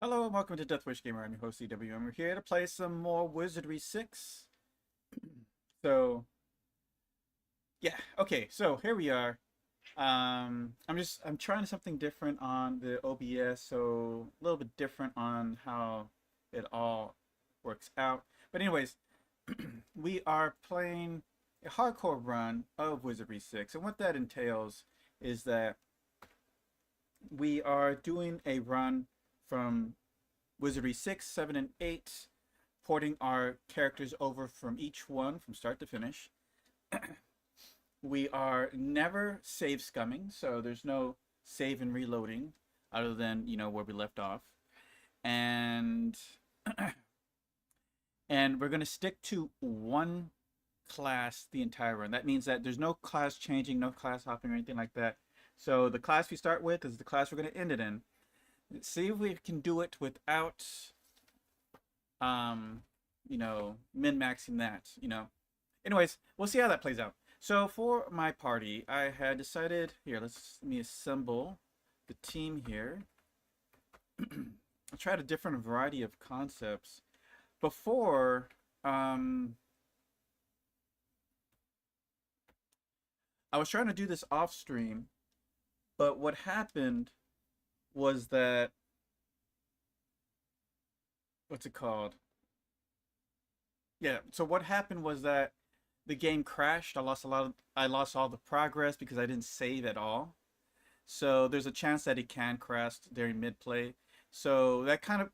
Hello and welcome to Deathwish Gamer. I'm your host CWM. We're here to play some more Wizardry 6. So yeah, okay, so here we are. I'm trying something different on the OBS, so a little bit different on how it all works out. But anyways, we are playing a hardcore run of Wizardry 6, and what that entails is that we are doing a run from Wizardry 6, 7, and 8, porting our characters over from each one from start to finish. We are never save scumming, so there's no save and reloading other than, where we left off. And and we're going to stick to one class the entire run. That means that there's no class changing, no class hopping or anything like that. So the class we start with is the class we're going to end it in. Let's see if we can do it without min-maxing that, Anyways, we'll see how that plays out. So for my party, I had decided, let me assemble the team here. I tried a different variety of concepts. Before, I was trying to do this off stream, but what happened was that, what's it called? Yeah, so what happened was that the game crashed. I lost all the progress because I didn't save at all. So there's a chance that it can crash during mid-play. So that kind of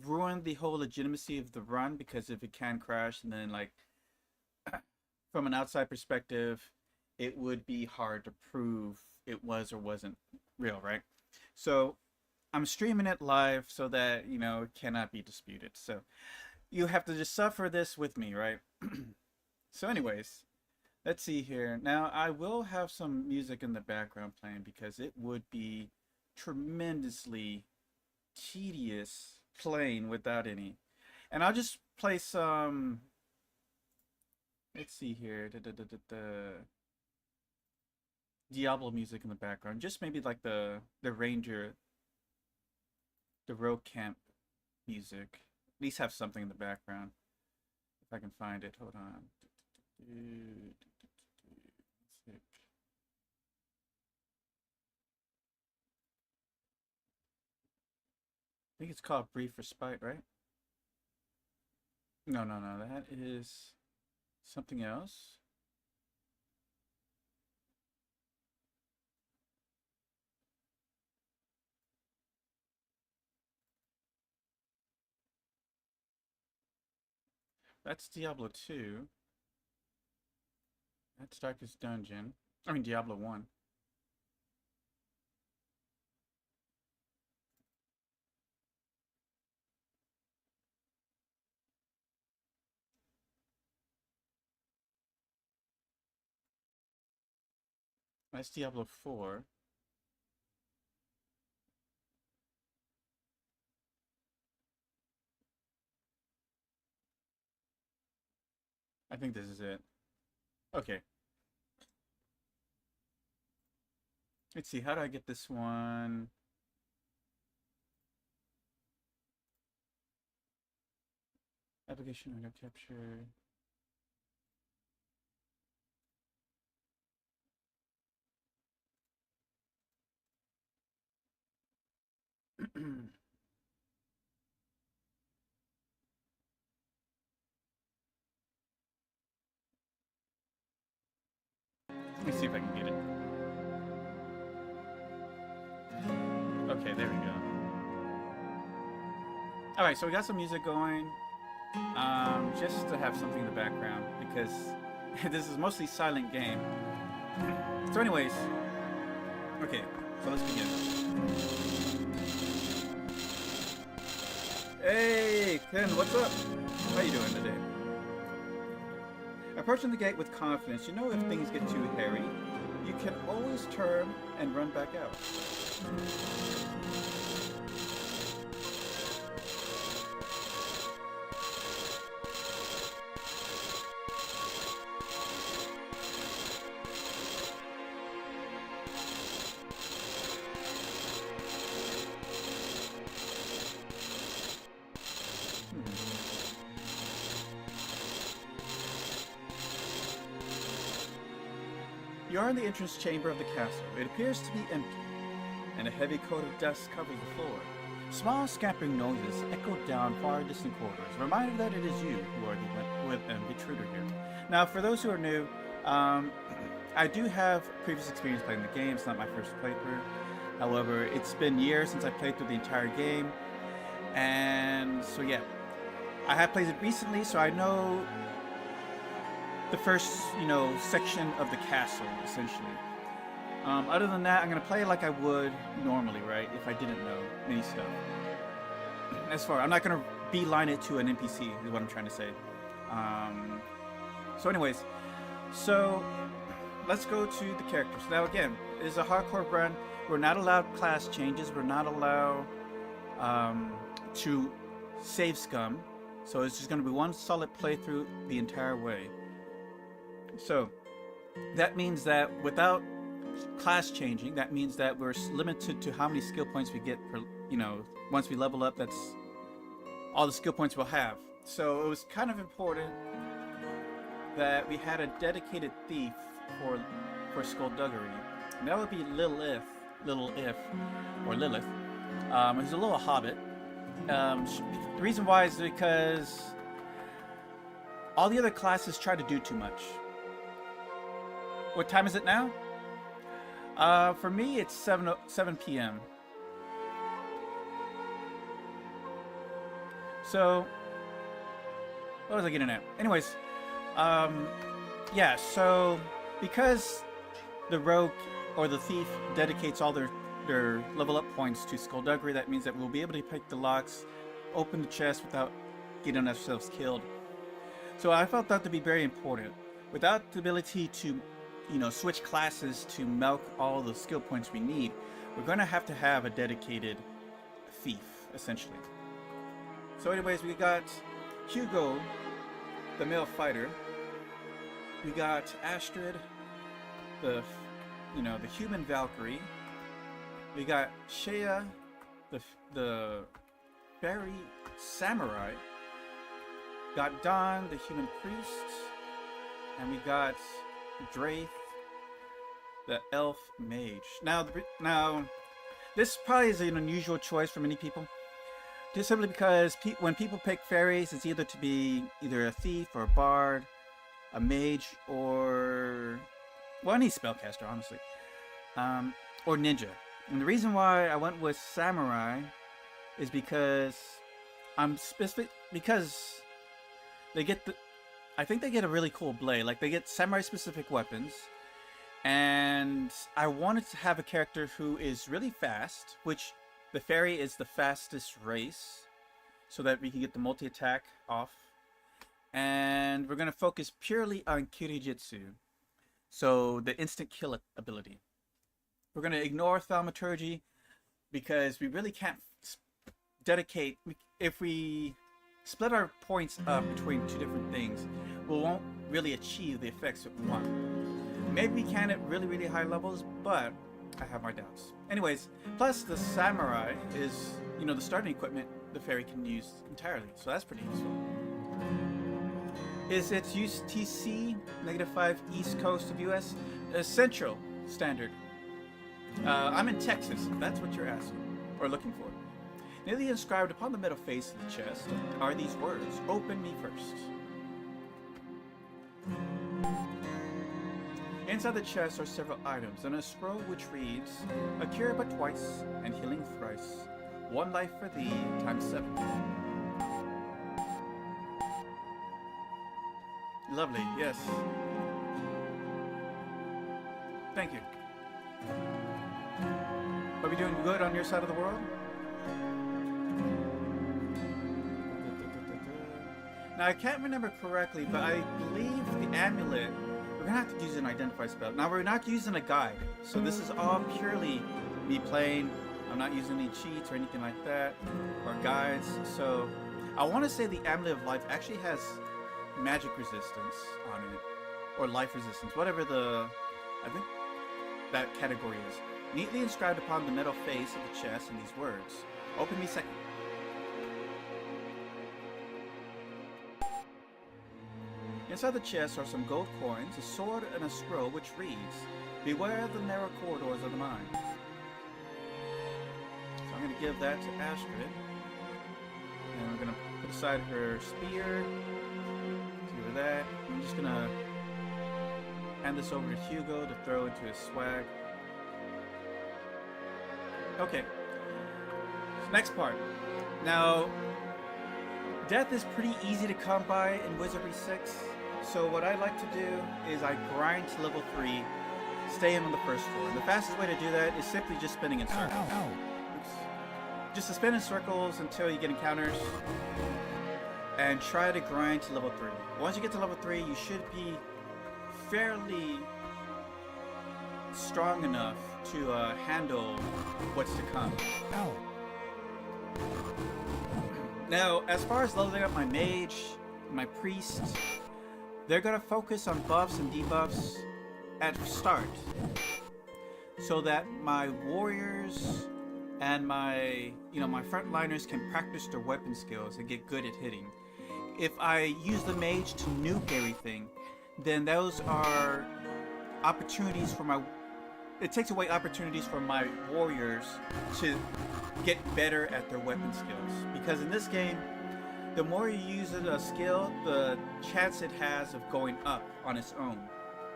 ruined the whole legitimacy of the run, because if it can crash, and then from an outside perspective, it would be hard to prove it was or wasn't real, right? So I'm streaming it live so that, it cannot be disputed. So you have to just suffer this with me, right? So anyways, let's see here. Now, I will have some music in the background playing because it would be tremendously tedious playing without any. And I'll just play some, let's see here, Diablo music in the background. Just maybe like the Ranger, the road camp music. At least have something in the background. If I can find it, hold on. I think it's called Brief Respite, right? No, that is something else. That's Diablo 2. That's Darkest Dungeon. I mean, Diablo 1. That's Diablo 4. I think this is it. Okay. Let's see, how do I get this one? Application audio capture. Let me see if I can get it. Okay, there we go. Alright, so we got some music going. Just to have something in the background, because this is mostly silent game. So anyways, okay, so let's begin. Hey, Ken, what's up? How you doing today? Approaching the gate with confidence, you know if things get too hairy, you can always turn and run back out. You are in the entrance chamber of the castle. It appears to be empty, and a heavy coat of dust covers the floor. Small scampering noises echo down far distant corridors, a reminder that it is you who are the intruder here. Now, for those who are new, I do have previous experience playing the game. It's not my first playthrough. However, it's been years since I played through the entire game, and so yeah, I have played it recently, so I know the first, section of the castle, essentially. Other than that, I'm going to play like I would normally, right, if I didn't know any stuff. I'm not going to beeline it to an NPC, is what I'm trying to say. So let's go to the characters. Now again, it is a hardcore run. We're not allowed class changes. We're not allowed to save scum. So it's just going to be one solid playthrough the entire way. So that means that without class changing, that means that we're limited to how many skill points we get per, once we level up. That's all the skill points we'll have. So it was kind of important that we had a dedicated thief for skullduggery. And that would be Lilith, or Lilith. Who's a little hobbit. The reason why is because all the other classes try to do too much. What time is it now? For me, it's 7 p.m. So, what was I getting at? Anyways, yeah, so because the rogue or the thief dedicates all their level up points to skullduggery, that means that we'll be able to pick the locks, open the chest without getting ourselves killed. So I felt that to be very important. Without the ability to, switch classes to milk all the skill points we need, we're going to have a dedicated thief, essentially. So anyways, we got Hugo, the male fighter. We got Astrid, the human Valkyrie. We got Shea, the fairy samurai. Got Don, the human priest. And we got Draith, the elf mage. Now, this probably is an unusual choice for many people. Just simply because when people pick fairies, it's either to be either a thief or a bard, a mage, or any spellcaster, honestly, or ninja. And the reason why I went with samurai is because they get I think they get a really cool blade. Like, they get samurai specific weapons, and I wanted to have a character who is really fast, which the fairy is the fastest race, so that we can get the multi-attack off. And we're going to focus purely on Kirijitsu, so the instant kill ability. We're going to ignore thaumaturgy because we really can't dedicate. If we split our points up between two different things, we won't really achieve the effects that we want. Maybe we can at really, really high levels, but I have my doubts. Anyways, plus the samurai is, the starting equipment the fairy can use entirely, so that's pretty useful. Is its UTC -5 East Coast of US? Central Standard. I'm in Texas, if that's what you're asking, or looking for. Nearly inscribed upon the middle face of the chest are these words: "Open me first." Inside the chest are several items, and a scroll which reads, "A cure but twice, and healing thrice. One life for thee, times 7. Lovely, yes. Thank you. Are we doing good on your side of the world? Now, I can't remember correctly, but I believe the amulet, we're going to have to use an identify spell. Now, we're not using a guide, so this is all purely me playing. I'm not using any cheats or anything like that, or guides. So, I want to say the amulet of life actually has magic resistance on it, or life resistance, whatever I think that category is. Neatly inscribed upon the metal face of the chest in these words: "Open me second." Inside the chest are some gold coins, a sword, and a scroll which reads, "Beware the narrow corridors of the mine." So I'm going to give that to Astrid. And we're going to put aside her spear. Give her that. I'm just going to hand this over to Hugo to throw into his swag. Okay. So next part. Now, death is pretty easy to come by in Wizardry 6. So what I like to do is I grind to level 3, stay in on the first floor. And the fastest way to do that is simply just spinning in circles. Oops. Just to spin in circles until you get encounters. And try to grind to level 3. Once you get to level 3, you should be fairly strong enough to handle what's to come. Now, as far as leveling up my mage, my priest, they're gonna focus on buffs and debuffs at start, so that my warriors and my frontliners can practice their weapon skills and get good at hitting. If I use the mage to nuke everything, then those are opportunities for my... It takes away opportunities for my warriors to get better at their weapon skills. Because in this game, the more you use a skill, the chance it has of going up on its own.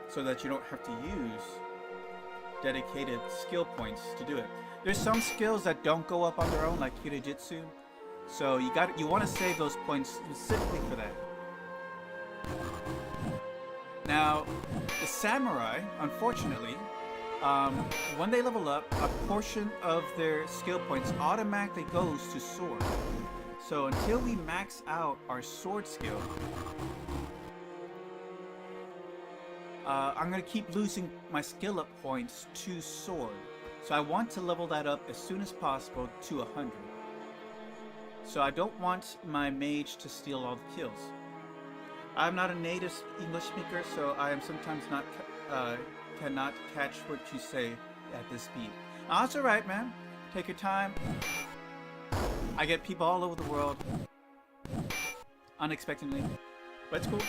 So that you don't have to use dedicated skill points to do it. There's some skills that don't go up on their own, like Kirajitsu. So you want to save those points specifically for that. Now, the samurai, unfortunately, when they level up, a portion of their skill points automatically goes to sword. So until we max out our sword skill, I'm going to keep losing my skill up points to sword. So I want to level that up as soon as possible to 100. So I don't want my mage to steal all the kills. I'm not a native English speaker, so I am sometimes cannot catch what you say at this speed. That's alright, man. Take your time. I get people all over the world unexpectedly, but it's cool.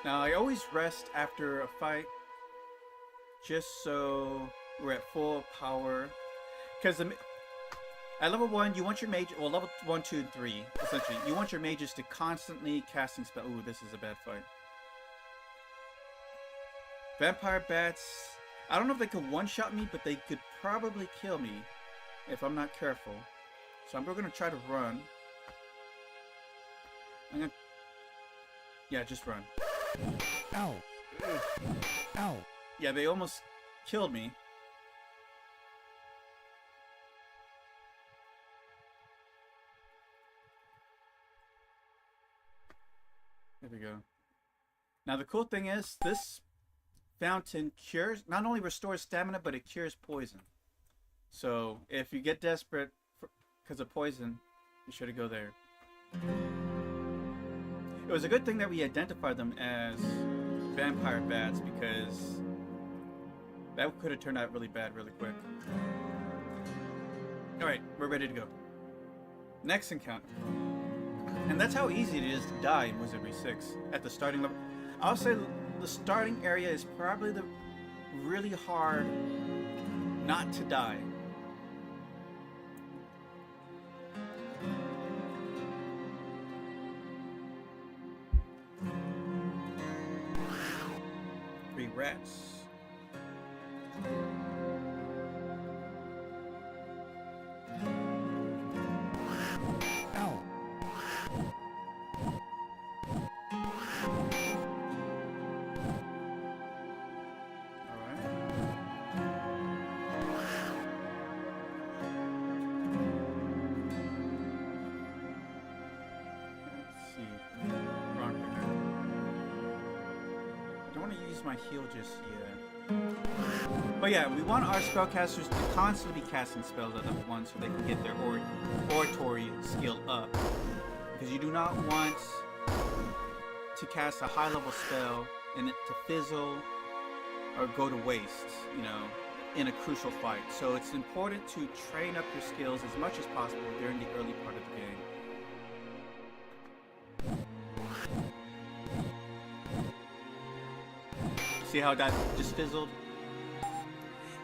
Now, I always rest after a fight, just so we're at full power. Because at level 1, you want your mage, well, level 1, 2, and 3, essentially, you want your mages to constantly casting spells. Ooh, this is a bad fight. Vampire bats, I don't know if they could one-shot me, but they could probably kill me if I'm not careful. So we're going to try to run. Yeah, just run. Ow. Ow. Yeah, they almost killed me. There we go. Now the cool thing is, this fountain not only restores stamina, but it cures poison. So if you get desperate because of poison, be sure to go there. It was a good thing that we identified them as vampire bats, because that could have turned out really bad really quick. Alright, we're ready to go. Next encounter. And that's how easy it is to die in Wizardry 6 at the starting level. I'll say the starting area is probably the really hard not to die. Three rats. My heal just yet. But yeah, we want our spellcasters to constantly be casting spells at level 1 so they can get their oratory skill up. Because you do not want to cast a high level spell and it to fizzle or go to waste, you know, in a crucial fight. So it's important to train up your skills as much as possible during the early part of the game. See how that just fizzled?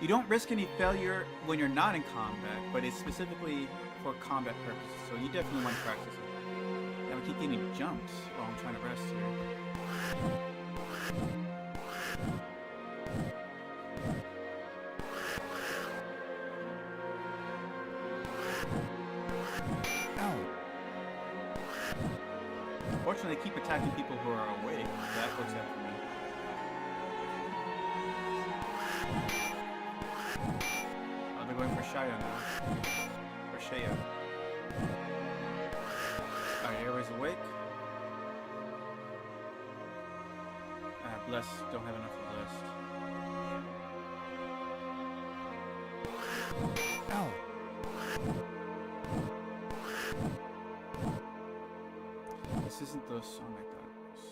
You don't risk any failure when you're not in combat, but it's specifically for combat purposes, so you definitely want to practice it. Yeah, I keep getting jumps while I'm trying to rest here. Ow. Fortunately, I keep attacking people who are awake. That works out for me. Oh, they're going for Shaya now. Or Shaya. Alright, everybody's awake. Bless, don't have enough for blessed. Ow! This isn't the song I thought it was.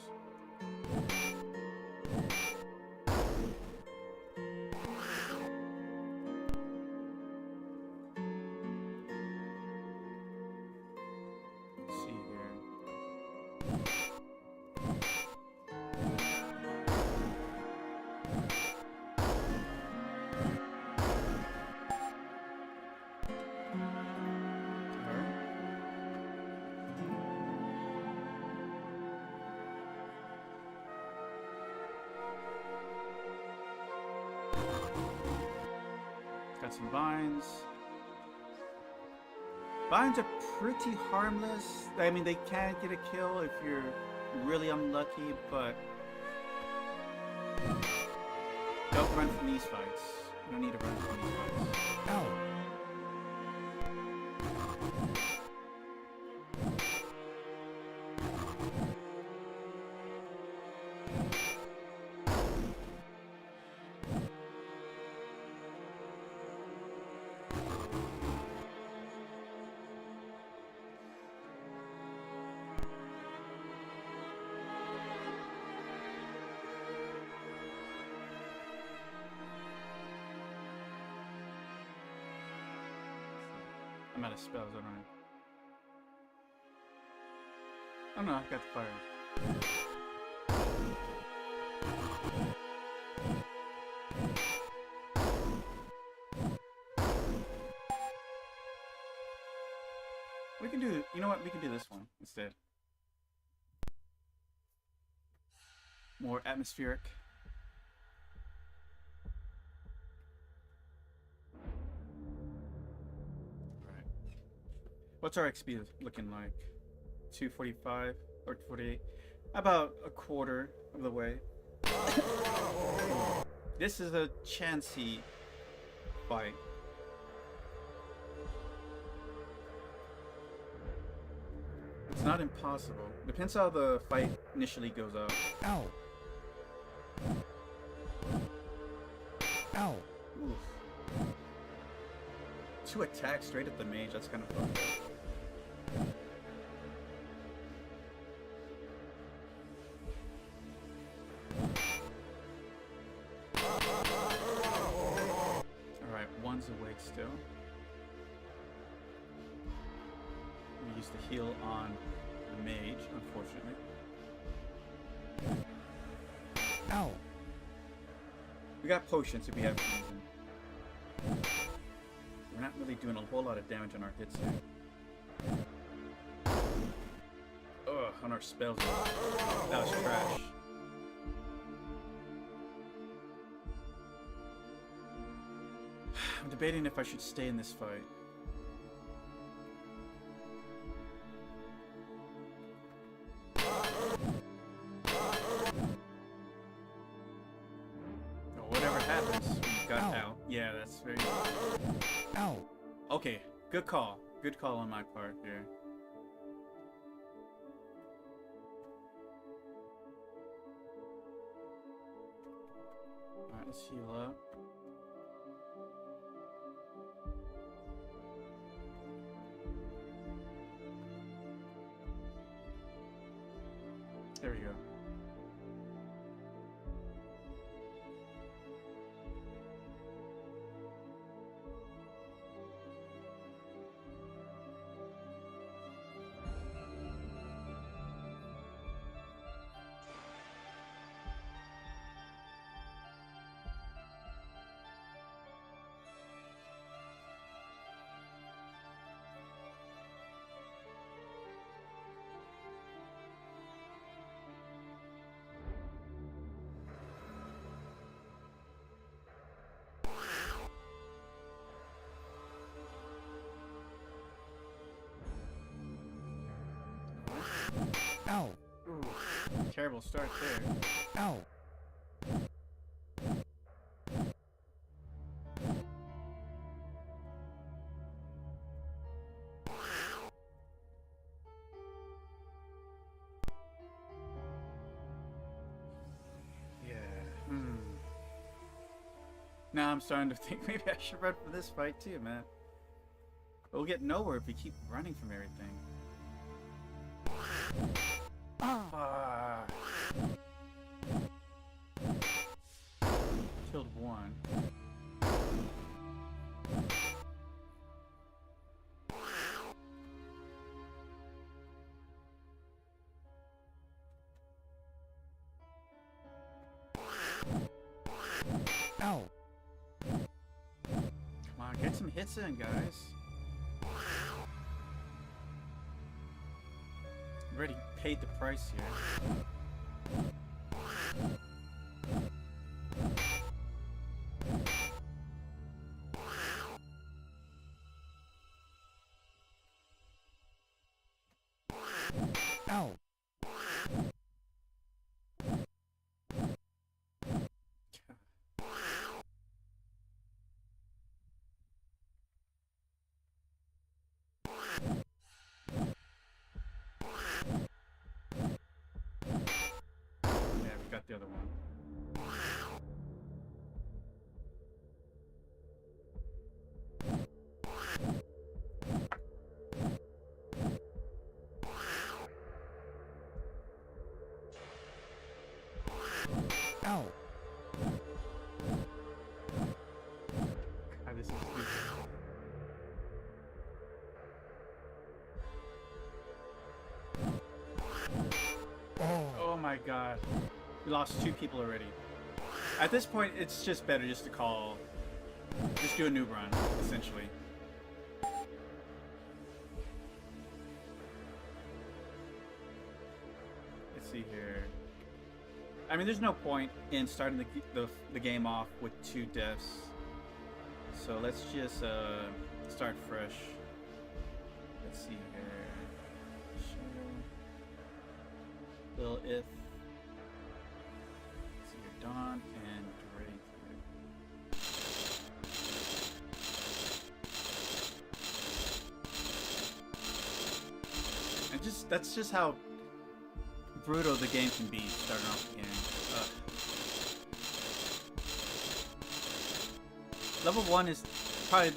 Let's see here. Got some vines. Vines are pretty harmless. I mean, they can get a kill if you're really unlucky, but don't run from these fights. You don't need to run from these fights. Ow! I'm out of spells, aren't I? Oh no, I've got the fire. We can do, you know what, we can do this one instead. More atmospheric. What's our XP looking like? 245 or 48? About a quarter of the way. This is a chancy fight. It's not impossible. Depends how the fight initially goes out. Ow! Ow! Oof. 2 attacks straight at the mage, that's kind of fun. Alright, one's awake still. We used to heal on the mage, unfortunately. Ow! We got potions if we have reason. We're not really doing a whole lot of damage on our hits here. Ugh, on our spells. That was trash. I'm debating if I should stay in this fight. Whatever happens, we got out. Yeah, that's very good. Ow. Okay, good call. Good call on my part here. Alright, let's heal up. There we go. Ow. Ooh, terrible start there. Ow. Yeah. Now I'm starting to think maybe I should run for this fight too, man. But we'll get nowhere if we keep running from everything. Ah. Killed one. Ow. Come on, get some hits in, guys. Already paid the price here. Ow. Yeah, we got the other one. Ow. God, this is stupid. Oh my god. We lost 2 people already. At this point, it's just better just to call... Just do a new run, essentially. Let's see here. I mean, there's no point in starting the game off with 2 deaths. So let's just start fresh. Let's see here. Bill, if. Let's see here. Dawn and Drake. And that's just how brutal the game can be starting off the game. Level 1 is probably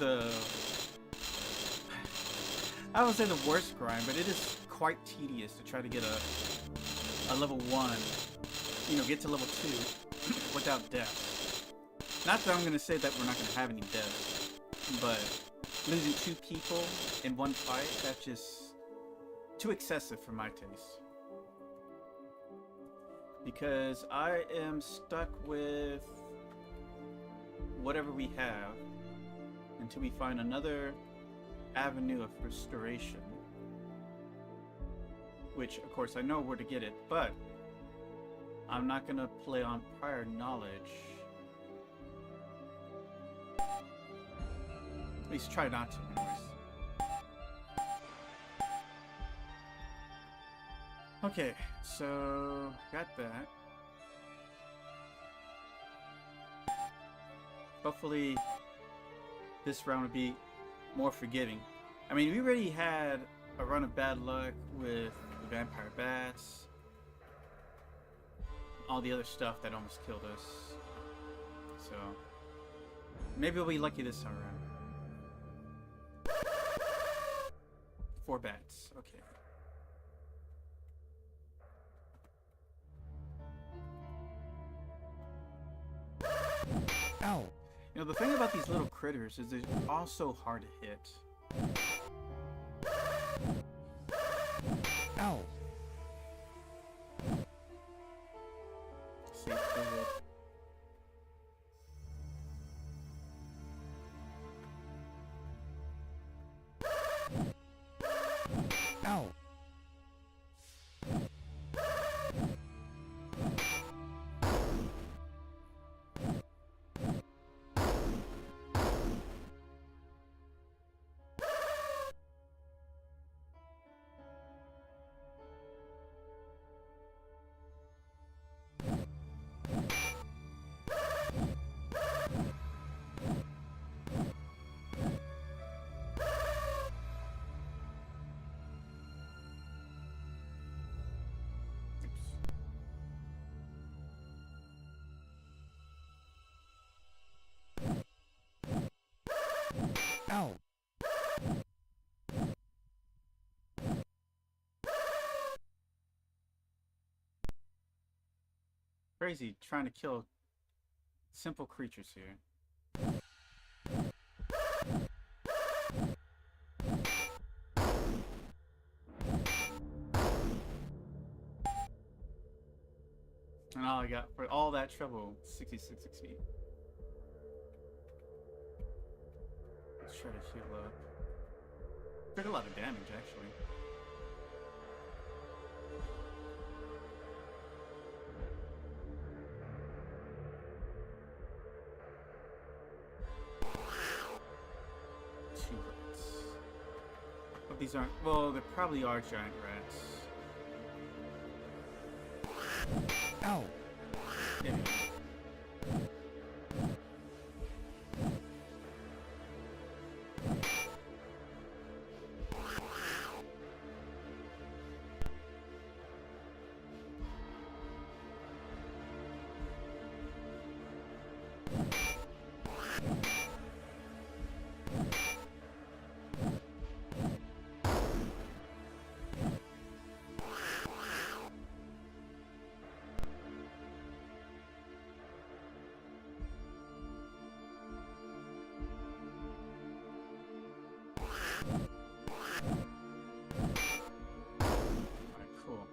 I don't say the worst grind, but it is quite tedious to try to get a level 1, you know, get to level 2 without death. Not that I'm going to say that we're not going to have any deaths, but losing 2 people in one fight, that's just too excessive for my taste. Because I am stuck with whatever we have until we find another avenue of restoration. Which, of course, I know where to get it, but I'm not gonna play on prior knowledge. At least try not to, anyways. Okay, so got that. Hopefully this round will be more forgiving. I mean, we already had a run of bad luck with the vampire bats, all the other stuff that almost killed us. So maybe we'll be lucky this time around. 4 bats, okay. Ow. You know, the thing about these little critters is they're also hard to hit. Ow. Safe pivot. Ow. Crazy trying to kill simple creatures here. And all I got for all that trouble, 66 XP. Let's try to heal up. Did a lot of damage, actually. Two rats. But these aren't. Well, there probably are giant rats. Ow. There we go. Alright, cool.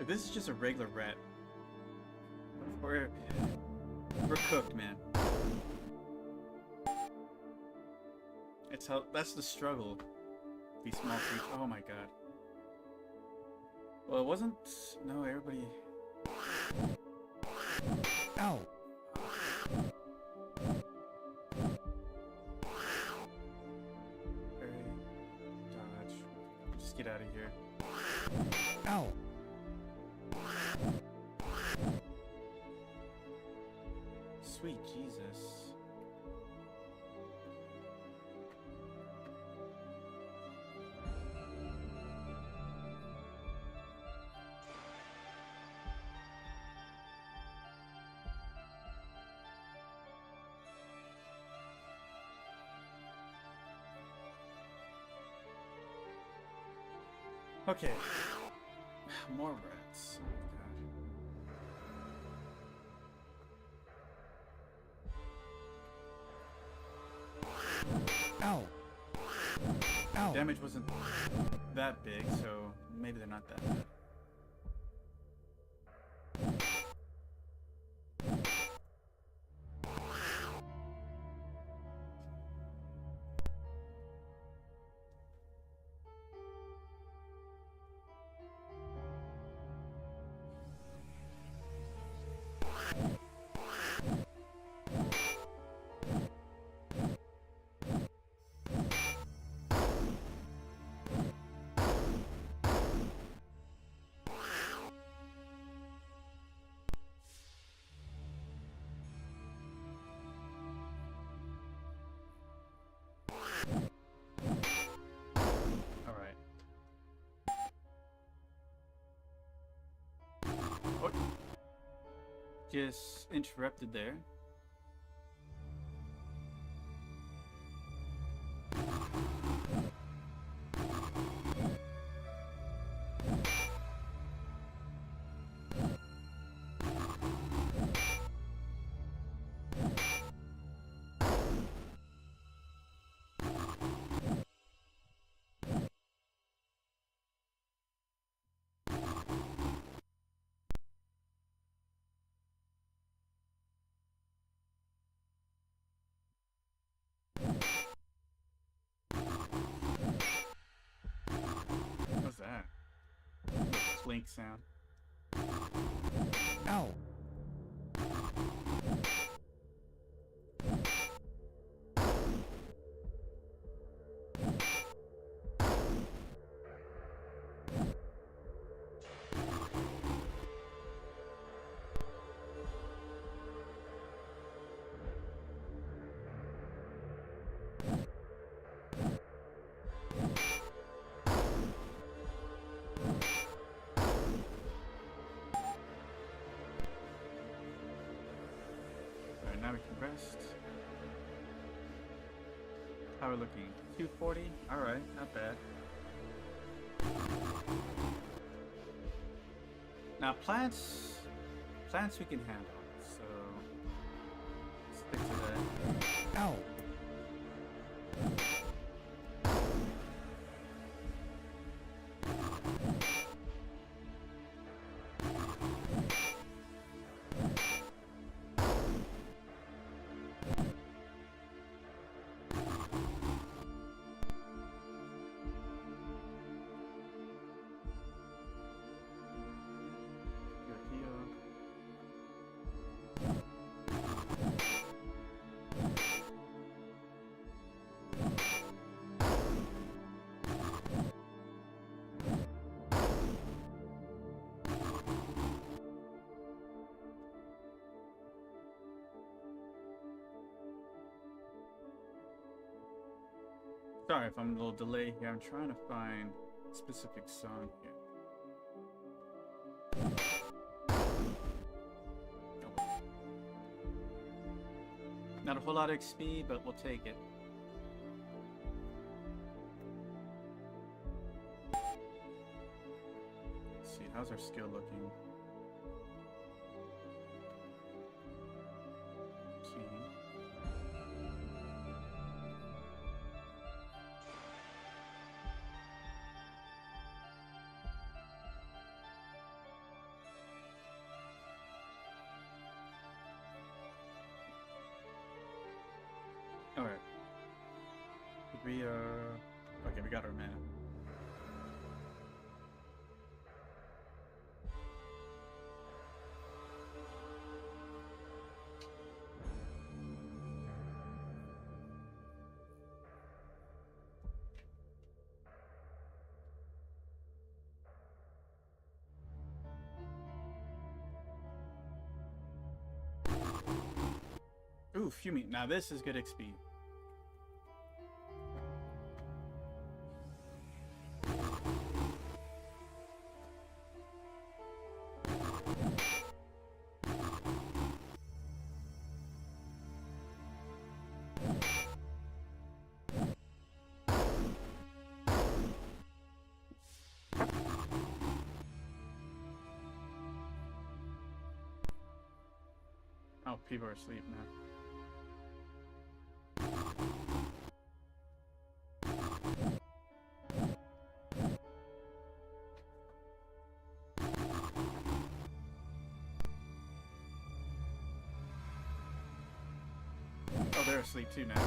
If this is just a regular rat, we're cooked, man. It's how that's the struggle. These small creatures. Oh my god. Well, it wasn't. No, everybody. Ow. Parry, dodge. Just get out of here. Ow. Sweet Jesus. Okay. More rats. Oh my god. Ow. Ow. Damage wasn't that big, so maybe they're not that bad. Alright. Oh. Just interrupted there. What's that? Clink sound. Ow. Alright, now we can rest. How are we looking? 240? Alright, not bad. Now plants we can handle. So stick to that. Ow. Good heal. Sorry if I'm a little delayed here. I'm trying to find a specific song here. Oh. Not a whole lot of XP, but we'll take it. Let's see, how's our skill looking? See. Alright. We okay, we got our mana. Ooh, Fumi. Now this is good XP. Oh, people are asleep now. Oh, they're asleep too now.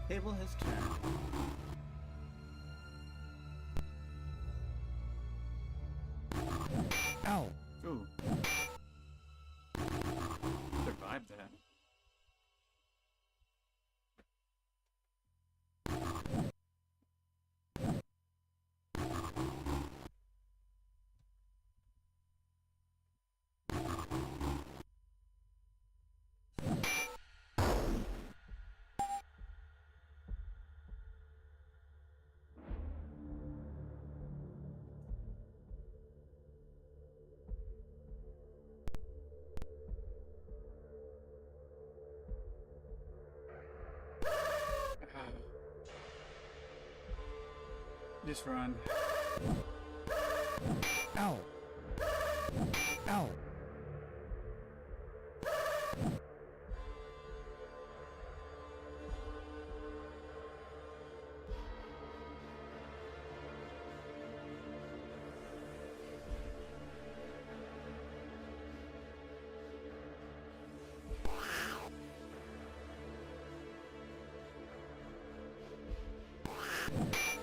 Table has turned. Ow. Ooh. Survived that. Just run. Ow. Ow.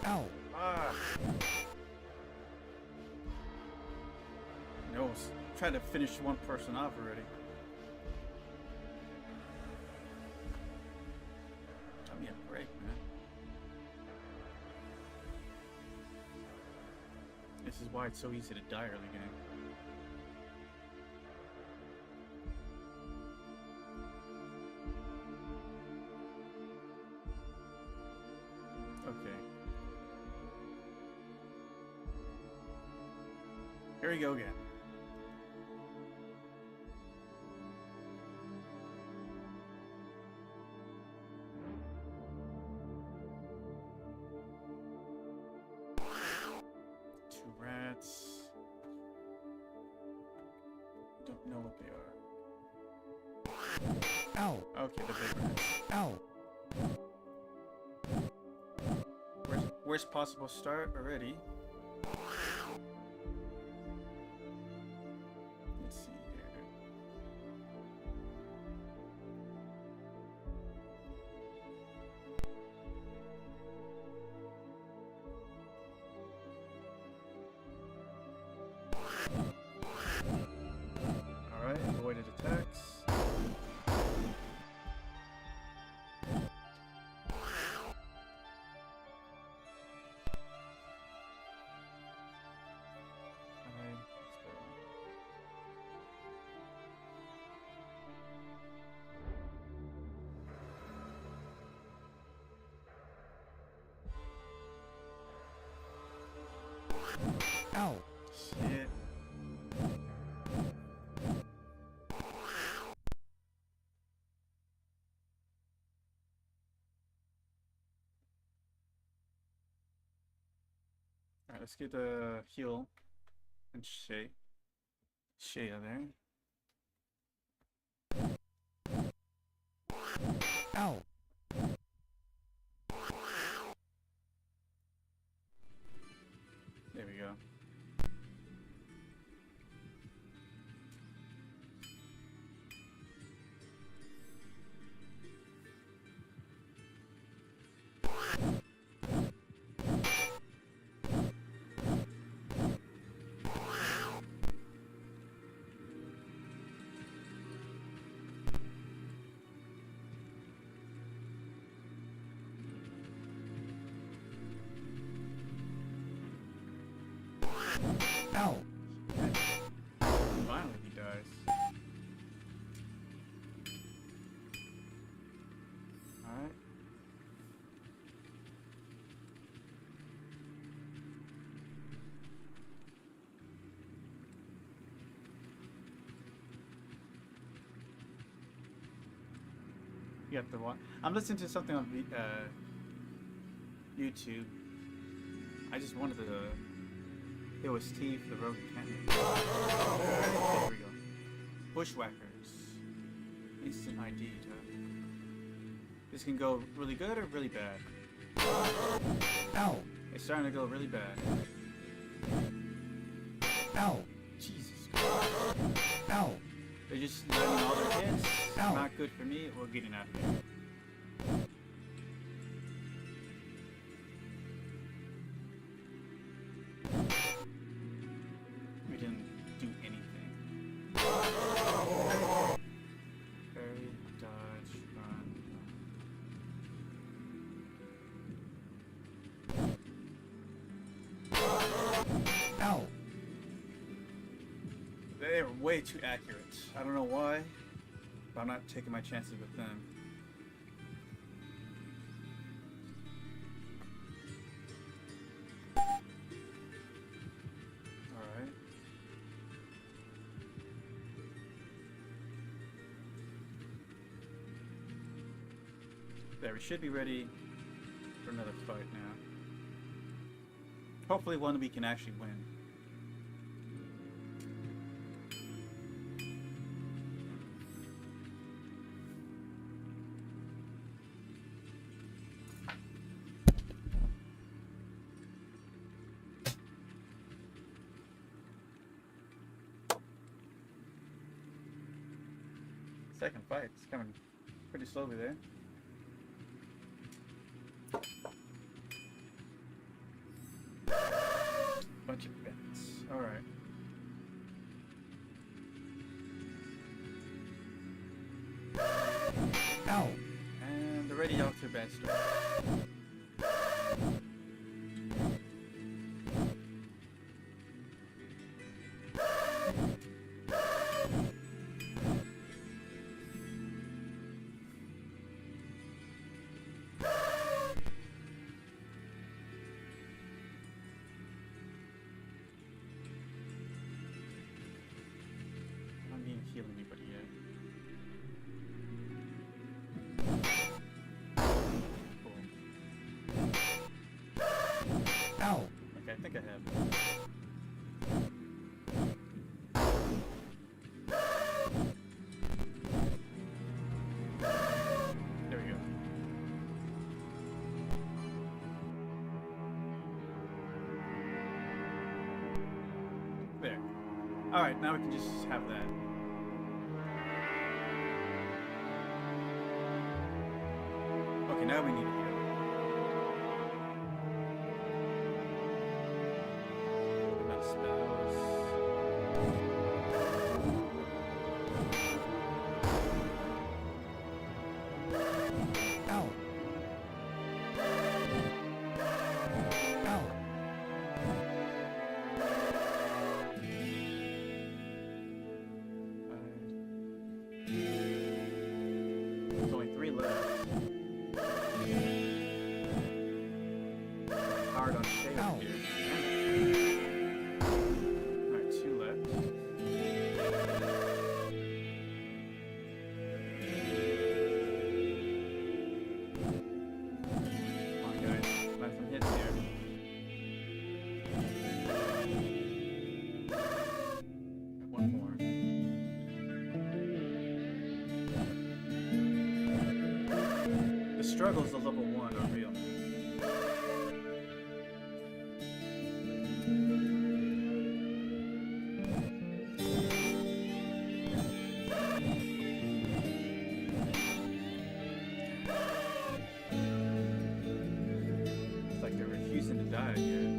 Ow. Ah. No, trying to finish one person off already. Give me a break, man. This is why it's so easy to die early game. Okay. Here we go again. know what they are. Ow. Okay, the big ones. Ow. Worst possible start already. Let's see here. Alright, avoided attacks. Alright, let's go. Ow. Shit. Alright, let's get the heal and Shea there. Ow. There we go. Ow. Finally, he dies. Alright. You have to watch. I'm listening to something on YouTube. I just wanted to. It was Steve the Rogue Cannon. There we go. Bushwhackers. Instant ID. This can go really good or really bad. Ow. It's starting to go really bad. Ow. Jesus. Ow. They're just letting all their hits. Ow. Not good for me. We're getting out of here. We didn't do anything. Parry, dodge, run. Ow. They were way too accurate. I don't know why, but I'm not taking my chances with them. Alright. There, we should be ready for another fight now. Hopefully one we can actually win. Second fight, it's coming pretty slowly there. Bunch of bets. Alright. Ow. And they're already off to a bad start. I don't need to heal anybody yet. Cool. Ow. Okay, I think I have. Alright, now we can just have that. Okay, now we need to heal. About spells. Ow. Ow. There's only 3 left. Hard on Shay Ow. over here. Alright, 2 left. Come on, guys. Find some hits here. One more. The struggles of level 1 are real. It's like they're refusing to die again.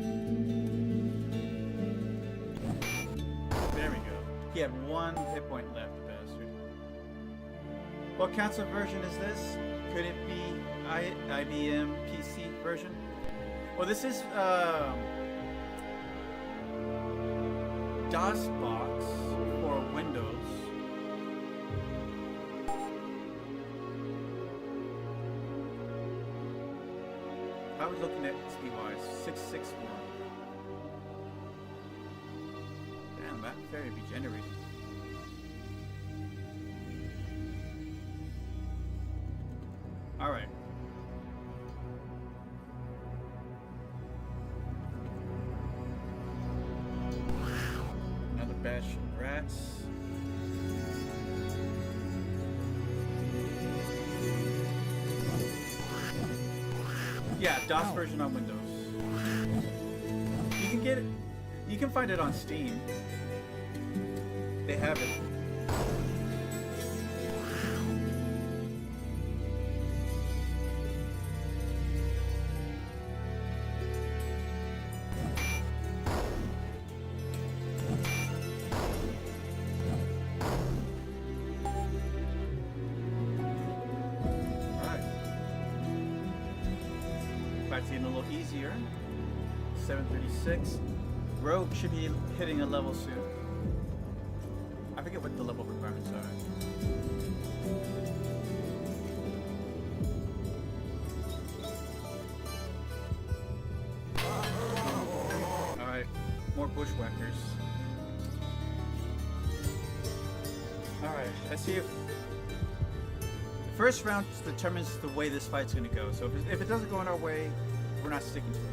There we go. He had 1 hit point left, the bastard. What console version is this? Could it be IBM PC version? Well, this is DOS box for Windows. I was looking at speed-wise, 661. Damn, that fairy be generated. Alright. Another batch of rats. Yeah, DOS Ow. version on Windows. You can get it. You can find it on Steam. They have it. It's getting a little easier. 736. Rogue should be hitting a level soon. I forget what the level requirements are. Alright, more bushwhackers. Alright, let's see if the first round determines the way this fight's gonna go. So if it doesn't go in our way, we're not sticking to it.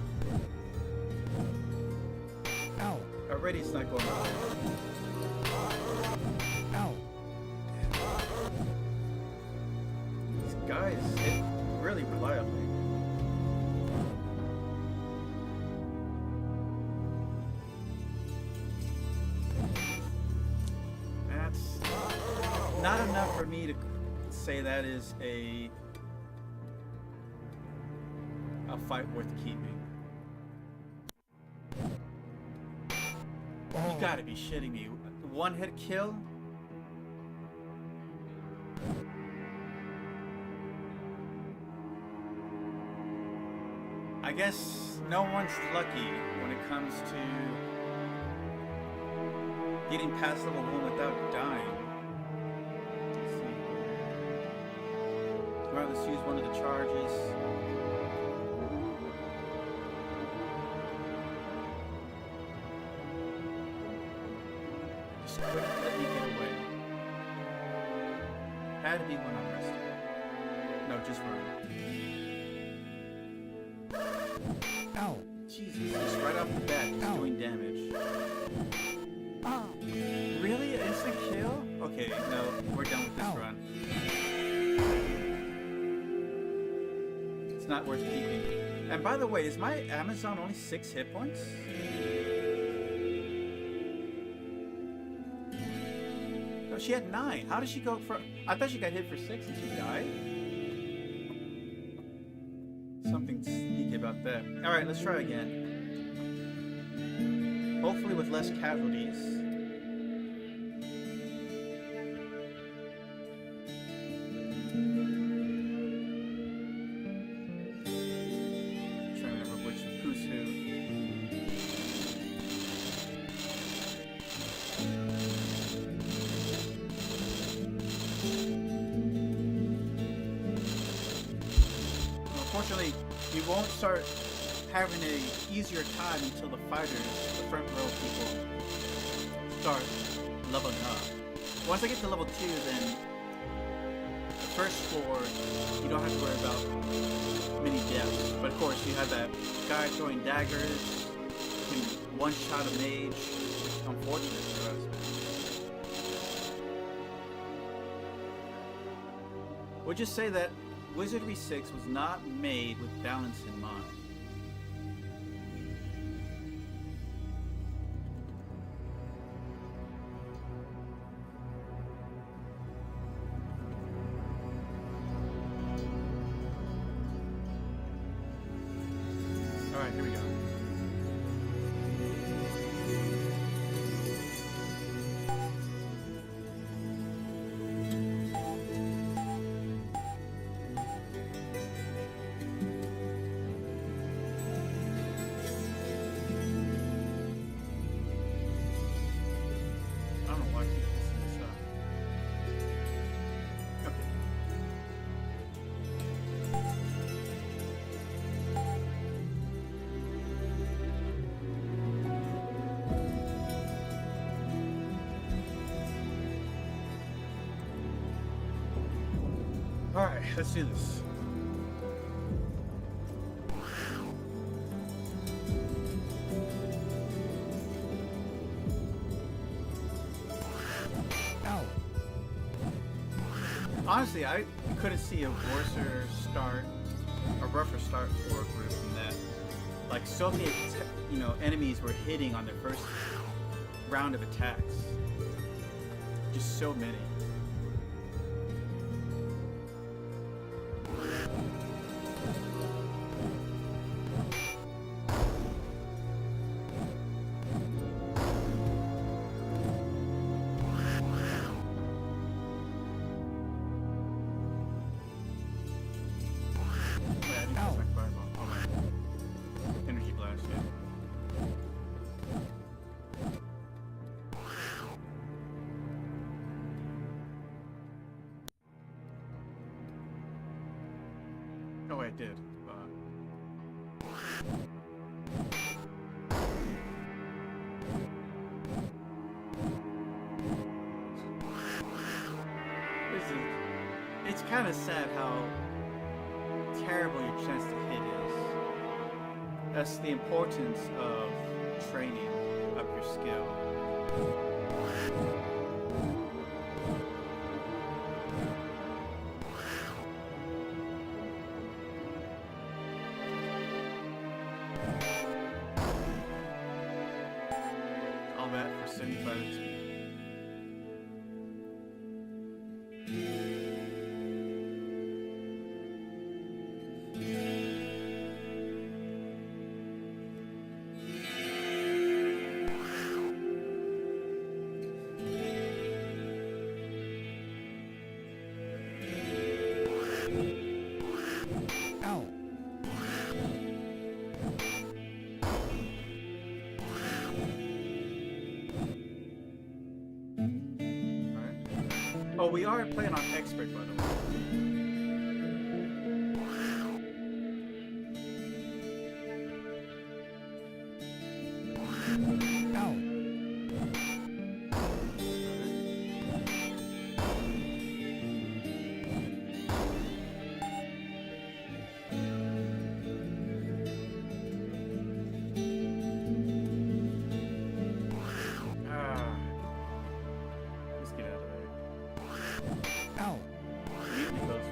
Ow. Already it's not going our way. Ow. These guys hit really reliably. That's not enough for me to say that is a fight worth keeping. Oh. You gotta be shitting me. 1 hit kill? I guess no one's lucky when it comes to getting past level 1 without dying. Let's see. Alright, let's use one of the charges. Just quick, let me get away. Had to be when I'm resting. No, just run. Ow. Jesus, just right off the bat, he's Ow. doing damage. Ah. Really? An instant kill? Okay, no, we're done with this Ow. run. It's not worth keeping. And by the way, is my Amazon only 6 hit points? she had 9. How did she go for... I thought she got hit for 6 and she died. Something sneaky about that. Alright, let's try again. Hopefully with less casualties. Trying to remember who's who. Unfortunately, you won't start having a easier time until the fighters, the front row people, start leveling up. Once I get to level 2, then the first floor, you don't have to worry about many deaths. But of course, you have that guy throwing daggers, you can one-shot a mage, which is unfortunate for us. We'll just say that Wizardry 6 was not made with balance in mind. Alright, here we go. I don't know why I keep messing this up. Okay. Alright, let's do this. Ow. Honestly, I couldn't see a worser start, a rougher start for a group than that. Like, so many, enemies were hitting on their first round of attacks. Just so many. Wait, I need to use my fireball. Oh, my energy blast, yeah. Oh, wait, I did. It's kind of sad how terrible your chance to hit is. That's the importance of training up your skill. All that for 75 XP. Ow. Alright. Oh, we are playing on expert, by the way. Ow. Let's get out of there. Ow. Immediately goes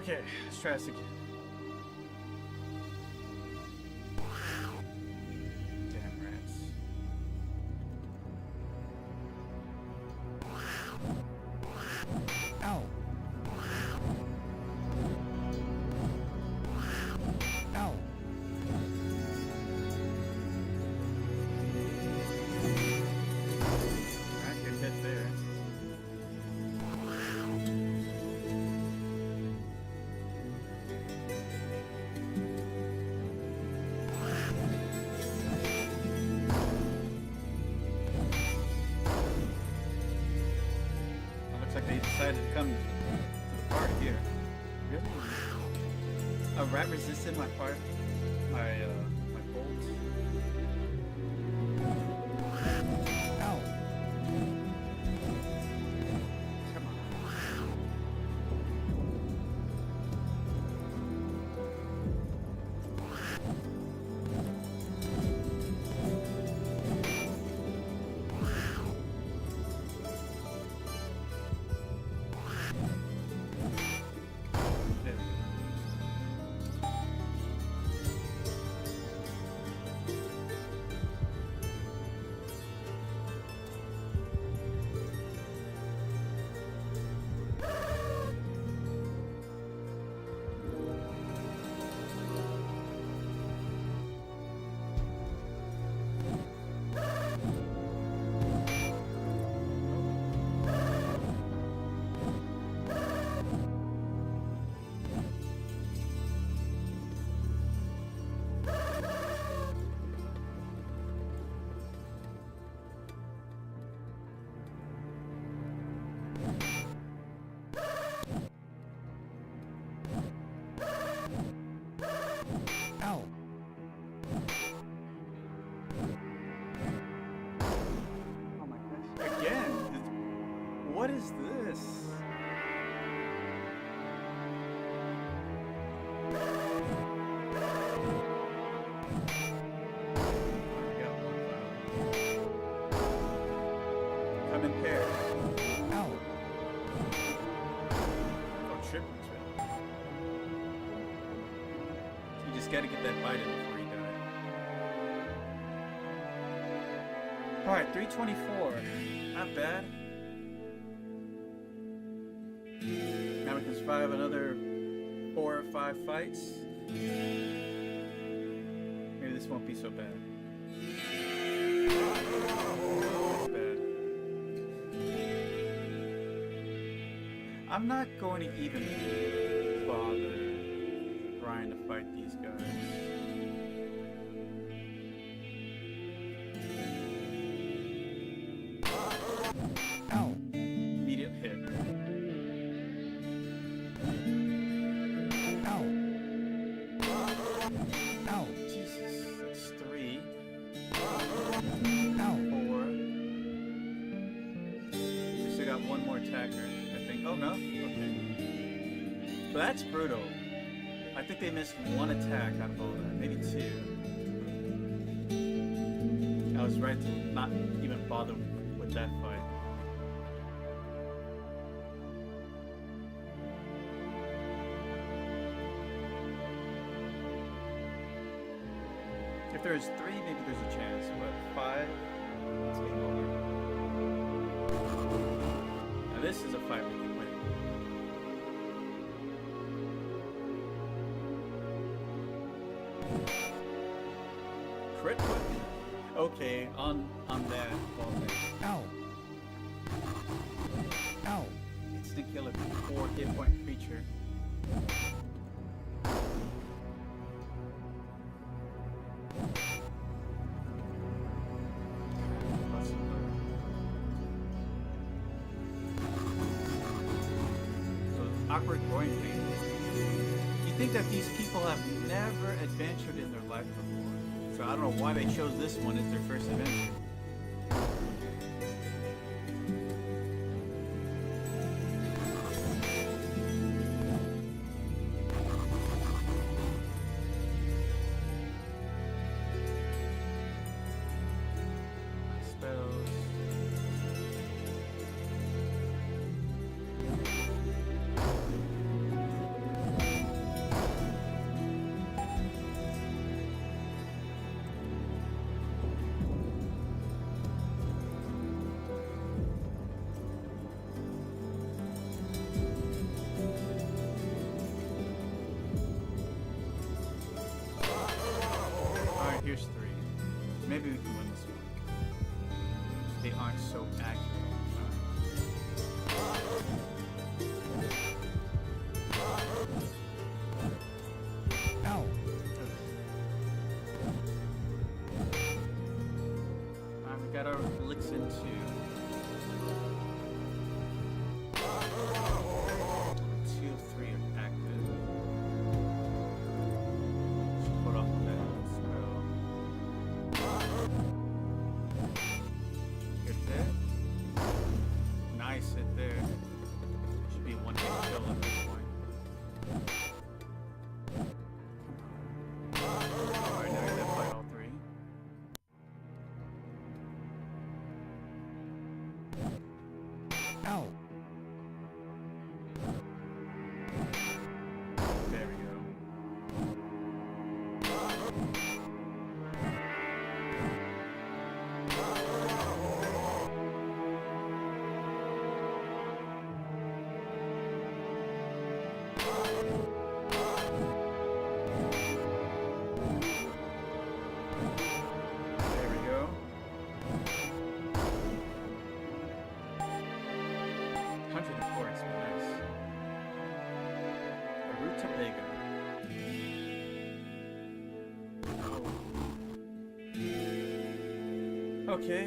Okay, let's try this again. Damn rats. Ow. Ow. Alright, good hit there. It looks like they decided to come to the party here. Really? A rat resisted my fire, my bolts. Ow. Come on. There we go. Ow. Oh my gosh. Again? What is this? Come in pairs. Ow. Oh, triplets, right? You just gotta get that bite in before you die. Alright, 324. Not bad. Now we can survive another 4 or 5 fights. Maybe this won't be so bad. It's bad. I'm not going to even bother trying to fight these guys. Ow. Immediate hit. Ow. Ow. Jesus, that's 3, Ow. 4. We still got one more attacker, I think. Oh no? Okay. But that's brutal. I think they missed one attack out of all that. Maybe 2. I was right to not even bother with that fight. If there's 3, maybe there's a chance, but 5, it's game over. Now this is a fight we can win. Crit button? Okay, on that. Well, Ow. Ow. instant kill a 4 hit point creature. So awkward growing pains. You think that these people have never adventured in their life before. So I don't know why they chose this one as their first adventure. Spells. here's 3. Maybe we can win this one. They aren't so accurate all the time. Ow. We got our licks in 2. 2 of 3 are active. Should put off that spell. Hit there. Nice hit there. Should be a 1-hit kill at this point. Alright, now we gotta fight all 3. Ow. There we go. There we go. 104 XP, nice. A rutabaga. Okay,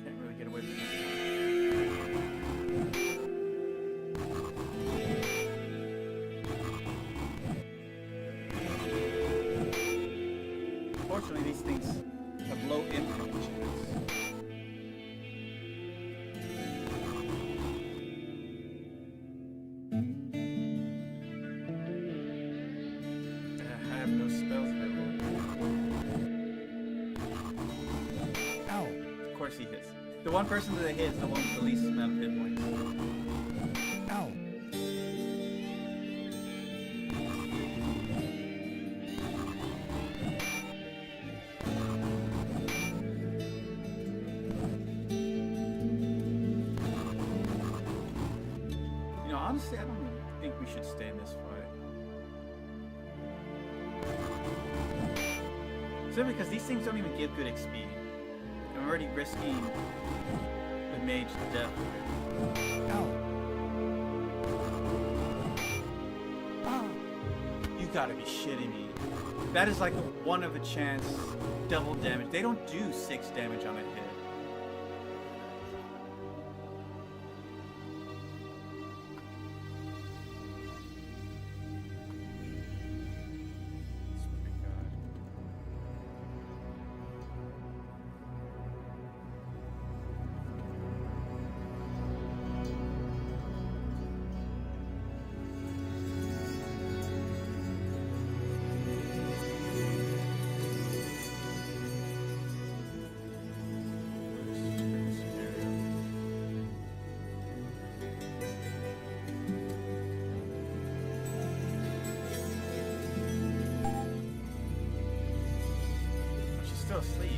can't really get away from this one. Fortunately, these things have low impact chance. I have no spells available. Ow. Of course he hits. The one person that hits is the one with the least amount of hit points. Ow. You know, honestly, I don't think we should stay in this fight. Simply because these things don't even give good XP. I'm already risking the mage death. Ow. Ah. You gotta be shitting me. That is like a 1 of a chance double damage. They don't do 6 damage on a hit. Swear to God. She's still asleep.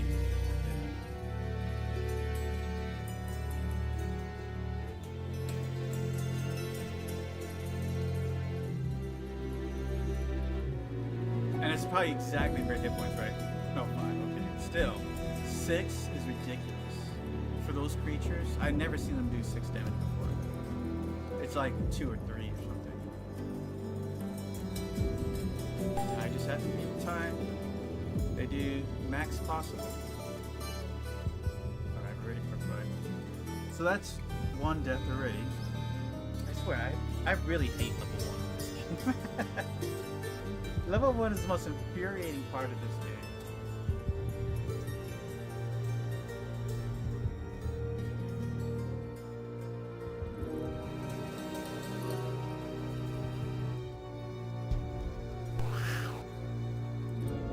And it's probably exactly her hit points, right? No, 5. Okay. Still, 6 is ridiculous. For those creatures, I've never seen them do 6 damage before. It's like 2 or 3 or something. I just have to beat the time. They do max possible. Alright, we're ready for a fight. So that's 1 death already. I swear, I really hate level 1 in this game. Level 1 is the most infuriating part of this game.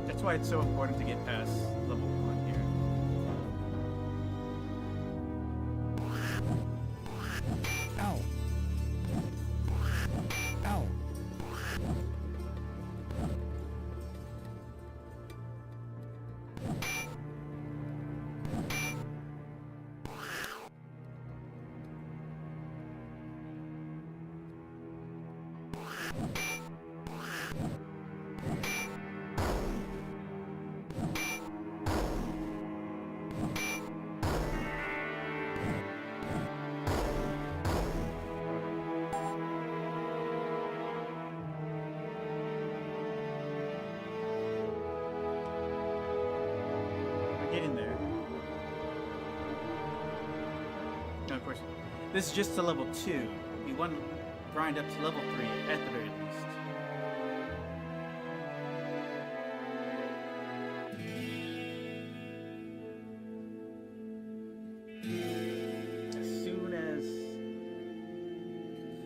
That's why it's so important to get past level 1 here. Ow. Ow. getting there. Now, of course, this is just to level 2. We want to grind up to level 3 at the very least. As soon as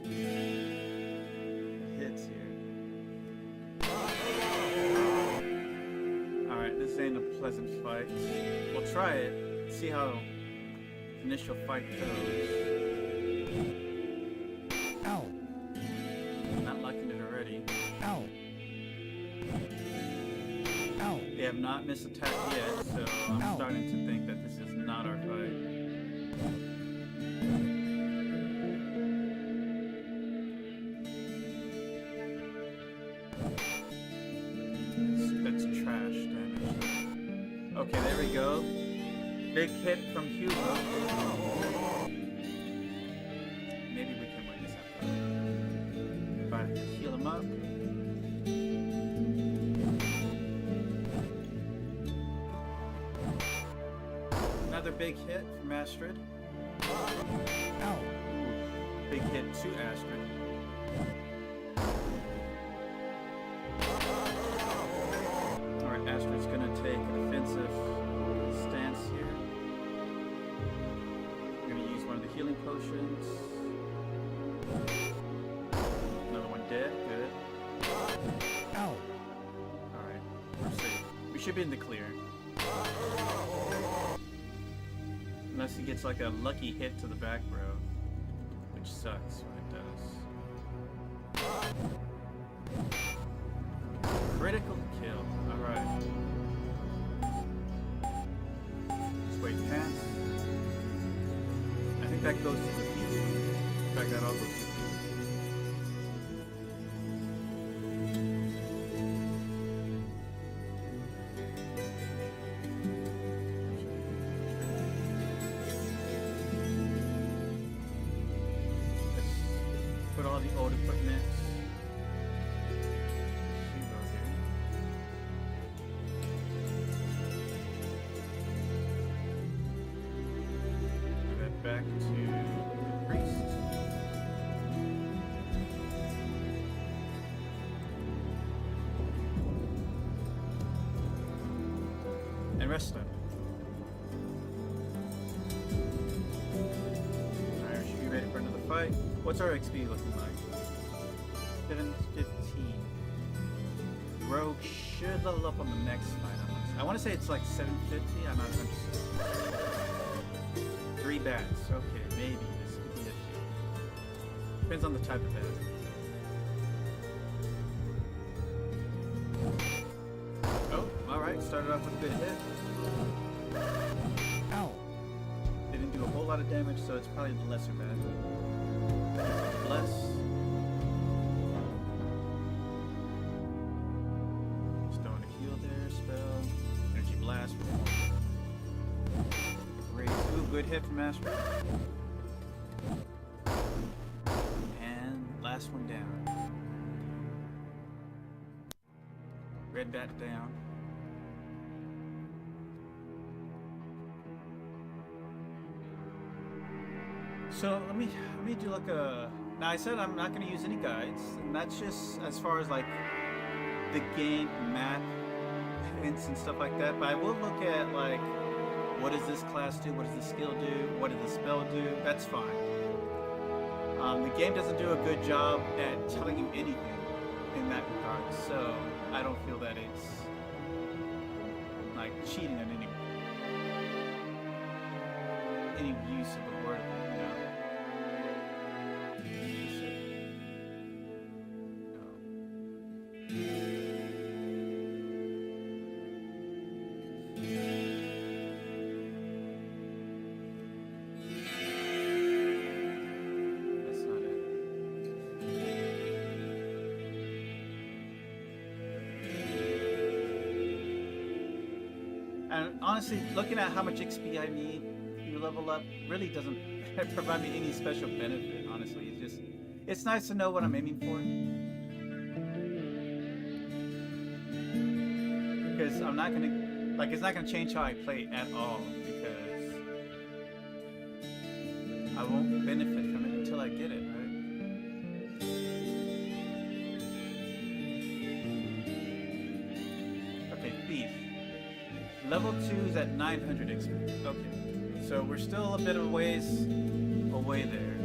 it hits here. Alright, this ain't a pleasant fight. We'll try it, see how the initial fight goes. Ow. Not liking it already. Ow. Ow. They have not missed attack yet, so I'm Ow. starting to think that this is not our fight. That's trash damage. Okay, there we go. Big hit from Hugo. Maybe we can win this episode. If I can heal him up. Another big hit from Astrid. Ow. Big hit to Astrid. Alright, Astrid's gonna take a defensive stance here. I'm gonna use one of the healing potions. Another one dead, good. Ow. Alright, we're safe. We should be in the clear. Unless he gets like a lucky hit to the back row, which sucks when it does. Critical kill. Alright. Just wait past. I think that goes to the feet. In fact, that all goes to the feet. Let's put all the old equipment. Back to the priest. And rest up. Alright, we should be ready for another fight. What's our XP looking like? 715. Rogue should level up on the next fight. I want to say it's like 750. I'm not 100%. 3 bats. Okay, maybe this could be a few. Depends on the type of bat. Oh, alright. Started off with a good hit. Ow. Didn't do a whole lot of damage, so it's probably the lesser bat. Bless. Just throwing a heal there. Spell. Energy blast. Ooh, good hit from Astrid. And last one down. Red bat down. So let me do like a. Now I said I'm not going to use any guides, and that's just as far as like the game map hints and stuff like that. But I will look at like. What does this class do? What does the skill do? What does the spell do? That's fine. The game doesn't do a good job at telling you anything in that regard, so I don't feel that it's like cheating on any use of the word, you know. And honestly, looking at how much XP I need to level up really doesn't provide me any special benefit, honestly. It's nice to know what I'm aiming for. Because I'm not going to Like, it's not gonna change how I play at all because I won't benefit from it until I get it, right? Okay, thief. Level 2 is at 900 XP. Okay, so we're still a bit of a ways away there.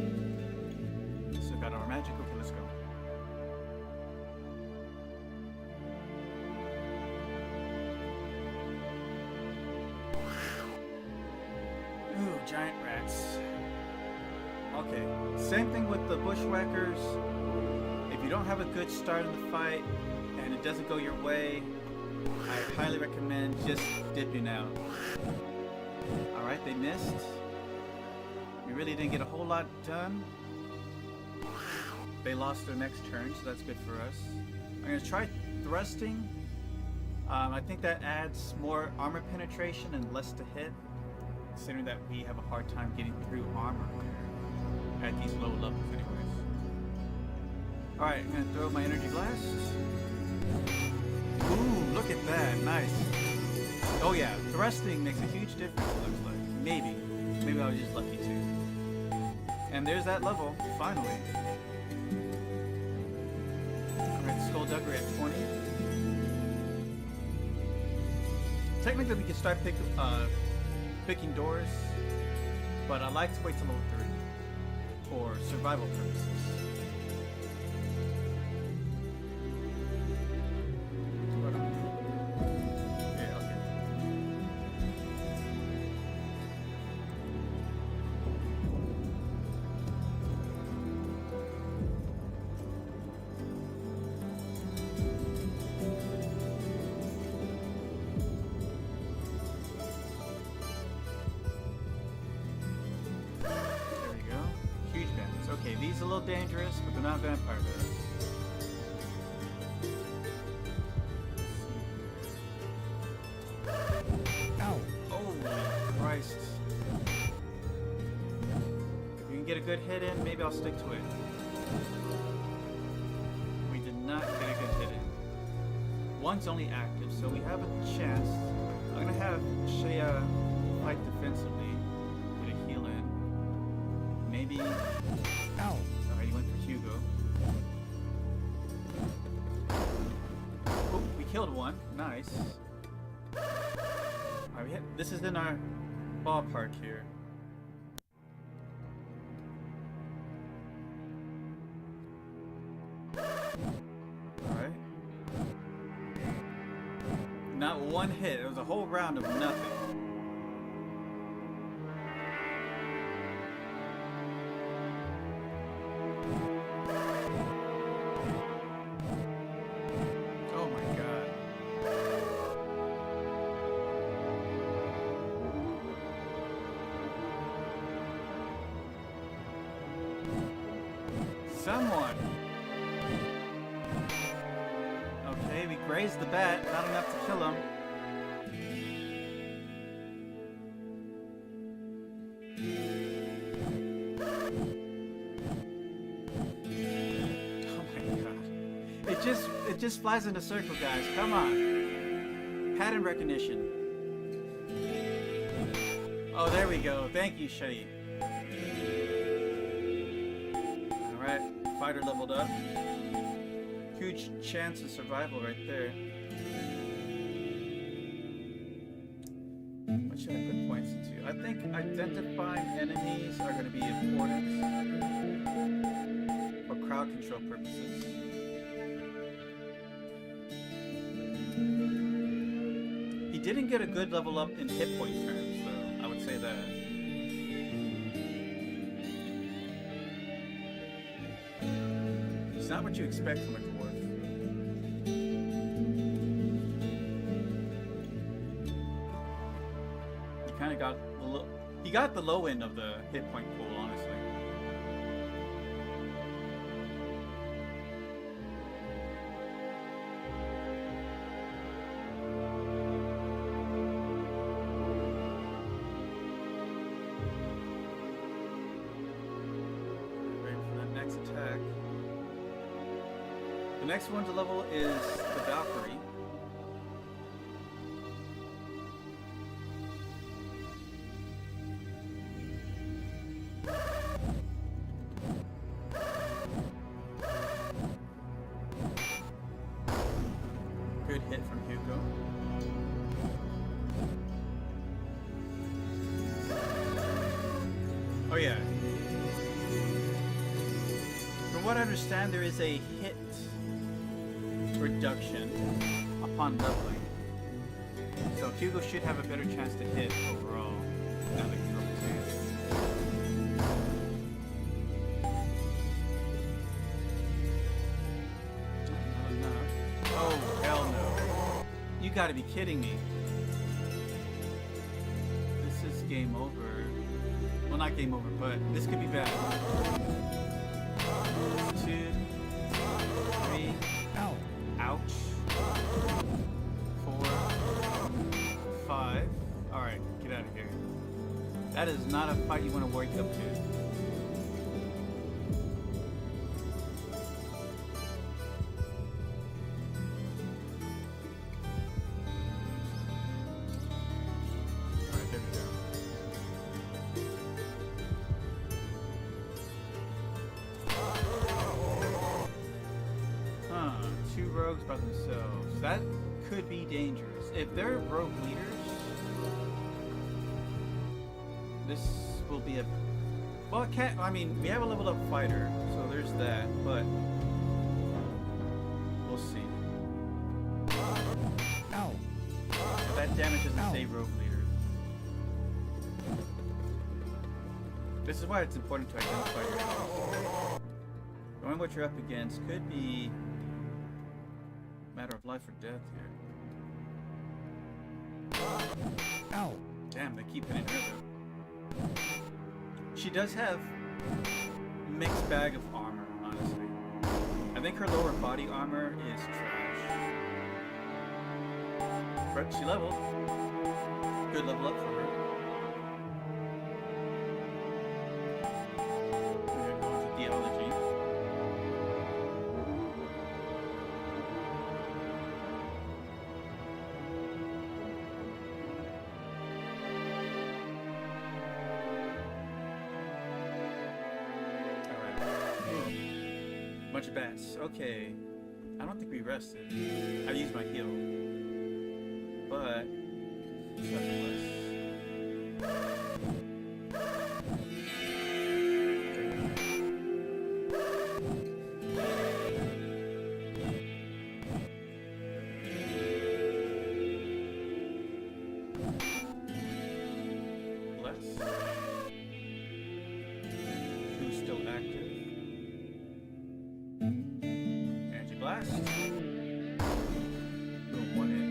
Still got our magic. Okay, let's go. Ooh, giant rats. Okay, same thing with the bushwhackers. If you don't have a good start in the fight and it doesn't go your way, I highly recommend just dipping out. Alright, they missed. We really didn't get a whole lot done. They lost their next turn, so that's good for us. I'm going to try thrusting. I think that adds more armor penetration and less to hit, considering that we have a hard time getting through armor at these low levels anyways. Alright, I'm going to throw my energy blast. Ooh, look at that. Nice. Oh yeah, thrusting makes a huge difference, it looks like. Maybe. Maybe I was just lucky too. And there's that level, finally. Alright, Skulldugger at 20. Technically we can start picking doors, but I like to wait till level 3 for survival purposes. Okay, these are a little dangerous, but they're not vampire bats. Ow. Oh, Christ. If you can get a good hit in, maybe I'll stick to it. We did not get a good hit in. One's only active, so we have a chance. I'm gonna have Shea fight defensively, get a heal in. Maybe. Ow. Alright, he went for Hugo. Oh, we killed one. Nice. Alright, this is in our ballpark here. Alright. Not one hit. It was a whole round of nothing. Someone! Okay, we grazed the bat, not enough to kill him. Oh my god. It just flies in a circle, guys. Come on. Pattern recognition. Oh, there we go. Thank you, Shadi. Alright, fighter leveled up. Huge chance of survival right there. What should I put points into? I think identifying enemies are going to be important for crowd control purposes. He didn't get a good level up in hit point terms, though. I would say that. It's not what you expect from a dwarf. He kind of got he got the low end of the hit point pool, honestly. Ready for that next attack. The next one to level is the Valkyrie. hit from Hugo. Oh yeah. From what I understand, there is a hit reduction upon leveling. So Hugo should have a better chance to hit overall now that he's level 2. Not enough. Oh, hell no. You gotta be kidding me. This is game over. Well, not game over, but this could be bad. 2, 3. Ow. Ouch. 4, 5. Alright, get out of here. That is not a fight you want to wake up to. Alright, there we go. Huh, 2 rogues by themselves. That could be dangerous. If they're rogue leaders, this will be a... Well, it can't... I mean, we have a leveled up fighter, so there's that, but... We'll see. Ow. That damage doesn't Ow. say rogue leader. This is why it's important to identify your enemies. Knowing what you're up against could be a matter of life or death here. Ow. Damn, they keep hitting her though. She does have mixed bag of armor, honestly. I think her lower body armor is trash. But she leveled. Good level up for her. We're going to theology. Bunch of bats. Okay. I don't think we rested. I used my heal. But nonetheless. Bless. Who's still active? Energy blast. Boom, 1 hit.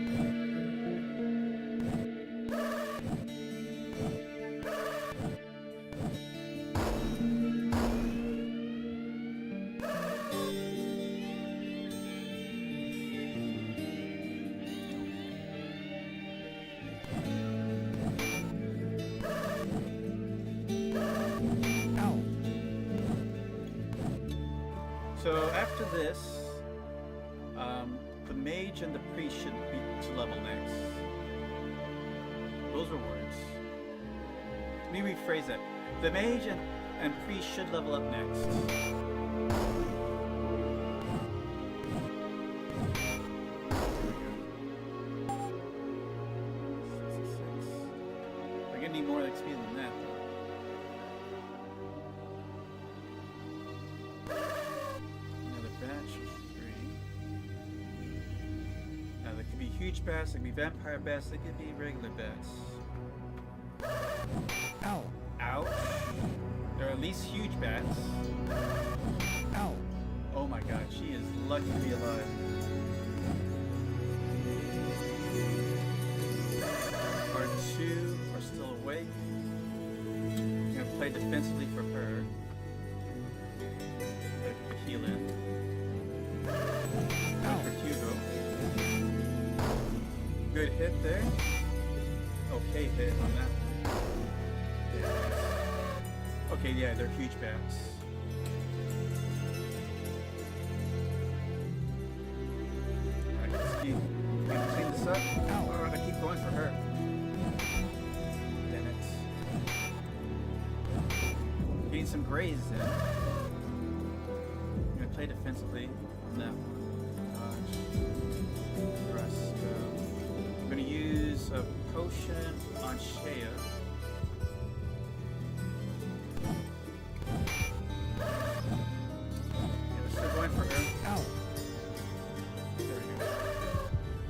Ow. So after this, the mage and the priest should be to level next. Those were words. Let me rephrase that. The mage and priest should level up next. We're gonna need more XP than that, though. Another batch of 3. Now there could be huge bats, there could be vampire bats, there could be regular bats. Ow. Ouch. There are at least huge bats. Ow. Oh my god, she is lucky to be alive. Our 2 are still awake. I'm gonna play defensively for her. Heal in. Ow. For Hugo. Good hit there. Okay hit on that one. Yeah. Okay, yeah, they're huge bats. Alright, let's keep clean this up. Ow. Alright, I keep going for her. Damn it. Getting some grazes in. I'm gonna play defensively on that one. Dodge. Thrust. coming for her. Ow. There we go.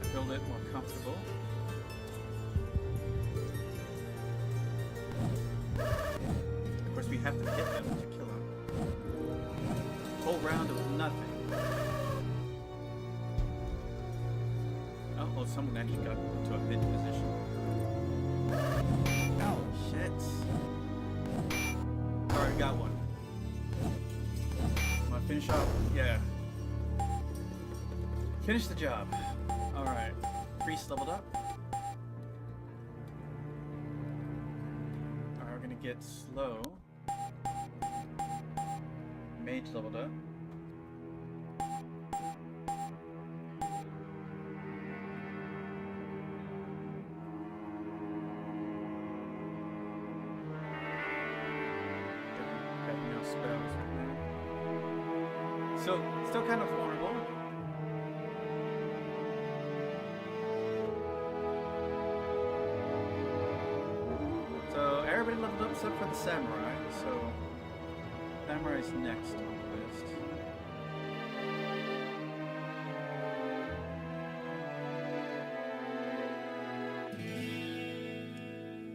I build it more comfortable. Of course, we have to hit them to kill them. Whole round of nothing. Oh, well, someone actually got into a hit position. Ow. Shit. Alright, got one. Want to finish off? Yeah. Finish the job. Alright. Priest leveled up. Alright, we're gonna get slow. Mage leveled up. Got no spells right now. So, still kind of vulnerable. So, everybody leveled up except for the samurai. So, samurai's next on the list.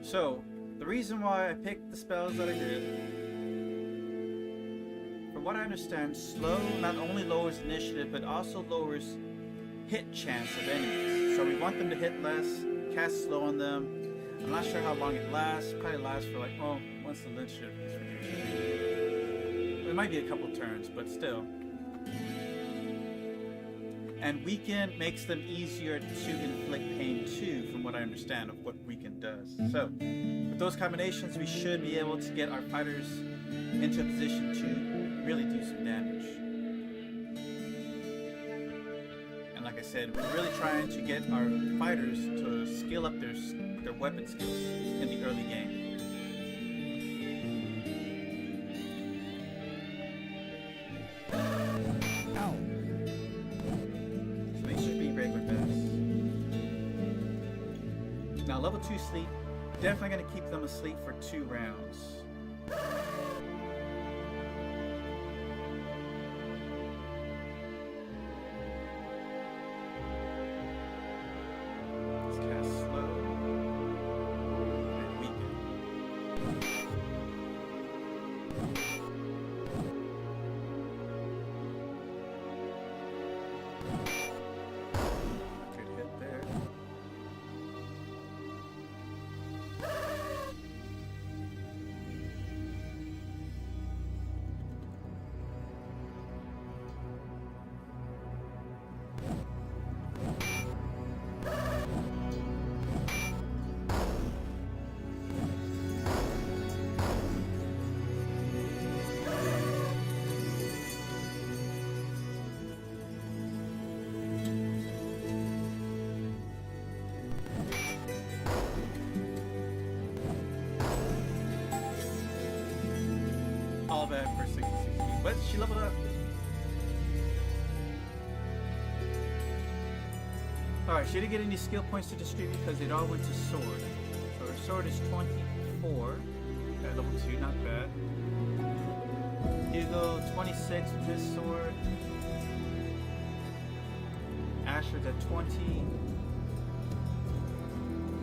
So, the reason why I picked the spells that I did, from what I understand, slow not only lowers initiative, but also lowers hit chance of enemies. So we want them to hit less, cast slow on them. I'm not sure how long it lasts. Probably lasts for like, well, once the initiative is reduced. It might be a couple turns, but still. And weaken makes them easier to inflict pain too, from what I understand of what weaken does. So, with those combinations, we should be able to get our fighters into a position to really do some damage. And like I said, we're really trying to get our fighters to scale up their weapon skills in the early game. Ow. So these should be regular bats. Now level 2 sleep, definitely going to keep them asleep for 2 rounds. Let's cast slow and weaken. Good hit there. All bad for 66 feet. But she leveled up. Alright, she didn't get any skill points to distribute because it all went to sword. So her sword is 24. At level 2, not bad. Hugo, 26 with his sword. Asher's at 20.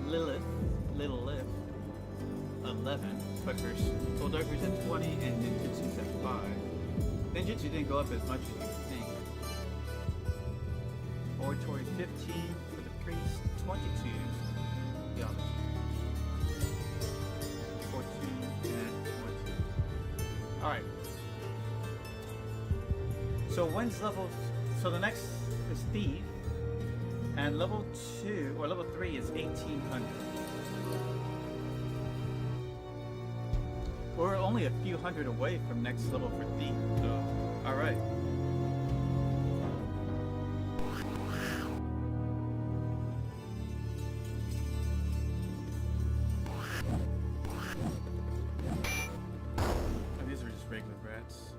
Little Lif, 11. But her Goldarker's at 20 and Ninjutsu's at 5. Ninjutsu didn't go up as much as you would think. Oratory 15 for the priest, 22 theology. 14 and 20. Alright. So when's level... So the next is Thief. And level 2, or level 3 is 1800. We're only a few hundred away from next level for Thief, so... Alright. Oh, these are just regular rats.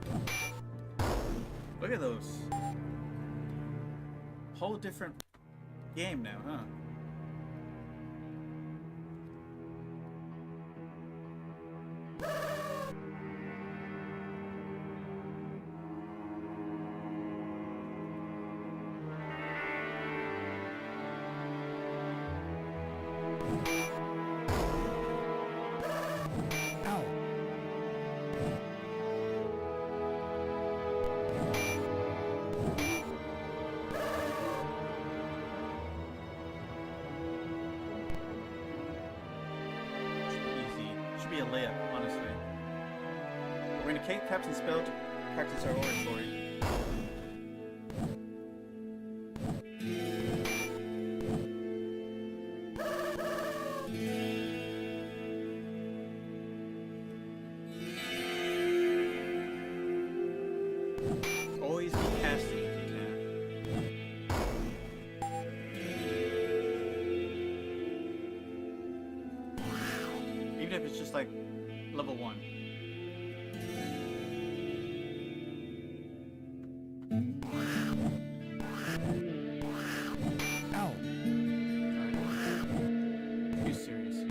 Look at those. Whole different game now, huh? Cape caps and spell to practice our oratory. Always be casting if you can. Even if it's just like level 1. Out. Be serious here.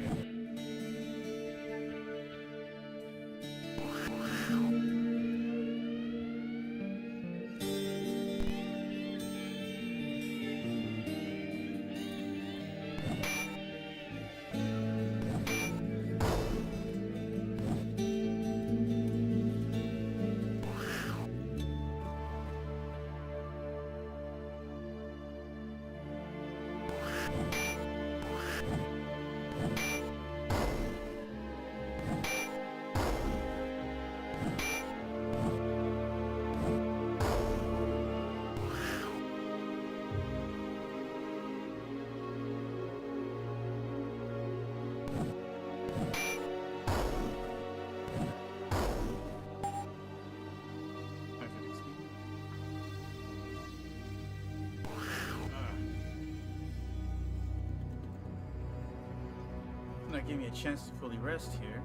Not giving me a chance to fully rest here.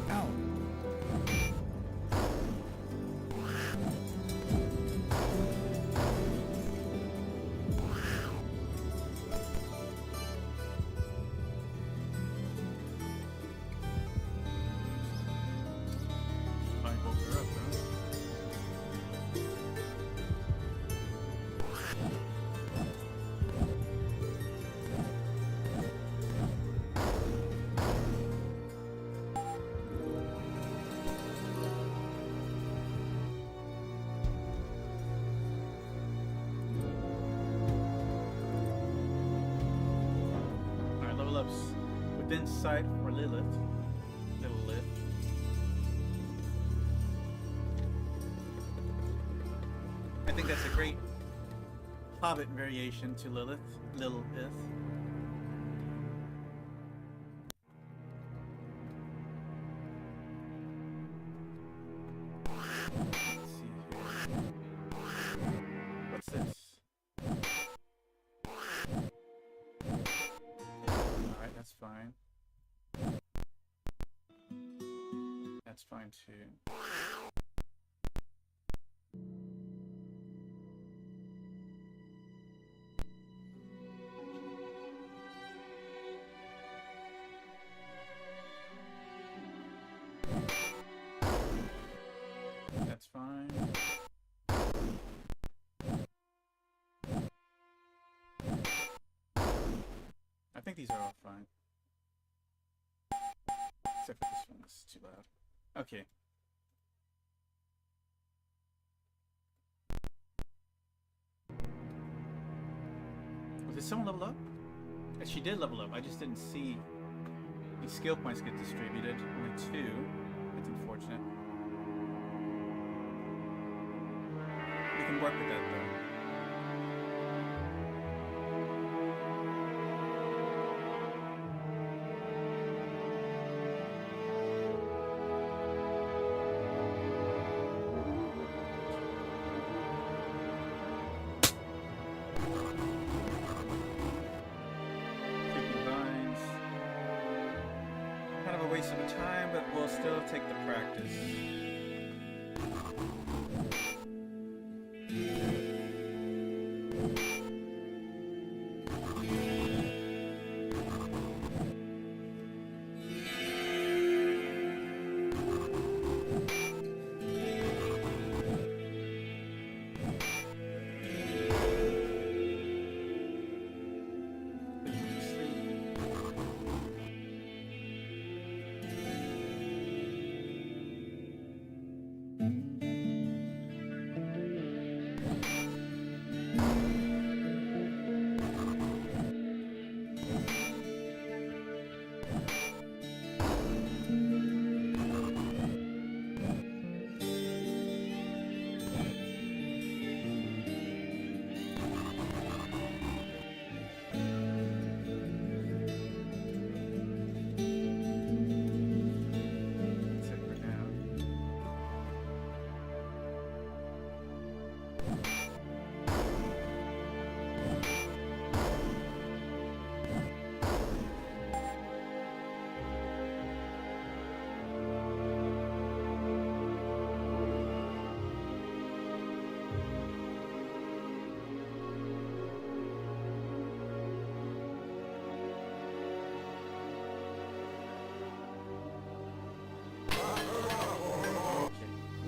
Out. I woke her up, though. Alright, level ups within sight for Lilith. Little Lith. I think that's a great Hobbit variation to Lilith. Lilith. Let's see here. What's this? Alright, that's fine. That's fine too. That's fine. I think these are all fine. Except for this one, this is too loud. Okay. Did someone level up? She did level up. I just didn't see the skill points get distributed. Only 2. That's unfortunate. We can work with that though. Creeping vines. Kind of a waste of but we'll still take the practice.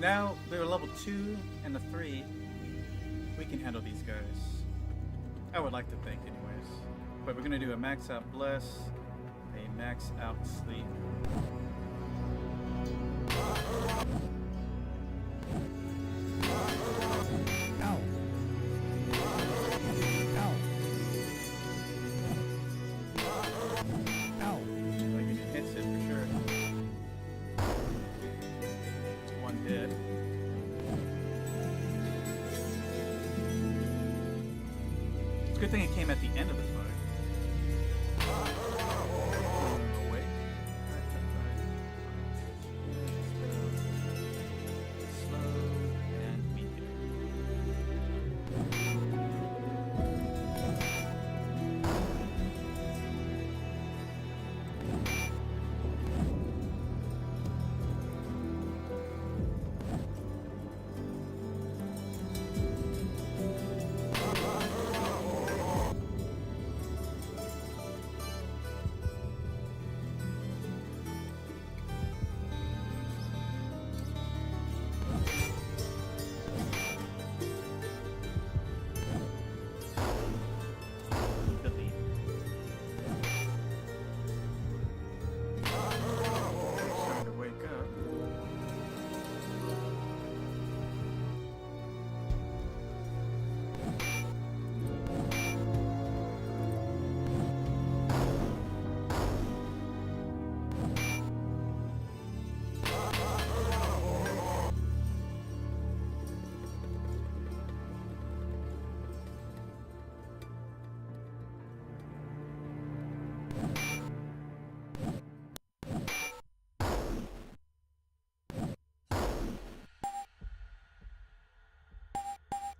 Now they're level 2 and the 3. We can handle these guys. I would like to think, anyways. But we're gonna do a max out bless, a max out sleep. Ow. Ow. Ow. Like it hits it for sure. One dead. It's a good thing it came at the end of the fight. Away. Slow and medium. Delete. Starting to wake up.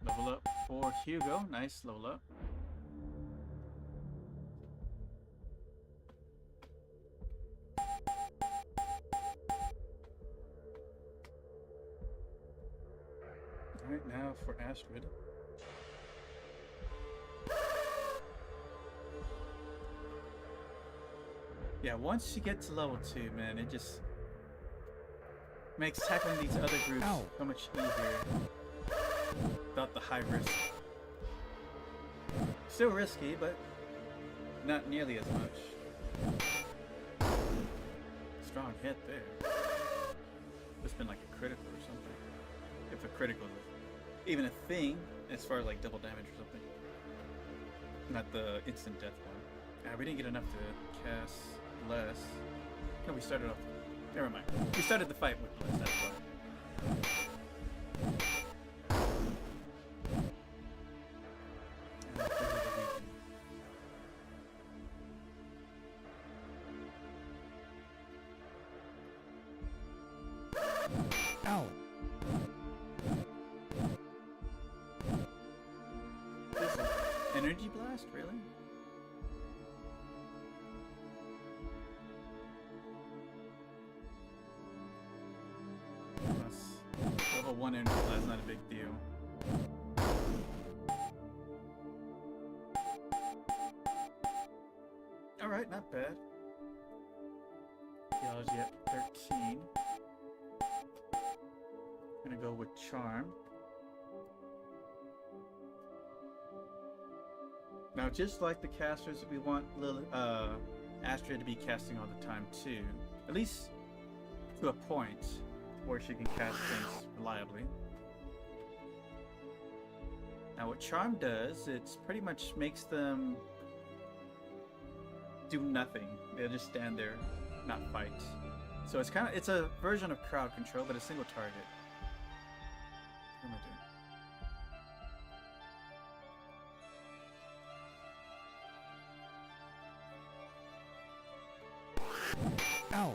Level up for Hugo. Nice level up. Alright, now for Astrid. Yeah, once you get to level 2, man, it just makes tackling these other groups Ow. so much easier. Without the high risk. Still risky, but not nearly as much. Strong hit there. This been like a critical or something. If a critical is even a thing, as far as like double damage or something. Not the instant death one. We didn't get enough to cast Bless. No, we started off. Never mind. We started the fight with Bless, that's why. Ow. This is energy blast, really? one energy blast, not a big deal. Alright, not bad. Theology at 13. Gonna go with Charm. Now, just like the casters, we want Astrid to be casting all the time too. At least to a point where she can cast things reliably. Now what Charm does, it's pretty much makes them do nothing. They'll just stand there, not fight. So it's a version of crowd control, but a single target. What am I doing? Ow.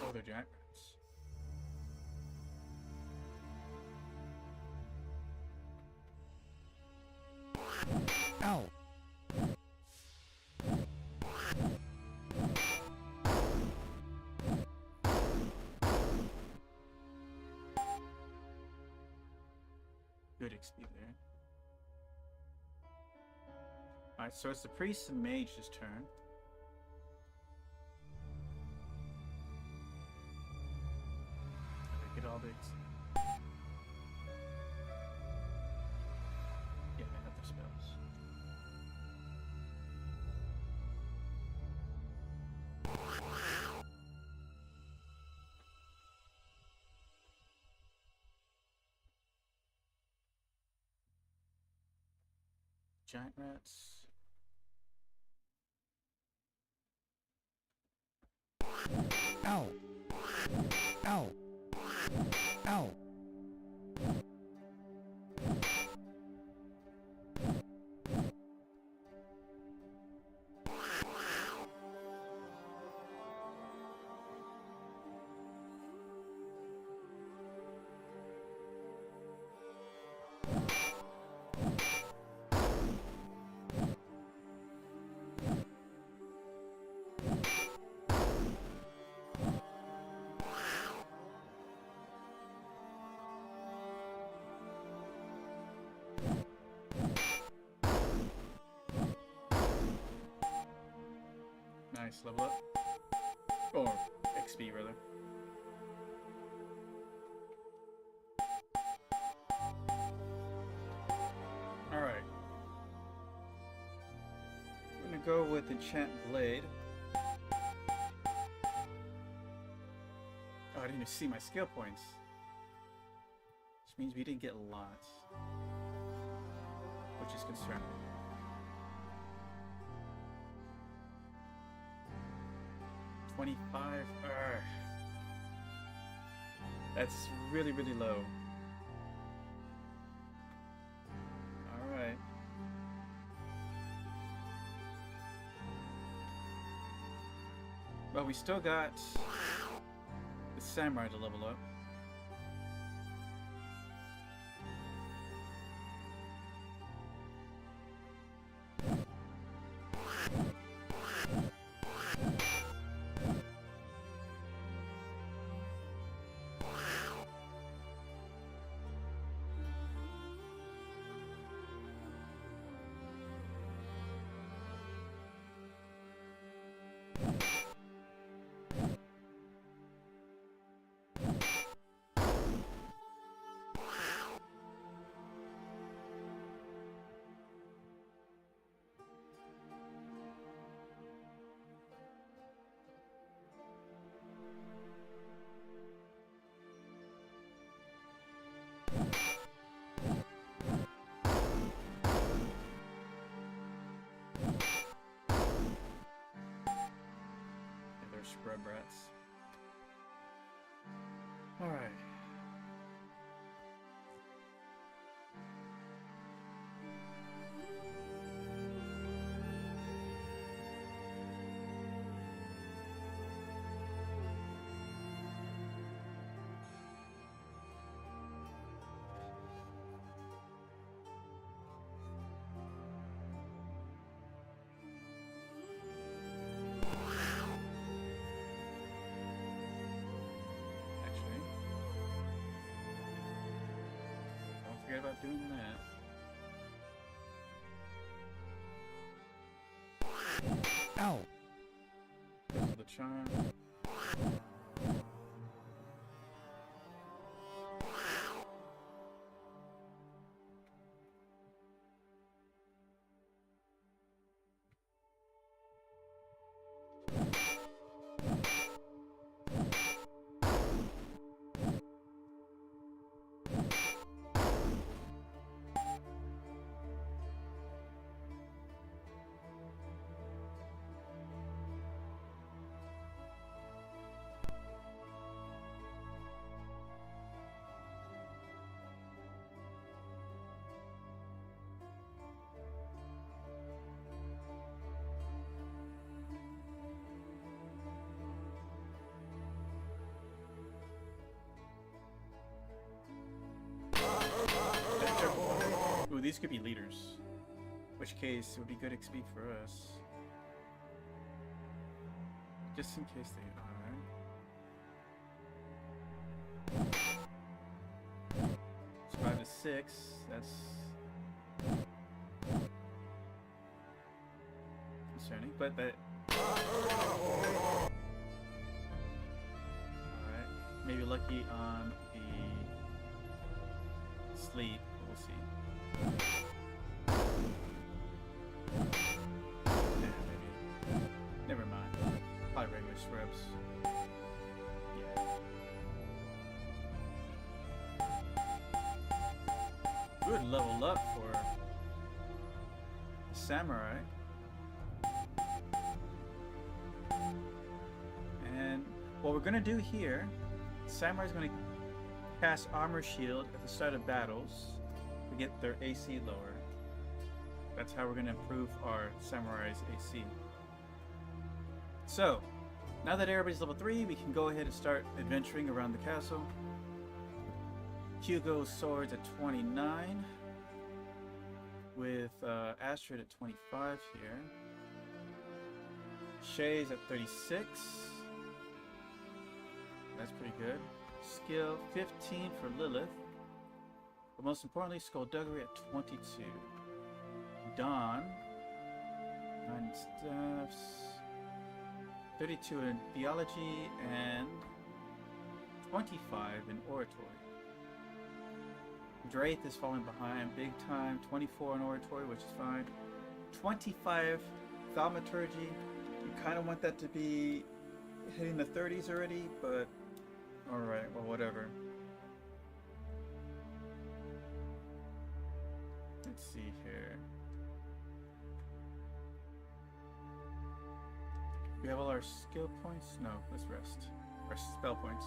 Oh, they're giant rats. Ow. Good XP there. Alright, so it's the priest and mage's turn. Okay, get all the yeah, they have their spells. Giant rats. Ow. Ow. Ow. Nice, level up. Or XP, rather. Alright. I'm gonna go with Enchant Blade. Oh, I didn't even see my skill points. Which means we didn't get lots. Which is concerning. $25. Urgh. That's really, really low. Alright. Well, we still got the samurai to level up. scrub rats. Alright. Forget about doing that. Ow. There's the charm. Ooh, these could be leaders. In which case, it would be good XP for us. Just in case they are. It's 5 to 6. That's concerning, but that. Alright. Maybe lucky on the sleep. We'll see. Yeah, maybe. Never mind. Probably regular scrubs. Yeah. Good level up for the samurai. And what we're gonna do here, samurai's gonna cast armor shield at the start of battles to get their AC lower. That's how we're going to improve our samurai's AC. So, now that everybody's level 3, we can go ahead and start adventuring around the castle. Hugo's swords at 29, with Astrid at 25 here. Shay's at 36. That's pretty good. Skill 15 for Lilith. But most importantly, Skullduggery at 22. Dawn, 9 staffs, 32 in Theology, and 25 in Oratory. Draith is falling behind big time, 24 in Oratory, which is fine. 25 Thaumaturgy. You kind of want that to be hitting the 30s already, but alright, well, whatever. Let's see here. We have all our skill points? No, let's rest. Our spell points.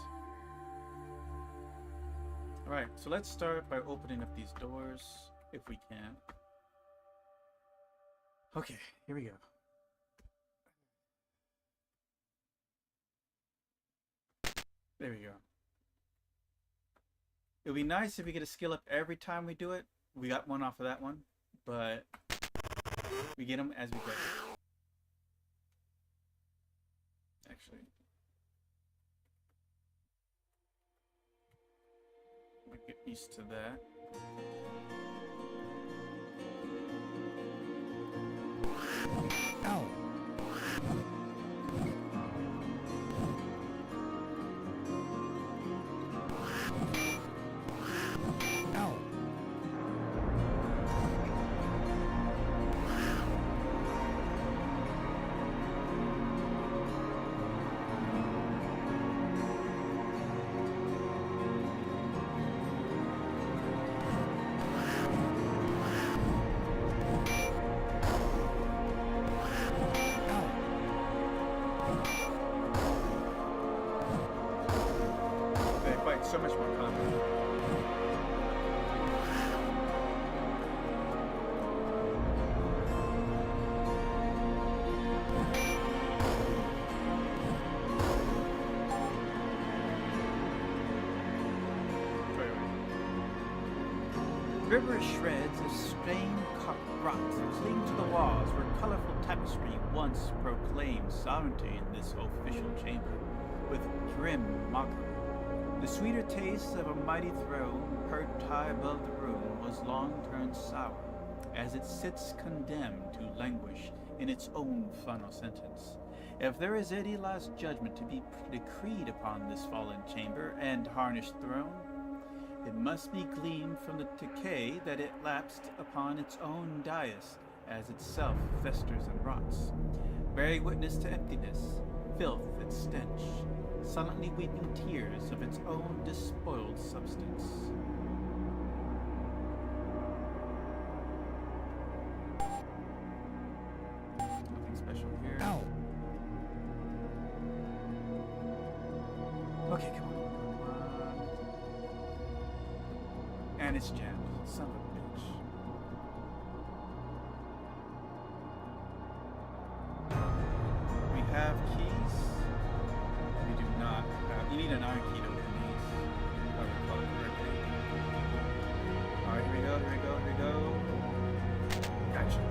Alright, so let's start by opening up these doors, if we can. Okay, here we go. There we go. It would be nice if we get a skill up every time we do it. We got one off of that one, but we get them as we go. Actually, we get used to that. Ow. Ow. So much more complicated. River shreds of stained rocks cling to the walls where colorful tapestry once proclaimed sovereignty in this official chamber, with grim mockery. The sweeter taste of a mighty throne, perched high above the room, was long turned sour, as it sits condemned to languish in its own final sentence. If there is any last judgment to be decreed upon this fallen chamber and tarnished throne, it must be gleaned from the decay that it lapsed upon its own dais, as itself festers and rots, bearing witness to emptiness, filth, and stench, silently weeping tears of its own despoiled substance. Nothing special here. Ow. Okay, come on. And it's jammed. Son of a bitch. We have keys. We do not have. You need an iron key to open these. If I recall it correctly. Alright, here we go, here we go, here we go. Gotcha.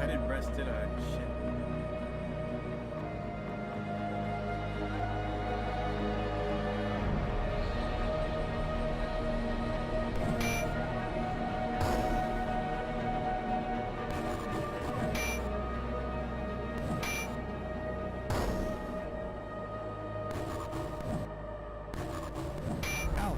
I didn't rest, did I? Shit. Ow.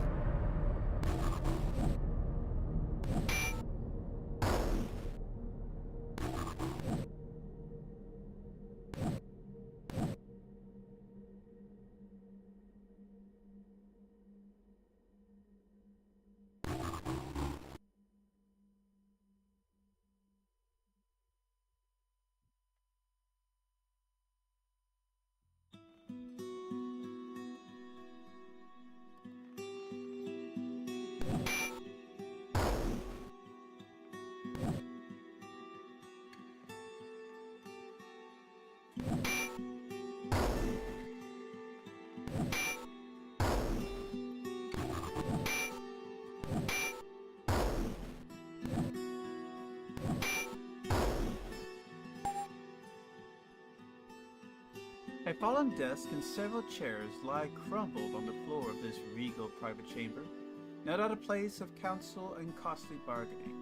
A fallen desk and several chairs lie crumpled on the floor of this regal private chamber, not out of place of counsel and costly bargaining.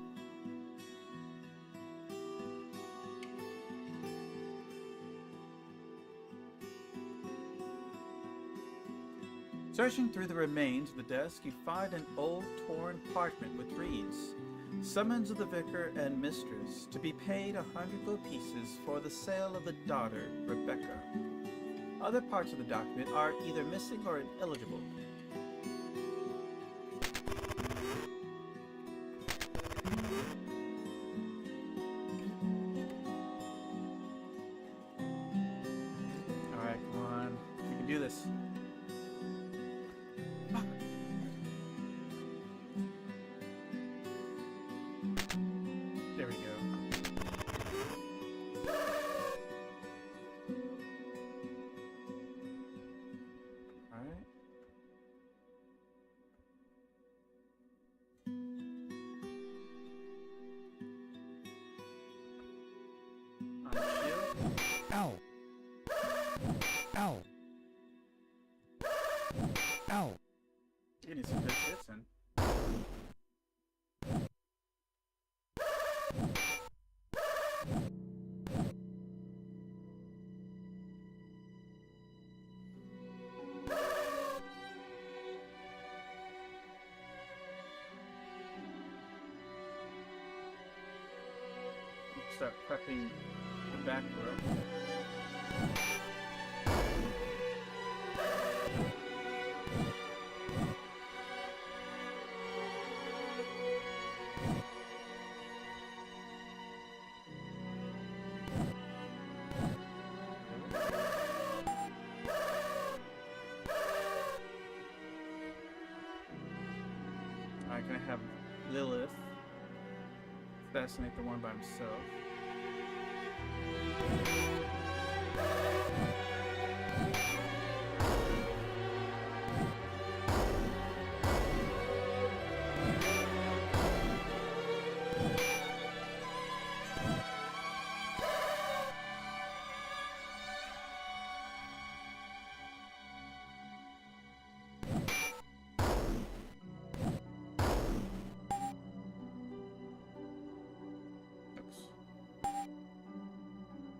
Searching through the remains of the desk, you find an old torn parchment which reads, "Summons of the vicar and mistress to be paid 100 gold pieces for the sale of the daughter, Rebecca." Other parts of the document are either missing or illegible. Alright, come on. We can do this. There we go. Alright. On the shield. Ow. Ow. Ow. Getting some good hits in. Start prepping the back row. Alright, can I have Lilith assassinate the one by himself?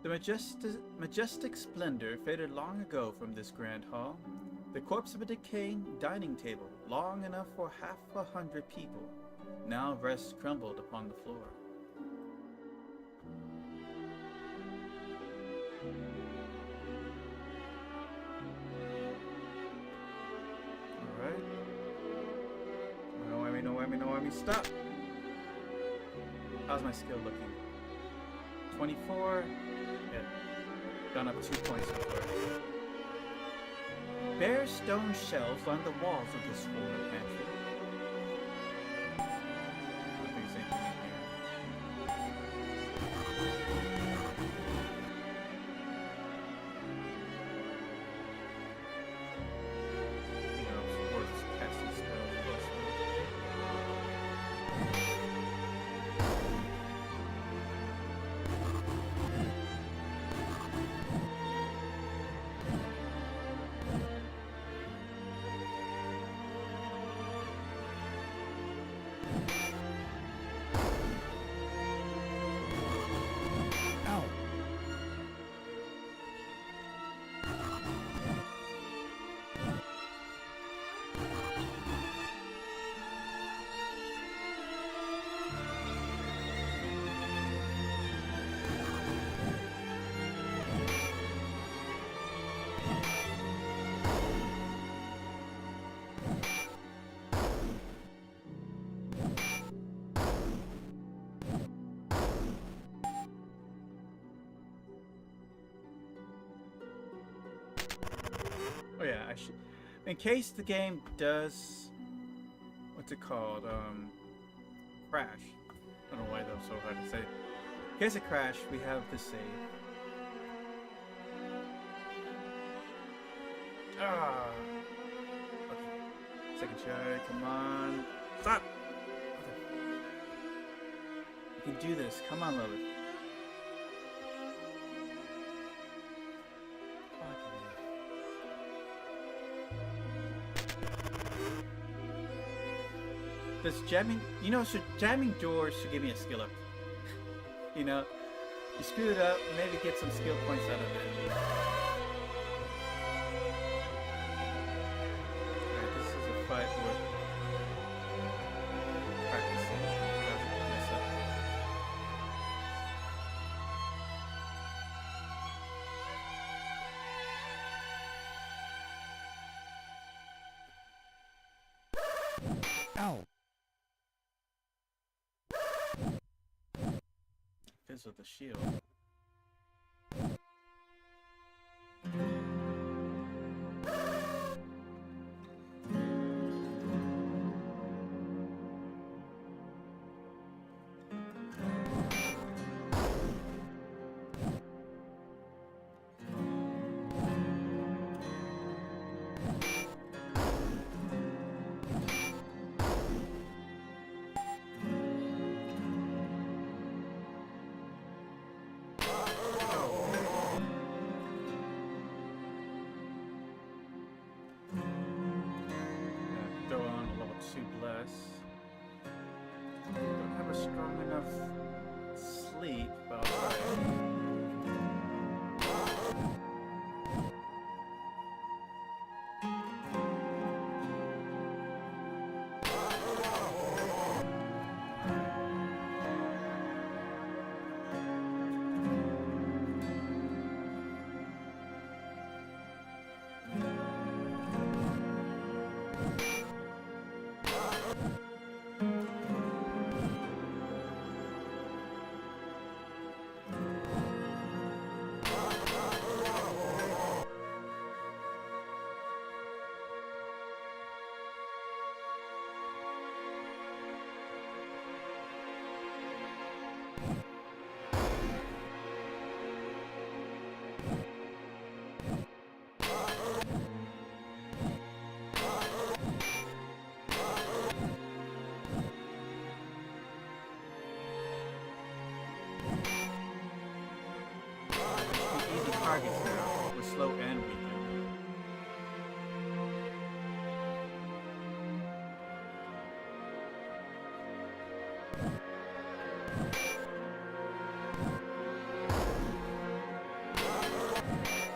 The majestic splendor faded long ago from this grand hall. The corpse of a decaying dining table, long enough for 100 people, now rests crumbled upon the floor. Alright. No whammy, no whammy, no whammy, stop! How's my skill looking? 24. Yeah. Gone up 2 points so far. Bare stone shelves line the walls of this former pantry. Nothing's anything in here. You know, sports, casting spells. Ow! Oh yeah, I should. In case the game does, what's it called? Crash. I don't know why that was so hard to say. In case it crash, we have the save. Ah. Okay. Second try. Come on. Stop. Okay. You can do this. Come on, Lilith. Does jamming, jamming doors should give me a skill up. You know, you screw it up, maybe get some skill points out of it. Alright, this is a fight worth practicing. Doesn't mess up. Ow! Fizz with the shield. Throw on a level 2 bless. Don't have a strong enough sleep, but I'll try.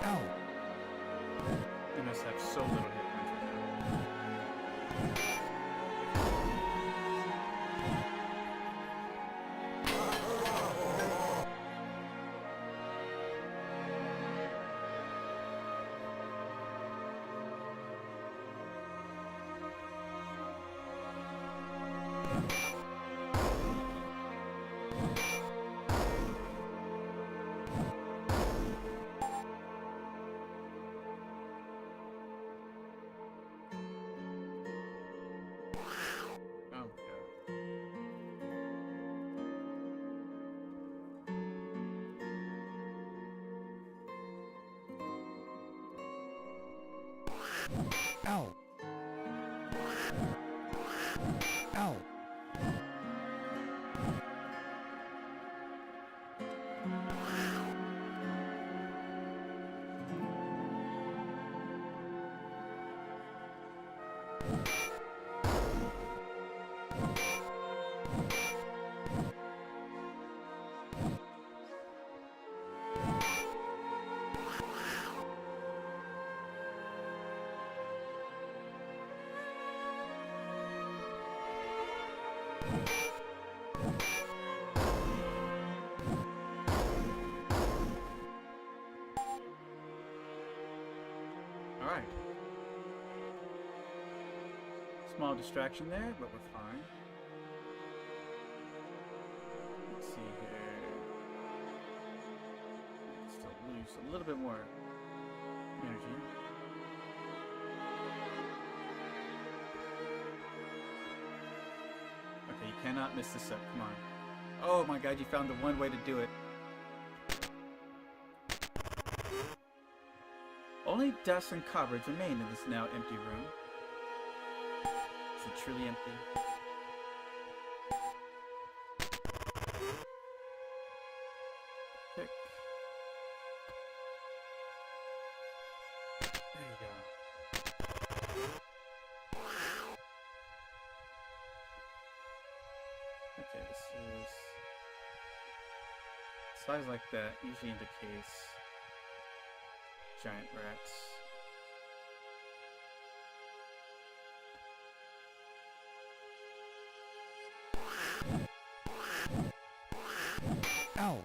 Ow! They must have so little hit points right now. Oh god. Ow! Ow! Alright. Small distraction there, but we're fine. Let's see here. I can still lose a little bit more energy. Okay, you cannot miss this up. Come on. Oh my god, you found the one way to do it. Only dust and cupboards remain in this now empty room. Is it truly empty? Pick. There you go. Okay, this is... size like that usually indicates giant rats. Ow!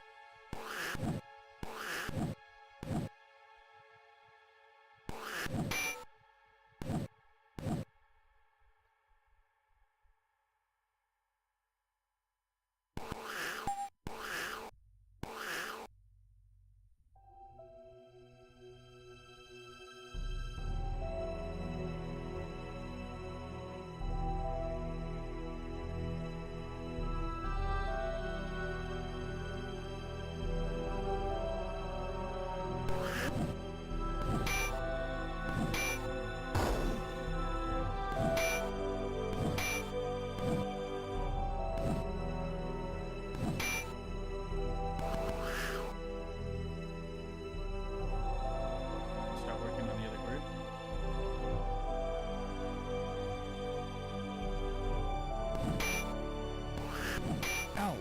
Start working on the other group. Ow!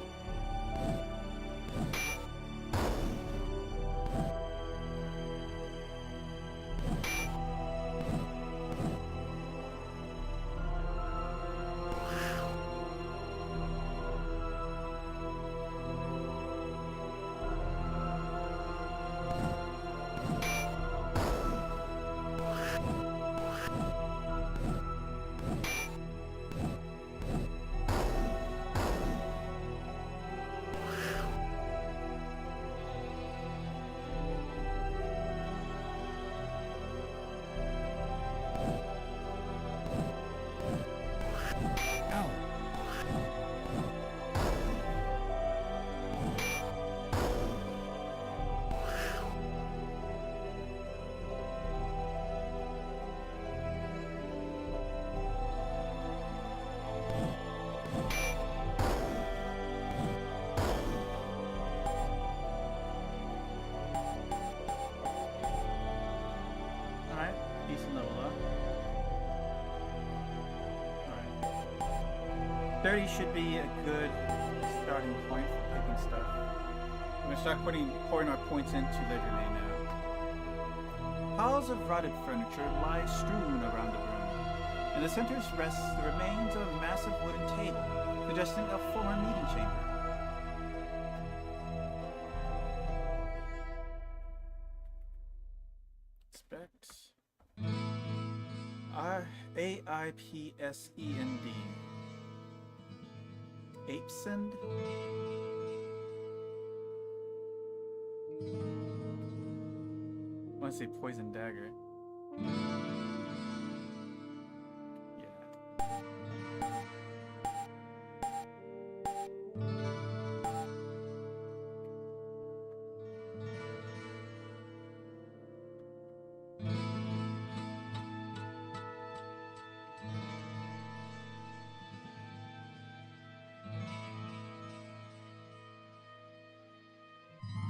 Ow! Alright, decent level up. Alright. 30 should be a good starting point for picking stuff. I'm gonna start pouring our points into Wizardry now. Piles of rotted furniture lie strewn around the room. In the center rests the remains of a massive wooden table, suggesting a former meeting chamber. Inspect. AIPSEND. Apesend? I want to say poison dagger. Yeah.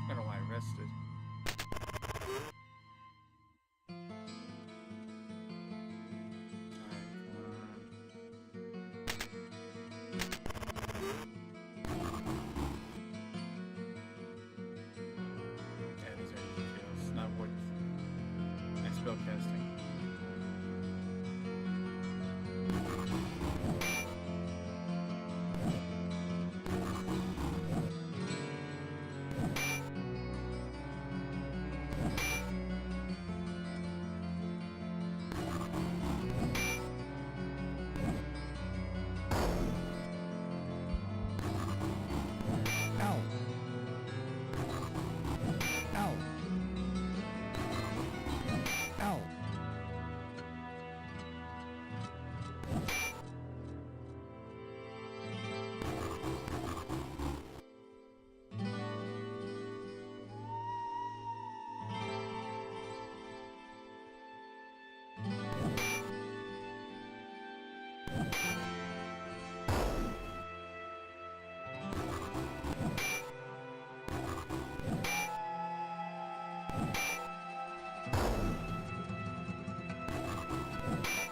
I don't know why I rested. Yeah, these are easy kills. Not worth my spell casting. Ow. Ow. Ow.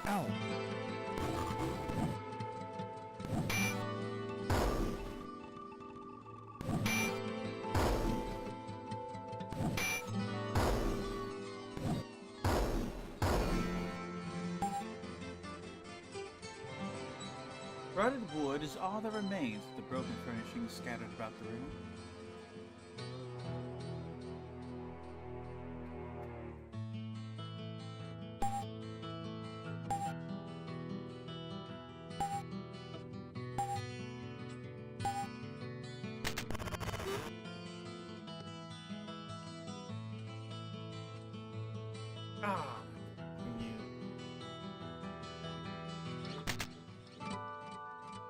Ow. Rotted wood is all that remains of the broken furnishings scattered about the room. Ah, you.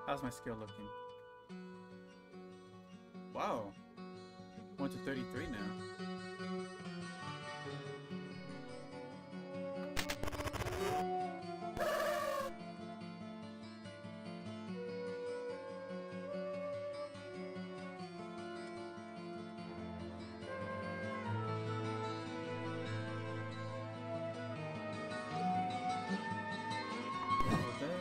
How's my skill looking? Wow. 1 to 33 now. With that.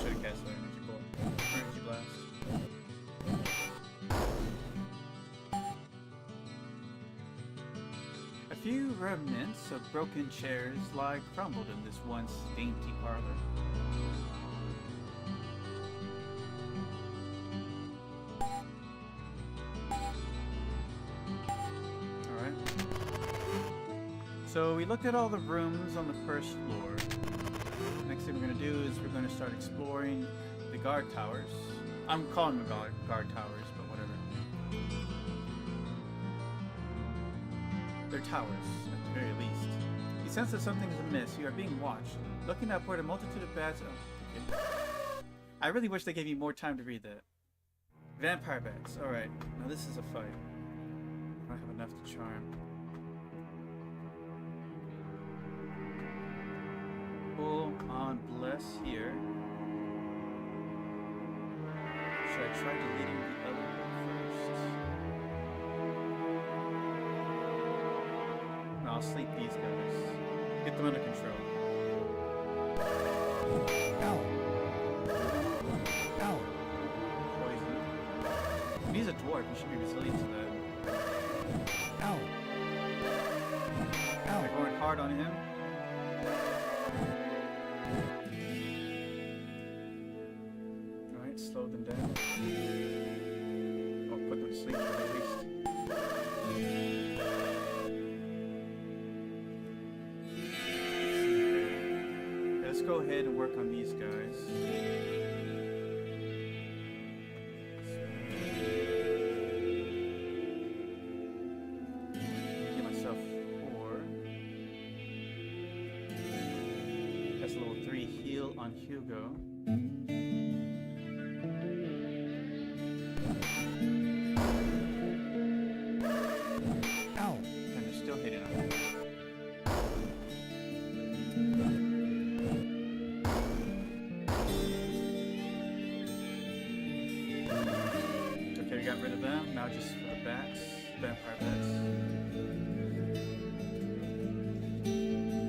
Should have cast an energy ball. Energy blast. A few remnants of broken chairs lie crumbled in this once dainty parlor. Alright. So we looked at all the rooms on the first floor. Next thing we're going to do is we're going to start exploring the guard towers. I'm calling them guard towers, but whatever. Their towers, at the very least. You sense that something is amiss. You are being watched. Looking upward, a multitude of bats. Oh, okay. I really wish they gave me more time to read that. Vampire bats. Alright. Now this is a fight. I don't have enough to charm. Full on bless here. Should I try deleting the other one first? No, I'll sleep these guys. Get them under control. Ow. Ow. Poison. He's a dwarf. He should be resilient to that. Ow. Ow. They're going hard on him. Alright, slow them down. Or put them to sleep at least. Let's go ahead and work on these guys. Get myself 4. That's a level 3 heal on Hugo. Ow. And they're still hitting him. Okay, we got rid of them. Now just for the bats. Vampire bats.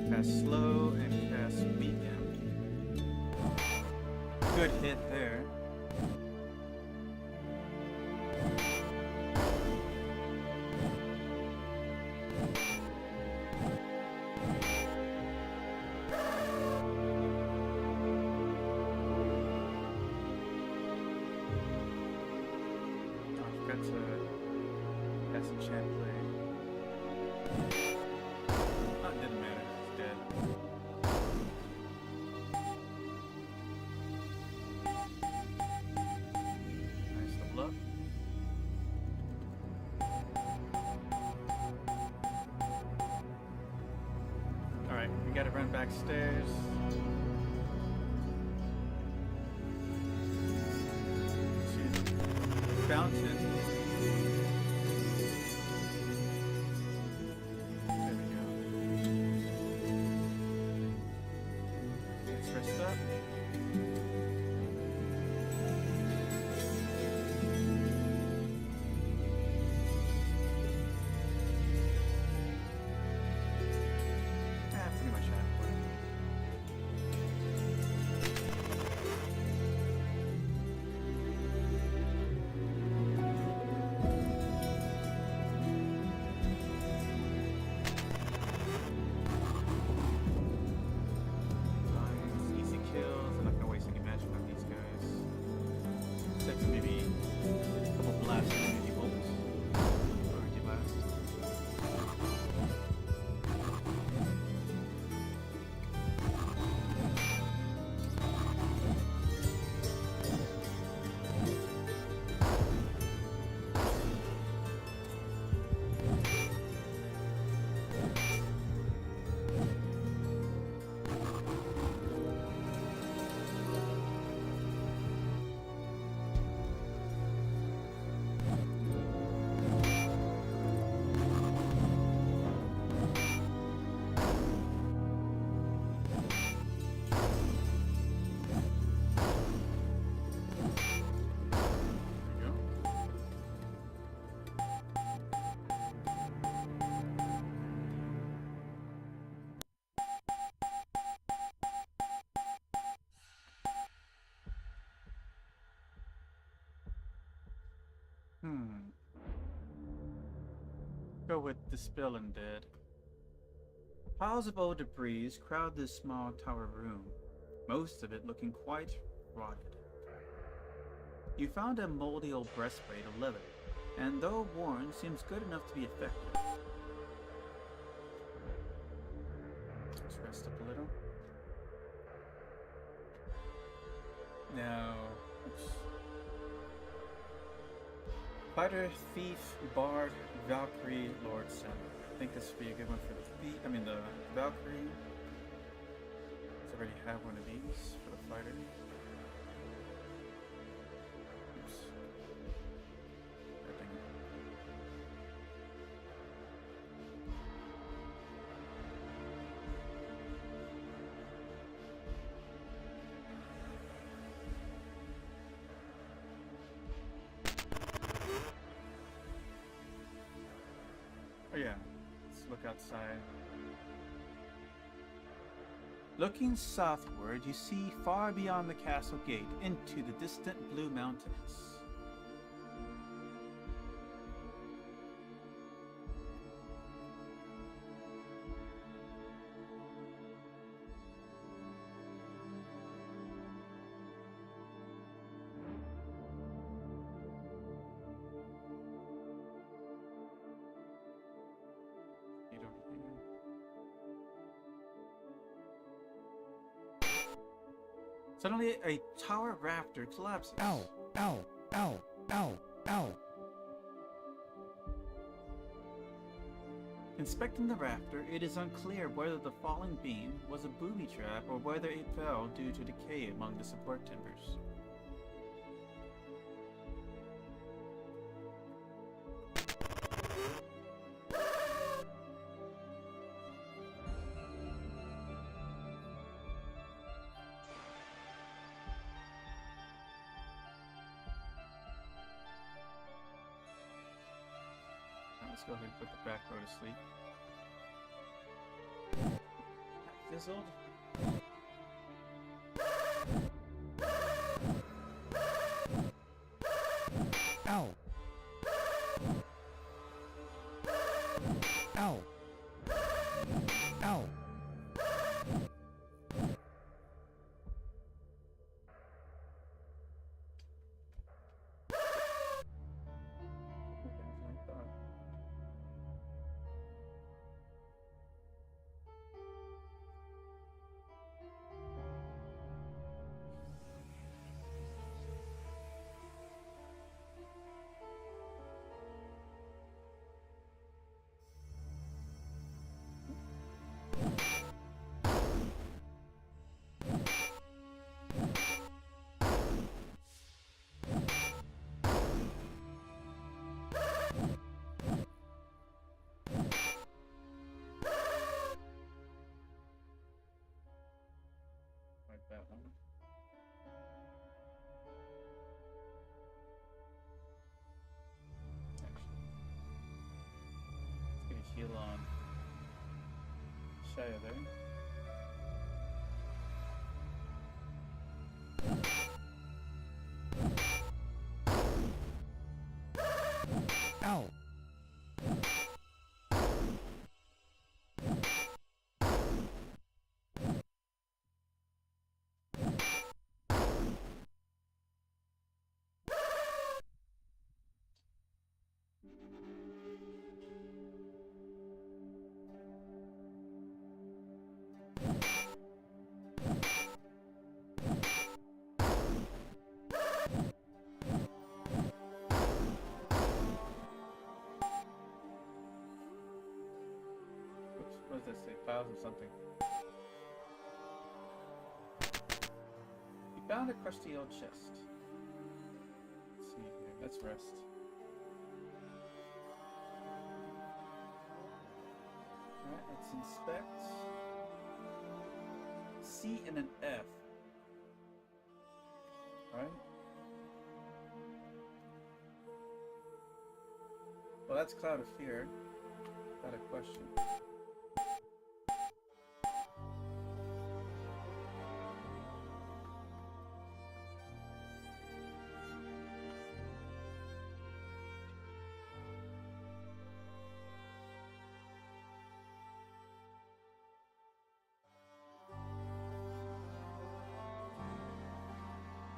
Cast slow and cast weaken. Good hit there. I forgot to cast enchant blade. Oh, it didn't matter. It's dead. Nice level up. Alright, we gotta run back stairs. To the fountain. There we go. Let's rest up. Pretty much halfway. Nice, easy kills. I'm not gonna waste any magic on these guys. Except for maybe a couple blasts and maybe bolts. Or blast. There we go. Go with Dispel Undead. Piles of old debris crowd this small tower room, most of it looking quite rotted. You found a moldy old breastplate of leather, and though worn, seems good enough to be effective. Let's rest up a little. Now, oops. Fighter, thief, bard, Valkyrie, Lord Samurai. I think this would be a good one for the feet. I mean, the Valkyrie. I already have one of these for the fighter. Oops. Dang it. Oh yeah, let's look outside. Looking southward, you see far beyond the castle gate into the distant Blue Mountains. Get over here. Suddenly, a tower rafter collapses. Ow! Ow! Ow! Ow! Ow! Inspecting the rafter, it is unclear whether the falling beam was a booby trap or whether it fell due to decay among the support timbers. Now let's go ahead and put the back row to sleep. That fizzled. Ow! Ow! Ow! Okay, I thought. Like that one. Actually, let's get a heal on Shia there. Ow! Oops, what does that say? 1,000 something. You found a crusty old chest. Let's see here. Let's rest. Alright, let's inspect. C and an F. Right? Well, that's Cloud of Fear. Without a question.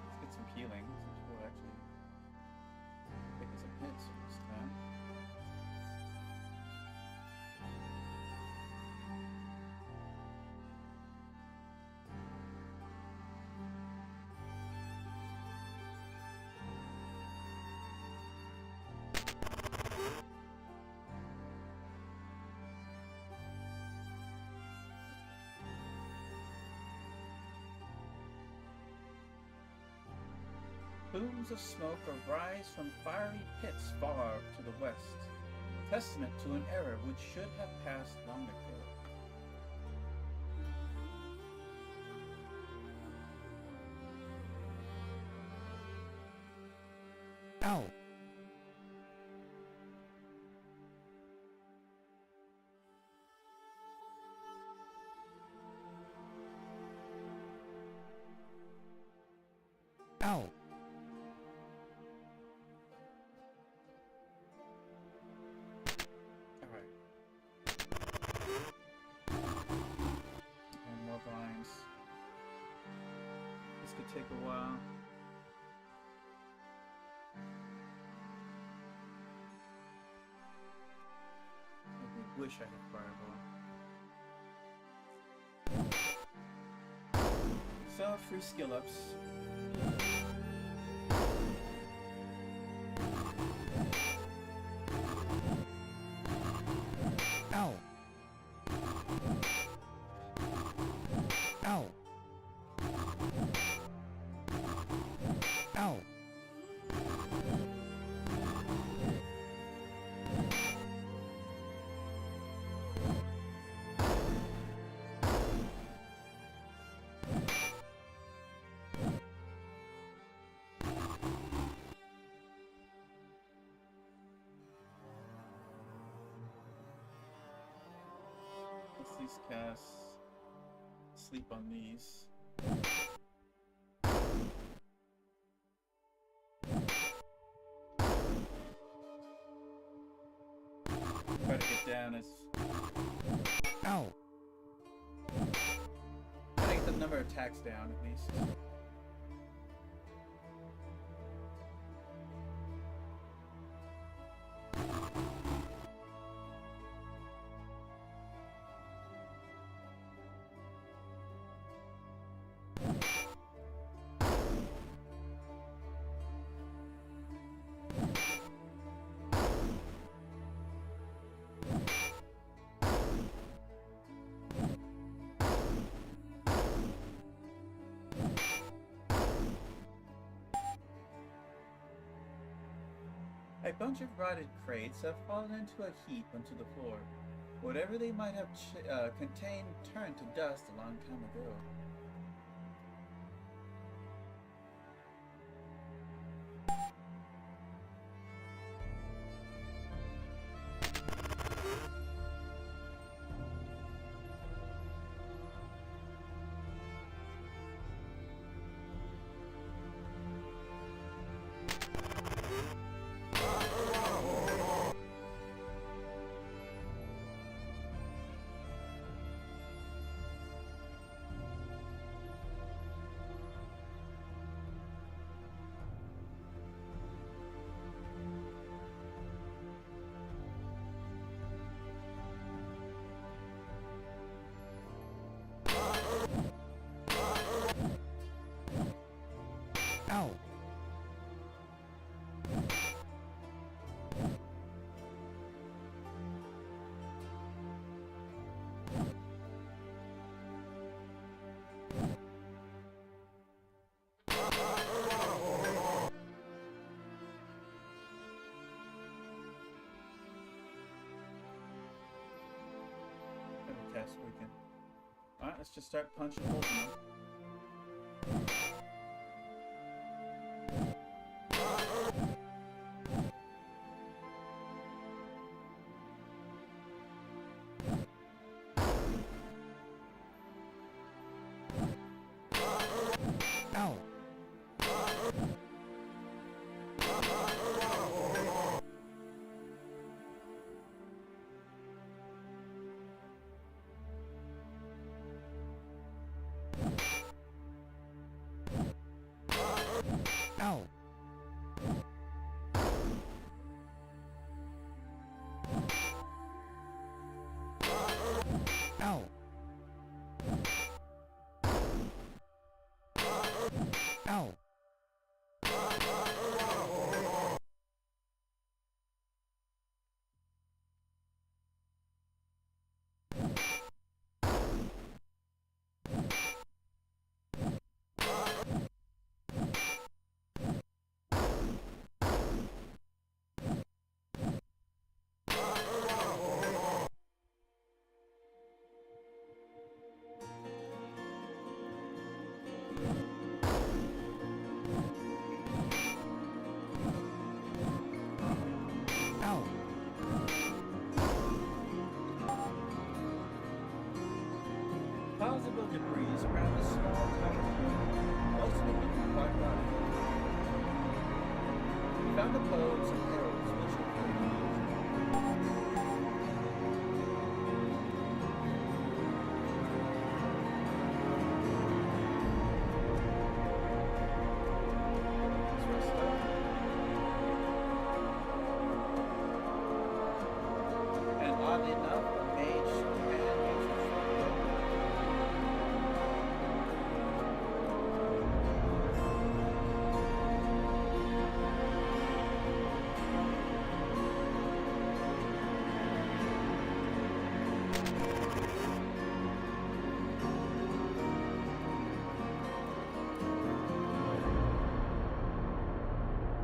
Let's get some healing, since we'll actually take some hits this time. Plumes of smoke arise from fiery pits far to the west, testament to an era which should have passed long ago. Ow. Ow. Alright. And more vines. This could take a while. I wish I had fireball. So, free skill ups. Ow. Ow. Ow. Let's these casts. Sleep on these. Try to get down as. Ow. Try to get the number of attacks down at least. A bunch of rotted crates have fallen into a heap onto the floor. Whatever they might have contained turned to dust a long time ago. Ow. Cast weekend. Alright, let's just start punching holes in them. Ow. Ow. Ow. Ow. the bows and arrows which are and oddly enough, a mage can use a short bow.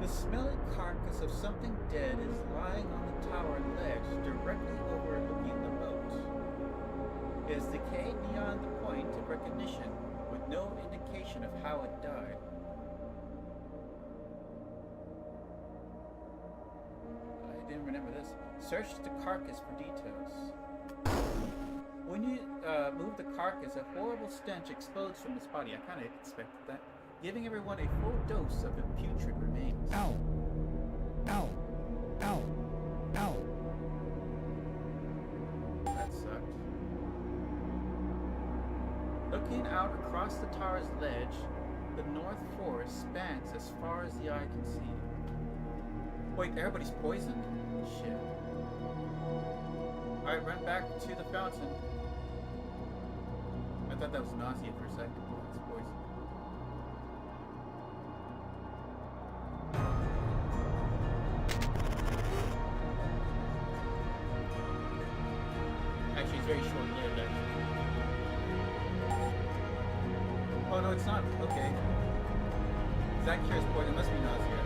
The smelly carcass of something dead is lying on the tower ledge directly overlooking the moat. It is decayed beyond the point of recognition, with no indication of how it died. I didn't remember this. Search the carcass for details. When you move the carcass, a horrible stench explodes from its body. I kind of expected that. Giving everyone a full dose of the putrid remains. Ow. Ow. Ow. Ow. That sucked. Looking out across the tower's ledge, the north forest spans as far as the eye can see. Wait, everybody's poisoned? Shit. Alright, run back to the fountain. I thought that was nausea for a second. It's poison. Actually, it's very short-lived, actually. Oh, no, it's not. Okay. That cures poison. It must be nausea.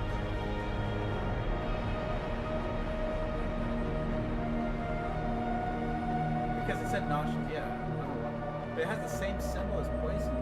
Because it said nausea. Yeah. I don't know why. But it has the same symbol as poison.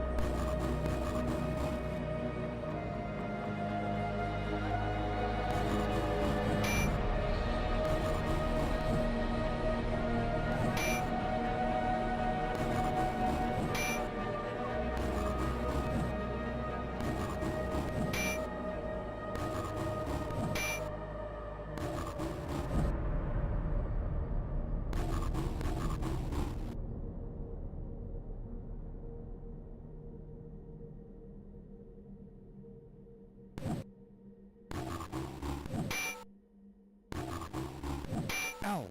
Ow.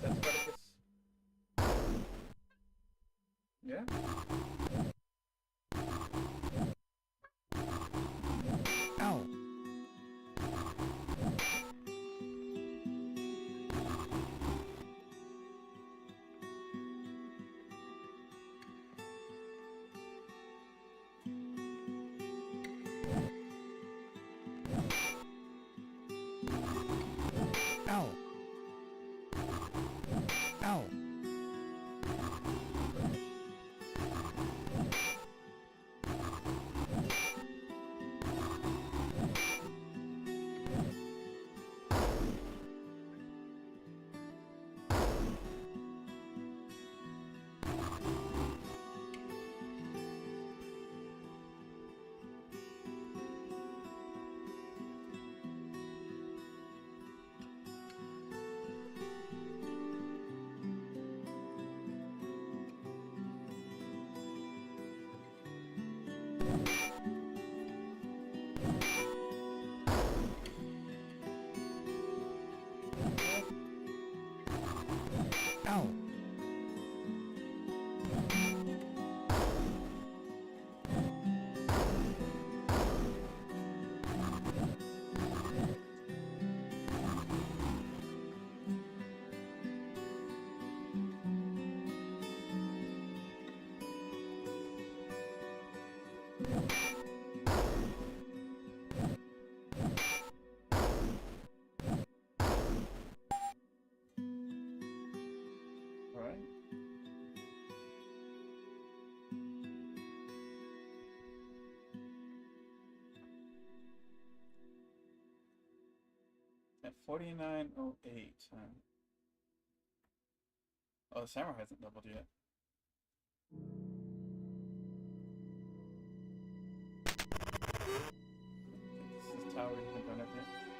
That's Spartacus. Yeah? Ow. Ow. Ow. Ow. Alright. At 4908. Oh, the samurai hasn't doubled yet. This is tower.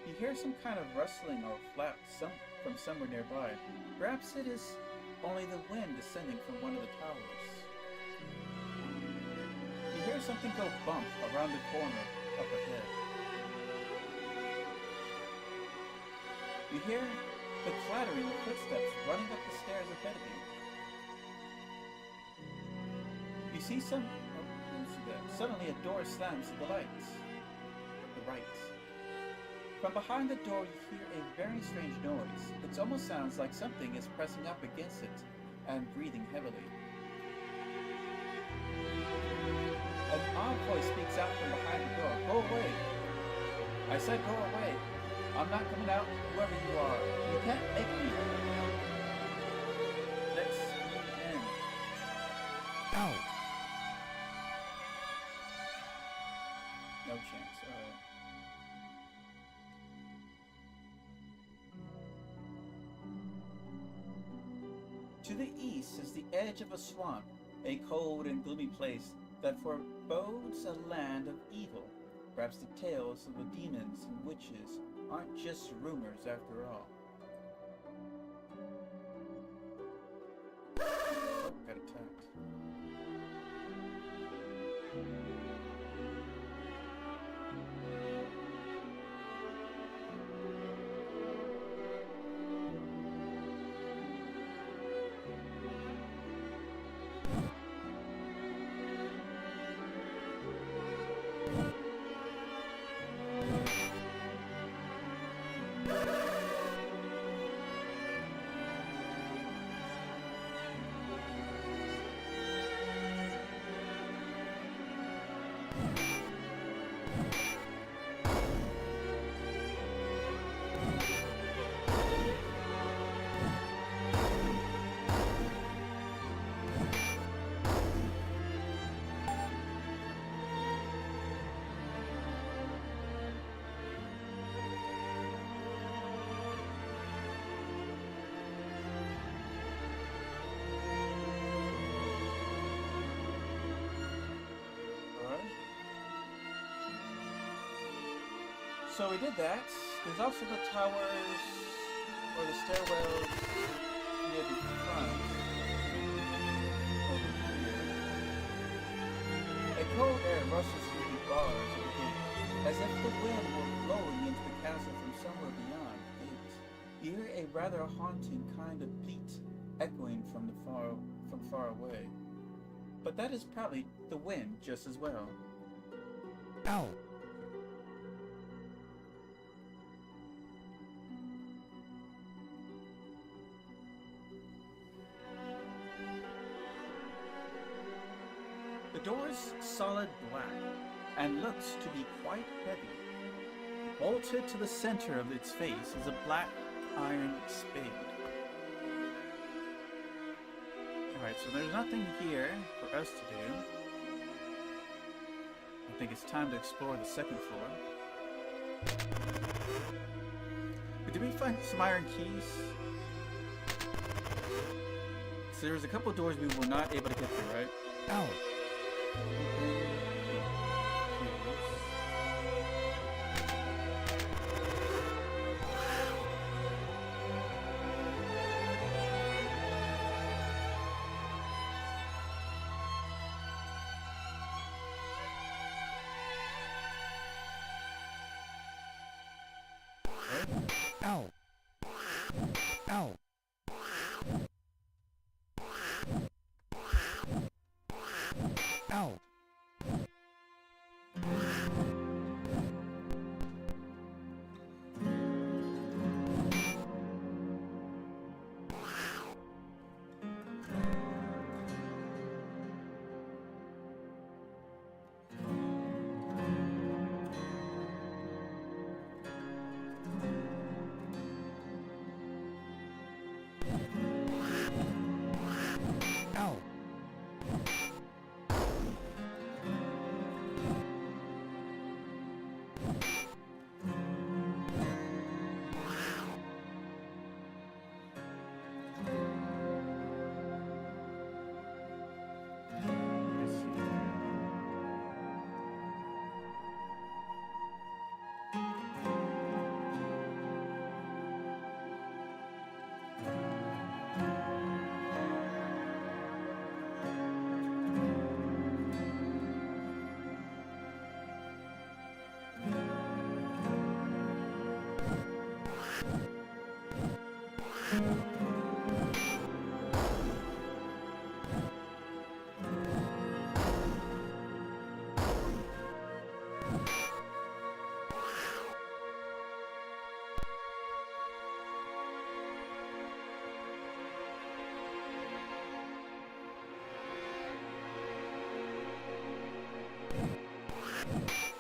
You hear some kind of rustling or flap from somewhere nearby. Perhaps it is only the wind descending from one of the towers. You hear something go bump around the corner up ahead. You hear the clattering of footsteps running up the stairs ahead of you. You see suddenly a door slams to the lights. The right. From behind the door you hear a very strange noise. It almost sounds like something is pressing up against it and breathing heavily. An odd voice speaks out from behind the door. Go away! I said go away! I'm not coming out, whoever you are. You can't make me. Let's move in. Ow! No chance, alright. To the east is the edge of a swamp, a cold and gloomy place that forebodes a land of evil. Perhaps the tales of the demons and witches aren't just rumors after all. Oh, got attacked. So we did that. There's also the towers, or the stairwells near the front. Over here. A cold air rushes through the bars of the gate, as if the wind were blowing into the castle from somewhere beyond the gate. You hear a rather haunting kind of bleat echoing from far away. But that is probably the wind just as well. Ow! The door is solid black and looks to be quite heavy. Bolted to the center of its face is a black iron spade. Alright, so there's nothing here for us to do. I think it's time to explore the second floor. But did we find some iron keys? So there was a couple of doors we were not able to get through, right? Ow! Ow! Ow! Ow!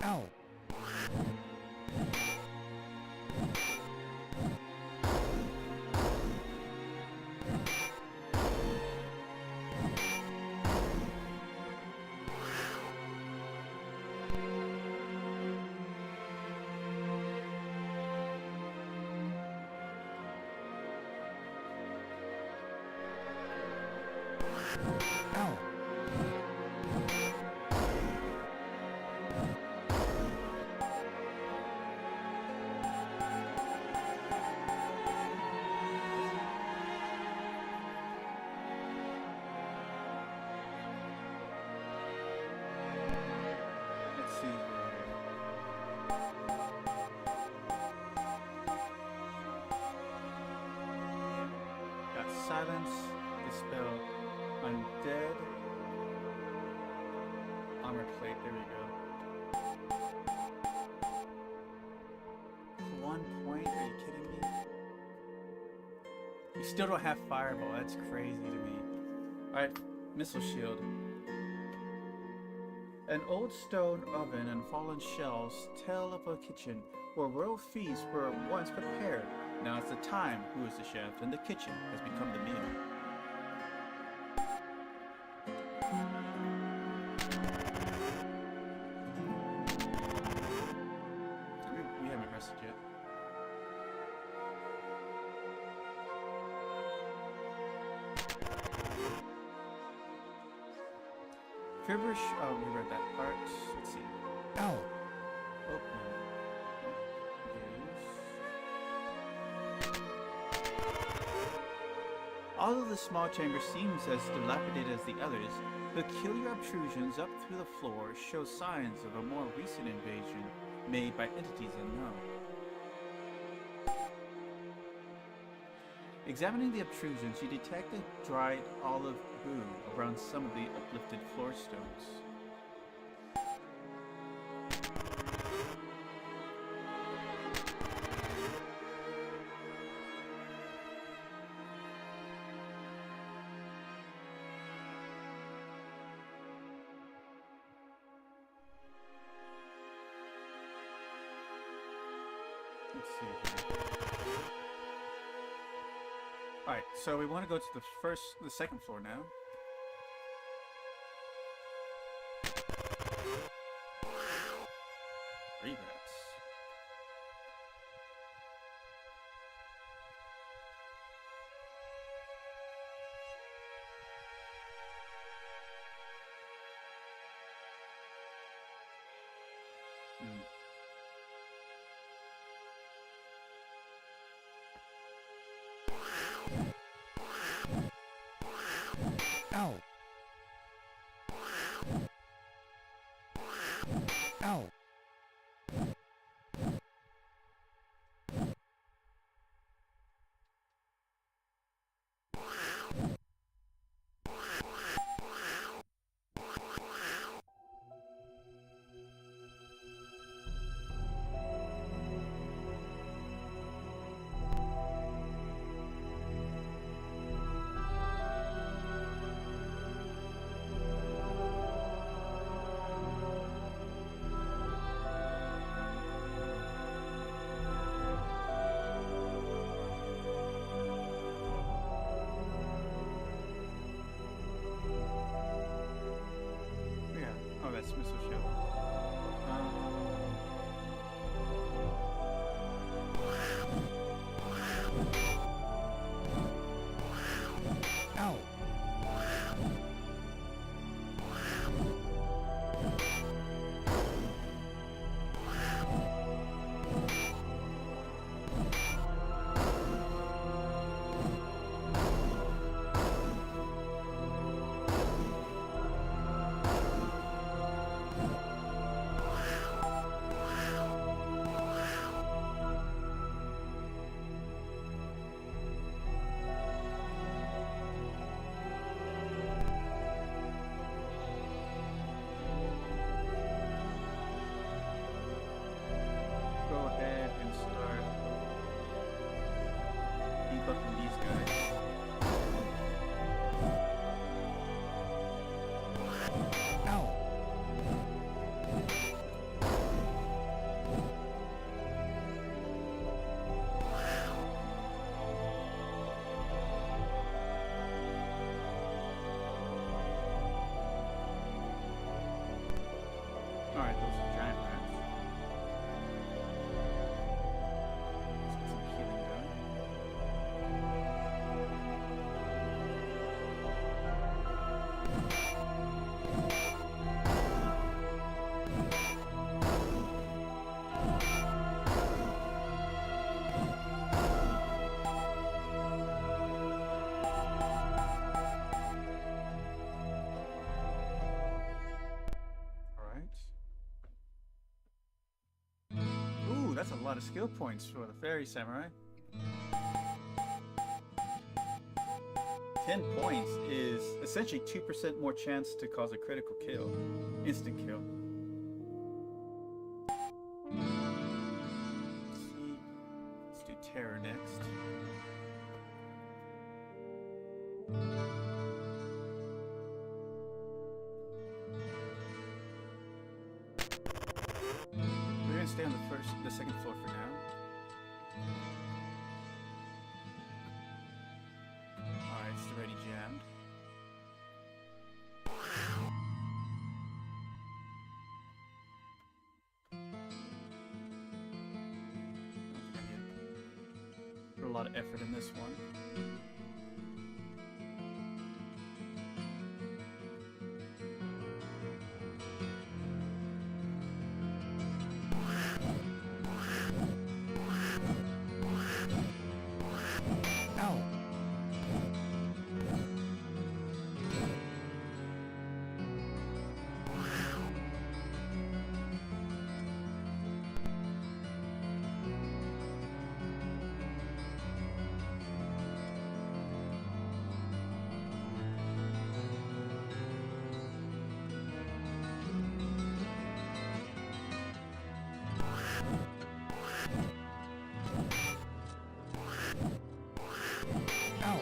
Ow! Ow! Let's see here. Got silence, dispel, undead, armor plate. There we go. 1 point? Are you kidding me? You still don't have fireball. That's crazy to me. All right, missile shield. An old stone oven and fallen shelves tell of a kitchen where royal feasts were once prepared. Now it's the time who is the chef, and the kitchen has become the meal. We haven't rested yet. Feverish. Oh, we read that part. Let's see. Ow! Open. Although the small chamber seems as dilapidated as the others, peculiar obtrusions up through the floor show signs of a more recent invasion made by entities unknown. Examining the obtrusions, you detect a dried olive goo around some of the uplifted floor stones. Let's see here. Alright, so we want to go to the second floor now. Regrets. Ow! Ow! that's a lot of skill points for the fairy samurai. 10 points is essentially 2% more chance to cause a critical kill. Instant kill. Let's see. Let's do terror next. We're gonna stay on the second floor for now. Alright, it's already jammed. Put a lot of effort in this one. Ow. Ow.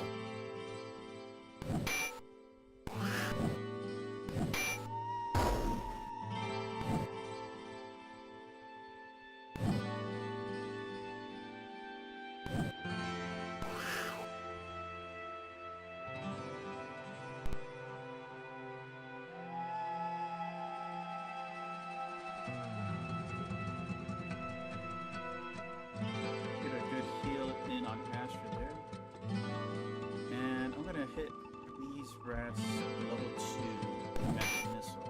Get a good heal in on Astrid there. And I'm gonna hit these rats level 2 magic missile.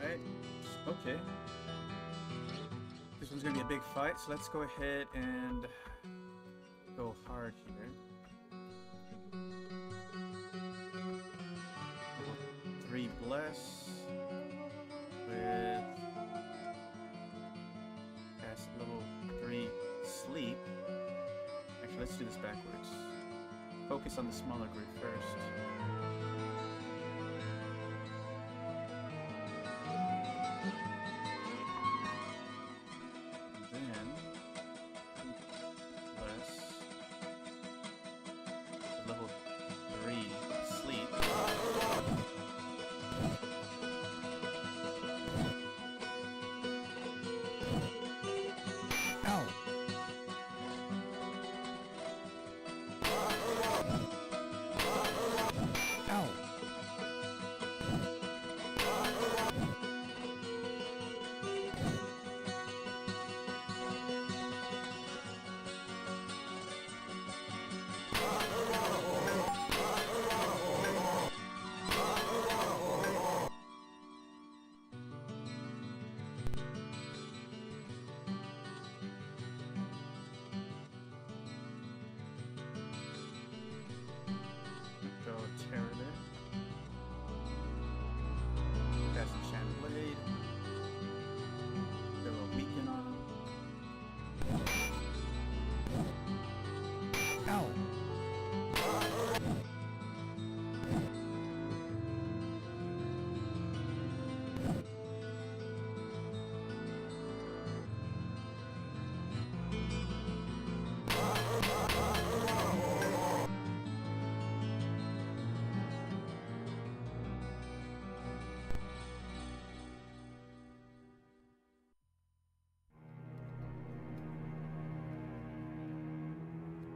Right? Okay. This one's gonna be a big fight, so let's go ahead and go hard here. Level 3 bless with cast level 3 sleep. Actually, let's do this backwards. Focus on the smaller group first. Then bless level 3 sleep. Ow. Ow. Go terror there. Cast enchant blade. Go a weaken on him. Ow.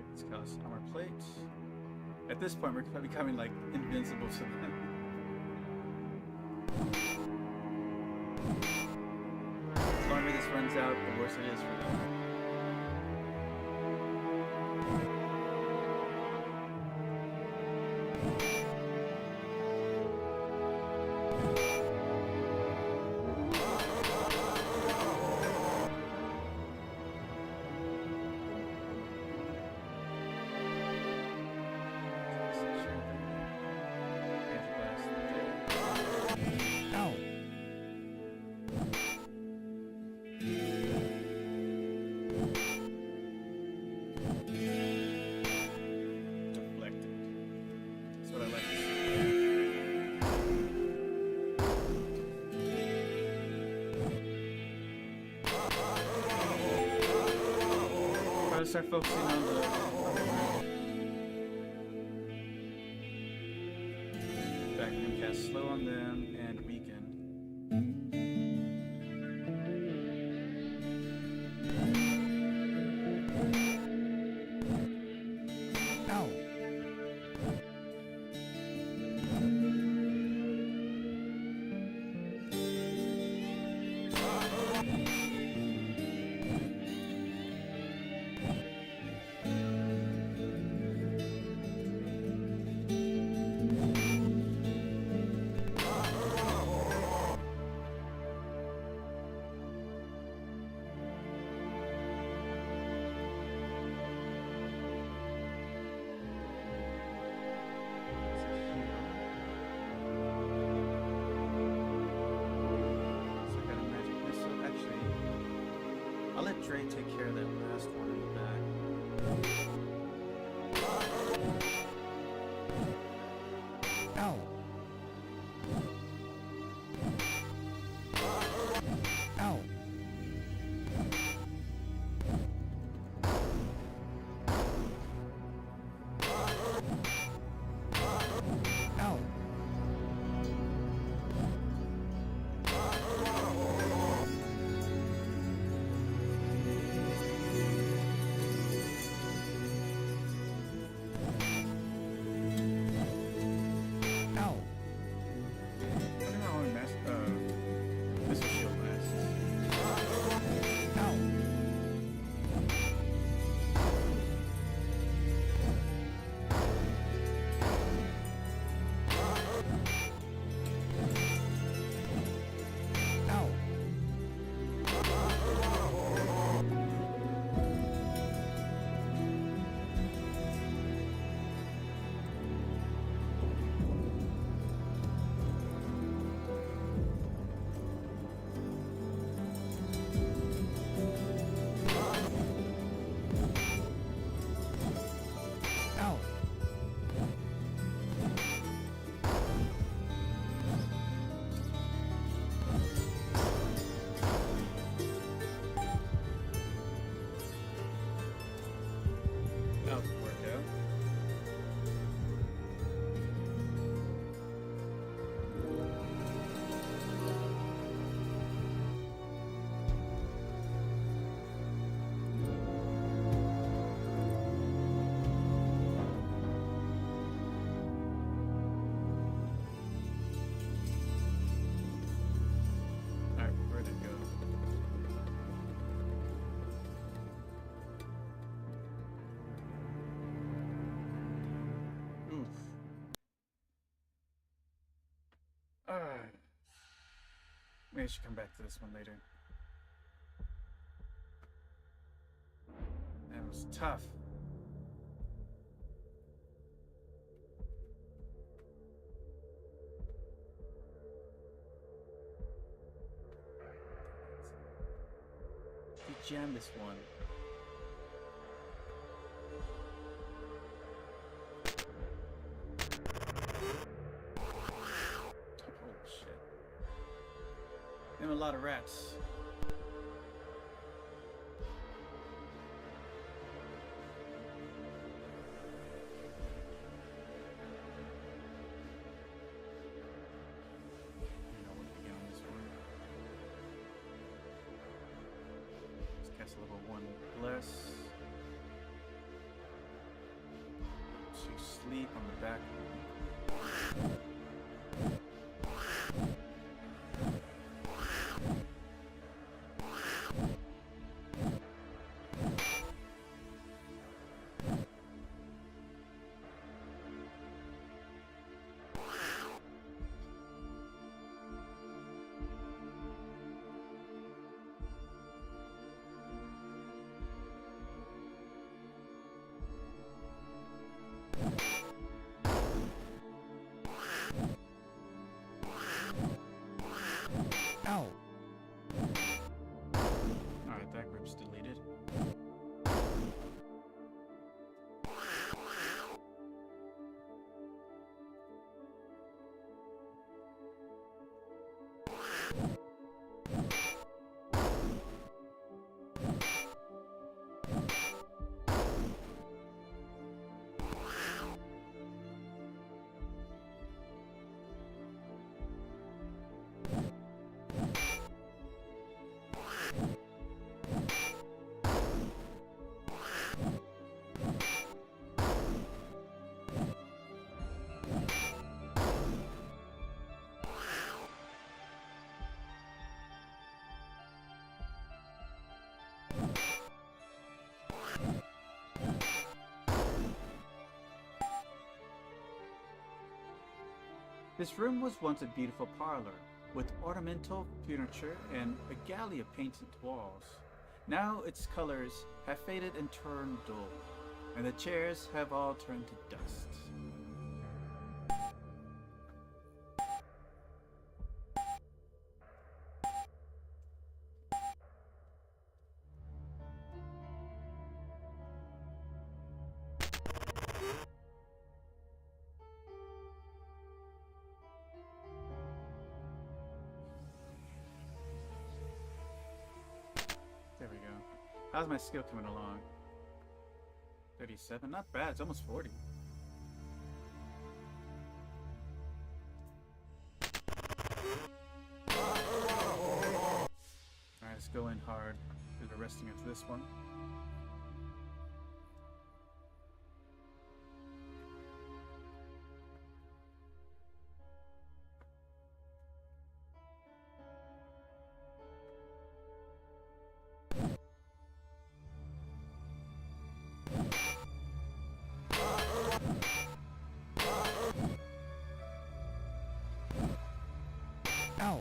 Let's cast armor plate. At this point, we're becoming like invincible to them. runs out, the worse it is for them. Ow. Deflected. That's what I like to see. Try to start focusing on the back and cast slow on them and weaken. Ow. So I got a magic missile. Actually, I'll let Dre take care of that last one in the back. Ow. Ow. Ow. Ow. I don't know how missile shield lasts. Ow. Ow. Ow. That was a workout. Alright, where'd it go? Oof. Maybe I should come back to this one later. That was tough. We jammed this one. Oh shit. Them a lot of rats. I want to begin on this one. Let's cast a level 1 bless. To sleep on the back. This room was once a beautiful parlor, with ornamental furniture and regalia painted walls. Now its colors have faded and turned dull, and the chairs have all turned to dust. There we go. How's my skill coming along? 37? Not bad. It's almost 40. Alright, let's go in hard. Do the resting after this one. Ow.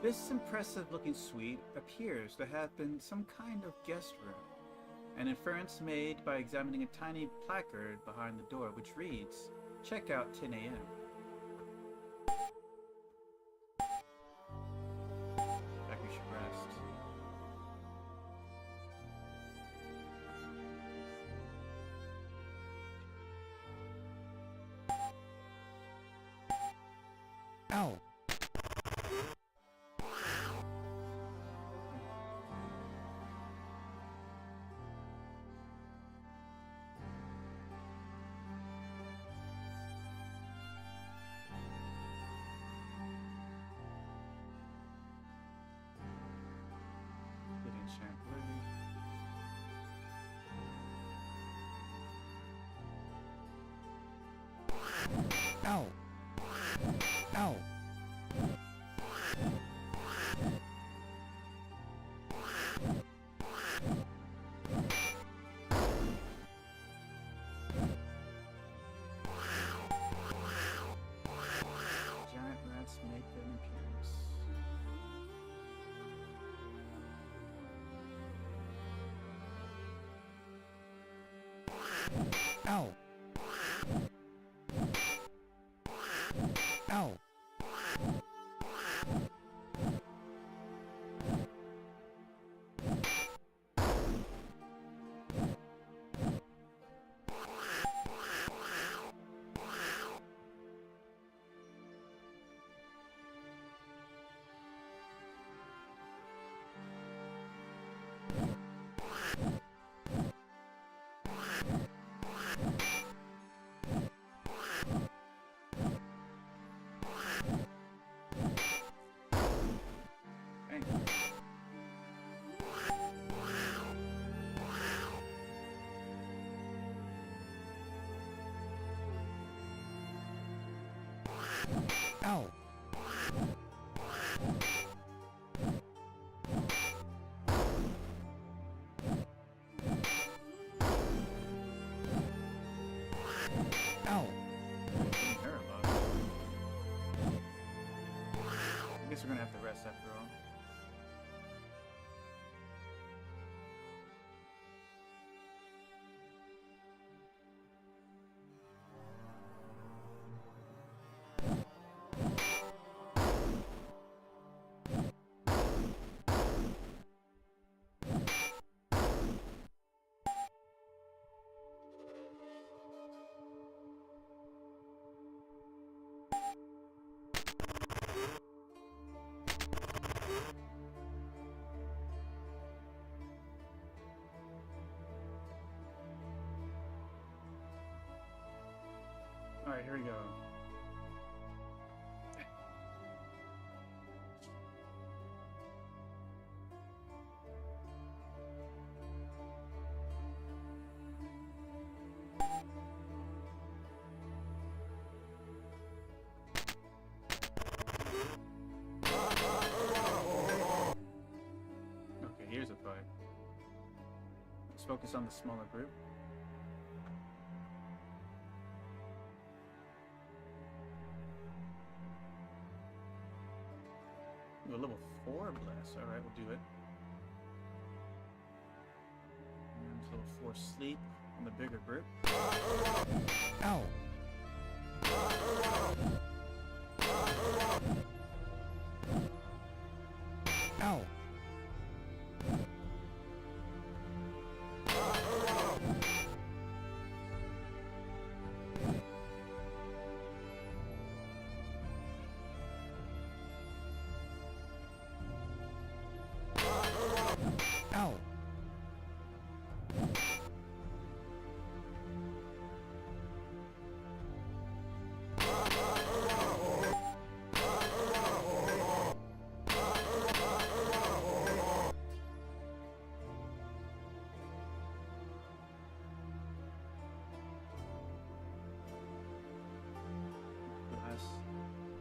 This impressive looking suite appears to have been some kind of guest room, an inference made by examining a tiny placard behind the door which reads, "Checkout 10 a.m." Back we should rest. Ow. Get enchant blade. Ow. Ow. Giant rats make an appearance. Ow. Ow. Dang. Guess we're gonna have to rest after all. Alright, here we go. Okay, here's a fight. Let's focus on the smaller group. Ooh, a level 4 blast. Alright, we'll do it. And level 4 sleep on the bigger group. Ow. Ow. Ow. Last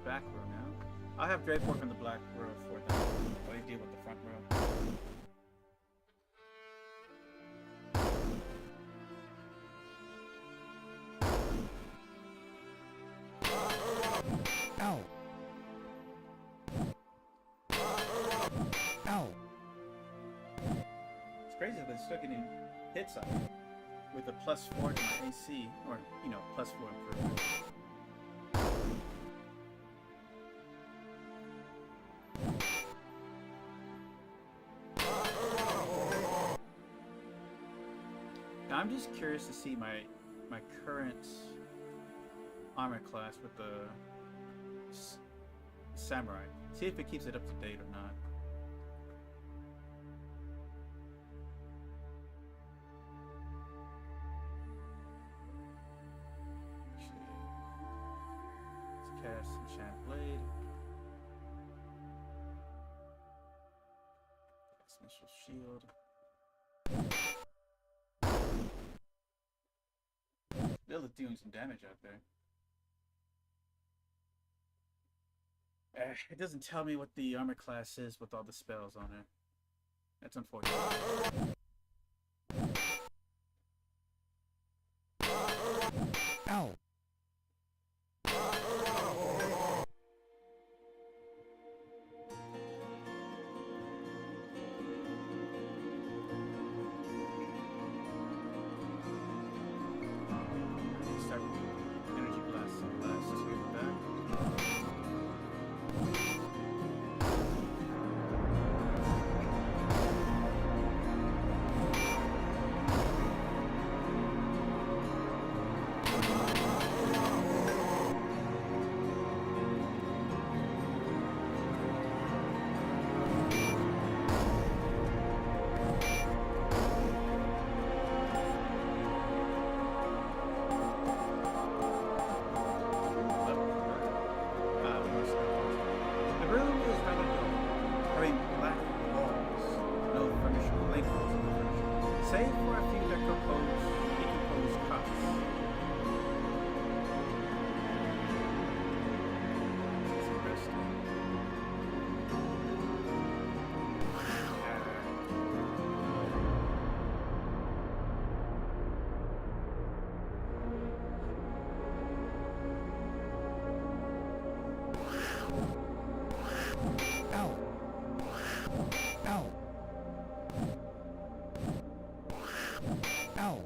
back row now. I'll have Drake work on the black row for them. What do you deal with the front row? Ow. Ow. It's crazy that they're still getting hits on it with a +4 to my AC, or, you know, +4 improvement. Now, I'm just curious to see my current armor class with the samurai. See if it keeps it up to date or not. Let's cast Enchant Blade. Cast Missile Shield. They're doing some damage out there. It doesn't tell me what the armor class is with all the spells on it. That's unfortunate. Ow. Start energy blast and blast two back. The room is rather dull, having black walls, no furniture, blank walls, no furniture, save for a few decomposed cots. It's interesting. Ow. Ow.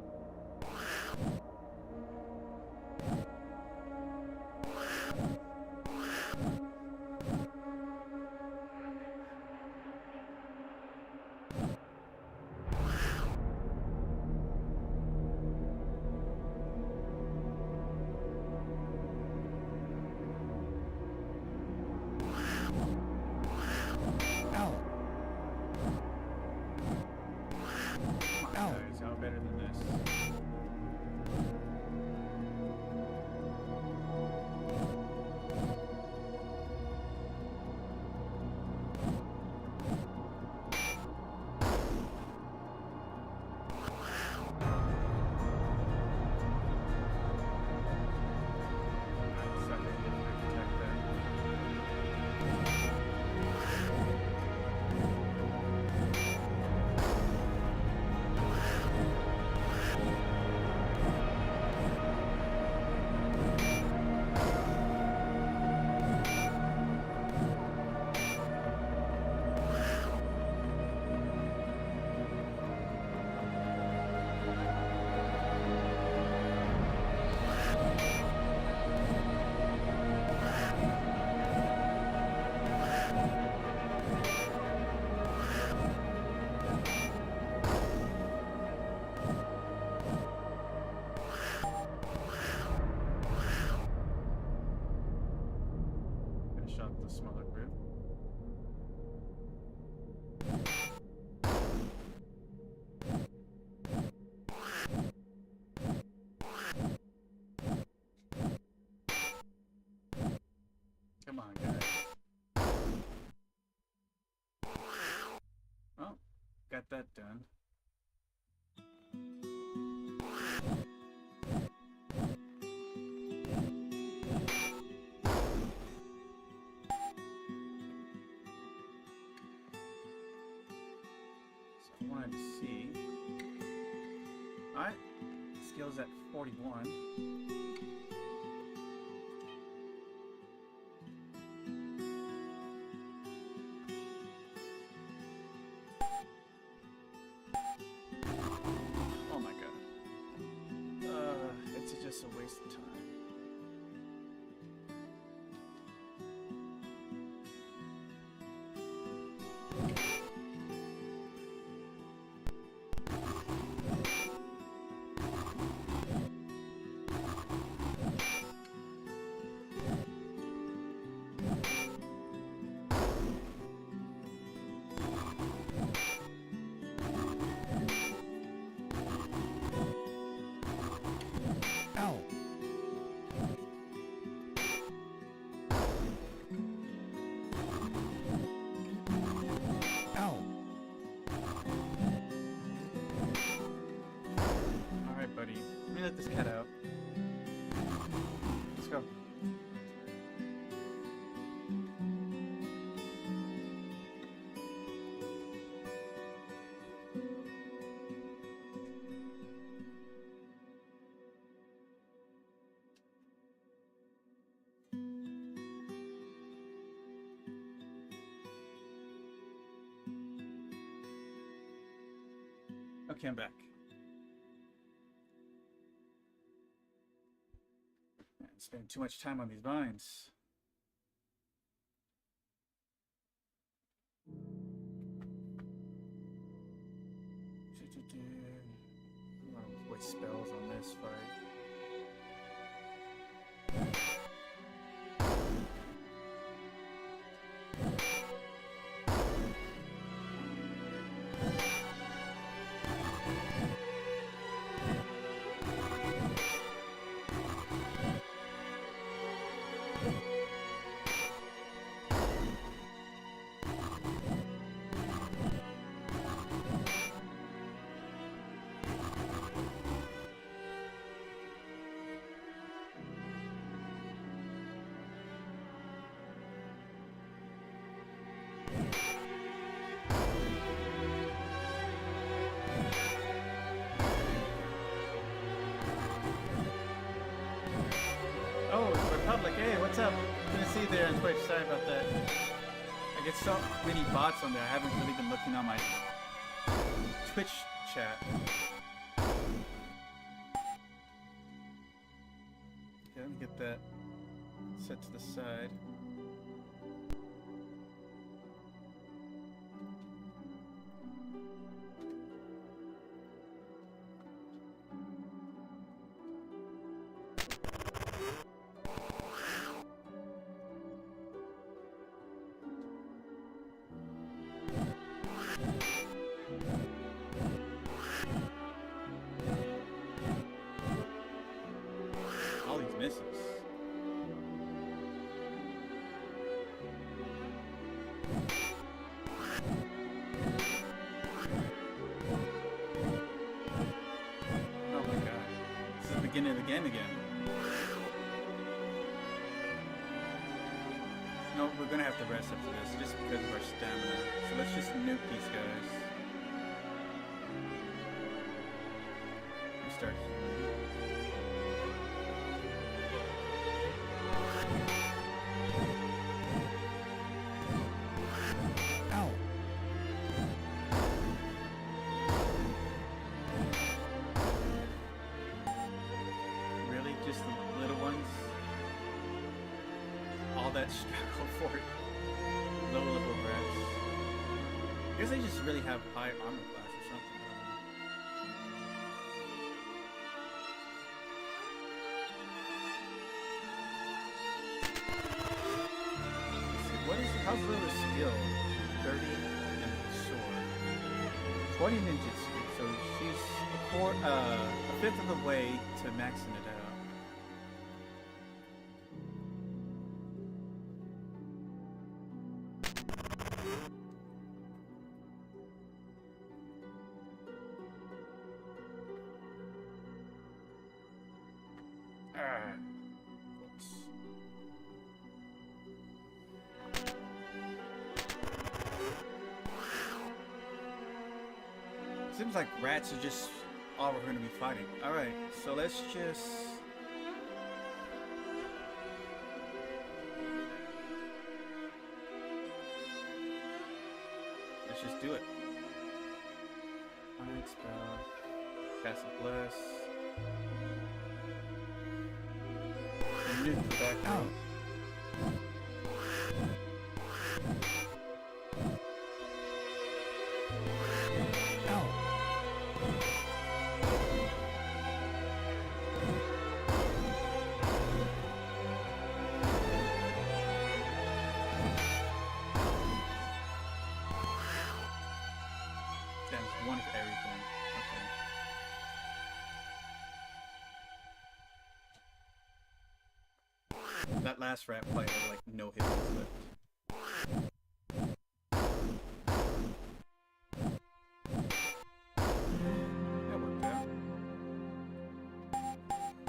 Ow. Guys, how better than this? Suck it, get rid of protect that. Finish off the smaller group. Come on, guys. Well, got that done. So I wanted to see. Alright, skills at 41. Oh my god. It's just a waste of time. Ow. Ow. Alright, buddy. Let me let this cat out. Let's go. Okay, I'm back. Man, spending too much time on these vines. I'm gonna waste spells on this fight. Oh, it's Republic. Hey, what's up? Didn't see you there on Twitch. Sorry about that. I get so many bots on there. I haven't really been looking on my Twitch chat. Okay, let me get that set to the side. All these misses. Oh my god. This is the beginning of the game again. No, we're gonna have to rest after this just because of our stamina. So let's just nuke these guys. We start healing. Ow. Really? Just the little ones? All that struggle for it. Low level rats. I guess they just really have high armor class or something. I don't know. Let's see, what is how's Lila's skill? 30 and sword. 20 ninjutsu. So she's a fifth of the way to maxing it out. Oops. Seems like rats are just all we're going to be fighting. Alright, so let's just... Let's just do it. Alright, spell. Cast a bless. Nuke back Ow. out. Ow. That's one of everything. Okay. That last rat fight had like no hits left. That worked out.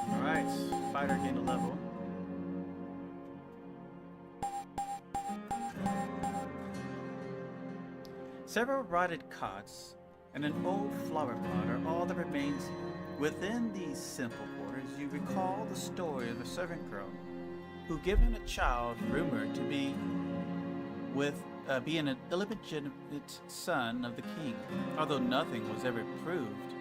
Alright, fighter gained a level. Several rotted cots and an old flower pot are all that remains here. Within these simple quarters, you recall the story of a servant girl who, given a child rumored to be an illegitimate son of the king, although nothing was ever proved.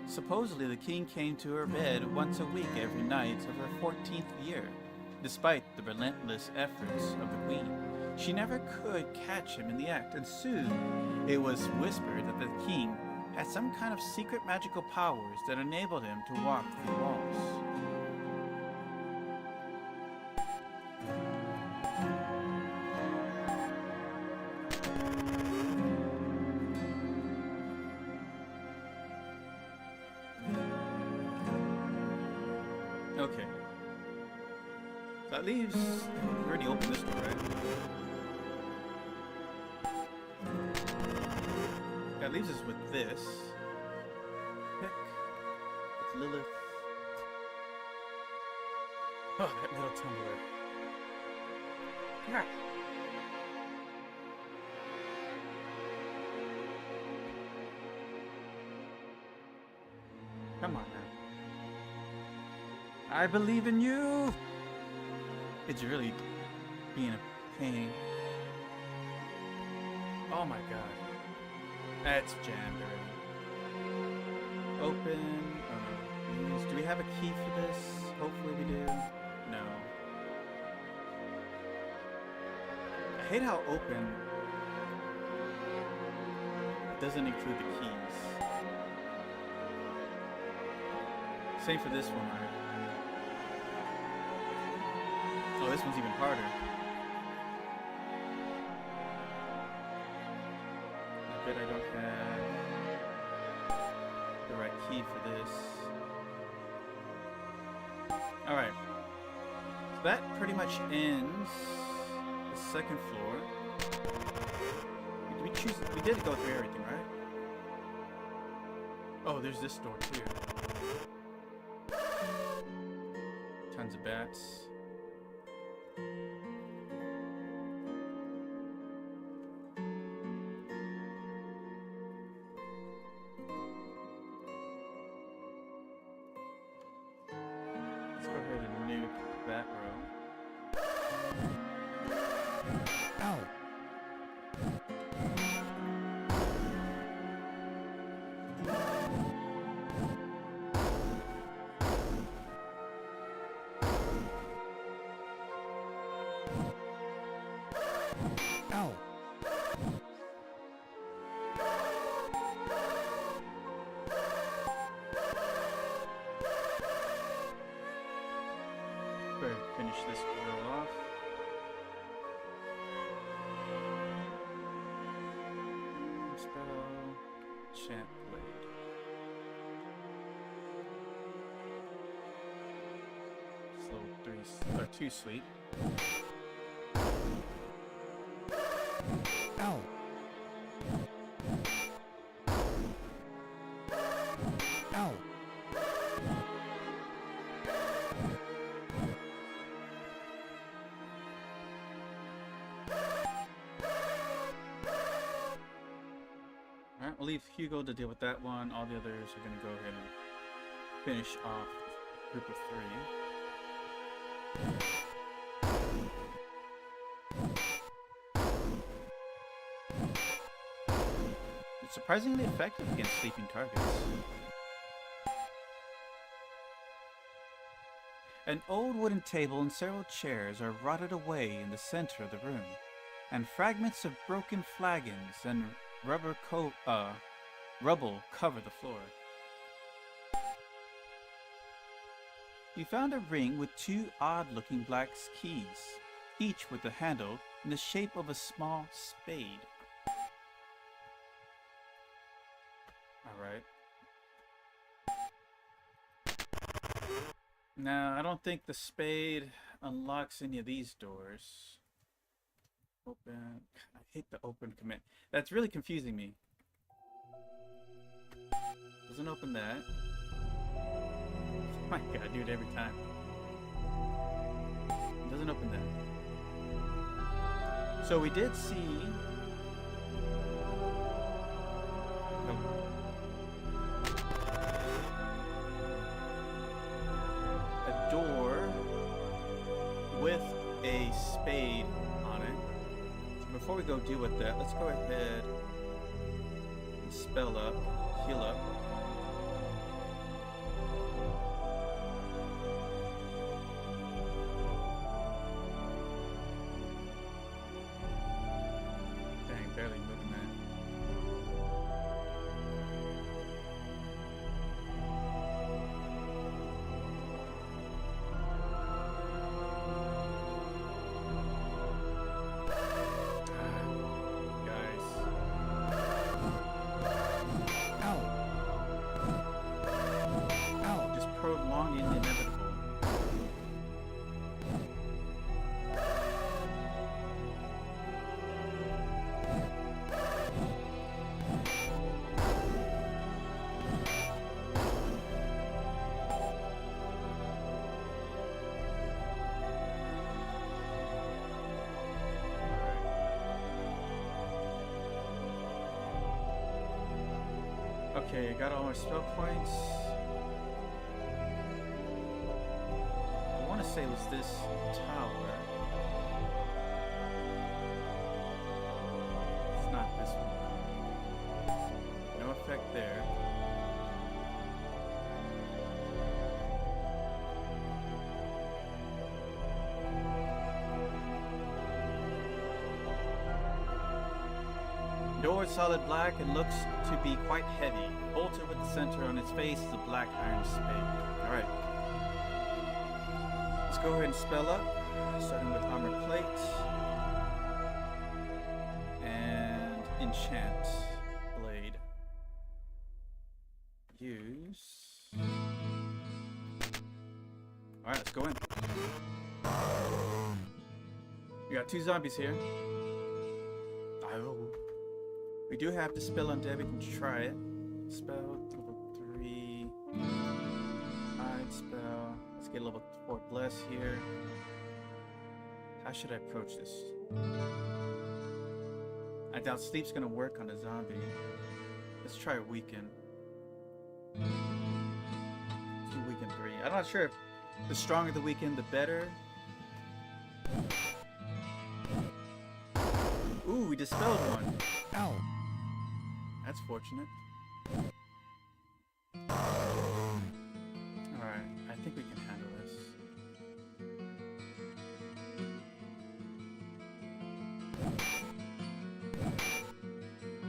Supposedly, the king came to her bed once a week every night of her 14th year. Despite the relentless efforts of the queen, she never could catch him in the act, and soon it was whispered that the king had some kind of secret magical powers that enabled him to walk through walls. Okay. That leaves... We already opened this door, right? That leaves us with this. Pick. With Lilith. Oh, that little tumbler. Yeah. Come on now. I believe in you! It's really being a pain. Oh my god. That's jammed already. have a key for this? Hopefully we do. No. I hate how open it doesn't include the keys. Same for this one, right? Oh, this one's even harder. I bet I don't have the right key for this. Alright. So that pretty much ends the second floor. Did we choose? We did go through everything, right? Oh, there's this door too. Tons of bats. Let's go ahead and nuke that row. Ow. Ow. Go ahead and finish this row off. Spell Chant Blade. It's level 3 or 2 sleep. Ow. Ow. Alright, we'll leave Hugo to deal with that one. All the others are going to go ahead and finish off group of 3. It's surprisingly effective against sleeping targets. An old wooden table and several chairs are rotted away in the center of the room, and fragments of broken flagons and rubble cover the floor. You found a ring with 2 odd-looking black keys, each with a handle in the shape of a small spade. Alright. Now, I don't think the spade unlocks any of these doors. Open. I hate the open command. That's really confusing me. Doesn't open that. Oh my god, I do it every time. Doesn't open that. So we did see... a door with a spade on it. So before we go deal with that, let's go ahead and spell up, heal up. Dang, barely moving that. Ow. Ow. Just prolonging the inevitable. Okay, I got all my spell points. I want to say it was this tower. It's not this one. No effect there. door is solid black and looks to be quite heavy. Bolted with the center on its face is a black iron spade. Alright. Let's go ahead and spell up. Starting with armor plate. And enchant blade. Use. Alright, let's go in. We got 2 zombies here. Oh. We do have the spell undead, we can try it. Spell, level 3. Hide spell. Let's get level 4 bless here. How should I approach this? I doubt sleep's gonna work on a zombie. Let's try weaken. Let's do weaken 3. I'm not sure if the stronger the weaken, the better. Ooh, we dispelled one. Ow. That's fortunate. Alright, I think we can handle this.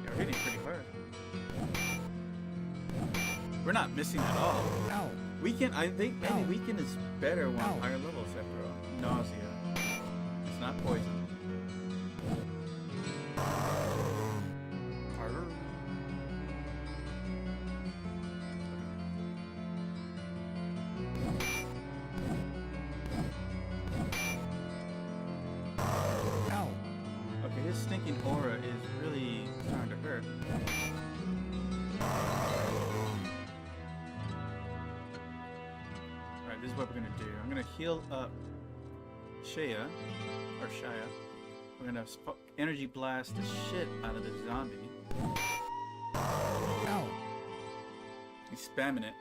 Yeah, we're hitting pretty hard. We're not missing at all. Ow. Weaken, I think maybe Ow. weaken is better when Ow. higher levels after all. Nausea. It's not poison. Arr. Ow. Okay, his stinking aura is really starting to hurt. Alright, this is what we're gonna do. I'm gonna heal up Shia. We're gonna energy blast the shit out of the zombie. Ow. He's spamming it.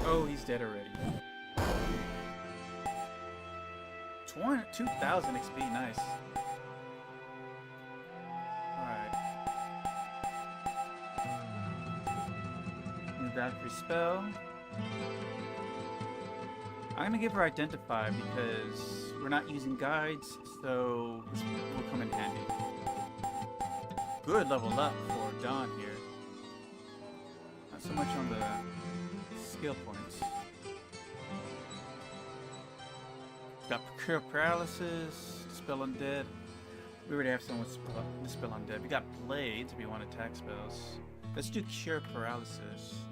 Oh, he's dead already. 2,000 XP, nice. Alright. Move that free spell. I'm gonna give her Identify because we're not using guides, so this will come in handy. Good level up for Dawn here. Not so much on the skill points. Got Procure Paralysis, Dispel Undead. We already have someone with Dispel Undead. We got Blades if we want attack spells. Let's do Cure Paralysis.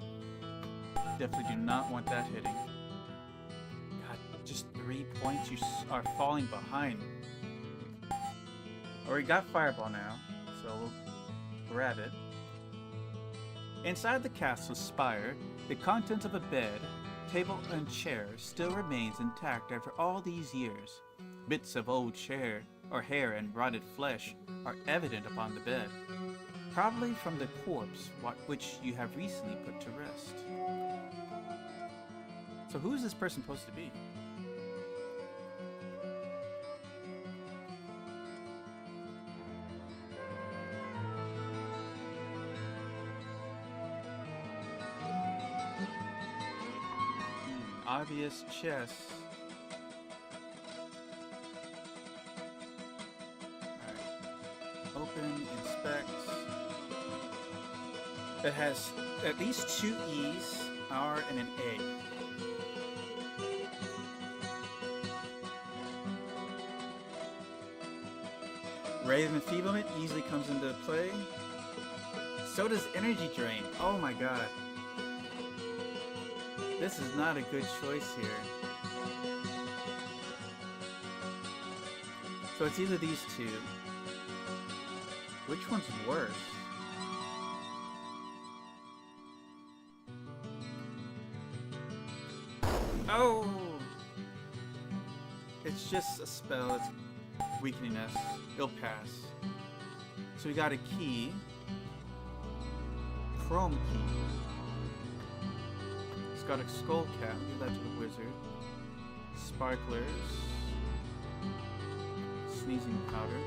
Definitely do not want that hitting. God, just 3 points. You are falling behind. Already got Fireball now, so we'll grab it. Inside the castle's spire, the contents of a bed, table, and chair still remains intact after all these years. Bits of old chair or hair and rotted flesh are evident upon the bed, probably from the corpse which you have recently put to rest. So who is this person supposed to be? Obvious chess. Alright. Open, inspect. It has at least 2 E's, R, and an A. Ray of Enfeeblement easily comes into play. So does Energy Drain. Oh my god. This is not a good choice here. So it's either these two. Which one's worse? Oh! It's just a spell. It's weakening us. It'll pass. So we got a key. Chrome key. It's got a skull cap. Give that to the wizard. Sparklers. Sneezing powder.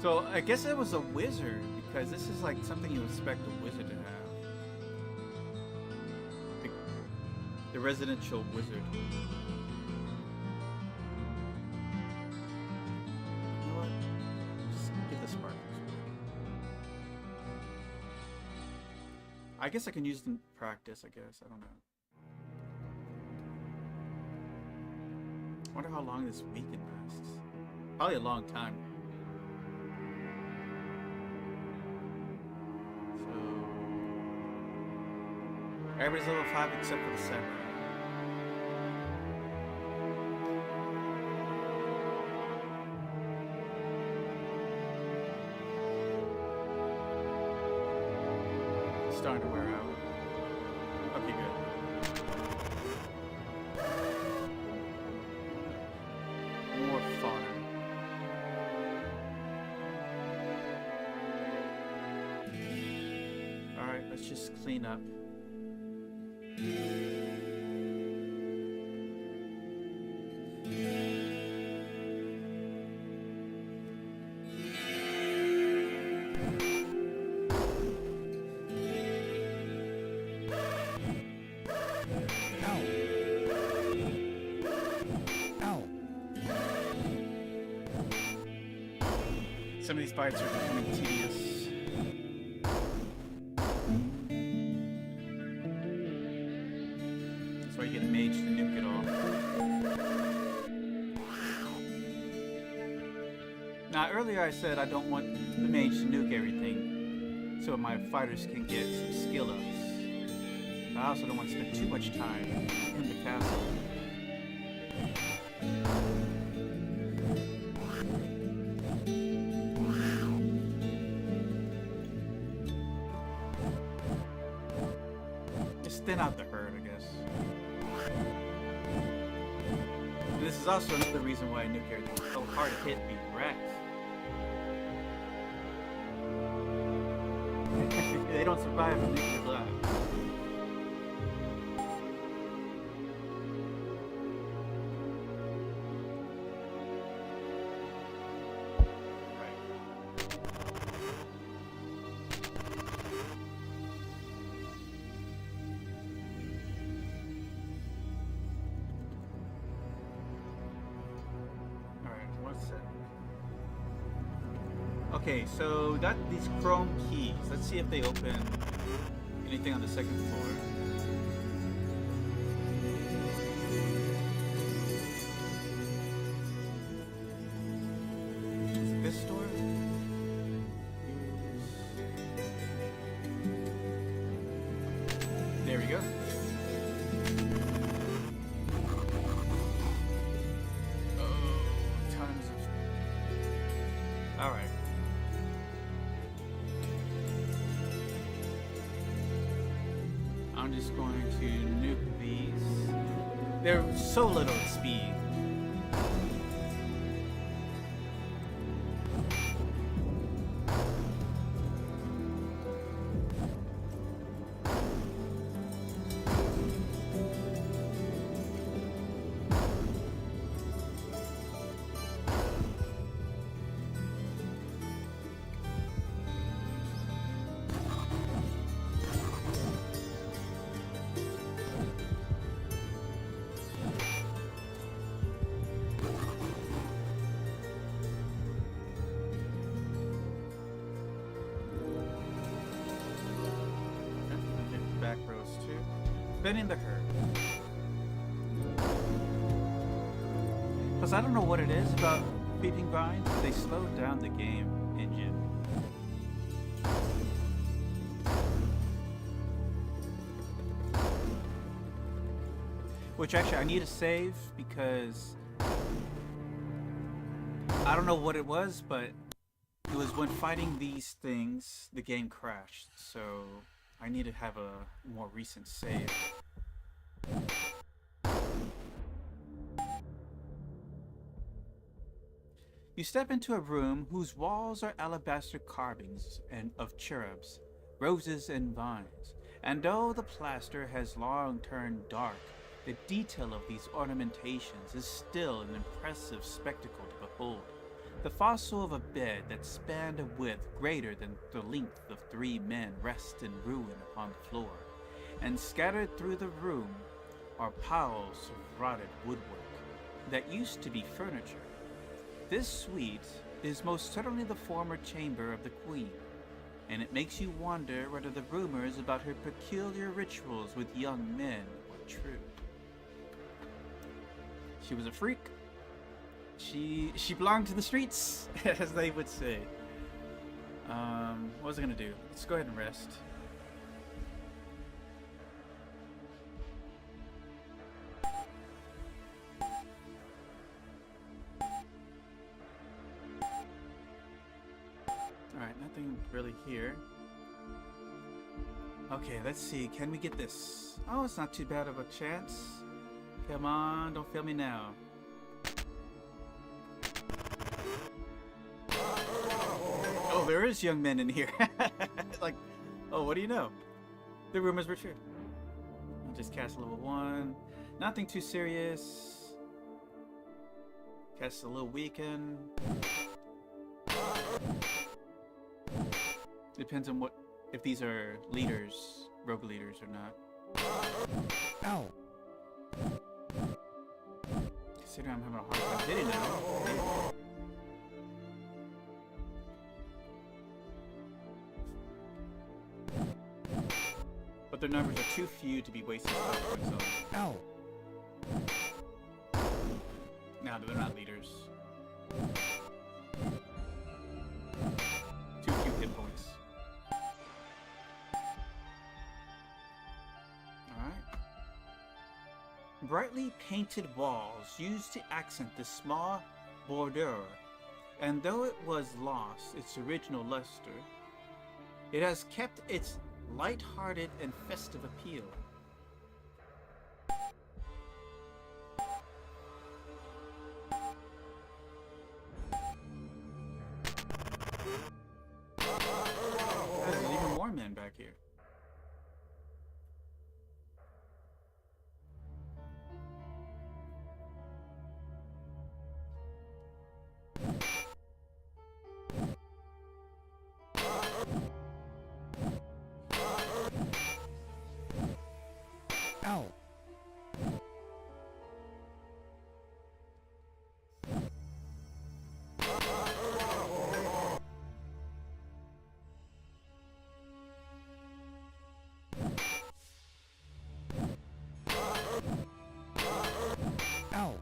So I guess it was a wizard because this is like something you expect a wizard to have. The residential wizard. You know what? I guess I can use them in practice, I guess. I don't know. Wonder how long this weekend lasts. Probably a long time. So everybody's level 5 except for the samurai. It's starting to wear out. Okay, good. More fodder. Alright, let's just clean up. Ow. Ow. Some of these fights are becoming tedious. That's why you get a mage to nuke it all. Now, earlier I said I don't want the mage to nuke everything so my fighters can get some skill ups. I also don't want to spend too much time in the castle. Just thin out the herd, I guess. And this is also another reason why I nuke everything. It's so hard to hit and be wrecked. They don't survive a nuclear blast. Okay, so got these chrome keys. Let's see if they open anything on the second floor. Is it this door? There we go. Oh, tons of... Alright. I'm just going to nuke these. They're so little in speed. Back rows too. Spinning the herd. Plus, I don't know what it is about beating grinds, but they slowed down the game engine. Which actually, I need to save because I don't know what it was, but it was when fighting these things, the game crashed. So I need to have a more recent save. You step into a room whose walls are alabaster carvings and of cherubs, roses and vines. And though the plaster has long turned dark, the detail of these ornamentations is still an impressive spectacle to behold. The fossil of a bed that spanned a width greater than the length of 3 men rests in ruin upon the floor, and scattered through the room are piles of rotted woodwork that used to be furniture. This suite is most certainly the former chamber of the queen. and it makes you wonder whether the rumors about her peculiar rituals with young men were true. She was a freak. She belonged to the streets, as they would say. What was I gonna do? Let's go ahead and rest. Alright, nothing really here. Okay, let's see. Can we get this? Oh, it's not too bad of a chance. Come on, don't fail me now. Oh, there is young men in here. Like, oh, what do you know? The rumors were true. I'll just cast level 1. Nothing too serious. Cast a little weaken. Depends on what, if these are leaders, rogue leaders or not. Ow. Considering I'm having a hard time hitting now. But their numbers are too few to be wasting stuff points on. Ow. Now they're not leaders. Too few hit points. Alright. Brightly painted walls used to accent the small border, and though it was lost its original luster, it has kept its light-hearted and festive appeal. There's even more men back here. Ow. Ow.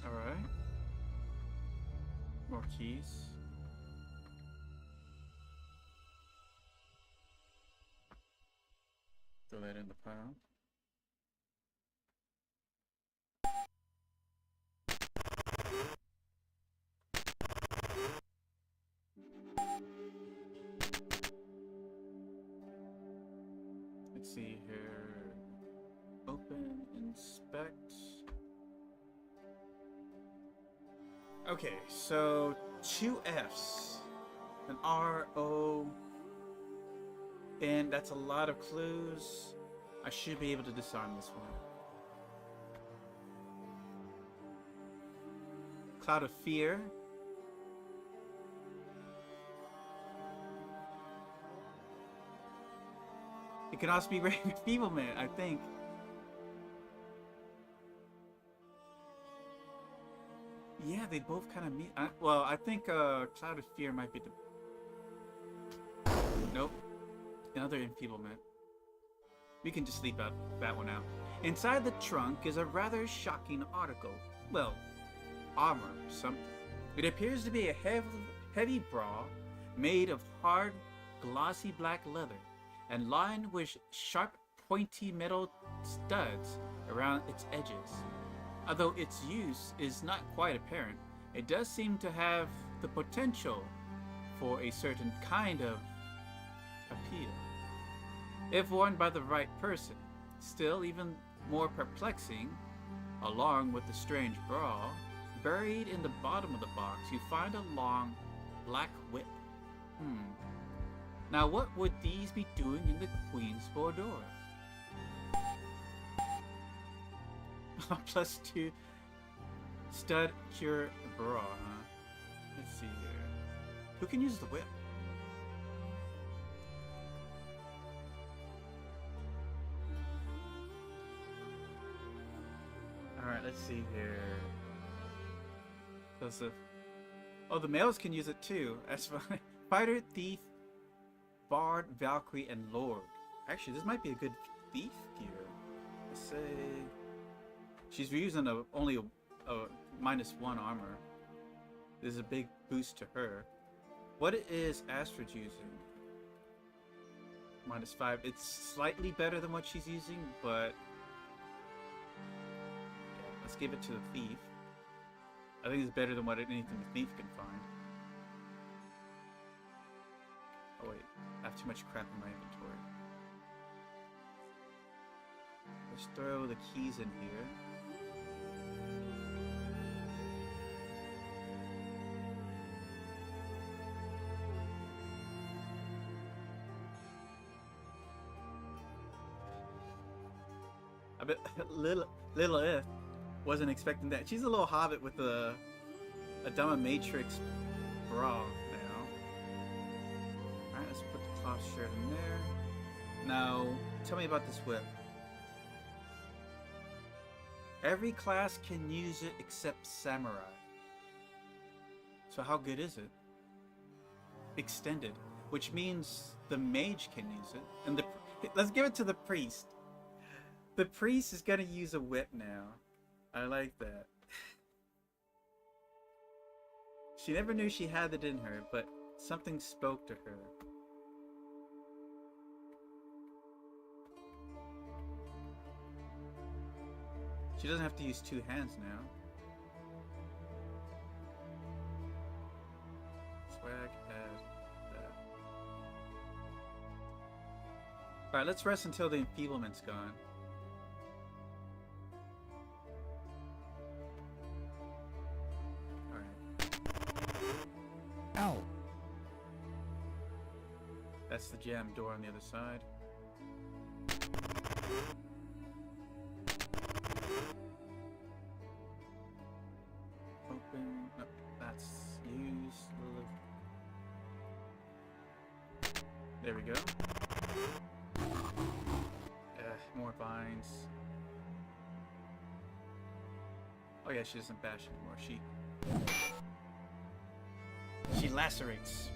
Alright. More keys. Throw that in the pile. Let's see here. Open, inspect. Okay, so 2 F's, an R, O, and that's a lot of clues. I should be able to disarm this one. Cloud of Fear. It can also be Ray of Enfeeblement, I think. Yeah, they both kind of meet. Well, I think Cloud of Fear might be the... Nope. Another enfeeblement. We can just leave that one out. Inside the trunk is a rather shocking article. Well, armor or something. It appears to be a heavy bra made of hard, glossy black leather and lined with sharp, pointy metal studs around its edges. Although its use is not quite apparent, it does seem to have the potential for a certain kind of appeal. If worn by the right person. Still, even more perplexing, along with the strange bra, buried in the bottom of the box, you find a long black whip. Now what would these be doing in the Queen's boudoir? +2 stud cure bra, huh? Let's see here. Who can use the whip? Alright, let's see here. Joseph. Oh, the males can use it too. That's fine. Fighter, thief, bard, Valkyrie, and lord. Actually, this might be a good thief gear. Let's say she's using only a -1 armor. This is a big boost to her. What is Astrid using? -5. It's slightly better than what she's using, but yeah, let's give it to the thief. I think it's better than what anything the thief can find. Oh wait, I have too much crap in my inventory. Let's throw the keys in here. I bet Lilith wasn't expecting that. She's a little hobbit with a dominatrix bra now. Alright, let's put the cloth shirt in there. Now, tell me about this whip. Every class can use it except samurai. So how good is it? Extended, which means the mage can use it. And let's give it to the priest. The priest is gonna use a whip now. I like that. She never knew she had it in her, but something spoke to her. She doesn't have to use 2 hands now. Swag as that. Alright, let's rest until the enfeeblement's gone. Ow. That's the jam door on the other side. Open. No, that's used. There we go. More vines. Oh yeah, she doesn't bash anymore. She lacerates.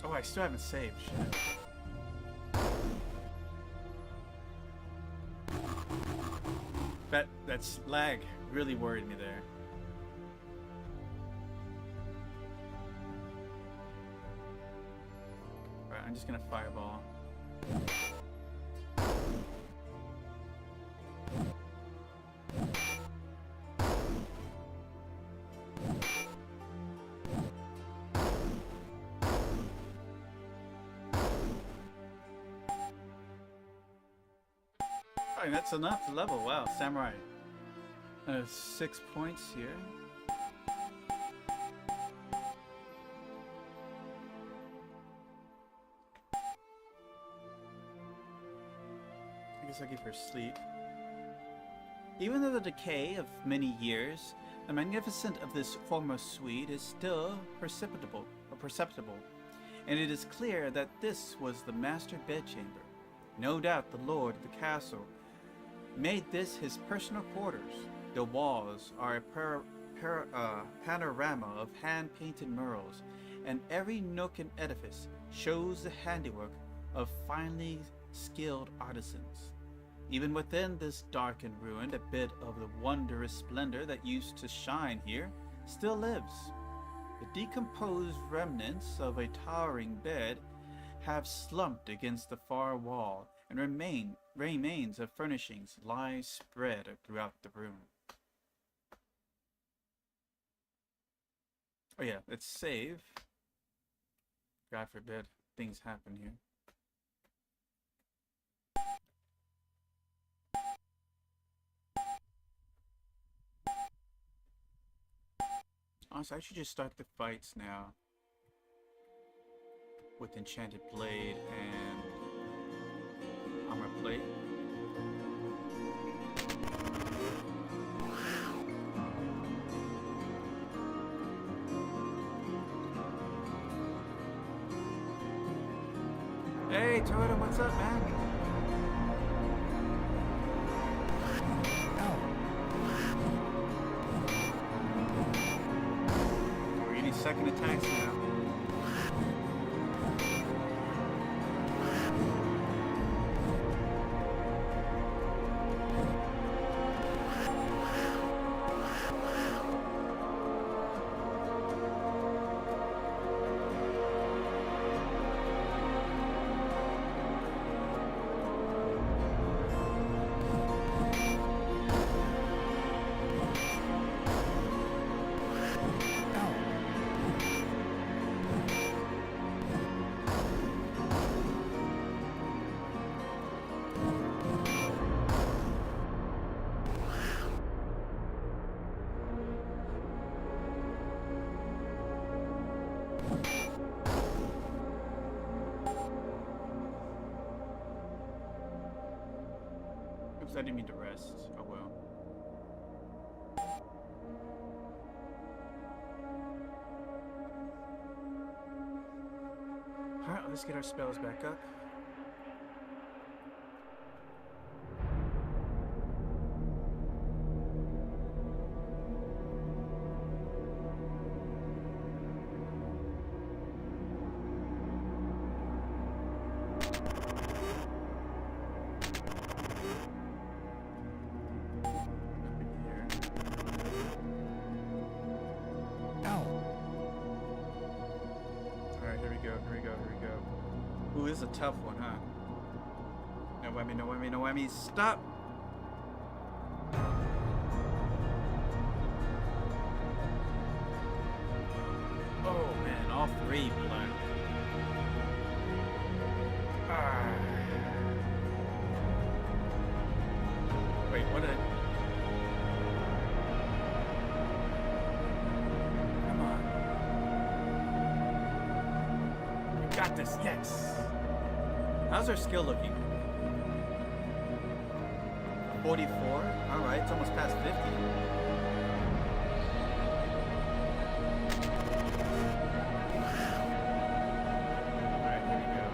Oh, I still haven't saved. Shit. That's lag really worried me there. Alright, I'm just gonna fireball. Alright, that's enough to level. Wow, samurai. 6 points here. I guess I'll give her sleep. Even though the decay of many years, the magnificence of this former suite is still perceptible, and it is clear that this was the master bedchamber. No doubt the lord of the castle made this his personal quarters. The walls are a panorama of hand-painted murals, and every nook and edifice shows the handiwork of finely skilled artisans. Even within this dark and ruined, a bit of the wondrous splendor that used to shine here still lives. The decomposed remnants of a towering bed have slumped against the far wall, and remains of furnishings lie spread throughout the room. Oh yeah, let's save. God forbid things happen here. Honestly, I should just start the fights now with Enchanted Blade and Armor Plate. Hey, Toyota, what's up, man? We're getting second attacks now. Oops, I didn't mean to rest. Oh well. Alright, let's get our spells back up. Ooh, this is a tough one, huh? No whammy, no whammy, no whammy. Stop! Oh man, all three black. Ah. Wait, what did I... Come on. You got this, yes! How's our skill looking? 44? Alright, it's almost past 50. Alright, here we go.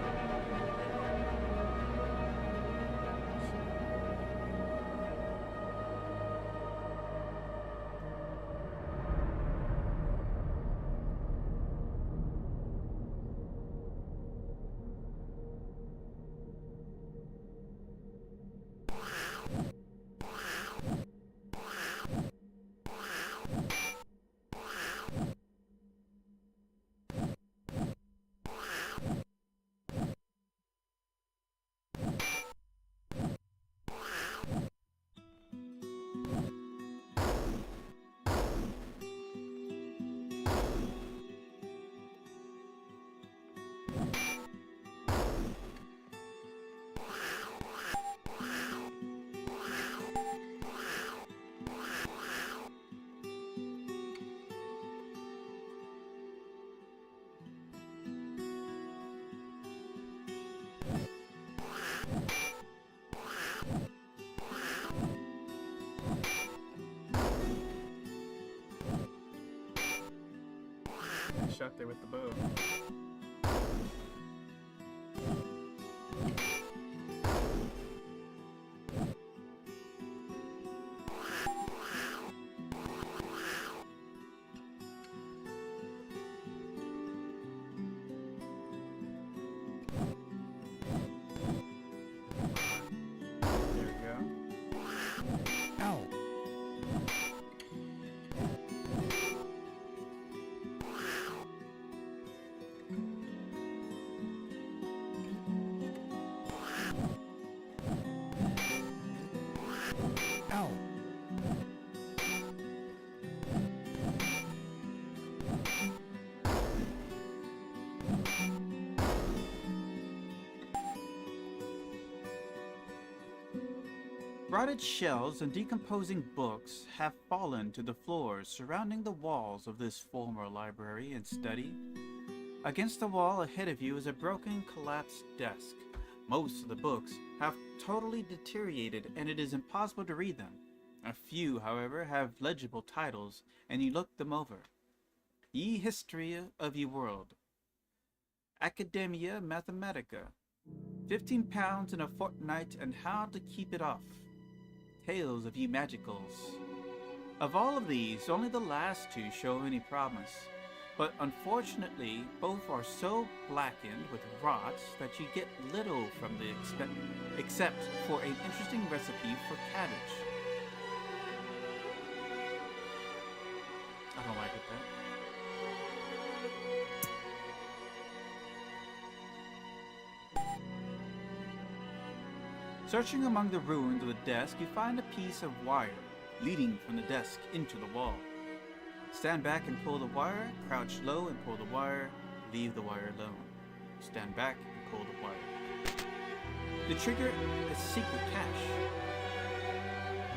Shot there with the bow. There we go. Ow. Rotted shells and decomposing books have fallen to the floors surrounding the walls of this former library and study. Against the wall ahead of you is a broken, collapsed desk. Most of the books have totally deteriorated and it is impossible to read them. A few, however, have legible titles, and you look them over. Ye History of Ye World, Academia Mathematica, 15 pounds in a fortnight and how to keep it off, Tales of Ye Magicals. Of all of these, only the last two show any promise, but unfortunately, both are so blackened with rot that you get little from the except for an interesting recipe for cabbage. I don't like it though. Searching among the ruins of the desk, you find a piece of wire leading from the desk into the wall. Stand back and pull the wire, crouch low and pull the wire, leave the wire alone. Stand back and pull the wire. The trigger is secret cache.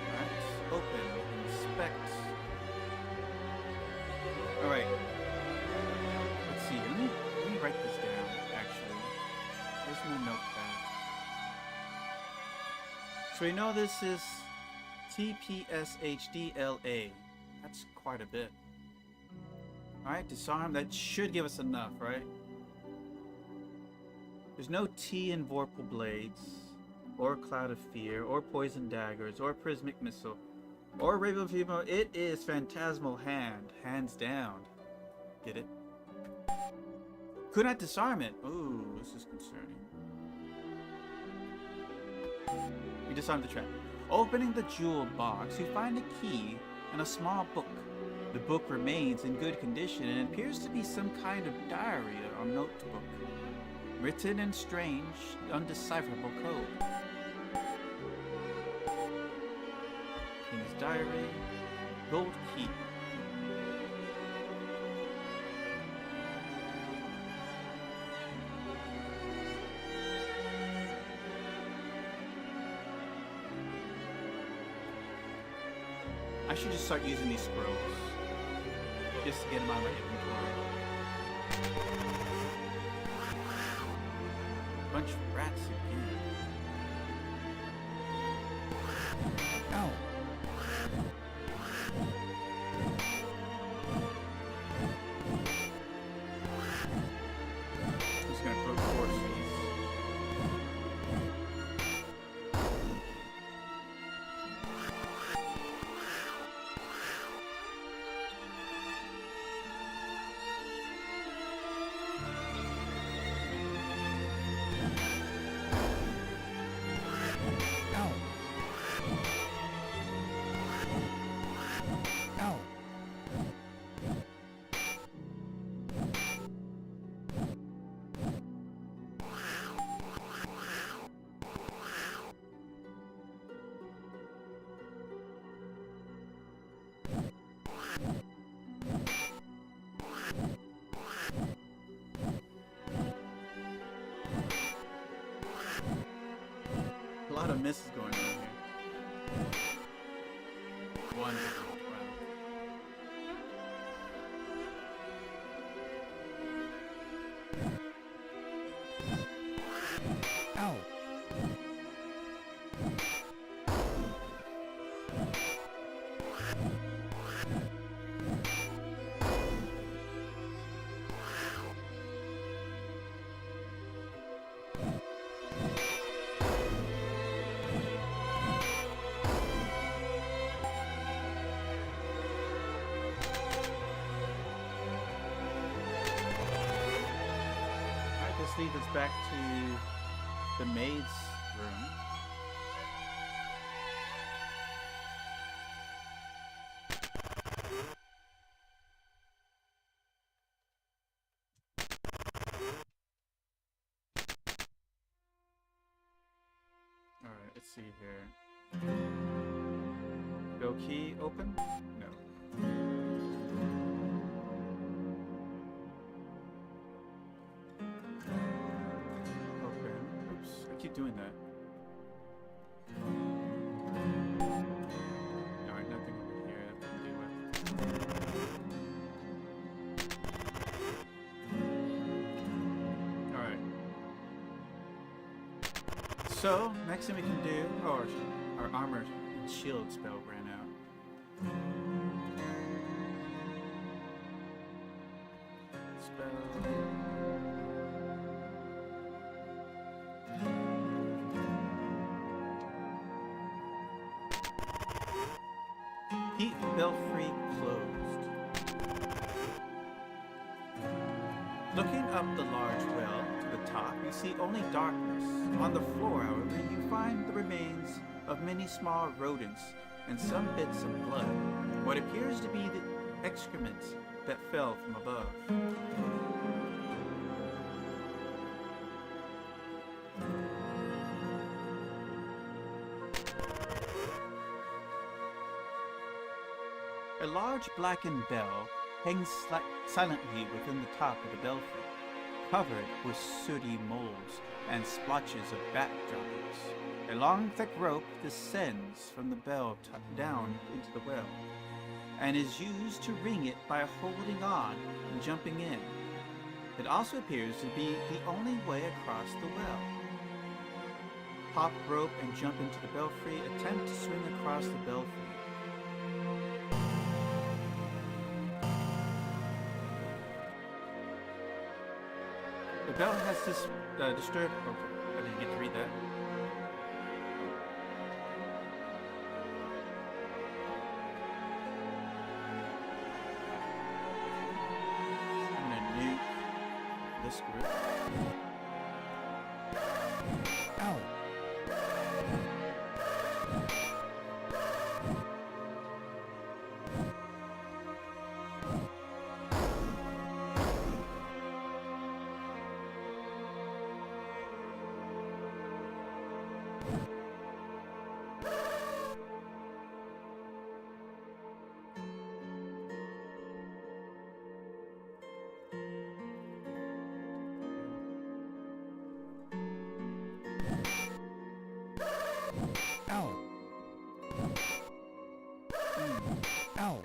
Alright, open, inspect. Alright. Let's see, let me write this down, actually. There's my notepad. So we know this is TPSHDLA. That's quite a bit. Alright, disarm. That should give us enough, right? There's no T in Vorpal Blades, or Cloud of Fear, or Poison Daggers, or Prismic Missile, or Raven Fever. It is Phantasmal Hand, hands down. Get it? Could not disarm it. Ooh, this is concerning. You disarm the trap. Opening the jewel box, you find a key and a small book. The book remains in good condition and appears to be some kind of diary or notebook, written in strange, undecipherable code. King's Diary, gold key. I should just start using these scrolls. Just to get them out of my inventory. Bunch of rats again. Ow. I'm just gonna throw force these. Ow. Ow. A lot of misses going on here. One. Ow. Alright, this leads us back to the maid's room. Alright, let's see here. Go key open? No. Open. Oops, I keep doing that. So, next thing we can do, oh, our armor and shield spell ran out. Spell. Keep belfry closed. Looking up the large well to the top, you see only darkness. On the floor, however, you find the remains of many small rodents and some bits of blood. What appears to be the excrement that fell from above. A large blackened bell hangs silently within the top of the belfry, covered with sooty molds and splotches of bat droppings. A long, thick rope descends from the bell down into the well, and is used to ring it by holding on and jumping in. It also appears to be the only way across the well. Hop rope and jump into the belfry. Attempt to swing across the belfry. The bell has this disturbed. Oh, I didn't get to read that. I'm gonna nuke this group. Ow. Ow. Ow.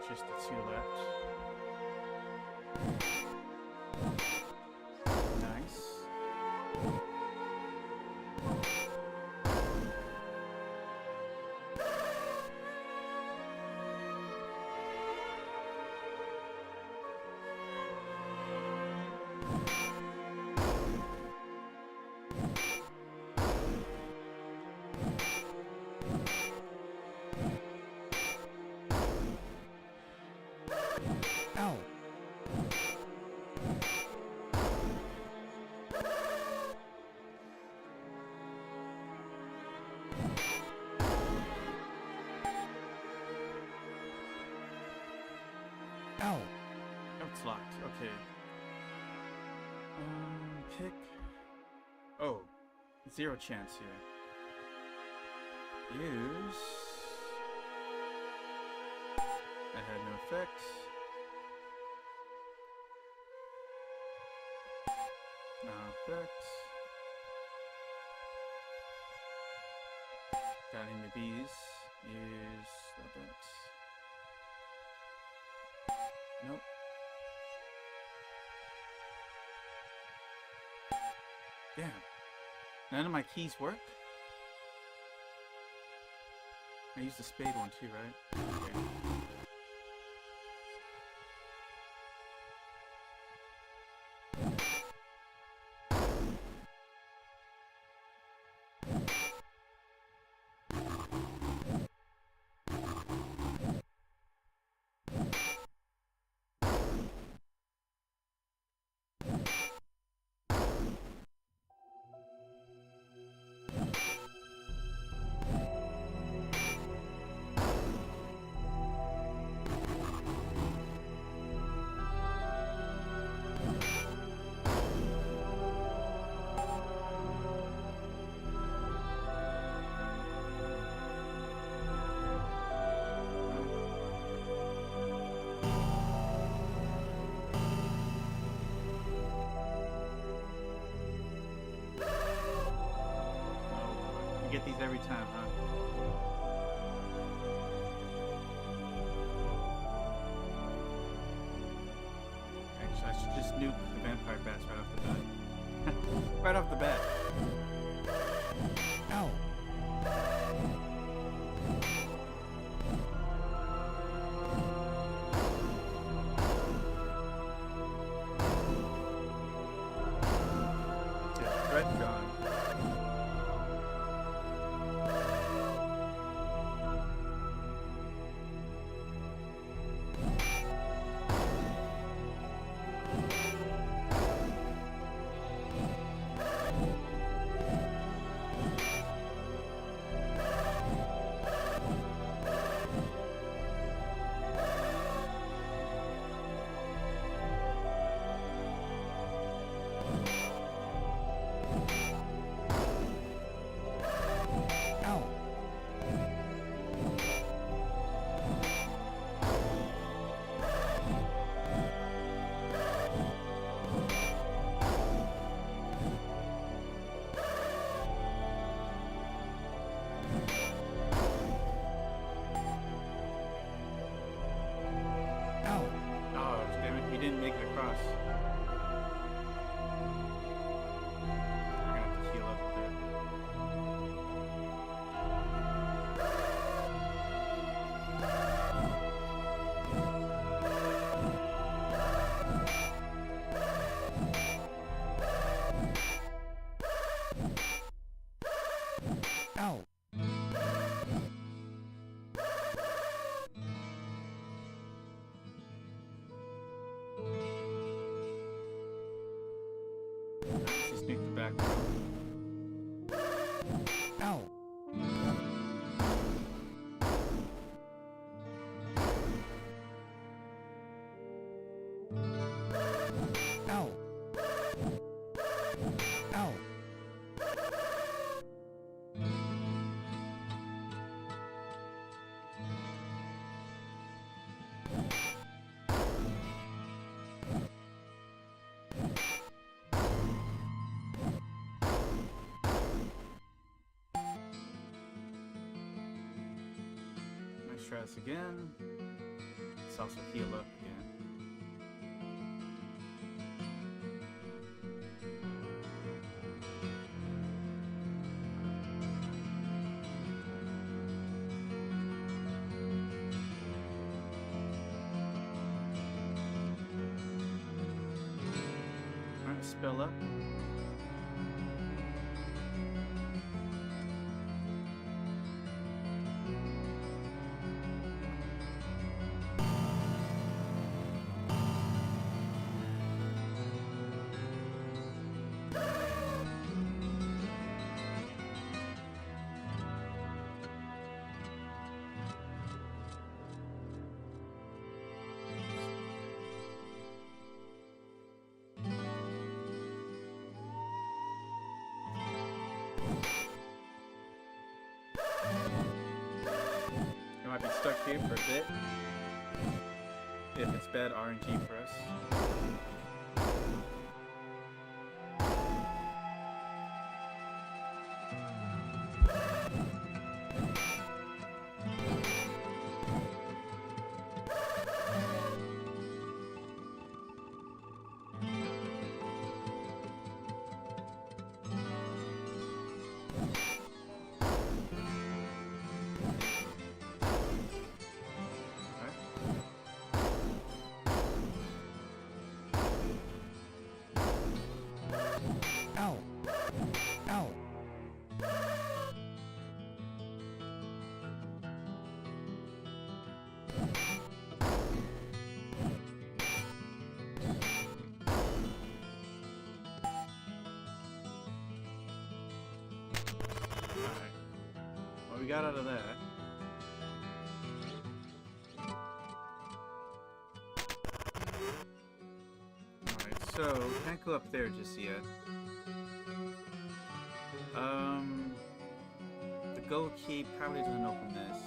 Just the two left. Nice. Ow. Ow. Oh, it's locked. Okay. Pick. Oh, 0 chance here. Use. That had no effect. No effect. Got any bees. Use that. Nope. Damn. None of my keys work? I used the spade one too, right? Okay. get these every time, huh? Actually, I should just nuke the vampire bats right off the bat. Right off the bat. Ow. Yeah, threat gone. Ow. Ow. Oh, damn it, he didn't make it across. We're gonna have to heal up a bit. Ow. Let's just nuke the back row. Ow. Ow. Ow. Let's try this again. Let's also heal up again. Alright, spell up. We might be stuck here for a bit. If it's bad RNG for us. Ow. Ow. Alright. What we got out of that? Alright, so can't go up there just yet. The go key probably doesn't open this.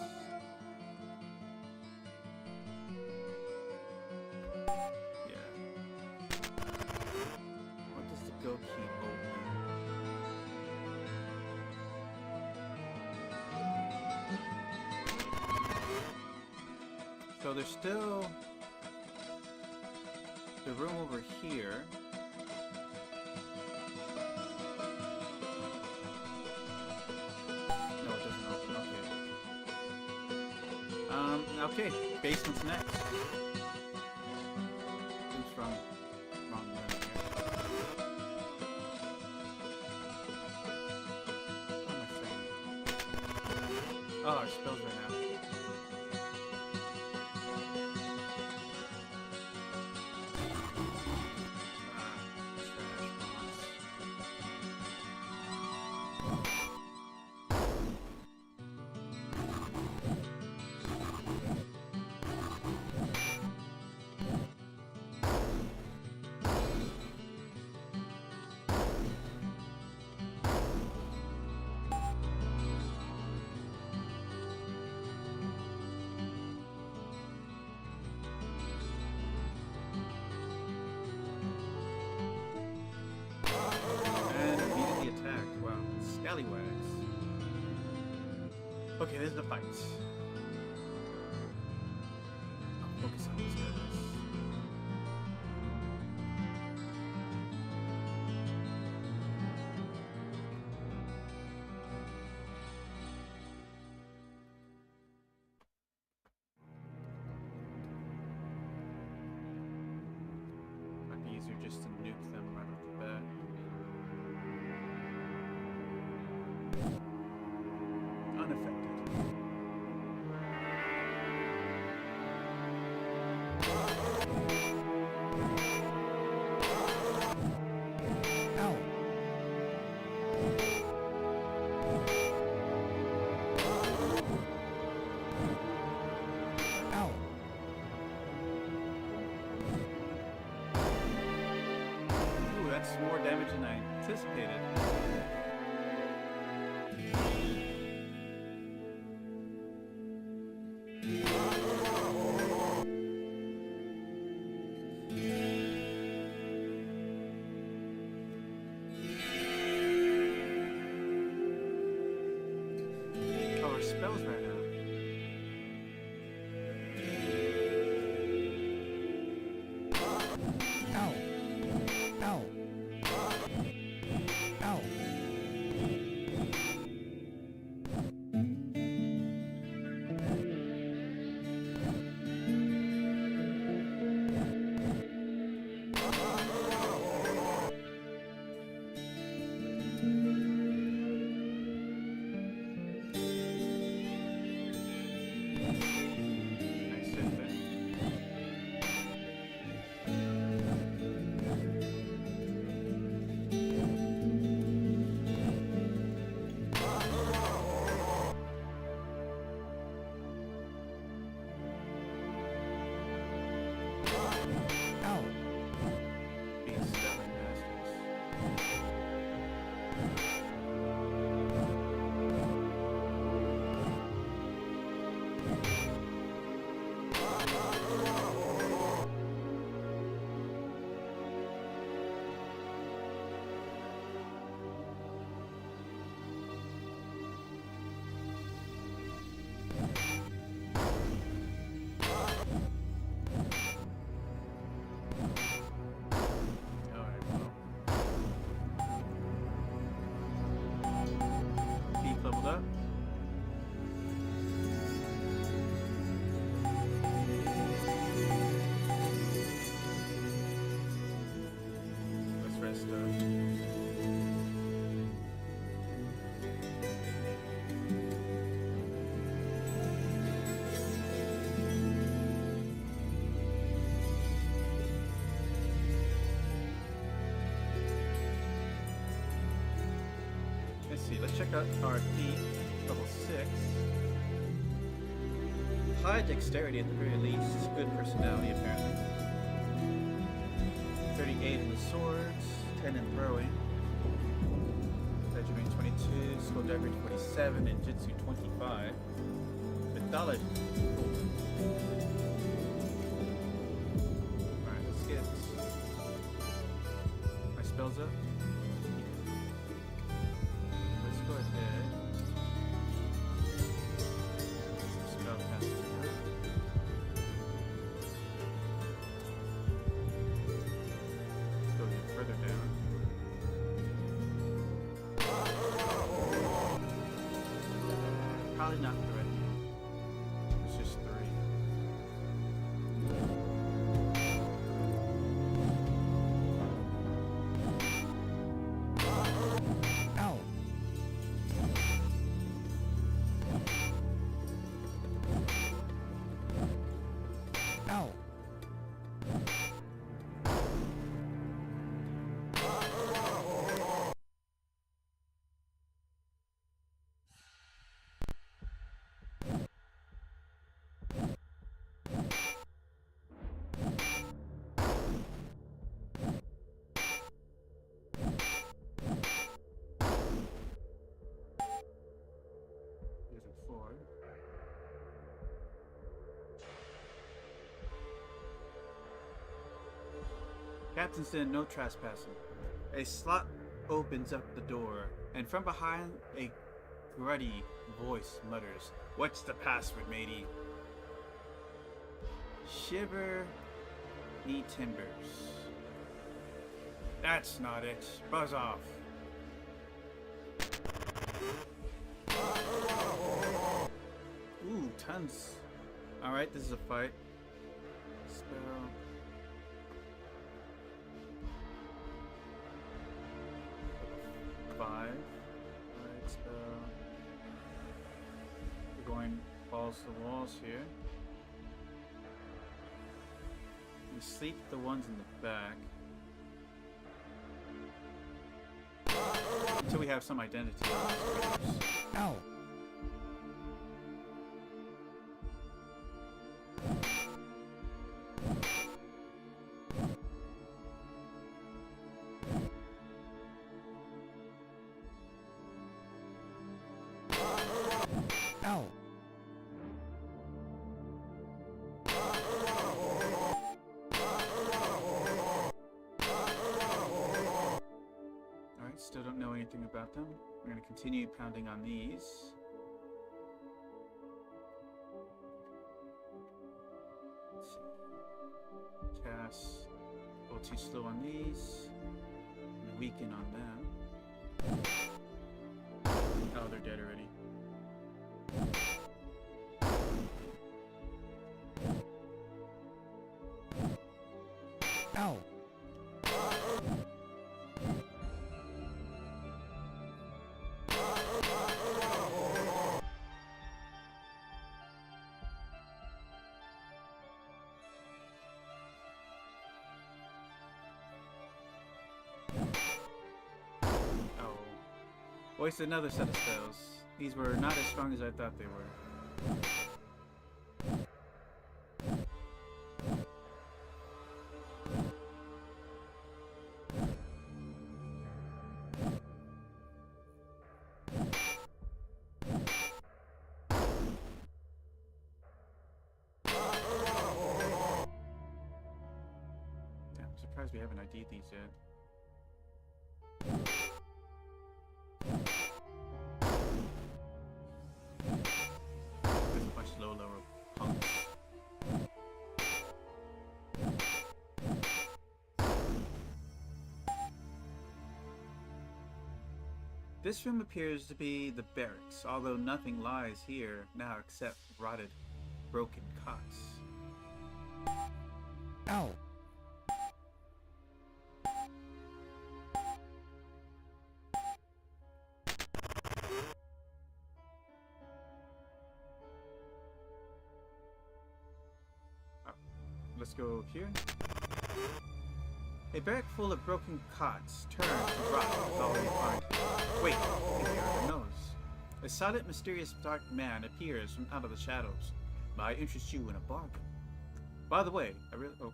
Yeah. What does the go key open? So there's still the room over here. No, it doesn't open. Okay. Okay. Basement's next. Oops, wrong room here. What am I saying? Oh, our spells right now. And immediately attacked. Wow. Scallywags. Okay, this is the fight. I'll focus on these guys. Might be easier just to nuke them right off the bat. Unaffected. Ow. Ow. Ooh, that's more damage than I anticipated. Oh, our spells right now. Ow. Ow. Ow. Nice hit there. Ow. Being stubborn bastards. Alright, well. Keep leveled up. Let's rest up. Let's see, let's check out our thief, level 6. High dexterity at the very least, good personality apparently. 38 in the swords, 10 in throwing. Measurement 22, skullduggery 27, and Jitsu 25. Mythology. Alright, let's get my spells up. Let's go ahead. Some spell casters. Captain said no trespassing. A slot opens up the door, and from behind a gruddy voice mutters, "What's the password, matey?" Shiver me timbers. That's not it. Buzz off. Ooh, tons. Alright, this is a fight. Spell. Five. Alright, spell. We're going balls to the walls here. We sleep the ones in the back. Until we have some identity. Ow. Ow. Alright, still don't know anything about them. We're going to continue pounding on these. Let's see. Cast. A little too slow on these. And weaken on them. Oh, they're dead already. Ow. Oh. Wasted another set of spells. These were not as strong as I thought they were. Damn, I'm surprised we haven't ID'd these yet. There's a bunch of lower punks. This room appears to be the barracks, although nothing lies here now except rotted, broken cots. Ow. Let's go here. A barrack full of broken cots turned to rot is all you find. Wait, here are the nose. A silent, mysterious, dark man appears from out of the shadows. May I interest you in a bargain? By the way, I didn't get to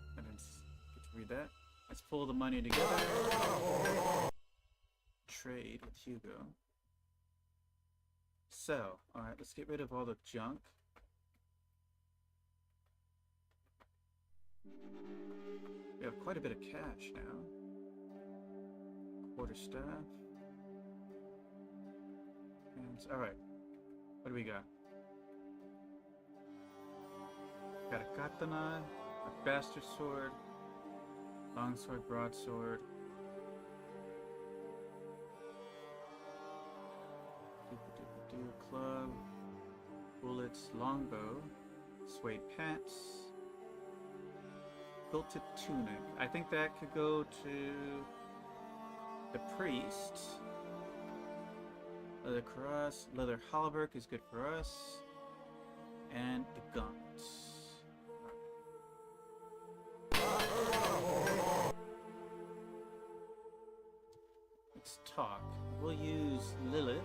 read that. Let's pull the money together. Trade with Hugo. Sell. Alright, let's get rid of all the junk. We have quite a bit of cash now. Quarterstaff. Alright. What do we got? Got a katana, a bastard sword, longsword, broadsword. Club, bullets, longbow, suede pants, quilted tunic. I think that could go to the priest. Leather cuirass, leather halberd is good for us, and the guns. Let's talk. We'll use Lilith.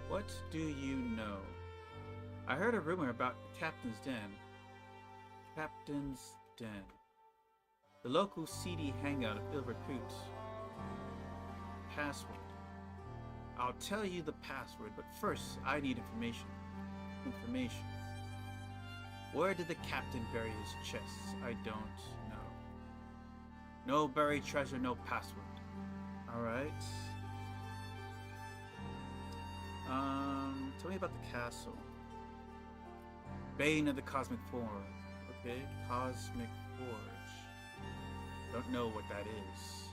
What do you know? I heard a rumor about the Captain's Den. Captain's Den. The local seedy hangout of ill repute. Password. I'll tell you the password, but first I need information. Information. Where did the captain bury his chests? I don't know. No buried treasure, no password. Alright. Tell me about the castle. Bane of the Cosmic Forge. Okay, Cosmic Forge. Don't know what that is.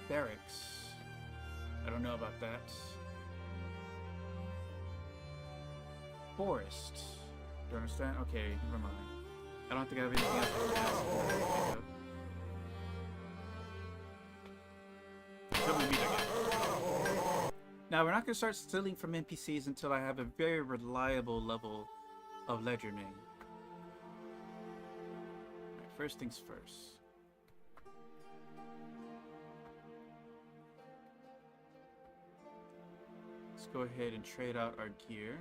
Barracks. I don't know about that. Forest. Do you understand? Okay, never mind. I don't think I have anything else I can ask. Now, we're not going to start stealing from NPCs until I have a very reliable level of ledger name. Right, first things first. Let's go ahead and trade out our gear.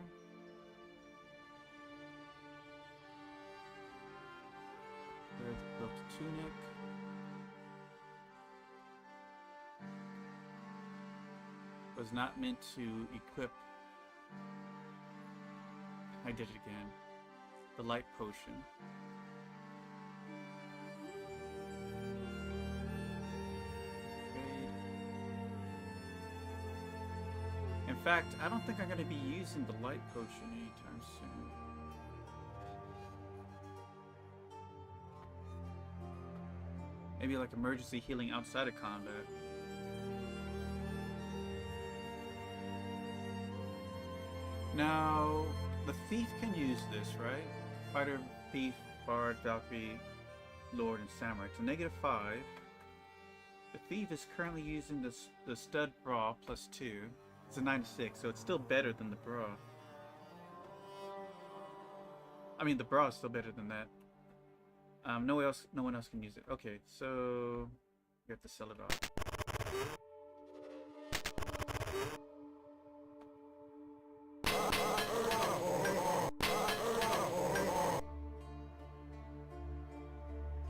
There's the built tunic. Was not meant to equip. I did it again. The light potion. Trade. In fact, I don't think I'm going to be using the light potion anytime soon. Maybe like emergency healing outside of combat. Now, the thief can use this, right? Fighter, thief, bard, Valkyrie, lord, and samurai. It's a -5. The thief is currently using the stud bra +2. It's a 9-6, so it's still better than the bra. I mean, the bra is still better than that. No one else can use it. Okay, so we have to sell it off.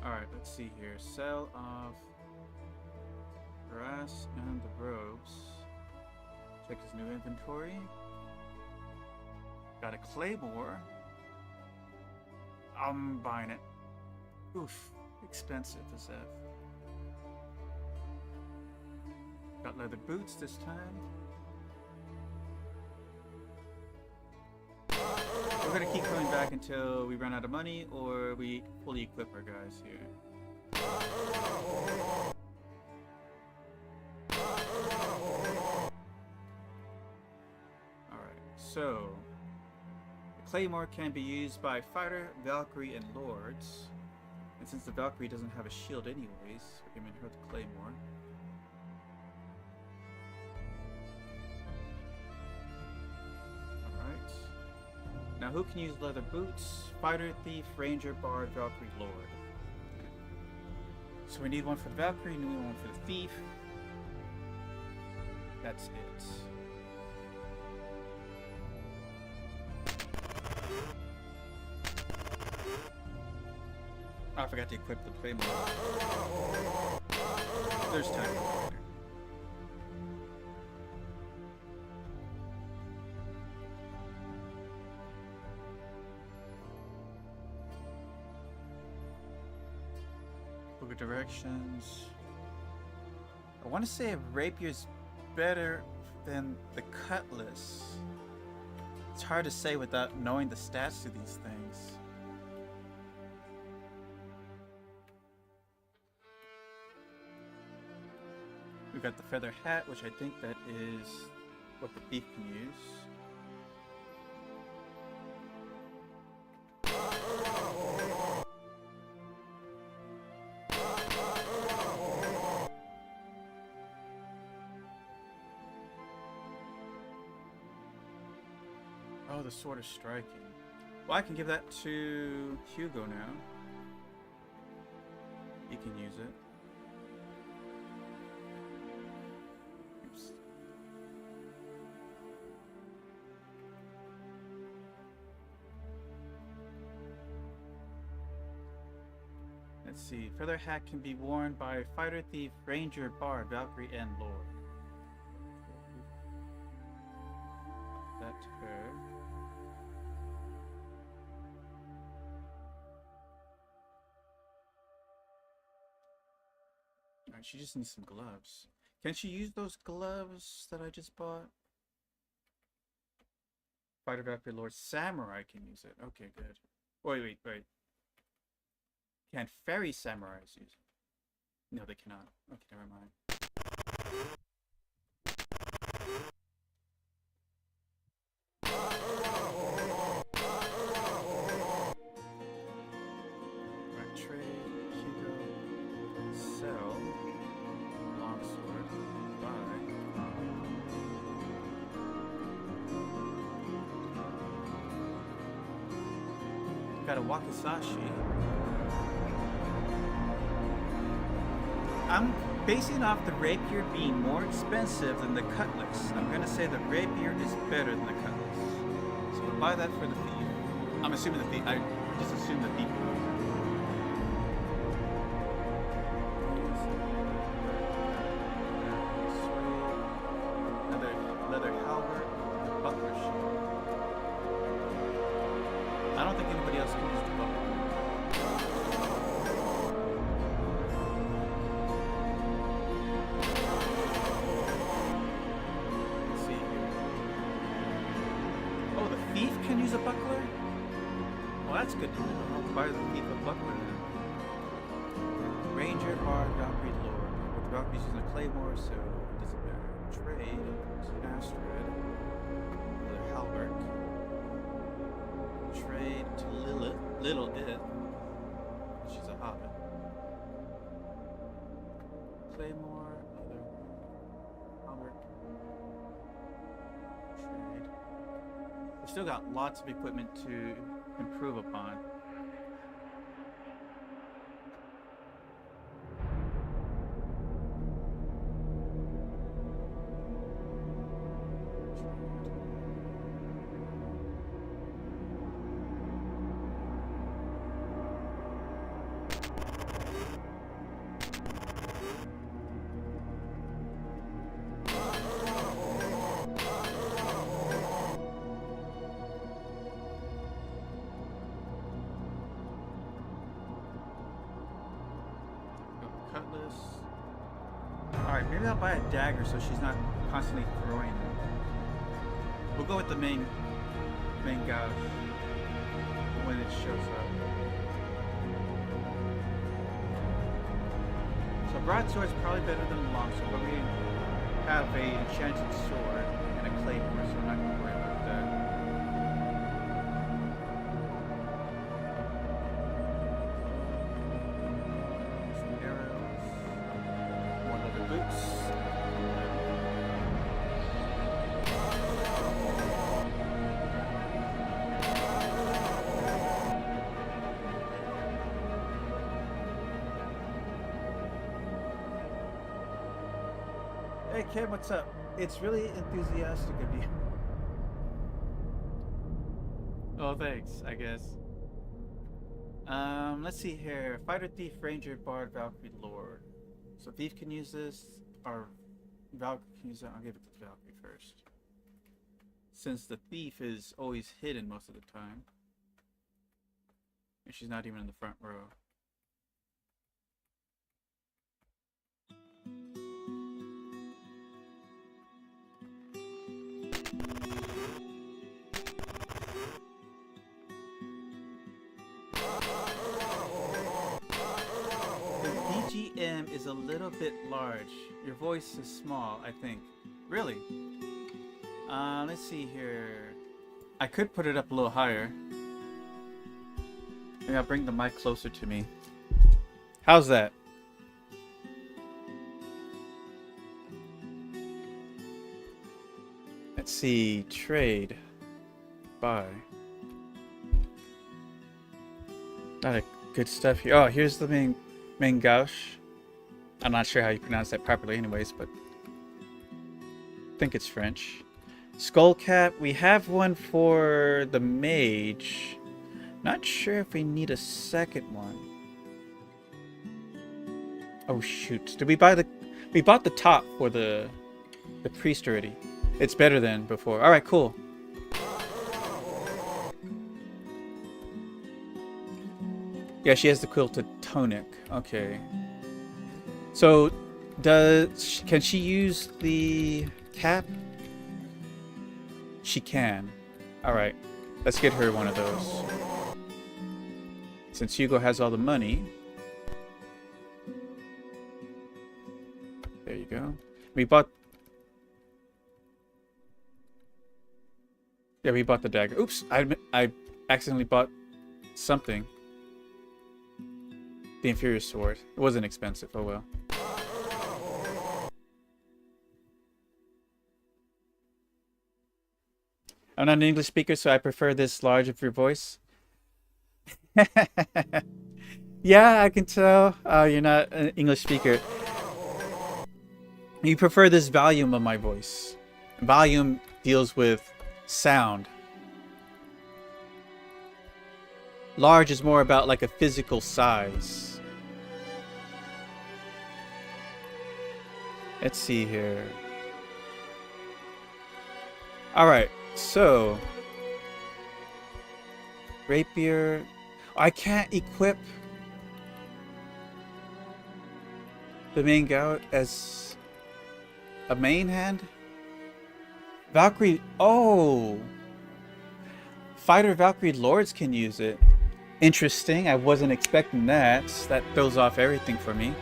Alright, let's see here. Sell off brass and the robes. Check his new inventory. Got a claymore. I'm buying it. Oof, expensive as F. Got leather boots this time. We're gonna keep coming back until we run out of money or we fully equip our guys here. Alright, so the claymore can be used by fighter, Valkyrie, and lords. And since the Valkyrie doesn't have a shield anyways, we can make her the claymore. Alright. Now who can use leather boots? Fighter, thief, ranger, bard, Valkyrie, lord. So we need one for the Valkyrie, and we need one for the thief. That's it. Oh, I forgot to equip the claymore. There's time. Book of directions. I want to say a rapier's better than the cutlass. It's hard to say without knowing the stats to these things. We've got the feather hat, which I think that is what the thief can use. Oh, the sword of striking. Well, I can give that to Hugo now. He can use it. Oops. Let's see. Feather hat can be worn by fighter, thief, ranger, bard, Valkyrie, and lord. That to her. Alright, she just needs some gloves. Can she use those gloves that I just bought? Fighter Valkyrie Lord Samurai can use it. Okay, good. Wait. Can fairy samurais use it? No, they cannot. Okay, never mind. Right, trade, Hugo, sell, longsword, buy. Got a wakizashi. I'm basing off the rapier being more expensive than the cutlass. I'm gonna say the rapier is better than the cutlass. So we'll buy that for the thief. I'm assuming the thief. I just assume the thief. Another leather halberd, buckler shield. I don't think anybody else can use the buckler. Let's see here. Oh, the thief can use a buckler? Well, that's good to know. I'll buy the thief a buckler then. Ranger, Bard, Valkyrie, Lord. But the Valkyrie's using a claymore, so it doesn't matter. Trade, Astrid, another halberd. Trade to Lilith, Little It. She's a hobbit. Claymore, another halberd. Trade. We've still got lots of equipment to improve upon. Cutlass. Alright, maybe I'll buy a dagger so she's not constantly throwing them. We'll go with the main gouge when it shows up. So broadsword's probably better than the longsword, but we have a enchanted sword and a claymore, so I'm not going to worry about that. Some arrows, more leather boots. Hey Kim, what's up? It's really enthusiastic of you. Oh, thanks, I guess. Let's see here. Fighter, Thief, Ranger, Bard, Valkyrie, Lord. So Thief can use this, or Valkyrie can use it. I'll give it to Valkyrie first. Since the Thief is always hidden most of the time. And she's not even in the front row. BGM is a little bit large. Your voice is small, I think. Really? Let's see here. I could put it up a little higher. Maybe I'll bring the mic closer to me. How's that? Let's see. Trade. Buy. Not a good stuff here. Oh, here's the main gouge. I'm not sure how you pronounce that properly anyways, but I think it's French. Skull cap. We have one for the mage. Not sure if we need a second one. Oh shoot. Did we buy the... We bought the top for the priest already. It's better than before. Alright, cool. Yeah, she has the quilted tunic. Okay. So Can she use the cap? She can. All right, let's get her one of those. Since Hugo has all the money. There you go. We bought... Yeah, we bought the dagger. Oops, I accidentally bought something. The inferior sword. It wasn't expensive, oh well. I'm not an English speaker, so I prefer this large of your voice. Yeah, I can tell you're not an English speaker. You prefer this volume of my voice. Volume deals with sound. Large is more about like a physical size. Let's see here. Alright, so... Rapier... I can't equip the main gout as a main hand? Valkyrie... Oh! Fighter Valkyrie Lords can use it. Interesting. I wasn't expecting that. That throws off everything for me.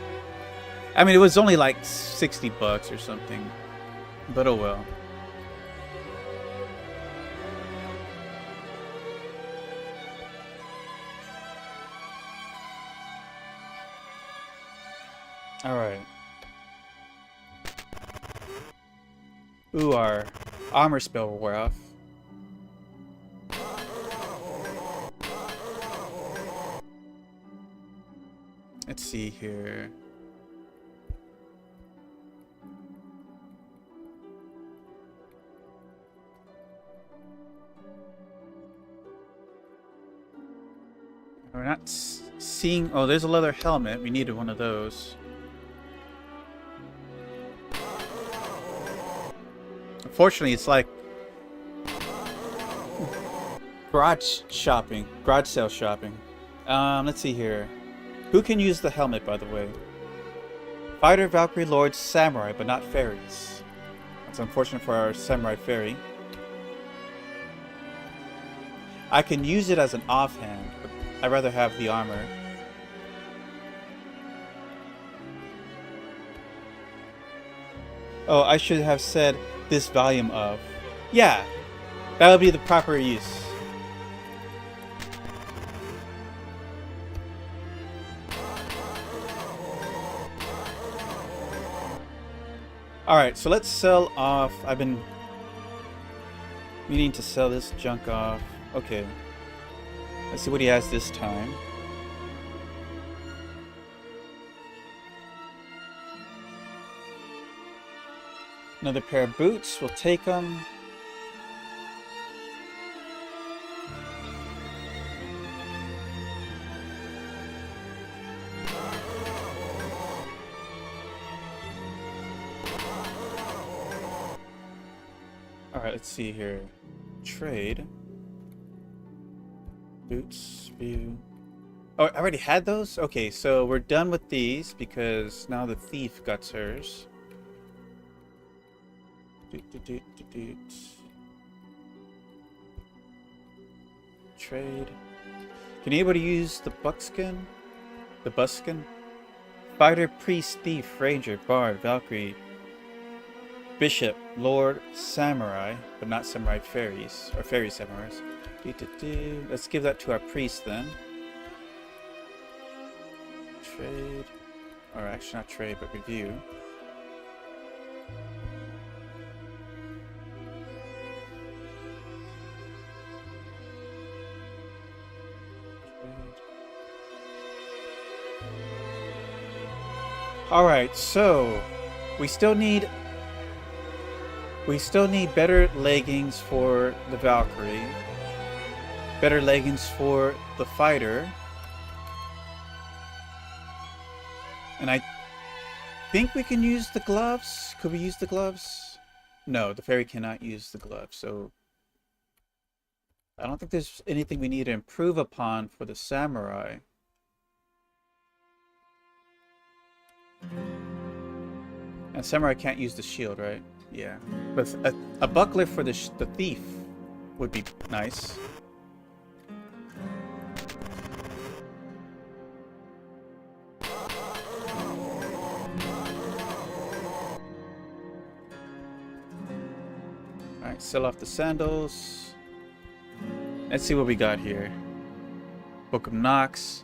I mean, it was only like $60 or something. But oh well. Alright. Ooh, our armor spell wore off. Let's see here. We're not seeing... Oh, there's a leather helmet. We needed one of those. Unfortunately, it's like garage shopping, garage sale shopping. Let's see here. Who can use the helmet, by the way? Fighter, Valkyrie, Lords, Samurai, but not fairies. That's unfortunate for our Samurai fairy. I can use it as an offhand, but I'd rather have the armor. Oh, I should have said this volume of. Yeah, that would be the proper use. Alright, so let's sell off. I've been meaning to sell this junk off. Okay. Let's see what he has this time. Another pair of boots. We'll take them. Alright, let's see here. Trade. Boots, view. Oh, I already had those? Okay, so we're done with these because now the thief got hers. Trade. Can anybody use the buckskin? The buskin? Fighter, priest, thief, ranger, bard, Valkyrie, bishop, lord, samurai, but not samurai fairies, or fairy samurais. Let's give that to our priest then. Trade. Or actually not trade, but review. Alright, so we still need better leggings for the Valkyrie. Better leggings for the fighter. And I think we can use the gloves. Could we use the gloves? No, the fairy cannot use the gloves, so I don't think there's anything we need to improve upon for the samurai. And samurai can't use the shield, right? Yeah. But a buckler for the thief would be nice. Alright, sell off the sandals. Let's see what we got here. Book of Nox.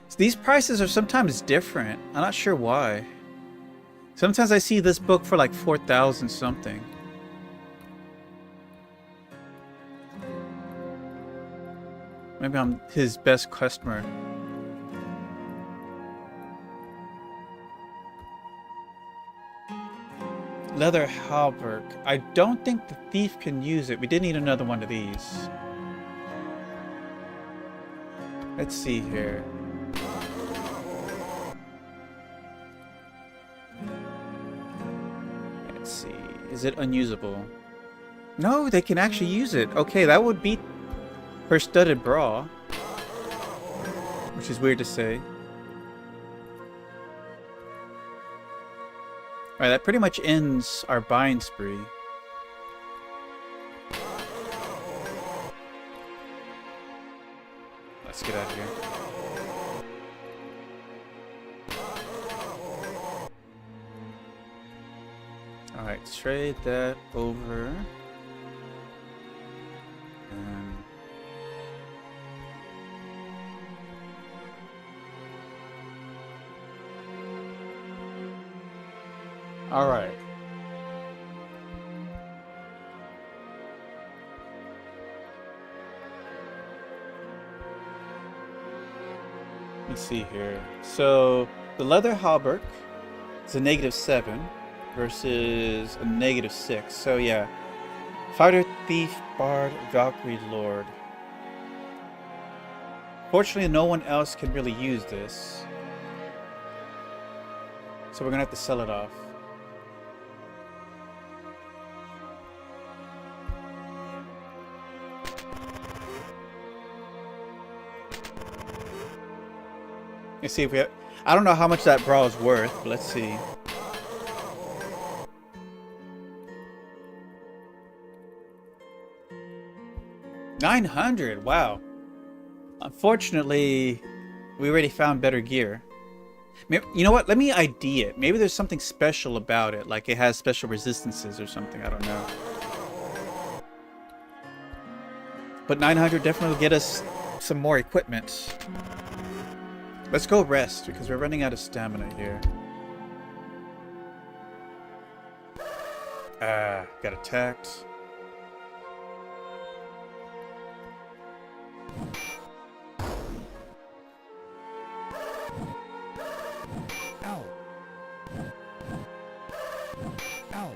So these prices are sometimes different. I'm not sure why. Sometimes I see this book for like 4,000 something. Maybe I'm his best customer. Leather halberd. I don't think the thief can use it. We did need another one of these. Let's see here. Let's see. Is it unusable? No, they can actually use it. Okay, that would beat her studded bra. Which is weird to say. Alright, that pretty much ends our buying spree. Let's get out of here. Alright, trade that over. Alright. Let's see here. So, the leather halberd is a -7 versus a -6. So, yeah. Fighter, Thief, Bard, Valkyrie, Lord. Fortunately, no one else can really use this. So, we're gonna have to sell it off. Let's see if we have... I don't know how much that bra is worth, but let's see. $900, wow. Unfortunately, we already found better gear. Maybe, you know what? Let me ID it. Maybe there's something special about it, like it has special resistances or something. I don't know. But 900 definitely will get us some more equipment. Let's go rest, because we're running out of stamina here. Got attacked. Ow. Ow.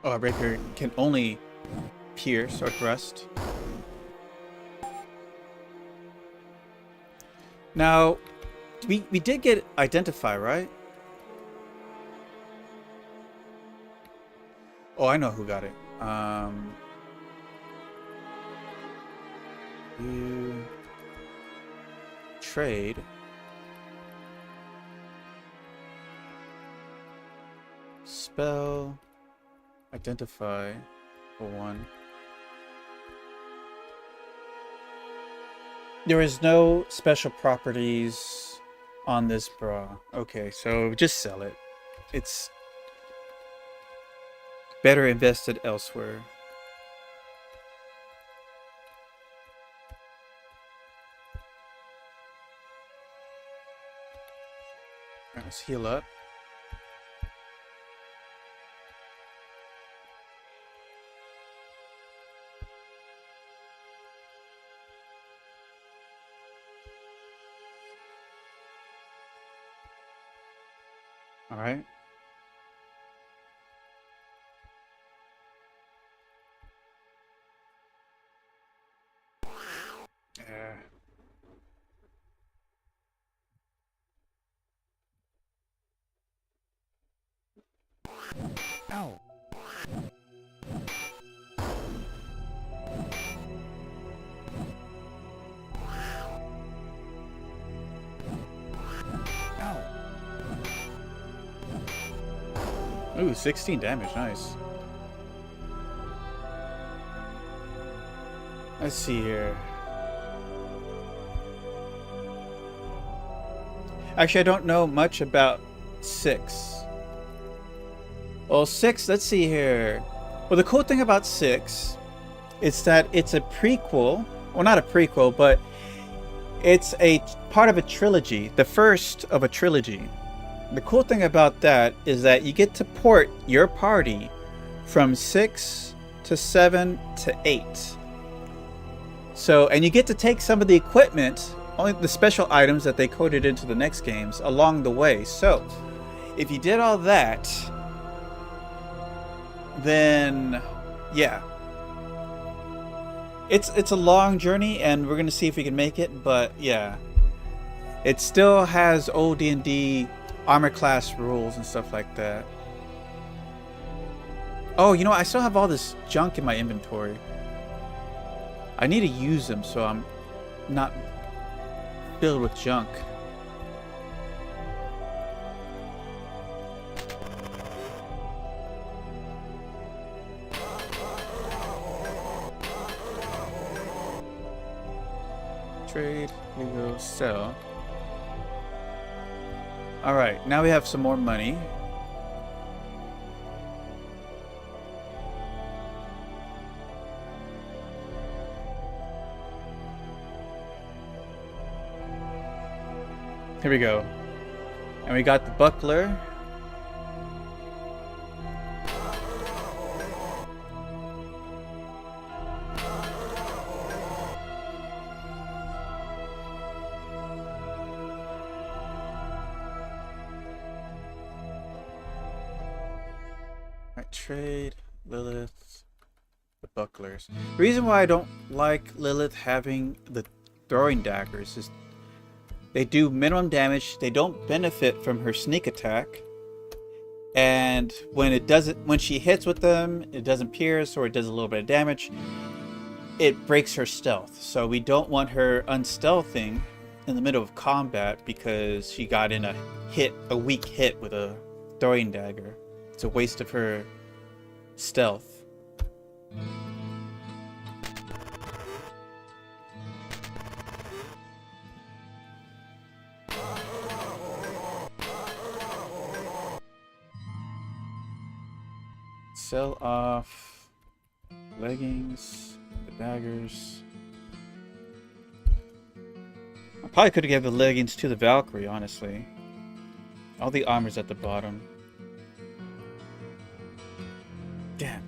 Oh, our rapier can only pierce or thrust. Now, we did get identify, right? Oh, I know who got it. You trade. Spell. Identify for one. There is no special properties on this bra. Okay, so just sell it. It's better invested elsewhere. Alright, let's heal up. All right. Yeah. Ow. Ooh, 16 damage, nice. Let's see here. Actually, I don't know much about 6. Well, 6, let's see here. Well, the cool thing about 6 is that it's a prequel. Well, not a prequel, but it's a part of a trilogy. The first of a trilogy. The cool thing about that is that you get to port your party from 6 to 7 to 8. So, and you get to take some of the equipment, only the special items that they coded into the next games along the way. So, if you did all that, then yeah. It's a long journey, and we're gonna see if we can make it, but yeah. It still has old D&D armor class rules and stuff like that. Oh, you know, I still have all this junk in my inventory. I need to use them so I'm not filled with junk. Trade, we will sell. Alright, now we have some more money. Here we go. And we got the buckler. Alright, trade, Lilith, the bucklers. The reason why I don't like Lilith having the throwing daggers is they do minimum damage. They don't benefit from her sneak attack, and when she hits with them, it doesn't pierce or it does a little bit of damage. It breaks her stealth. So we don't want her unstealthing in the middle of combat because she got in a weak hit with a throwing dagger. It's a waste of her stealth. Sell off leggings, the daggers. I probably could have given the leggings to the Valkyrie, honestly. All the armor's at the bottom. Damn.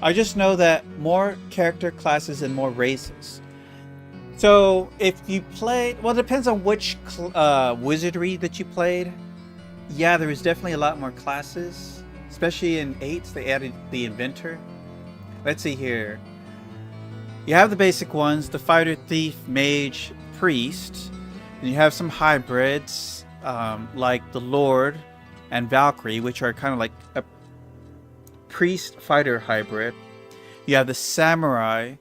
I just know that more character classes and more races. So if you played, well, it depends on which wizardry that you played. Yeah, there was definitely a lot more classes, especially in 8. They added the inventor. Let's see here. You have the basic ones: the fighter, thief, mage, priest. And you have some hybrids like the Lord and Valkyrie, which are kind of like a priest fighter hybrid. You have the samurai,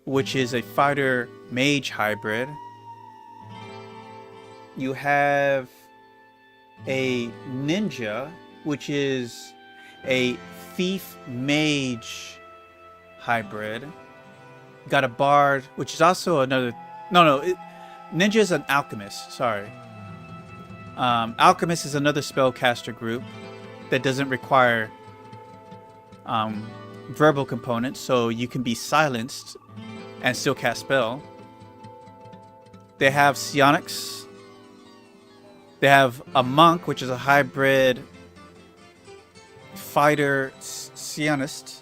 which is a fighter mage hybrid. You have a ninja, which is a thief mage hybrid. You got a bard, which is also another. Ninja is an alchemist. Sorry. Alchemist is another spellcaster group that doesn't require verbal components, so you can be silenced and still cast spell. They have psionics. They have a monk, which is a hybrid fighter psionist.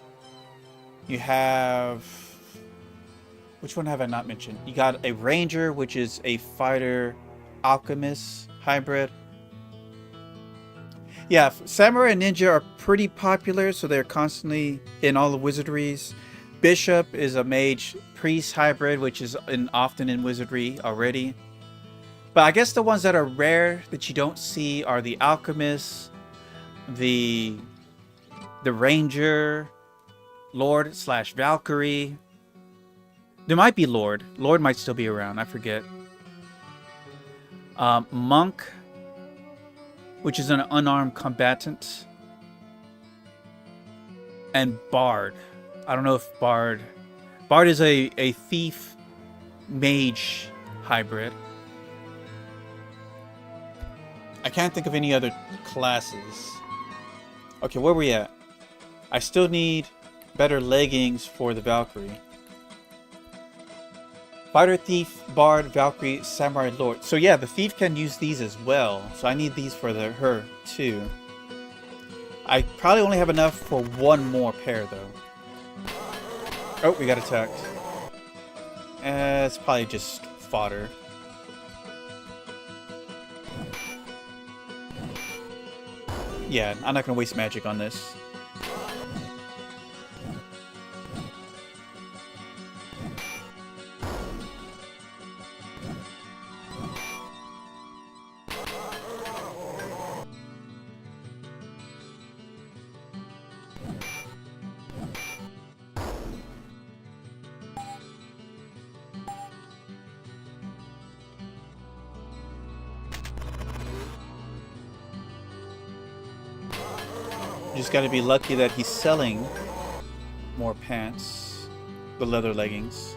You have, which one have I not mentioned? You got a ranger, which is a fighter alchemist hybrid. Yeah, samurai and ninja are pretty popular, so they're constantly in all the wizardries. Bishop is a mage priest hybrid, which is often in wizardry already. But I guess the ones that are rare that you don't see are the alchemist, the ranger, Lord / Valkyrie. There might be Lord. Lord might still be around. I forget. Monk, which is an unarmed combatant. And Bard. I don't know if Bard... Bard is a thief mage hybrid. I can't think of any other classes. Okay, where are we at? I still need better leggings for the Valkyrie. Fighter, Thief, Bard, Valkyrie, Samurai, Lord. So yeah, the Thief can use these as well. So I need these for her too. I probably only have enough for one more pair though. Oh, we got attacked. It's probably just fodder. Yeah, I'm not gonna waste magic on this. You just gotta be lucky that he's selling more pants. The leather leggings.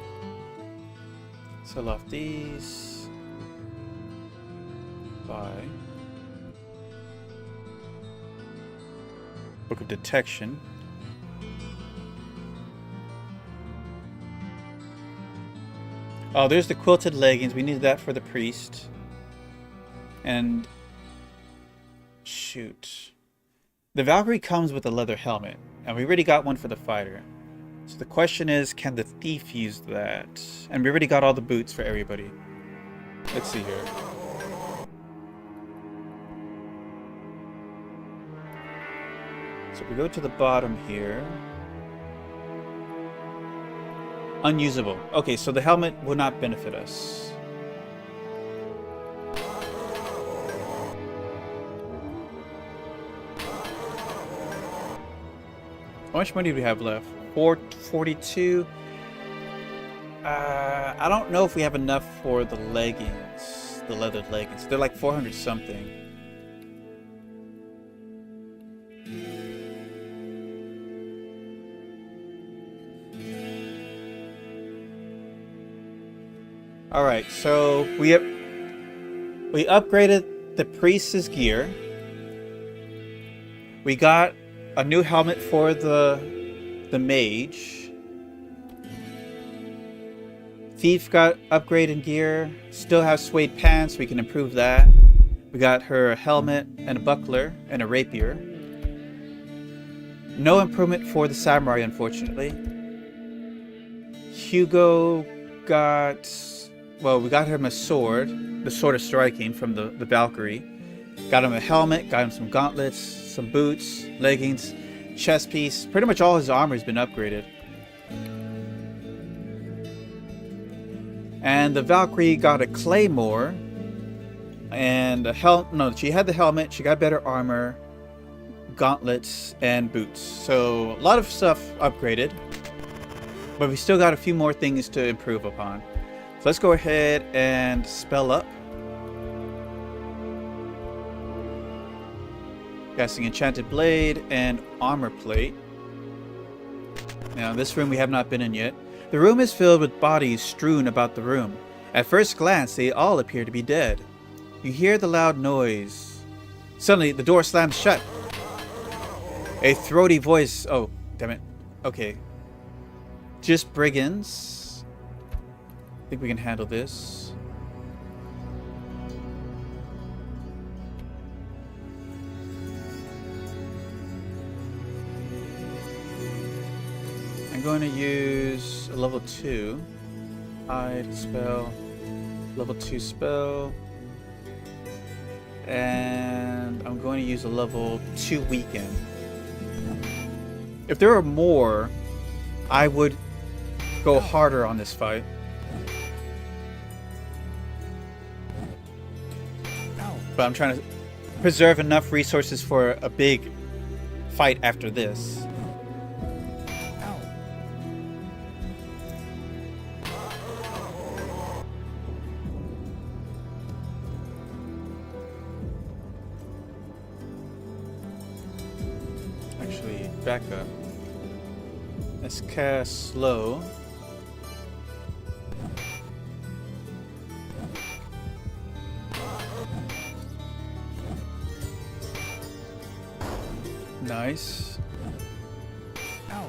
Sell off these. Buy. Book of Detection. Oh, there's the quilted leggings. We needed that for the priest. And... shoot. The Valkyrie comes with a leather helmet, and we already got one for the fighter. So the question is, can the thief use that? And we already got all the boots for everybody. Let's see here. So we go to the bottom here. Unusable. Okay, so the helmet will not benefit us. How much money do we have left? 442. I don't know if we have enough for the leggings, the leather leggings. They're like 400 something. All right, so we upgraded the priest's gear. We got a new helmet for the mage. Thief got upgrade in gear. Still have suede pants. We can improve that. We got her a helmet and a buckler and a rapier. No improvement for the samurai, unfortunately. Hugo got... well, we got him a sword. The sword of striking from the Valkyrie. Got him a helmet. Got him some gauntlets. Some boots. Leggings. Chest piece. Pretty much all his armor has been upgraded. And the Valkyrie got a claymore. And a no, she had the helmet. She got better armor. Gauntlets. And boots. So a lot of stuff upgraded. But we still got a few more things to improve upon. So let's go ahead and spell up. Casting Enchanted Blade and Armor Plate. Now, this room we have not been in yet. The room is filled with bodies strewn about the room. At first glance, they all appear to be dead. You hear the loud noise. Suddenly, the door slams shut. A throaty voice... oh, damn it. Okay. Just brigands. I think we can handle this. I'm going to use a level 2. Hide spell. Level 2 spell. And I'm going to use a level 2 weaken. If there are more, I would go harder on this fight. But I'm trying to preserve enough resources for a big fight after this. back up. Let's cast slow. Nice. Ow.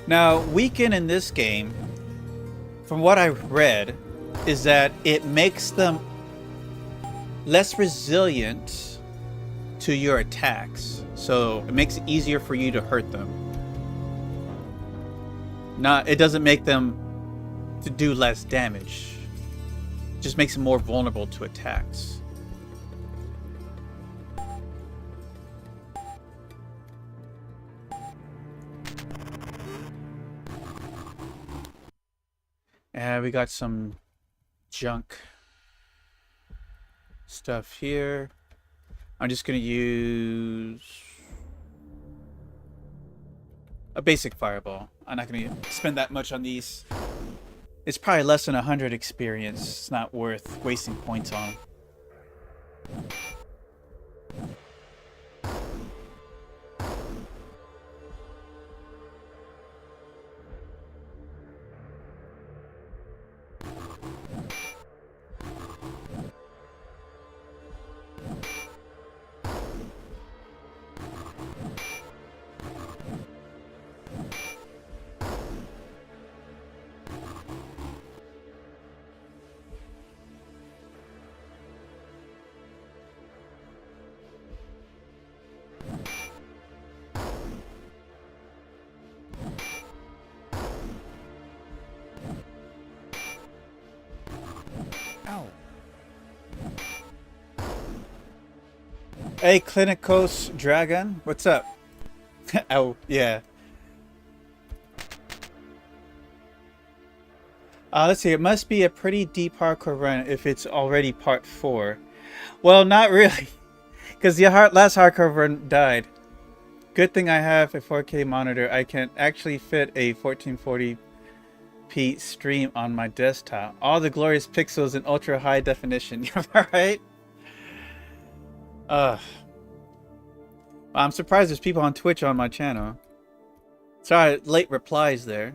Now, weaken in this game, from what I've read, is that it makes them less resilient to your attacks. So it makes it easier for you to hurt them. It doesn't make them to do less damage. It just makes them more vulnerable to attacks. And we got some junk stuff here. I'm just going to use a basic fireball. I'm not going to spend that much on these. It's probably less than 100 experience. It's not worth wasting points on. Ow. Hey, Clinicos Dragon, what's up? Oh, yeah. Let's see, it must be a pretty deep hardcore run if it's already part 4. Well, not really, because the last hardcore run died. Good thing I have a 4K monitor. I can actually fit a 1440p stream on my desktop. All the glorious pixels in ultra high definition. Right? I'm surprised there's people on Twitch on my channel. Sorry, late replies there.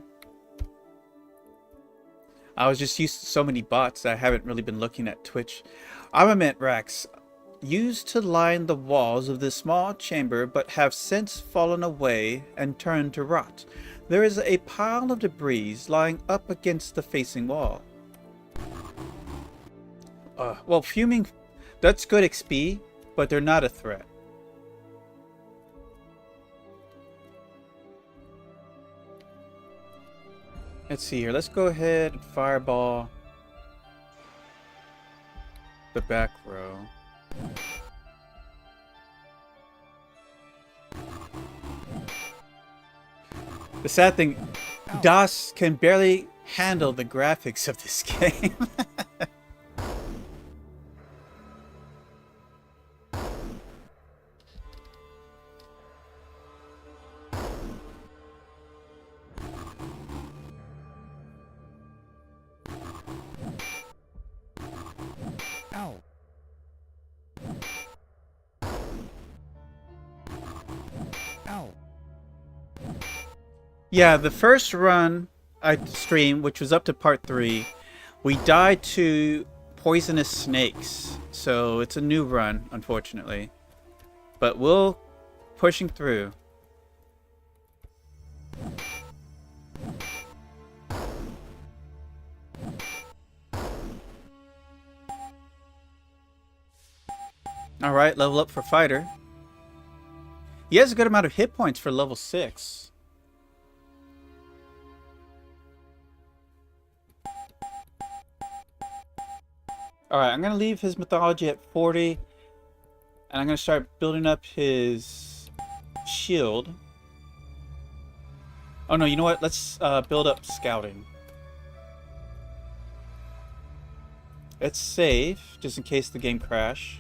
I was just used to so many bots that I haven't really been looking at Twitch. Armament racks used to line the walls of this small chamber but have since fallen away and turned to rot. There is a pile of debris lying up against the facing wall. Well, fuming, that's good XP, but they're not a threat. Let's see here. Let's go ahead and fireball the back row. The sad thing, DOS can barely handle the graphics of this game. Ow. Ow. Yeah, the first run I streamed, which was up to part 3, we died to poisonous snakes. So it's a new run, unfortunately. But we'll pushing through. Alright, level up for fighter. He has a good amount of hit points for level 6. Alright, I'm going to leave his mythology at 40. And I'm going to start building up his shield. Oh no, you know what? Let's build up scouting. It's safe, just in case the game crash.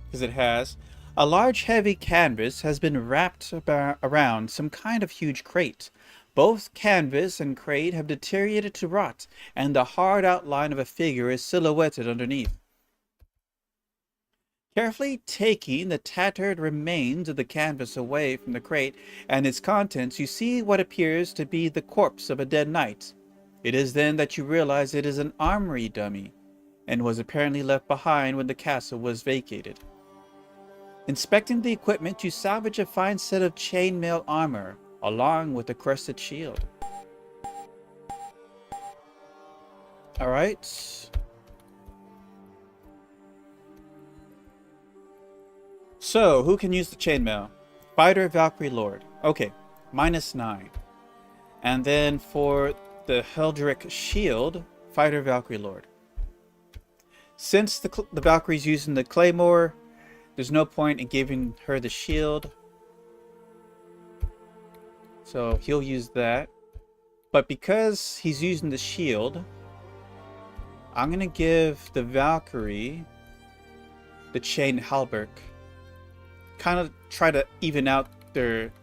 Because it has. A large heavy canvas has been wrapped around some kind of huge crate. Both canvas and crate have deteriorated to rot, and the hard outline of a figure is silhouetted underneath. Carefully taking the tattered remains of the canvas away from the crate and its contents, you see what appears to be the corpse of a dead knight. It is then that you realize it is an armory dummy, and was apparently left behind when the castle was vacated. Inspecting the equipment, you salvage a fine set of chainmail armor, along with a crested shield. Alright. So, who can use the chainmail? Fighter, Valkyrie, Lord. Okay, -9. And then for the Heldrick shield, Fighter, Valkyrie, Lord. Since the Valkyrie's using the Claymore, there's no point in giving her the shield. So he'll use that. But because he's using the shield, I'm going to give the Valkyrie the chain halberd. Kind of try to even out their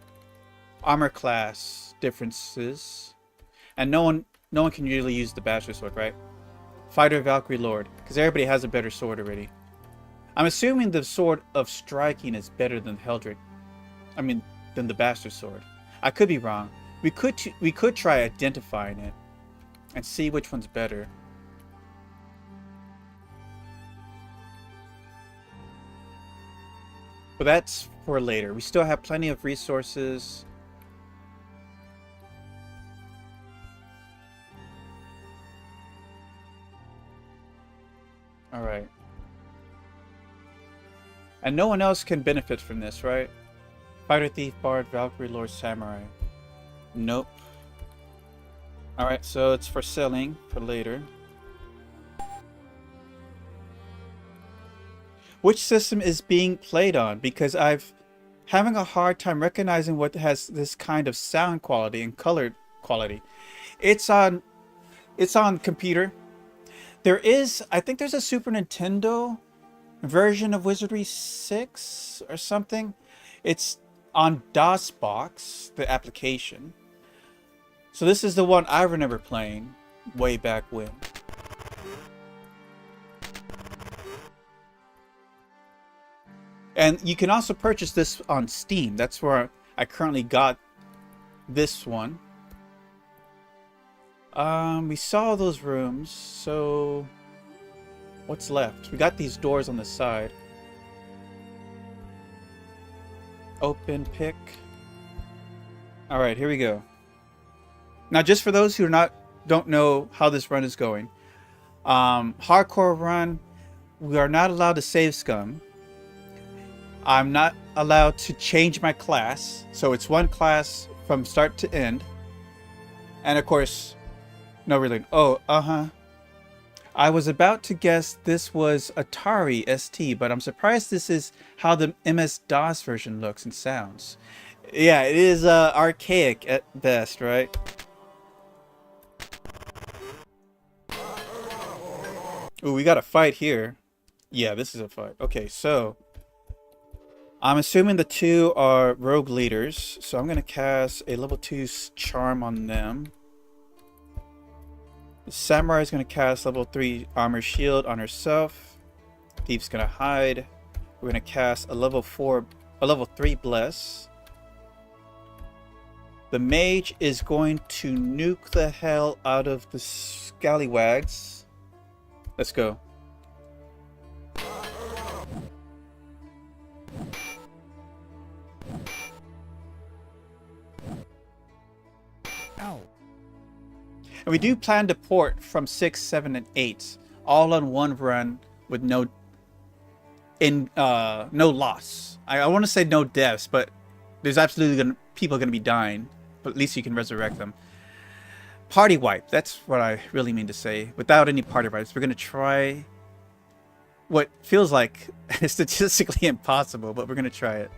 armor class differences. And no one can really use the Bachelor Sword, right? Fighter, Valkyrie, Lord. Because everybody has a better sword already. I'm assuming the Sword of Striking is better than Heldrick. I mean, than the Bastard Sword. I could be wrong. We could try identifying it and see which one's better. But that's for later. We still have plenty of resources. Alright. And no one else can benefit from this, right? Fighter, Thief, Bard, Valkyrie, Lord, Samurai. Nope. Alright, so it's for selling for later. Which system is being played on? Because I've having a hard time recognizing what has this kind of sound quality and color quality. It's on computer. There is, I think there's a Super Nintendo version of Wizardry 6 or something. It's on DOSBox, the application. So this is the one I remember playing way back when. And you can also purchase this on Steam. That's where I currently got this one. We saw those rooms, so what's left? We got these doors on the side. Open, pick. Alright, here we go. Now, just for those who don't know how this run is going. Hardcore run, we are not allowed to save scum. I'm not allowed to change my class. So it's one class from start to end. And of course, no really. Oh, I was about to guess this was Atari ST, but I'm surprised this is how the MS-DOS version looks and sounds. Yeah, it is archaic at best, right? Ooh, we got a fight here. Yeah, this is a fight. Okay, so I'm assuming the two are rogue leaders, so I'm going to cast a level 2 charm on them. The samurai is going to cast level 3 armor shield on herself. Thief's going to hide. We're going to cast a level 3 bless. The mage is going to nuke the hell out of the scallywags. Let's go. Ow. And we do plan to port from 6, 7, and 8 all on one run with no loss. I want to say no deaths, but there's absolutely people going to be dying. But at least you can resurrect them. Party wipe. That's what I really mean to say. Without any party wipes, we're going to try what feels like statistically impossible, but we're going to try it.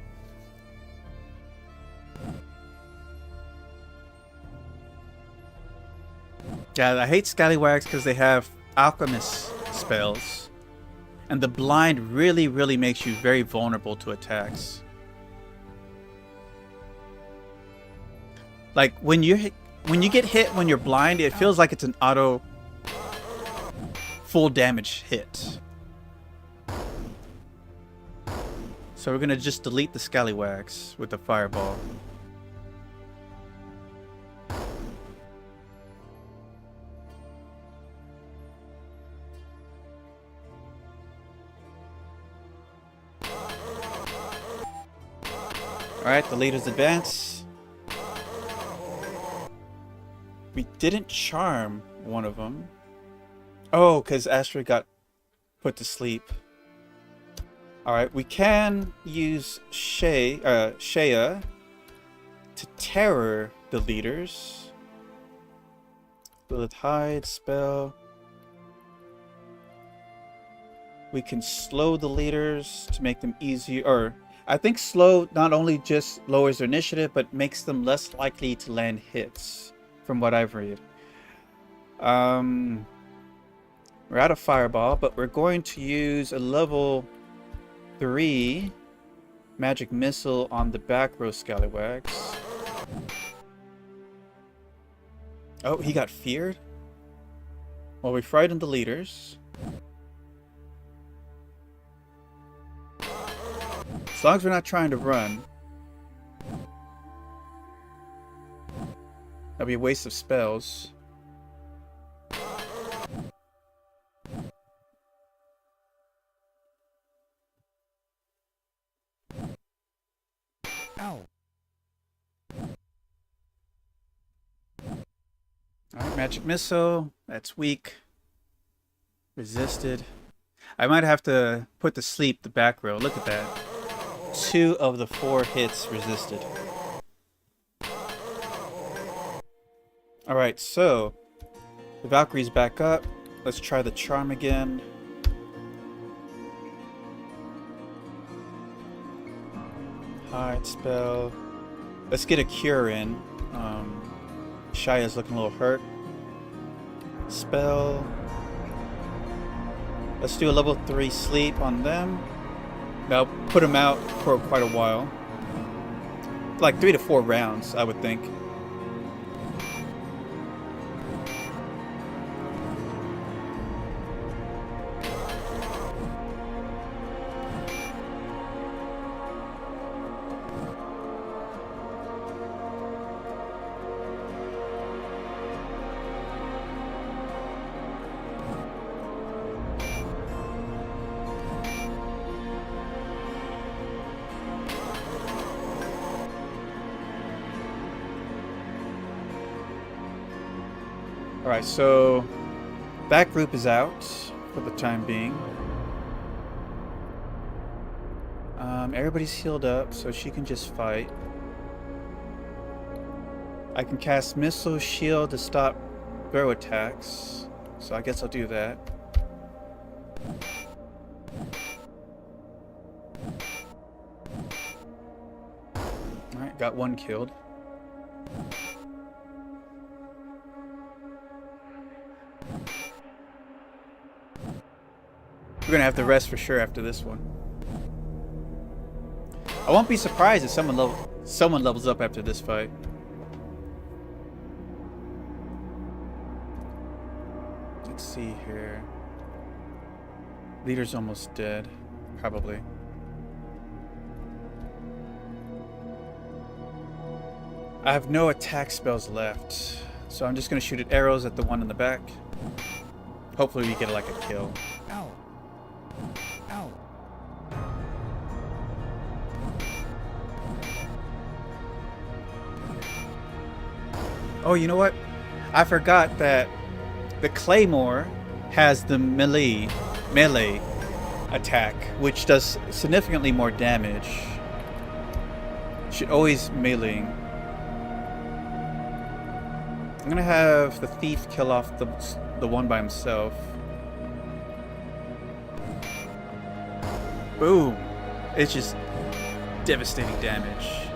Yeah, I hate scallywags because they have alchemist spells. And the blind really, really makes you very vulnerable to attacks. Like, when you get hit when you're blind, it feels like it's an auto full damage hit. So we're gonna just delete the scallywags with the fireball. Alright, the leaders advance. We didn't charm one of them. Oh, because Astrid got put to sleep. Alright, we can use Shea to terror the leaders. Lilith hide, spell. We can slow the leaders to make them easier, or I think slow not only just lowers their initiative, but makes them less likely to land hits, from what I've read. We're out of fireball, but we're going to use a level 3 magic missile on the back row scallywags. Oh, he got feared? Well, we frightened the leaders. As long as we're not trying to run. That'd be a waste of spells. Ow. Alright, magic missile. That's weak. Resisted. I might have to put to sleep the back row. Look at that. 2 of the 4 hits resisted. Alright, so the Valkyrie's back up. Let's try the charm again. Hide spell. Let's get a cure in. Shaya's looking a little hurt. Spell. Let's do a level 3 sleep on them. That'll put them out for quite a while. Like 3 to 4 rounds, I would think. Alright, so that group is out for the time being. Everybody's healed up, so she can just fight. I can cast Missile Shield to stop throw attacks, so I guess I'll do that. Alright, got one killed. We're gonna have to rest for sure after this one. I won't be surprised if someone levels up after this fight. Let's see here. Leader's almost dead, probably. I have no attack spells left, so I'm just gonna shoot at arrows at the one in the back. Hopefully we get like a kill. Ow. Ow. Oh, you know what? I forgot that the Claymore has the melee attack, which does significantly more damage. Should always melee. I'm gonna have the thief kill off the one by himself. Boom! It's just devastating damage.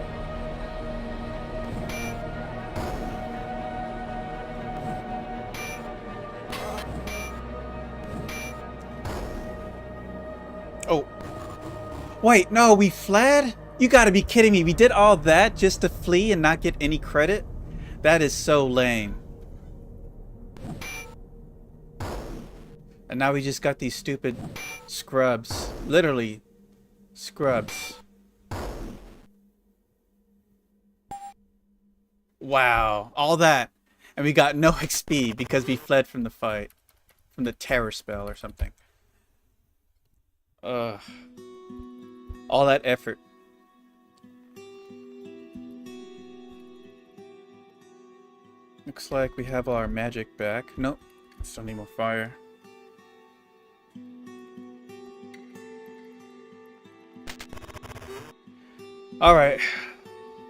Oh. Wait, no, we fled? You gotta be kidding me. We did all that just to flee and not get any credit? That is so lame. And now we just got these stupid scrubs. Literally Scrubs. Wow, all that. And we got no XP because we fled from the fight. From the terror spell or something. Ugh. All that effort. Looks like we have our magic back. Nope. Still need more fire. Alright.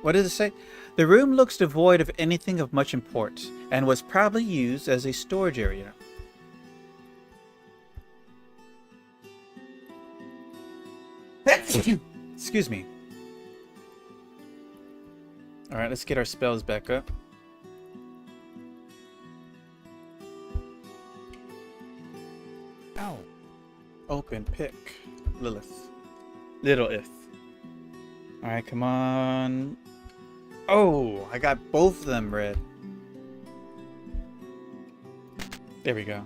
What does it say? The room looks devoid of anything of much import, and was probably used as a storage area. Excuse me. Alright, let's get our spells back up. Ow. Open, pick. Lilith. Little Ith. Alright, come on. Oh, I got both of them red. There we go.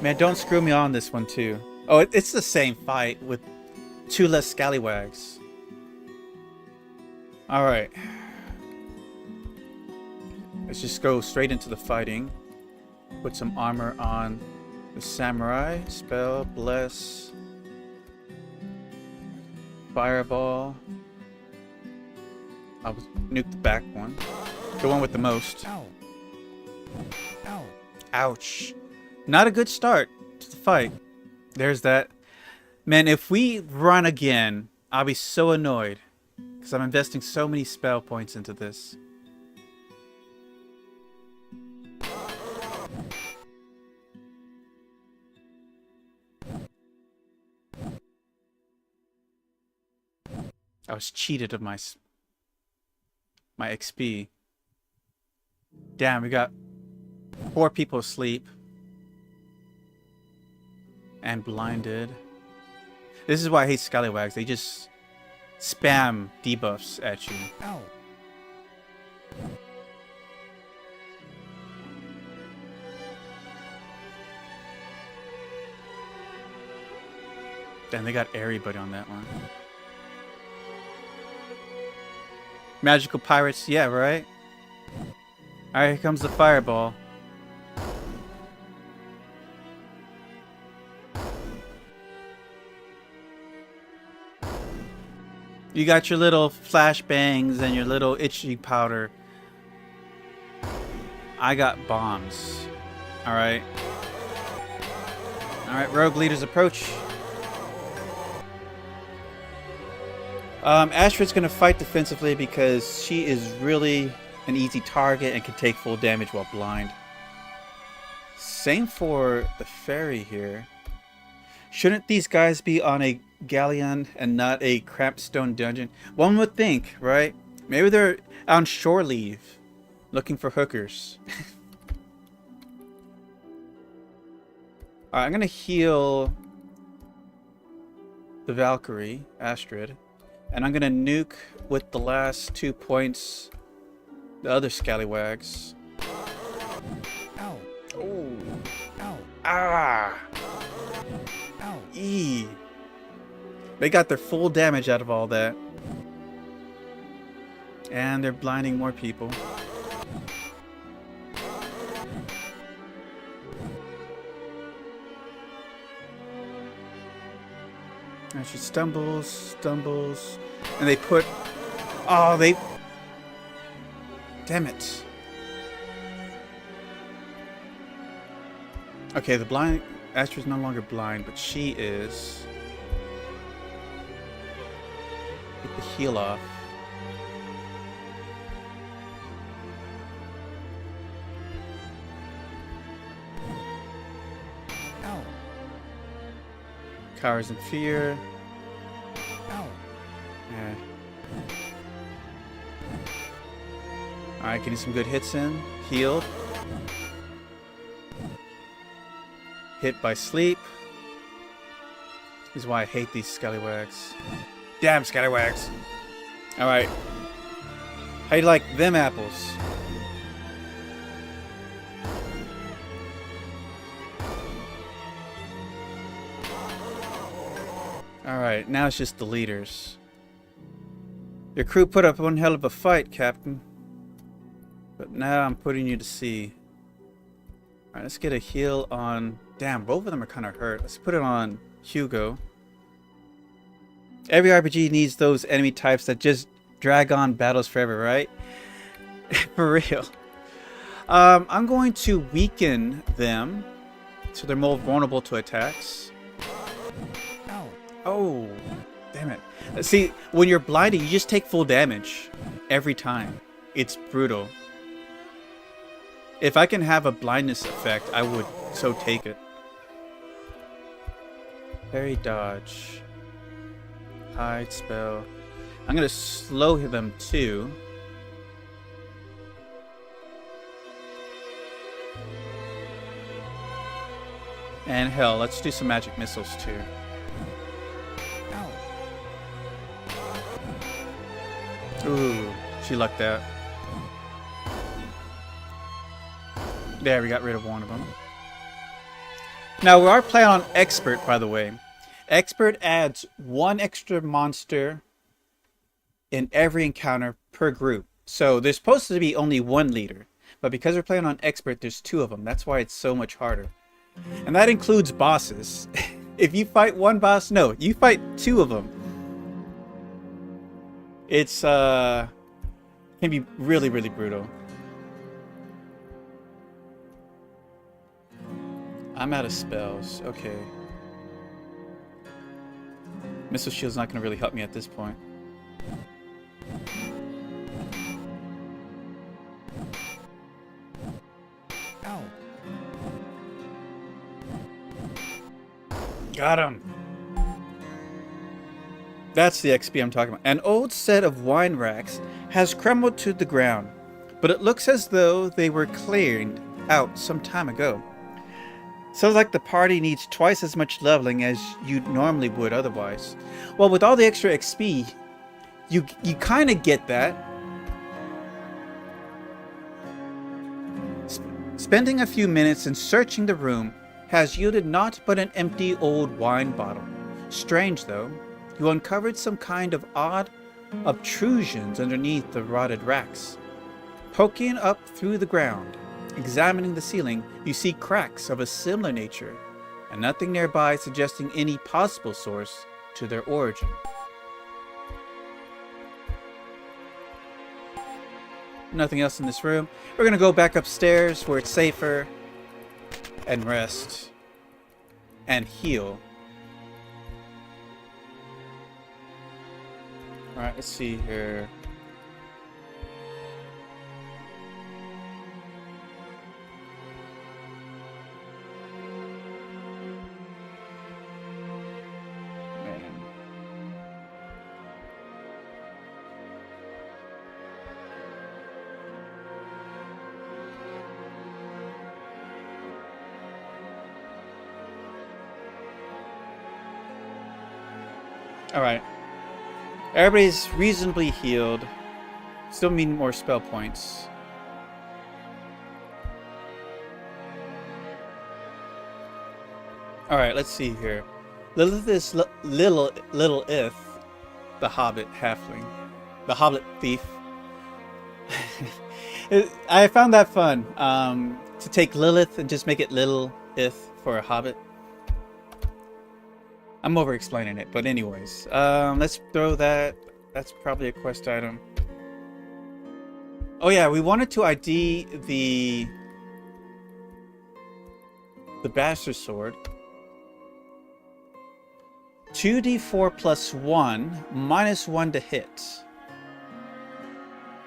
Man, don't screw me on this one too. Oh, it's the same fight with 2 less scallywags. Alright. Let's just go straight into the fighting. Put some armor on the samurai. Spell, bless. Fireball. I'll nuke the back one. The one with the most. Ow. Ow. Ouch. Not a good start to the fight. There's that. Man, if we run again, I'll be so annoyed. Because I'm investing so many spell points into this. I was cheated of my XP. Damn, we got 4 people asleep. And blinded. This is why I hate scallywags. They just spam debuffs at you. Ow. Damn, they got everybody on that one. Magical pirates, yeah, right? Alright, here comes the fireball. You got your little flashbangs and your little itchy powder. I got bombs. Alright. Alright, rogue leaders approach. Astrid's gonna fight defensively because she is really an easy target and can take full damage while blind. Same for the fairy here. Shouldn't these guys be on a galleon and not a crapstone dungeon? One would think, right? Maybe they're on shore leave, looking for hookers. Alright, I'm gonna heal the Valkyrie, Astrid. And I'm gonna nuke with the last 2 points the other scallywags. Ow. Oh. Ow. Ah. Ow. E. They got their full damage out of all that. And they're blinding more people. And she stumbles, and they put... Oh, they... Damn it. Okay, the blind... Astra's no longer blind, but she is... Get the heal off. Ow. Cowers in fear. Ow. Yeah. Alright, getting some good hits in. Healed. Hit by sleep. This is why I hate these scallywags. Damn scallywags. Alright. How you like them apples? Alright, now it's just the leaders. Your crew put up one hell of a fight, Captain. But now I'm putting you to sea. Alright, let's get a heal on... Damn, both of them are kind of hurt. Let's put it on Hugo. Every RPG needs those enemy types that just drag on battles forever, right? For real. I'm going to weaken them so they're more vulnerable to attacks. Ow. Oh, damn it. See, when you're blinded, you just take full damage every time. It's brutal. If I can have a blindness effect, I would so take it. Parry, dodge. Hide, spell. I'm going to slow them too. And hell, let's do some magic missiles too. Ow. Ooh, she lucked out. There, we got rid of one of them. Now, we are playing on Expert, by the way. Expert adds one extra monster in every encounter per group. So there's supposed to be only one leader. But because we're playing on Expert, there's two of them. That's why it's so much harder. And that includes bosses. If you fight one boss, no, you fight two of them. It's can be really, really brutal. I'm out of spells. Okay. Missile shield's not going to really help me at this point. Ow. Got him. That's the XP I'm talking about. An old set of wine racks has crumbled to the ground, but it looks as though they were cleared out some time ago. Sounds like the party needs twice as much leveling as you normally would otherwise. Well, with all the extra XP, you kind of get that. Spending a few minutes in searching the room has yielded naught but an empty old wine bottle. Strange though, you uncovered some kind of odd obtrusions underneath the rotted racks. Poking up through the ground, examining the ceiling, you see cracks of a similar nature, and nothing nearby suggesting any possible source to their origin. Nothing else in this room. We're gonna go back upstairs where it's safer, and rest, and heal. Alright, let's see here. Alright. Everybody's reasonably healed. Still need more spell points. Alright, let's see here. Lilith is Lilith, the Hobbit halfling. The Hobbit thief. I found that fun. To take Lilith and just make it Lilith for a Hobbit. I'm over explaining it, but anyways, let's throw that. That's probably a quest item. Oh yeah, we wanted to ID the Bastard Sword. 2d4 plus 1, minus 1 to hit.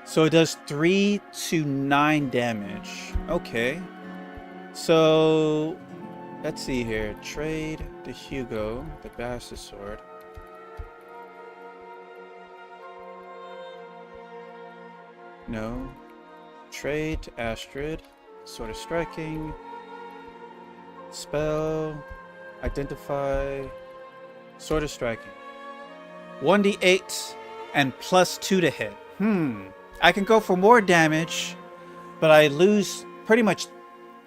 So it does 3 to 9 damage. Okay. So let's see here. Trade to Hugo, the Bastard Sword. No. Trade to Astrid. Sword of Striking. Spell. Identify. Sword of Striking. 1d8 and plus 2 to hit. I can go for more damage, but I lose pretty much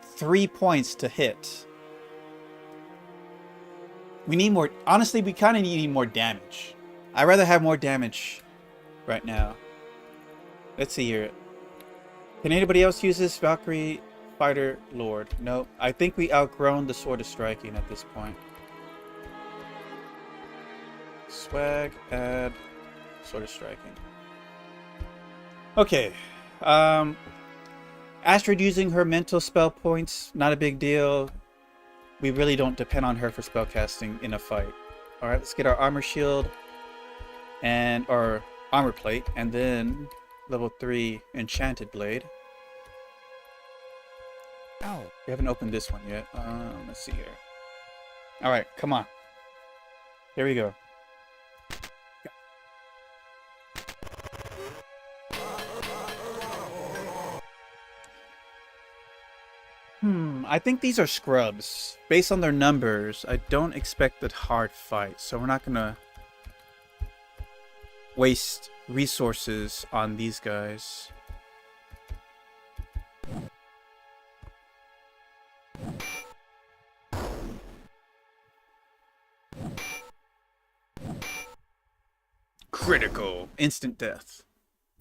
3 points to hit. We need more. Honestly, we kind of need more damage. I'd rather have more damage right now. Let's see here. Can anybody else use this Valkyrie Fighter Lord? Nope. I think we outgrown the Sword of Striking at this point. Swag, add, Sword of Striking. Okay. Astrid using her mental spell points, not a big deal. We really don't depend on her for spellcasting in a fight. Alright, let's get our armor shield and our armor plate, and then level 3 enchanted blade. Ow. We haven't opened this one yet. Let's see here. Alright, come on. Here we go. I think these are scrubs. Based on their numbers, I don't expect a hard fight, so we're not gonna waste resources on these guys. Critical. Instant death.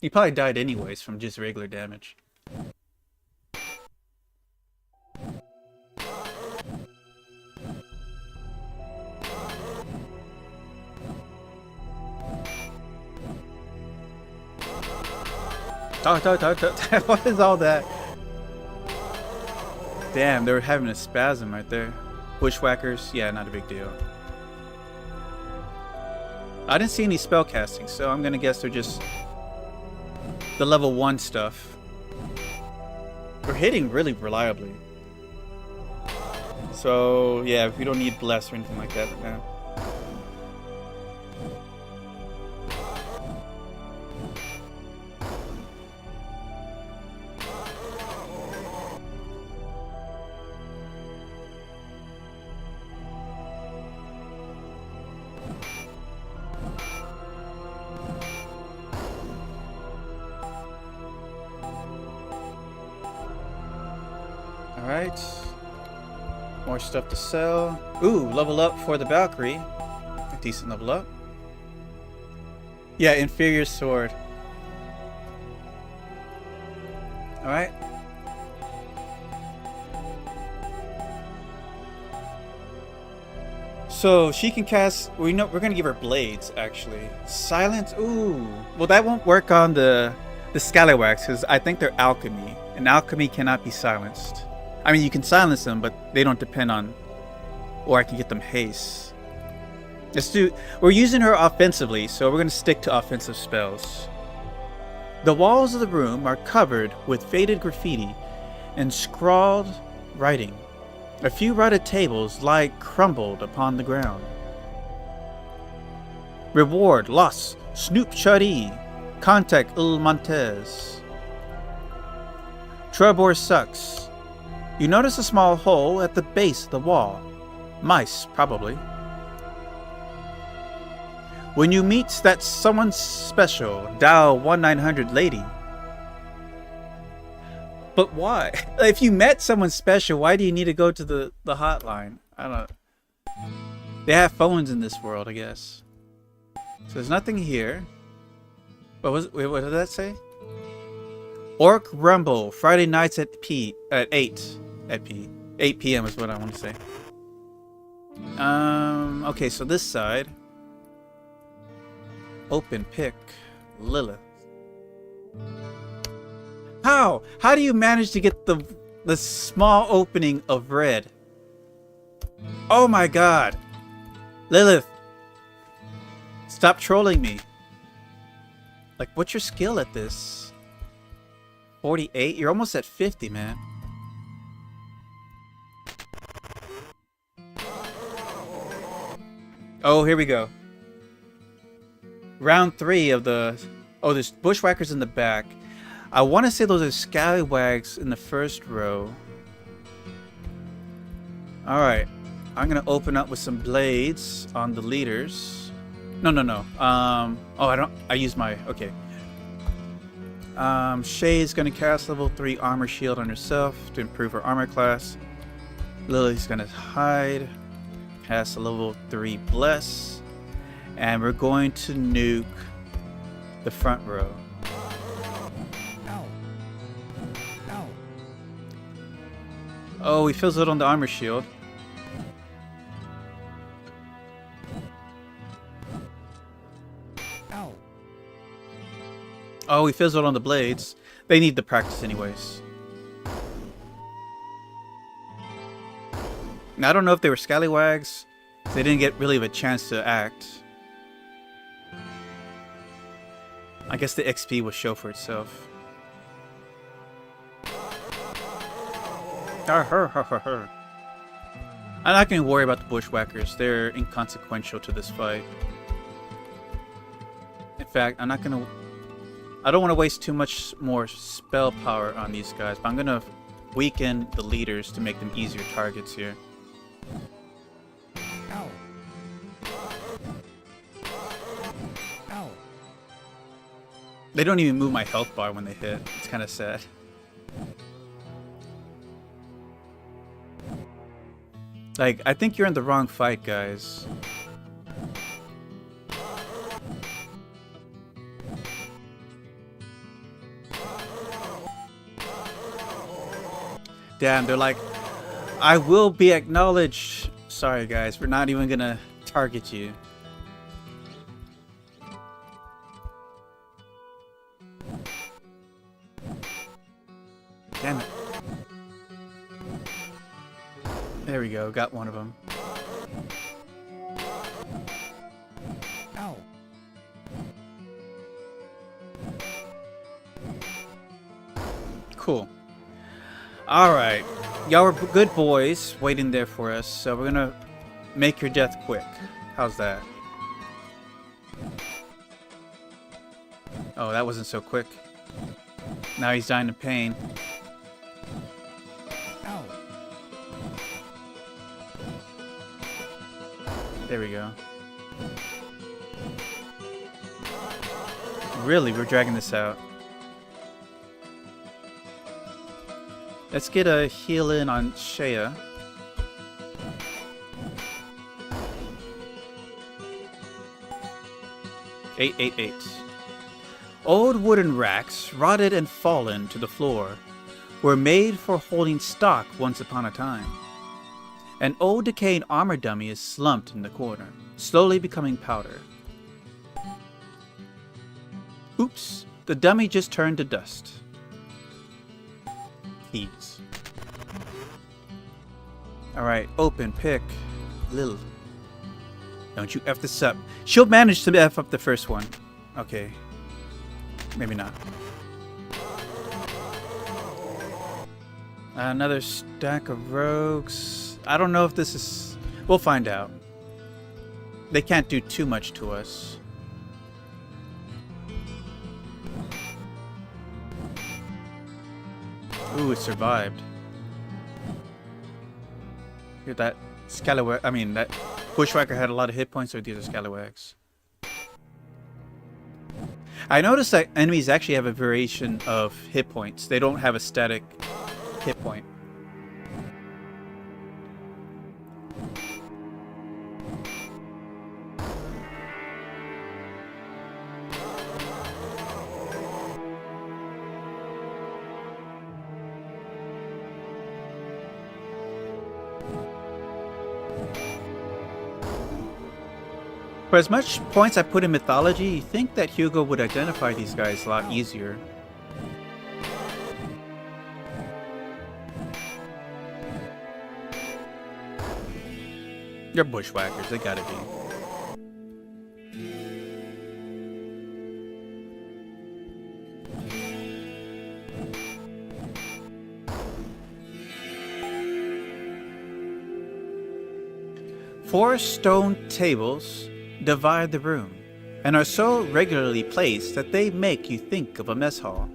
He probably died anyways from just regular damage. What is all that? Damn, they were having a spasm right there. Bushwhackers, yeah, not a big deal. I didn't see any spell casting, so I'm gonna guess they're just the level 1 stuff. We're hitting really reliably. So, yeah, we don't need bless or anything like that right now. Alright. More stuff to sell. Ooh, level up for the Valkyrie. A decent level up. Yeah, inferior sword. Alright. So she can cast, we're gonna give her blades actually. Silence, ooh. Well, that won't work on the scallywags because I think they're alchemy. And alchemy cannot be silenced. I mean, you can silence them, but they don't depend on... Or I can get them haste. We're using her offensively, so we're going to stick to offensive spells. The walls of the room are covered with faded graffiti and scrawled writing. A few rotted tables lie crumbled upon the ground. Reward, loss, Snoop Chuddy, contact Il Montez. Trebor sucks. You notice a small hole at the base of the wall. Mice, probably. When you meet that someone special, dial 1-900 lady. But why? If you met someone special, why do you need to go to the hotline? I don't know. They have phones in this world, I guess. So there's nothing here. Wait, what did that say? Orc Rumble, Friday nights at 8 p.m. is what I want to say. Okay, so this side. Open pick Lilith. How? How do you manage to get the small opening of red? Oh my god. Lilith. Stop trolling me. Like, what's your skill at this? 48? You're almost at 50, man. Oh, here we go. Round 3 of the... Oh, there's bushwhackers in the back. I want to say those are scallywags in the first row. Alright. I'm going to open up with some blades on the leaders. No. Oh, I use my... Okay. Shay's going to cast level 3 armor shield on herself to improve her armor class. Lily's going to hide. has a level 3 bless. And we're going to nuke the front row. Ow. Ow. Oh, he fills it on the armor shield. Ow. Oh, he fills it on the blades. They need the practice anyways. Now, I don't know if they were scallywags. They didn't get really of a chance to act. I guess the XP will show for itself. I'm not going to worry about the bushwhackers. They're inconsequential to this fight. In fact, I don't want to waste too much more spell power on these guys, but I'm going to weaken the leaders to make them easier targets here. Ow. Ow. They don't even move my health bar when they hit. It's kind of sad. Like, I think you're in the wrong fight, guys. Damn, they're like, I will be acknowledged. Sorry, guys, we're not even gonna target you. Damn it. There we go, got one of them. Ow. Cool. Alright. Y'all were good boys waiting there for us, so we're gonna make your death quick. How's that? Oh, that wasn't so quick. Now he's dying in pain. Ow. There we go. Really, we're dragging this out. Let's get a heal in on Shea. Eight, 8. Old wooden racks, rotted and fallen to the floor, were made for holding stock once upon a time. An old decaying armor dummy is slumped in the corner, slowly becoming powder. Oops, the dummy just turned to dust. Ease. Alright, open, pick. Lil. Don't you F this up. She'll manage to F up the first one. Okay. Maybe not. Another stack of rogues. I don't know if this is... We'll find out. They can't do too much to us. Ooh, it survived. Here, that scallywag... I mean, that bushwhacker had a lot of hit points, so these are scallywags. I noticed that enemies actually have a variation of hit points. They don't have a static hit point. For as much points I put in mythology, you think that Hugo would identify these guys a lot easier. They're bushwhackers, they gotta be. Four stone tables divide the room, and are so regularly placed that they make you think of a mess hall.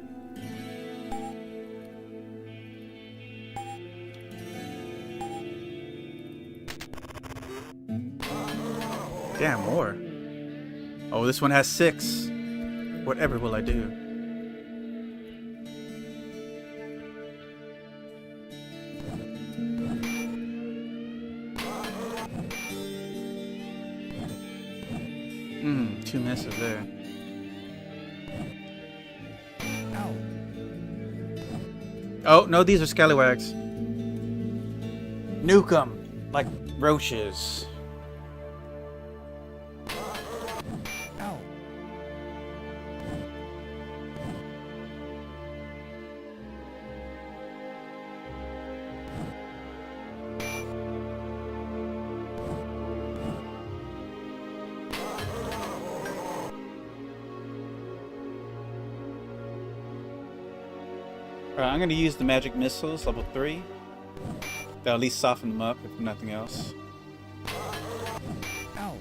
Damn, more. Oh, this one has 6. Whatever will I do? Two misses there. Ow. Oh, no, these are scallywags. Nuke 'em like roaches. Ow. Alright, I'm gonna use the magic missiles, level 3. That'll at least soften them up, if nothing else. Ow.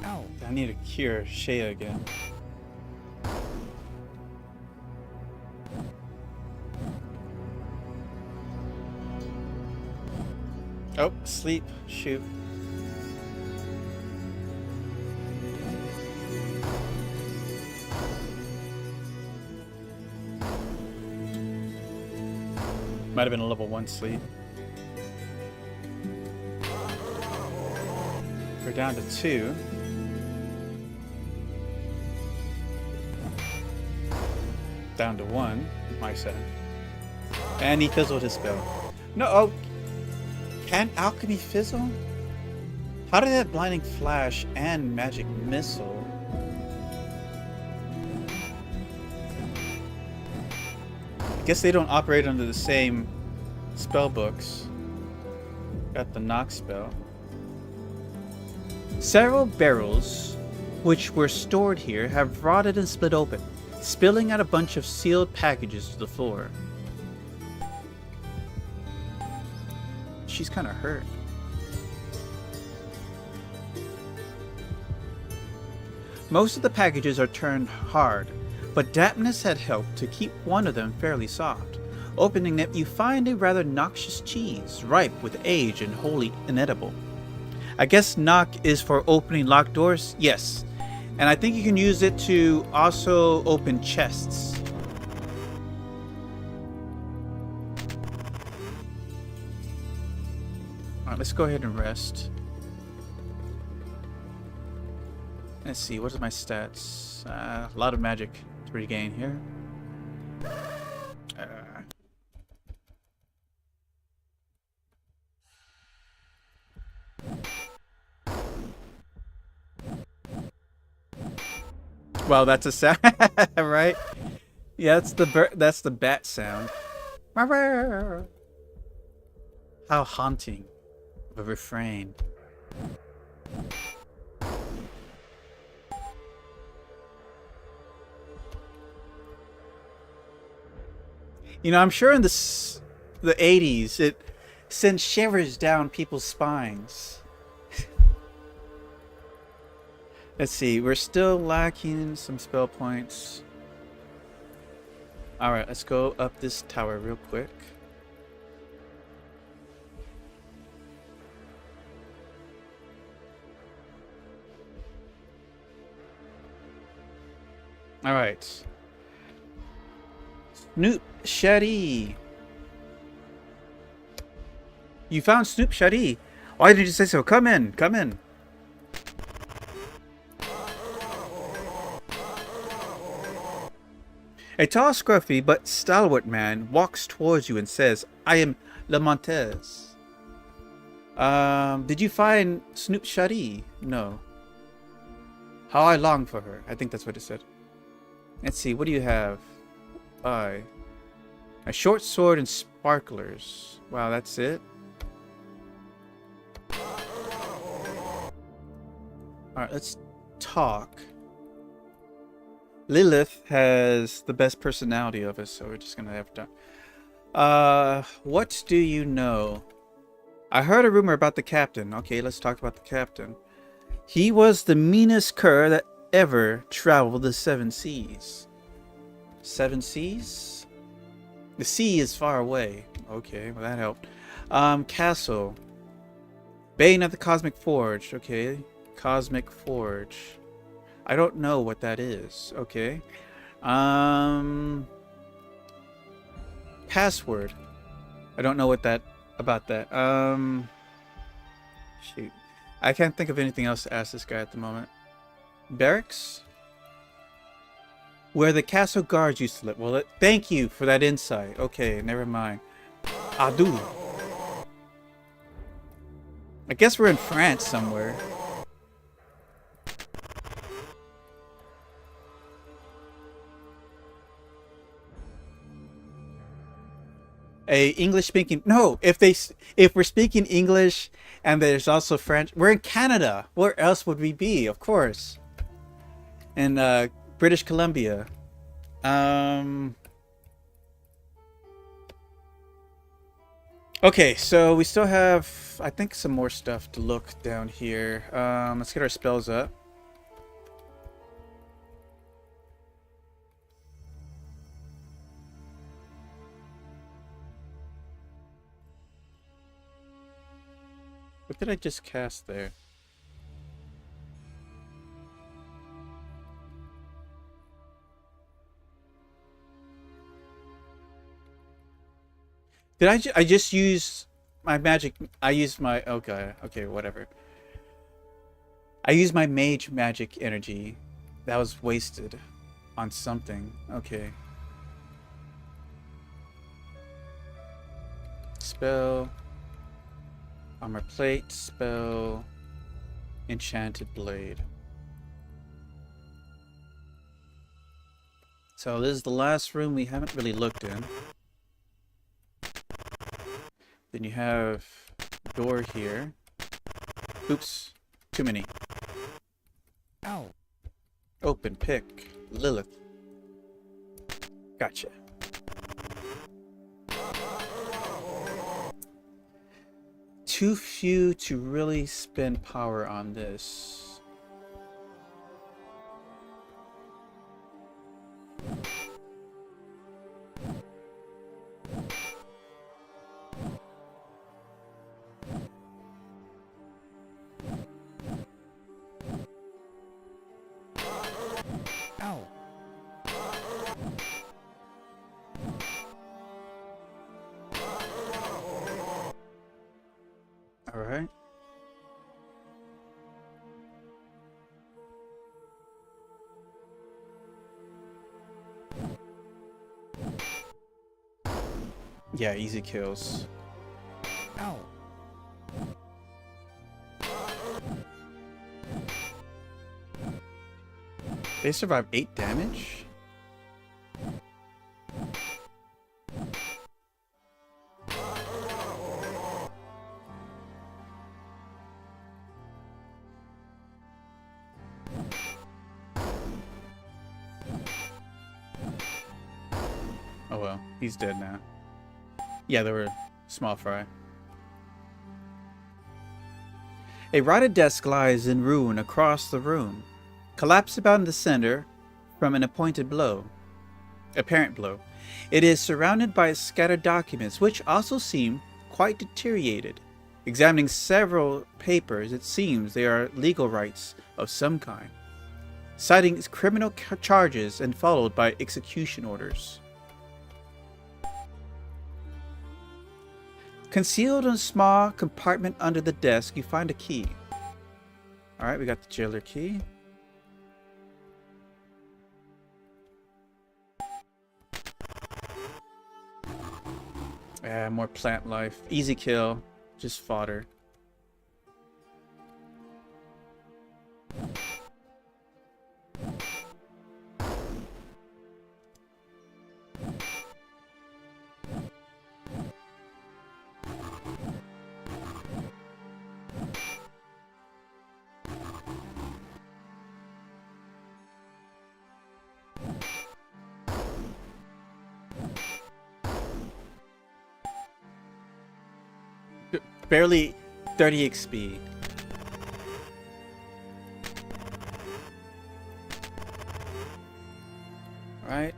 Ow. I need to cure Shea again. Oh, sleep. Shoot. Might have been a level 1 sleep. We're down to 2. Down to 1, my set. And he fizzled his spell. No, oh! Can alchemy fizzle? How did that blinding flash and magic missile? I guess they don't operate under the same spell books. Got the knock spell. Several barrels, which were stored here, have rotted and split open, spilling out a bunch of sealed packages to the floor. She's kind of hurt. Most of the packages are turned hard, but dampness had helped to keep one of them fairly soft. Opening it, you find a rather noxious cheese, ripe with age and wholly inedible. I guess knock is for opening locked doors? Yes. And I think you can use it to also open chests. Alright, let's go ahead and rest. Let's see, what are my stats? A lot of magic to regain here. Well, that's a sound, right? Yeah, that's the bat sound. How haunting of a refrain. You know, I'm sure in the 80s, it sent shivers down people's spines. Let's see, we're still lacking some spell points. Alright, let's go up this tower real quick. Alright. Snoop Shaddy. You found Snoop Shaddy. Why did you say so? Come in, come in. A tall, scruffy, but stalwart man walks towards you and says, I am Lamontez. Did you find Snoop Shaddy? No. How I long for her. I think that's what it said. Let's see, what do you have? A short sword and sparklers. Wow, that's it? Alright, let's talk. Lilith has the best personality of us, so we're just gonna have to... what do you know? I heard a rumor about the captain. Okay, let's talk about the captain. He was the meanest cur that ever traveled the 7 seas. 7 seas? The sea is far away. Okay, well that helped. Castle. Bane of the Cosmic Forge. Okay, Cosmic Forge. I don't know what that is. Okay. Password. I don't know what that about that. Shoot. I can't think of anything else to ask this guy at the moment. Barracks? Where the castle guards used to live. Well, thank you for that insight. Okay, never mind. Adu. I guess we're in France somewhere. A English speaking, no, if we're speaking English and there's also French, we're in Canada. Where else would we be? Of course. In British Columbia. Okay, so we still have, I think, some more stuff to look down here. Let's get our spells up. What did I just cast there? Did I just use my magic? I used my, okay, whatever. I used my mage magic energy. That was wasted on something. Okay. Spell. Armor plate, spell, enchanted blade. So this is the last room we haven't really looked in. Then you have door here. Oops, too many. Ow. Open, pick, Lilith. Gotcha. Too few to really spend power on this. Ow. All right. Yeah, easy kills. Ow. They survive 8 damage? Oh well, he's dead now. Yeah, they were small fry. A rotted desk lies in ruin across the room, collapsed about in the center from an apparent blow. It is surrounded by scattered documents, which also seem quite deteriorated. Examining several papers, it seems they are legal rights of some kind, citing criminal charges and followed by execution orders. Concealed in a small compartment under the desk, you find a key. Alright, we got the jailer key. More plant life. Easy kill. Just fodder. Barely 30 XP. Alright.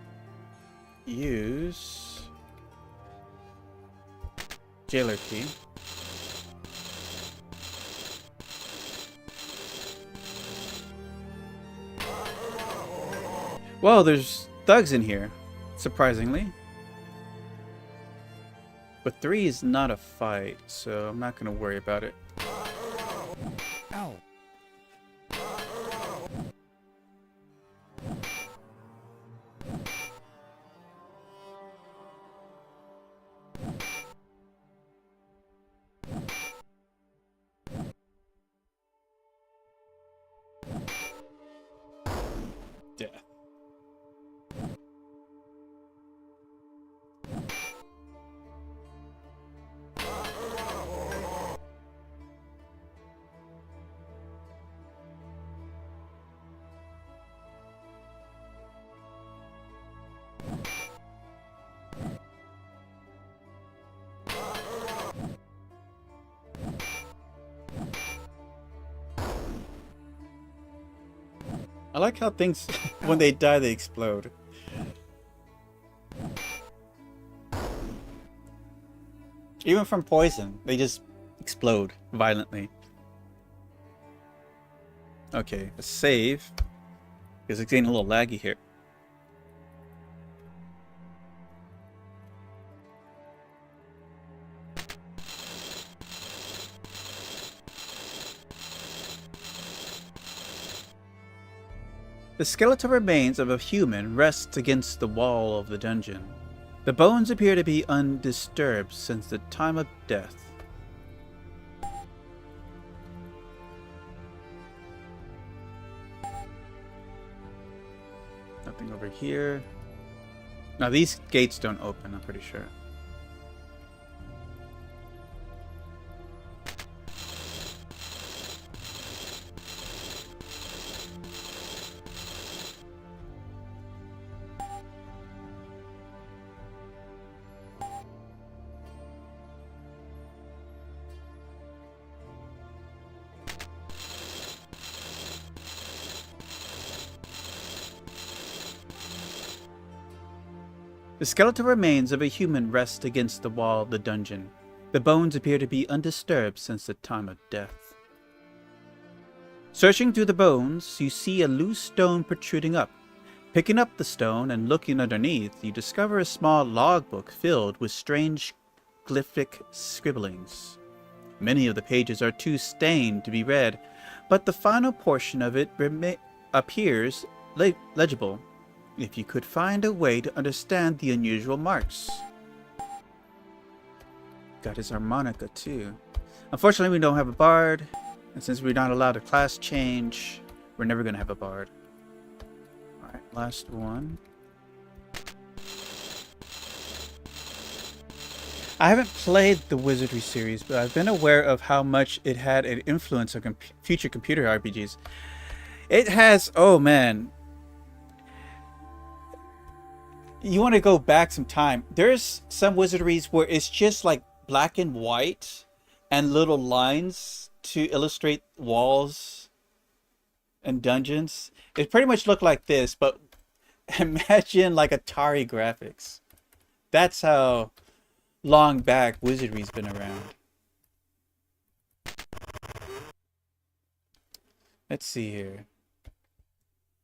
Use jailer key. Well, there's thugs in here, surprisingly. But 3 is not a fight, so I'm not going to worry about it. Ow. Death. I like how things, when they die, they explode. Even from poison, they just explode violently. Okay, let's save. Because it's getting a little laggy here. The skeletal remains of a human rests against the wall of the dungeon. The bones appear to be undisturbed since the time of death. Nothing over here. Now these gates don't open, I'm pretty sure. The skeletal remains of a human rest against the wall of the dungeon. The bones appear to be undisturbed since the time of death. Searching through the bones, you see a loose stone protruding up. Picking up the stone and looking underneath, you discover a small logbook filled with strange glyphic scribblings. Many of the pages are too stained to be read, but the final portion of it appears legible. If you could find a way to understand the unusual marks. Got his harmonica too. Unfortunately, we don't have a bard, and since we're not allowed a class change, we're never going to have a bard. Alright, last one. I haven't played the Wizardry series, but I've been aware of how much it had an influence on future computer RPGs. It has, oh man. You want to go back some time. There's some wizardries where it's just like black and white and little lines to illustrate walls and dungeons. It pretty much looked like this, but imagine like Atari graphics. That's how long back wizardry's been around. Let's see here.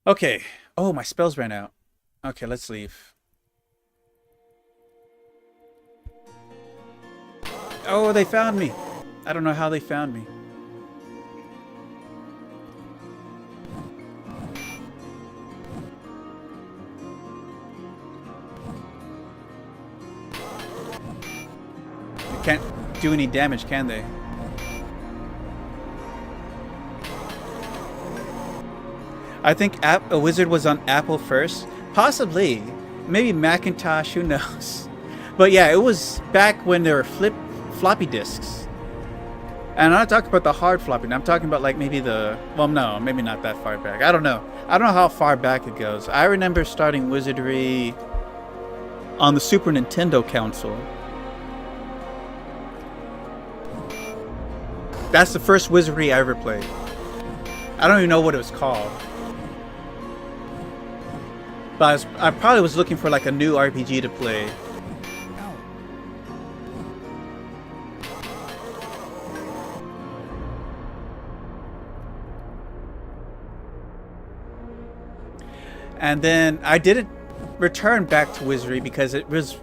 Okay. Oh, my spells ran out. Okay, let's leave. Oh, they found me. I don't know how they found me. They can't do any damage, can they? I think a wizard was on Apple first. Possibly. Maybe Macintosh, who knows. But yeah, it was back when there were floppy disks. And I'm not talking about the hard floppy. I'm talking about like maybe the... Well, no, maybe not that far back. I don't know. I don't know how far back it goes. I remember starting Wizardry on the Super Nintendo console. That's the first Wizardry I ever played. I don't even know what it was called. But I probably was looking for like a new RPG to play. And then I didn't return back to Wizardry because it was...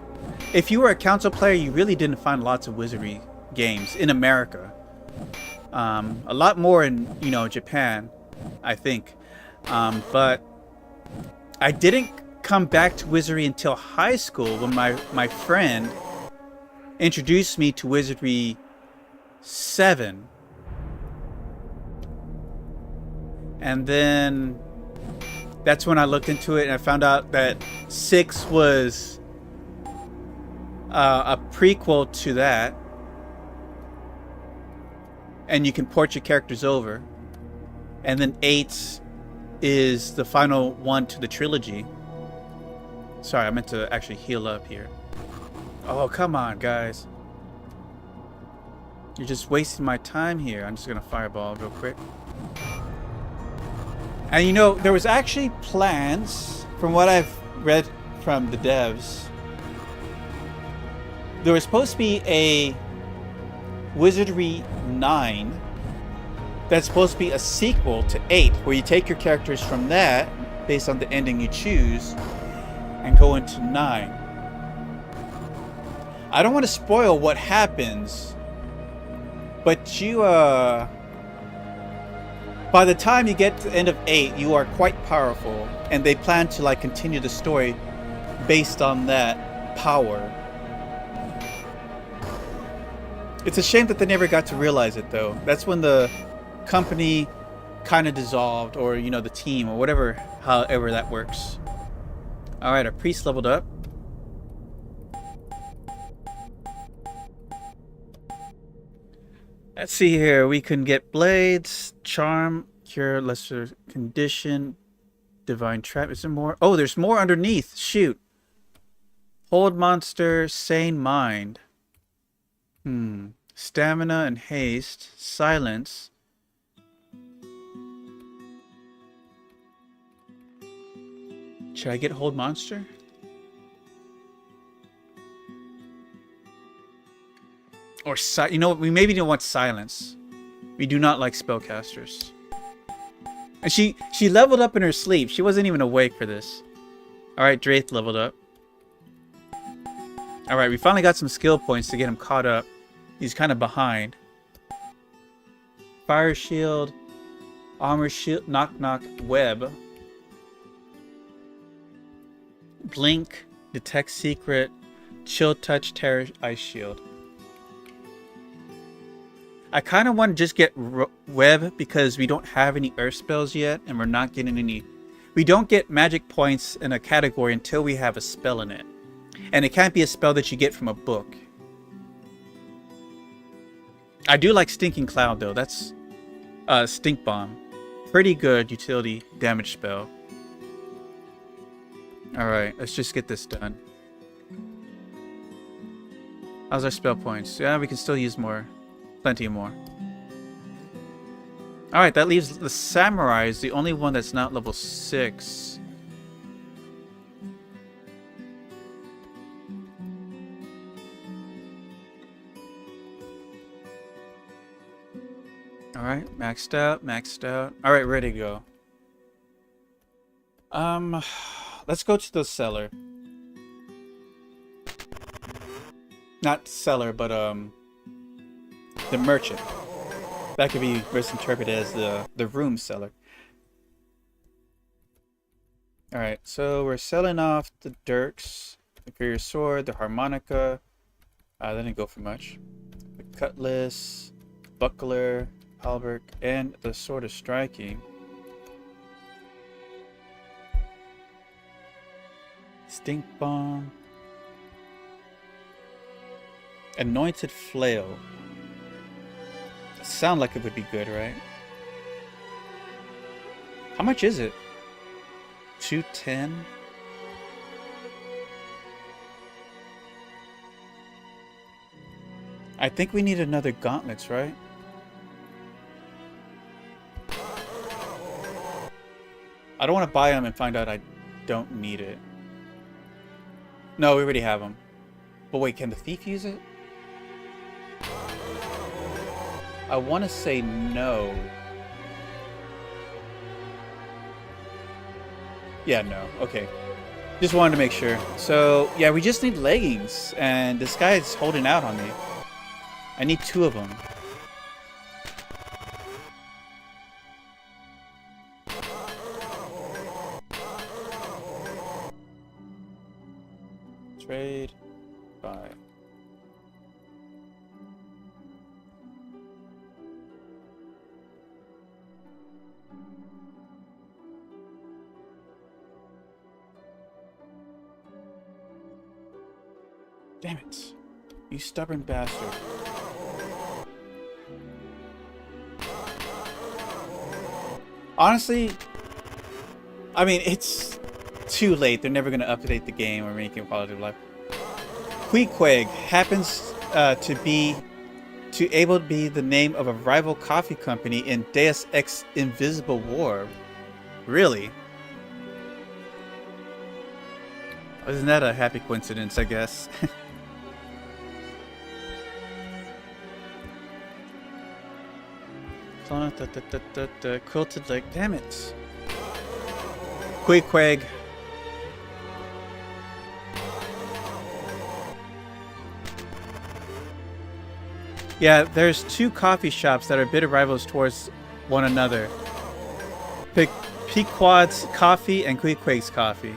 If you were a console player, you really didn't find lots of Wizardry games in America. A lot more in, you know, Japan, I think. But I didn't come back to Wizardry until high school when my friend introduced me to Wizardry 7. And then that's when I looked into it and I found out that 6 was a prequel to that. And you can port your characters over. And then 8 is the final one to the trilogy. Sorry, I meant to actually heal up here. Oh, come on, guys. You're just wasting my time here. I'm just gonna fireball real quick. And you know, there was actually plans, from what I've read from the devs, there was supposed to be a Wizardry 9 that's supposed to be a sequel to 8, where you take your characters from that, based on the ending you choose, and go into 9. I don't want to spoil what happens, but you, by the time you get to the end of 8, you are quite powerful, and they plan to like continue the story based on that power. It's a shame that they never got to realize it, though. That's when the company kind of dissolved, or you know, the team, or whatever, however that works. All right, our priest leveled up. Let's see here. We can get blades, charm, cure, lesser condition, divine trap. Is there more? Oh, there's more underneath. Shoot. Hold monster, sane mind. Stamina and haste, silence. Should I get hold monster? Or you know what? We maybe don't want silence. We do not like spellcasters. And she leveled up in her sleep. She wasn't even awake for this. All right, Draith leveled up. All right, we finally got some skill points to get him caught up. He's kind of behind. Fire shield, armor shield, knock knock, web, blink, detect secret, chill touch, terror, ice shield. I kind of want to just get web because we don't have any earth spells yet, and we're not getting any. We don't get magic points in a category until we have a spell in it, and it can't be a spell that you get from a book. I do like Stinking Cloud though. That's Stink Bomb. Pretty good utility damage spell. Alright, let's just get this done. How's our spell points? Yeah, we can still use more. Plenty more. Alright, that leaves the Samurai is the only one that's not level 6. Alright, maxed out, maxed out. Alright, ready to go. Let's go to the cellar. Not cellar, but the merchant. That could be misinterpreted as the room seller. Alright, so we're selling off the dirks, the Inferior Sword, the Harmonica. That didn't go for much. The Cutlass, Buckler, Halberd, and the Sword of Striking. Stink Bomb. Anointed Flail. Sound like it would be good, right? How much is it? 210? I think we need another gauntlets, right? I don't want to buy them and find out I don't need it. No, we already have them. But wait, can the thief use it? I want to say no. Yeah, no. Okay. Just wanted to make sure. So, yeah, we just need leggings. And this guy is holding out on me. I need 2 of them. by. Damn it. You stubborn bastard. Honestly, I mean, it's too late. They're never going to update the game or make it quality of life. Queequeg happens to able to be the name of a rival coffee company in Deus Ex Invisible War. Really? Isn't that a happy coincidence, I guess? Quilted leg. Damn it. Queequeg. Yeah, there's two coffee shops that are bitter rivals towards one another. Pequod's Coffee and Queequeg's Coffee.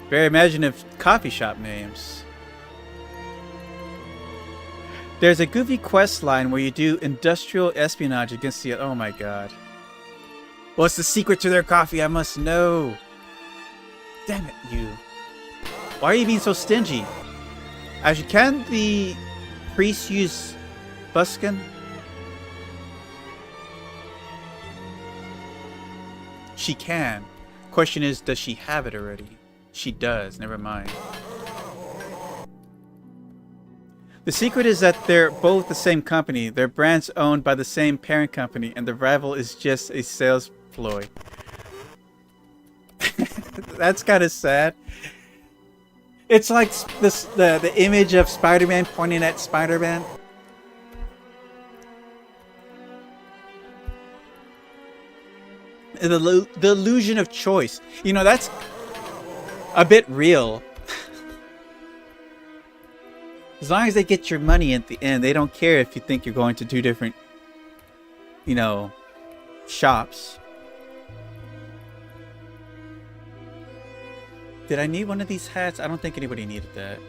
Very imaginative coffee shop names. There's a goofy quest line where you do industrial espionage against the... Oh my god. What's the secret to their coffee? I must know. Damn it, you. Why are you being so stingy? Actually, can the priest use buskin? She can. Question is, does she have it already? She does. Never mind. The secret is that they're both the same company. Their brands owned by the same parent company, and the rival is just a sales ploy. That's kind of sad. It's like the image of Spider-Man pointing at Spider-Man. The illusion of choice. You know, that's a bit real. As long as they get your money at the end, they don't care if you think you're going to two different, you know, shops. Did I need one of these hats? I don't think anybody needed that.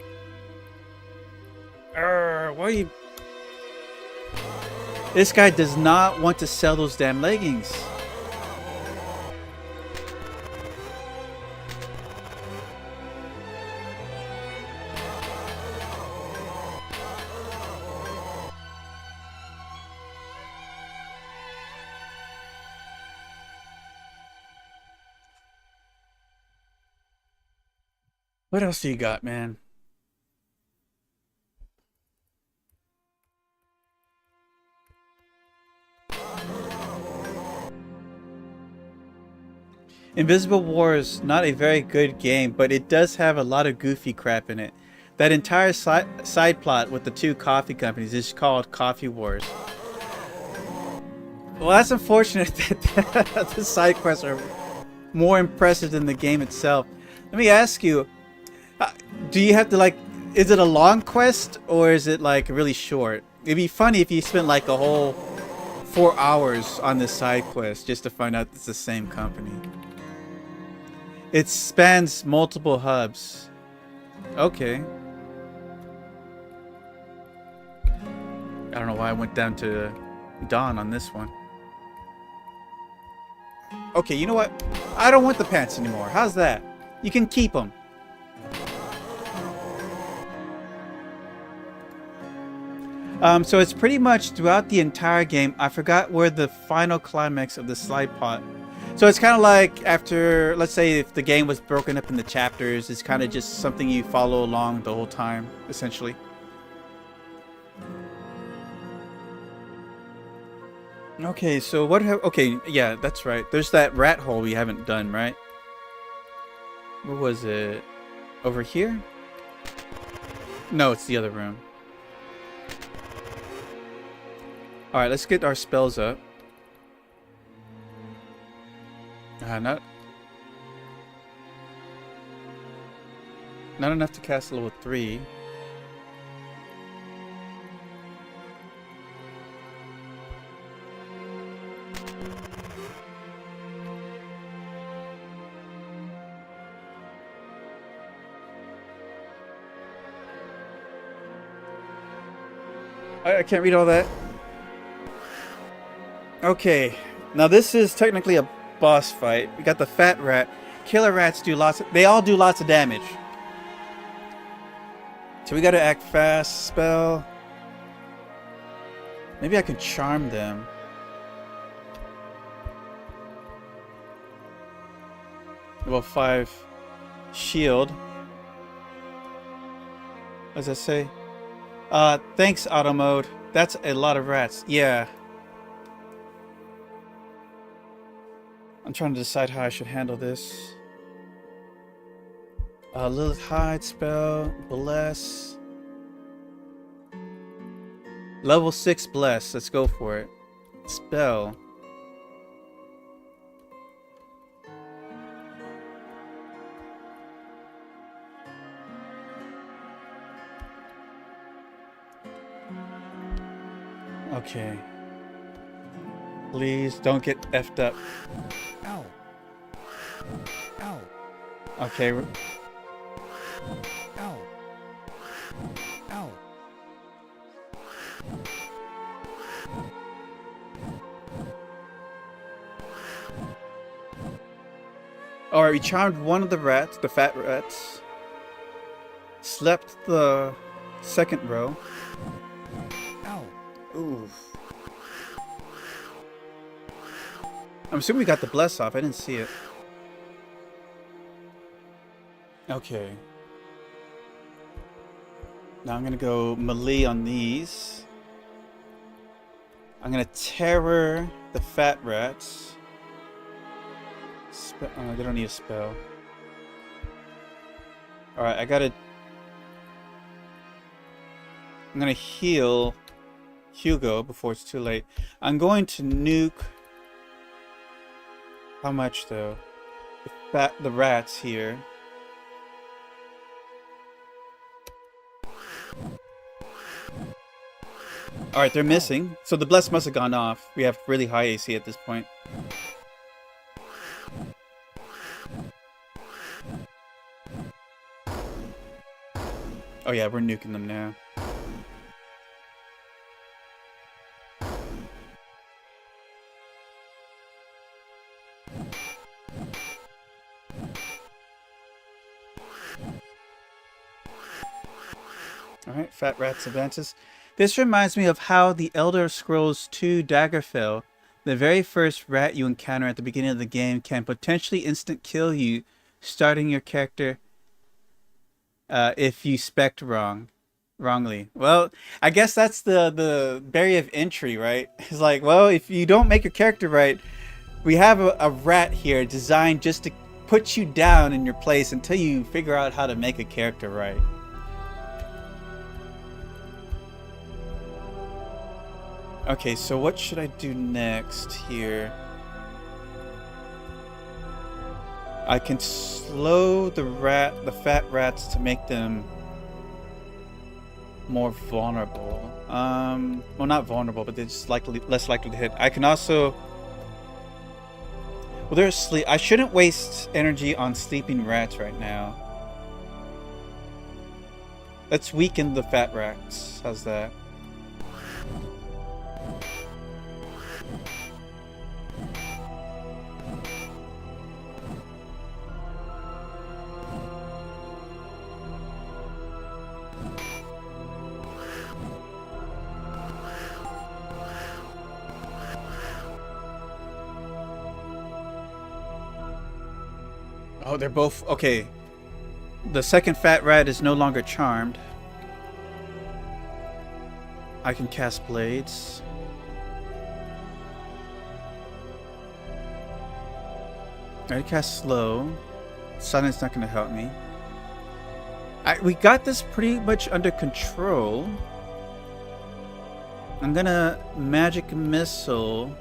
Why are you... This guy does not want to sell those damn leggings. What else do you got, man? Invisible War is not a very good game, but it does have a lot of goofy crap in it. That entire side plot with the two coffee companies is called Coffee Wars. Well, that's unfortunate that the side quests are more impressive than the game itself. Let me ask you, do you have to, like, is it a long quest or is it like really short? It'd be funny if you spent like a whole 4 hours on this side quest just to find out it's the same company. It spans multiple hubs. Okay. I don't know why I went down to Dawn on this one. Okay, you know what? I don't want the pants anymore. How's that? You can keep them. So it's pretty much throughout the entire game. I forgot where the final climax of the slide plot. So it's kind of like after, let's say if the game was broken up into chapters, it's kind of just something you follow along the whole time, essentially. Okay, so what have... Okay, yeah, that's right. There's that rat hole we haven't done, right? Where was it? Over here? No, it's the other room. Alright, let's get our spells up. Not enough to cast level 3. I can't read all that. Okay, now this is technically a boss fight. We got the fat rat. Killer rats do lots. They all do lots of damage. So we gotta act fast. Spell. Maybe I can charm them. Level 5 shield. What does that say? Thanks, auto mode. That's a lot of rats. Yeah. I'm trying to decide how I should handle this. Lilith hide spell. Bless. Level 6 bless. Let's go for it. Spell. Okay. Please don't get effed up. Ow. Ow. Okay. Ow. Ow. Alright, we charmed one of the rats, the fat rats. Slept the second row. Ow. Ooh. I'm assuming we got the bless off. I didn't see it. Okay. Now I'm gonna go melee on these. I'm gonna terror the fat rats. Oh, they don't need a spell. Alright, I'm gonna heal Hugo before it's too late. I'm going to nuke. How much though? The rats here. Alright, they're missing. So the bless must have gone off. We have really high AC at this point. Oh yeah, we're nuking them now. Alright, Fat Rats advances. This reminds me of how the Elder Scrolls 2 Daggerfall, the very first rat you encounter at the beginning of the game, can potentially instant kill you, starting your character if you spec'd wrongly. Well, I guess that's the barrier of entry, right? It's like, well, if you don't make your character right, we have a rat here designed just to put you down in your place until you figure out how to make a character right. Okay, so what should I do next here? I can slow the fat rats to make them more vulnerable. Well, not vulnerable, but they're just less likely to hit. I can also, well, they're asleep. I shouldn't waste energy on sleeping rats right now. Let's weaken the fat rats. How's that? Oh, they're both okay. The second fat rat is no longer charmed. I can cast blades. I cast slow. Silence not going to help me. We got this pretty much under control. I'm gonna magic missile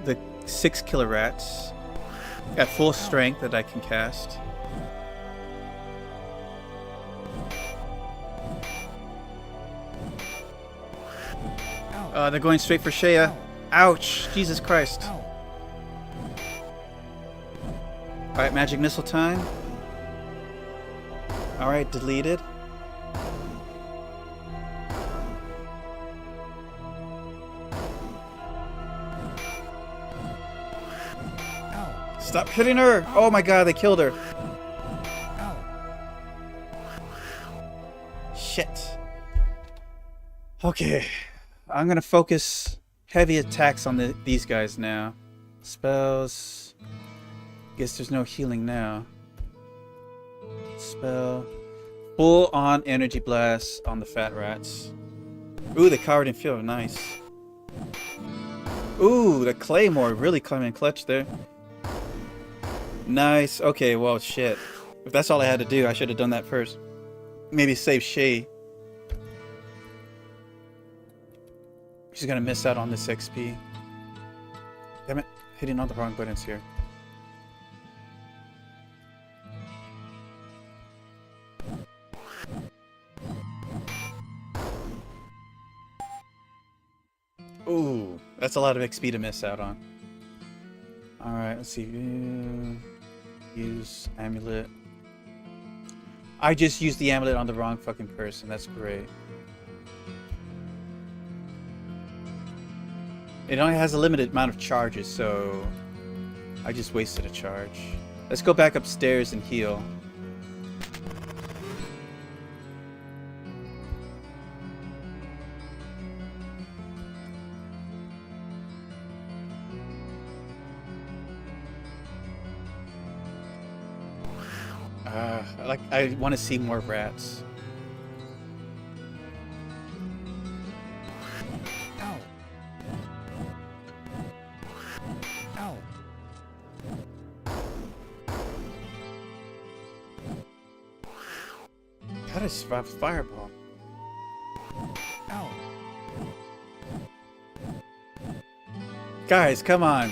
the 6 killer rats at full strength that I can cast. They're going straight for Shea. Ouch! Jesus Christ. Alright, magic missile time. Alright, deleted. Stop hitting her! Oh my god, they killed her. Ow. Shit. Okay. I'm gonna focus heavy attacks on these guys now. Spells. Guess there's no healing now. Spell. Full on energy blast on the fat rats. Ooh, the covered in field. Nice. Ooh, the claymore really coming in clutch there. Nice. Okay, well, shit. If that's all I had to do, I should have done that first. Maybe save Shay. She's gonna miss out on this XP. Damn it. Hitting all the wrong buttons here. Ooh, that's a lot of XP to miss out on. Alright, let's see. Use amulet. I just used the amulet on the wrong fucking person. That's great. It only has a limited amount of charges, so I just wasted a charge. Let's go back upstairs and heal. I want to see more rats. Ow. Ow. How did I survive a fireball? Ow. Guys, come on.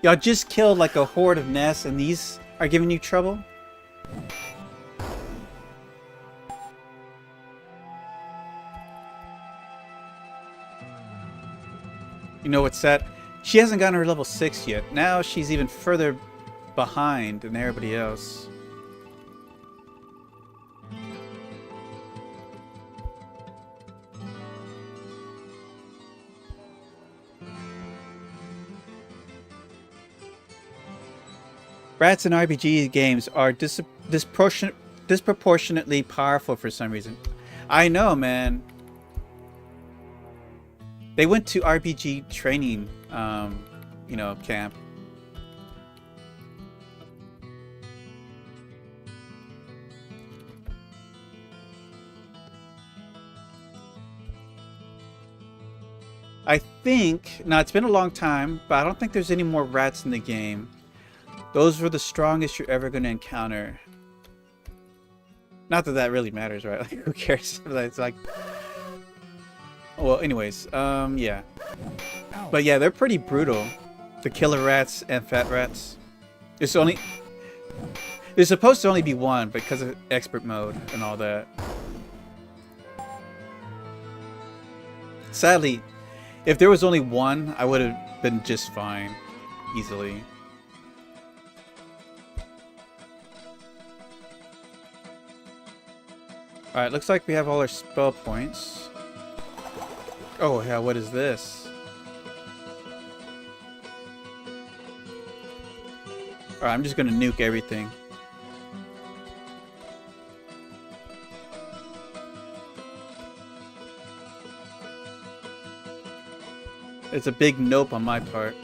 Y'all just killed like a horde of nests and these are giving you trouble? You know what's sad? She hasn't gotten her level 6 yet. Now she's even further behind than everybody else. Rats in RPG games are disproportionately powerful for some reason. I know, man. They went to RPG training, you know, camp. I think, now it's been a long time, but I don't think there's any more rats in the game. Those were the strongest you're ever going to encounter. Not that that really matters, right? Like, who cares? It's like... Well, anyways, yeah. Ow. But yeah, they're pretty brutal. The killer rats and fat rats. There's supposed to only be one because of expert mode and all that. Sadly, if there was only one, I would have been just fine. Easily. Alright, looks like we have all our spell points. Oh, yeah, what is this? Alright, I'm just gonna nuke everything. It's a big nope on my part.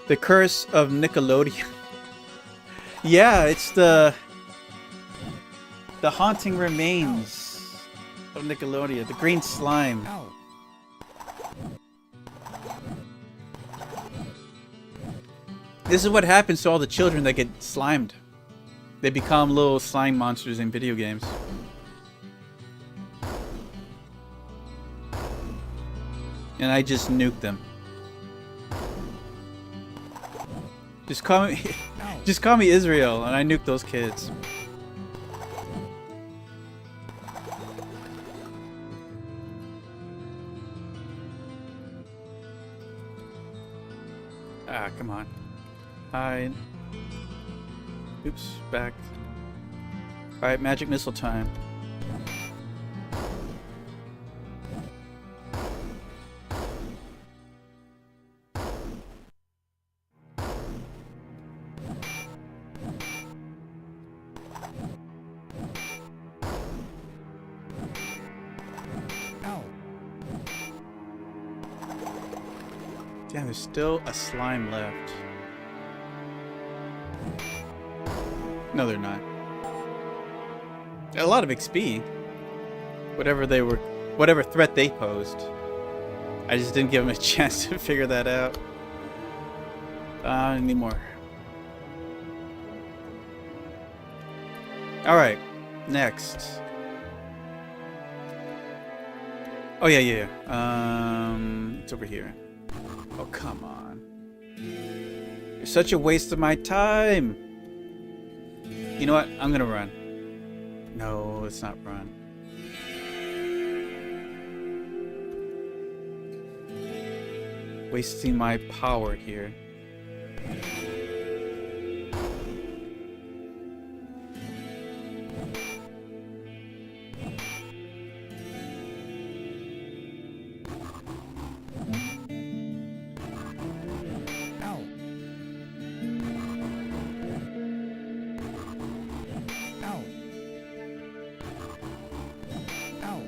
The Curse of Nickelodeon. Yeah, it's the haunting remains of Nickelodeon. The green slime. Ow. This is what happens to all the children that get slimed. They become little slime monsters in video games. And I just nuked them. Just call me, just call me Israel, and I nuked those kids. Ah, come on. Hide. Oops, back. Alright, magic missile time. Damn, there's still a slime left. No, they're not. A lot of XP. Whatever threat they posed. I just didn't give them a chance to figure that out. I need more. Alright, next. Oh yeah. It's over here. Oh, come on. You're such a waste of my time. You know what? I'm gonna run. No, let's not run. Wasting my power here. Ow. Ow. Ow.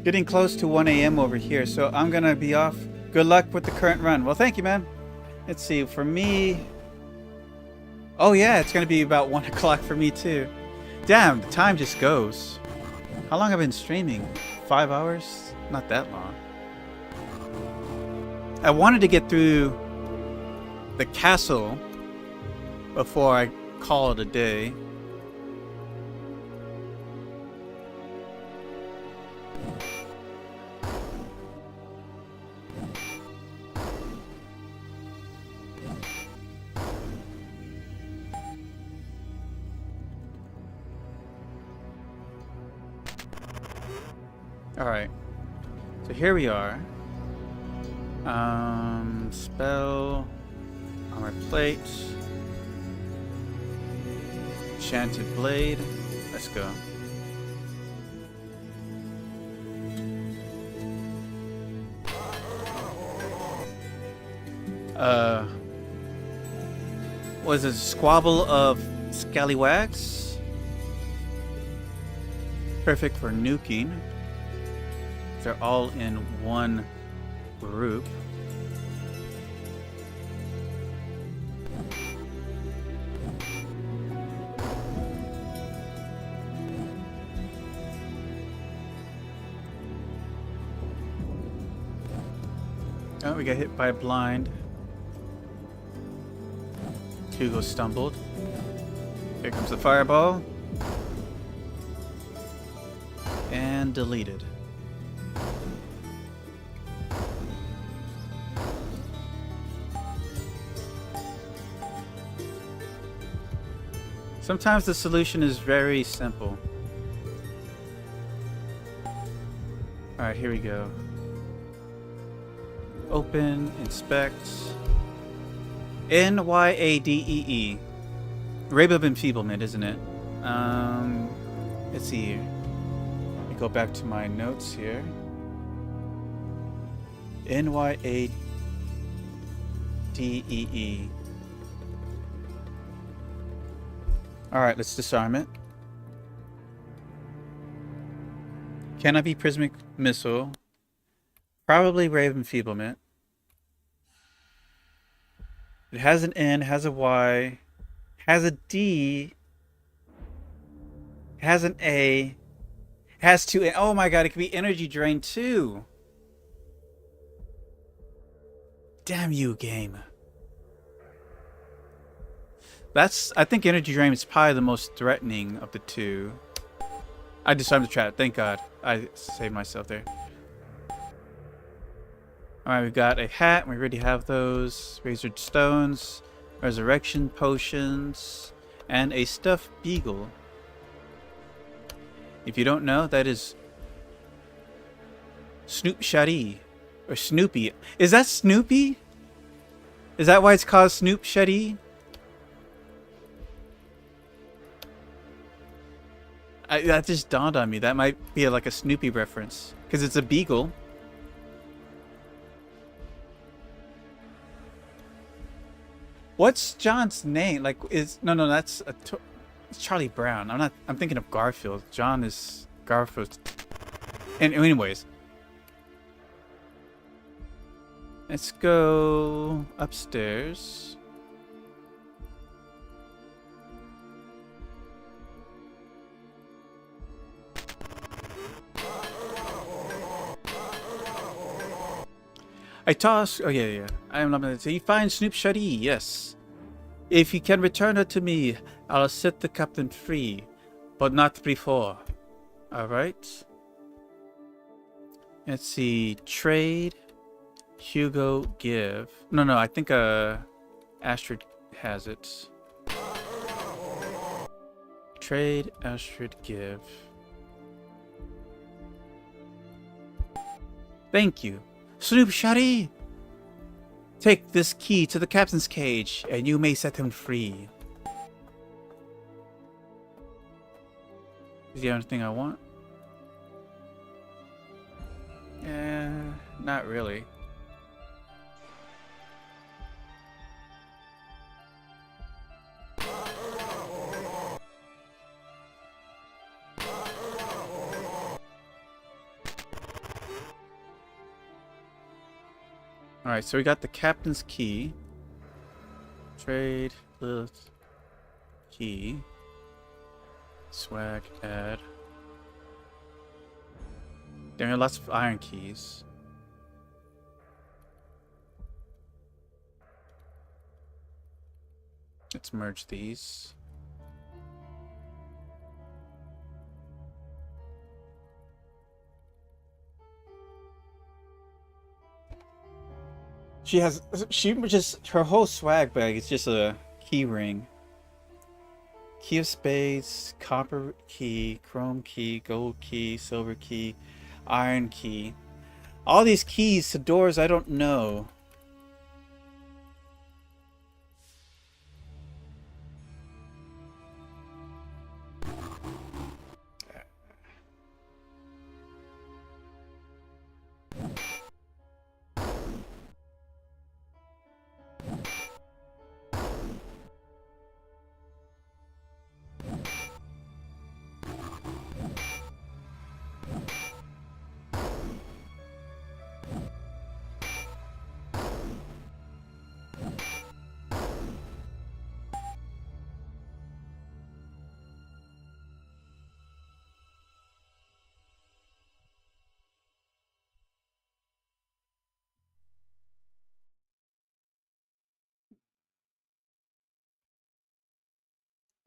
Getting close to 1 a.m. over here, so I'm gonna be off. Good luck with the current run. Well, thank you, man. Let's see, for me... Oh yeah, it's gonna be about 1 o'clock for me too. Damn, the time just goes. How long have I been streaming? 5 hours? Not that long. I wanted to get through the castle before I call it a day. Alright, so here we are. Spell, armor plate, enchanted blade. Let's go. Was it a squabble of scallywags? Perfect for nuking. They're all in one group. Oh, we got hit by a blind. Hugo stumbled. Here comes the fireball. And deleted. Sometimes the solution is very simple. Alright, here we go. Open, inspect. NYADEE. Rape of Enfeeblement, isn't it? Let's see here. Let me go back to my notes here. NYADEE. Alright, let's disarm it. Cannot be Prismatic Missile. Probably Raven Enfeeblement. It has an N, has a Y, has a D, has an A, has two N. Oh my god, it could be Energy Drain too. Damn you, game. I think Energy Drain is probably the most threatening of the two. I disarmed the trap, thank god. I saved myself there. Alright, we've got a hat, we already have those. Razored stones, resurrection potions, and a stuffed beagle. If you don't know, that is Snoop Shady. Or Snoopy. Is that Snoopy? Is that why it's called Snoop Shady? That just dawned on me. That might be like a Snoopy reference. Because it's a beagle. What's John's name? Like, is no, that's it's Charlie Brown. I'm not. I'm thinking of Garfield. John is Garfield. And anyways, let's go upstairs. I toss. Oh yeah. I am not going to say. Find Snoop Shuddy. Yes. If you can return her to me, I'll set the captain free, but not before. All right. Let's see. Trade. Hugo give. No. I think Astrid has it. Trade. Astrid give. Thank you. Snoop Shuddy! Take this key to the captain's cage, and you may set him free. Is the only thing I want? Not really. Alright, so we got the captain's key. Trade Lilith key. Swag add. There are lots of iron keys. Let's merge these. Her whole swag bag is just a key ring. Key of spades, copper key, chrome key, gold key, silver key, iron key. All these keys to doors I don't know.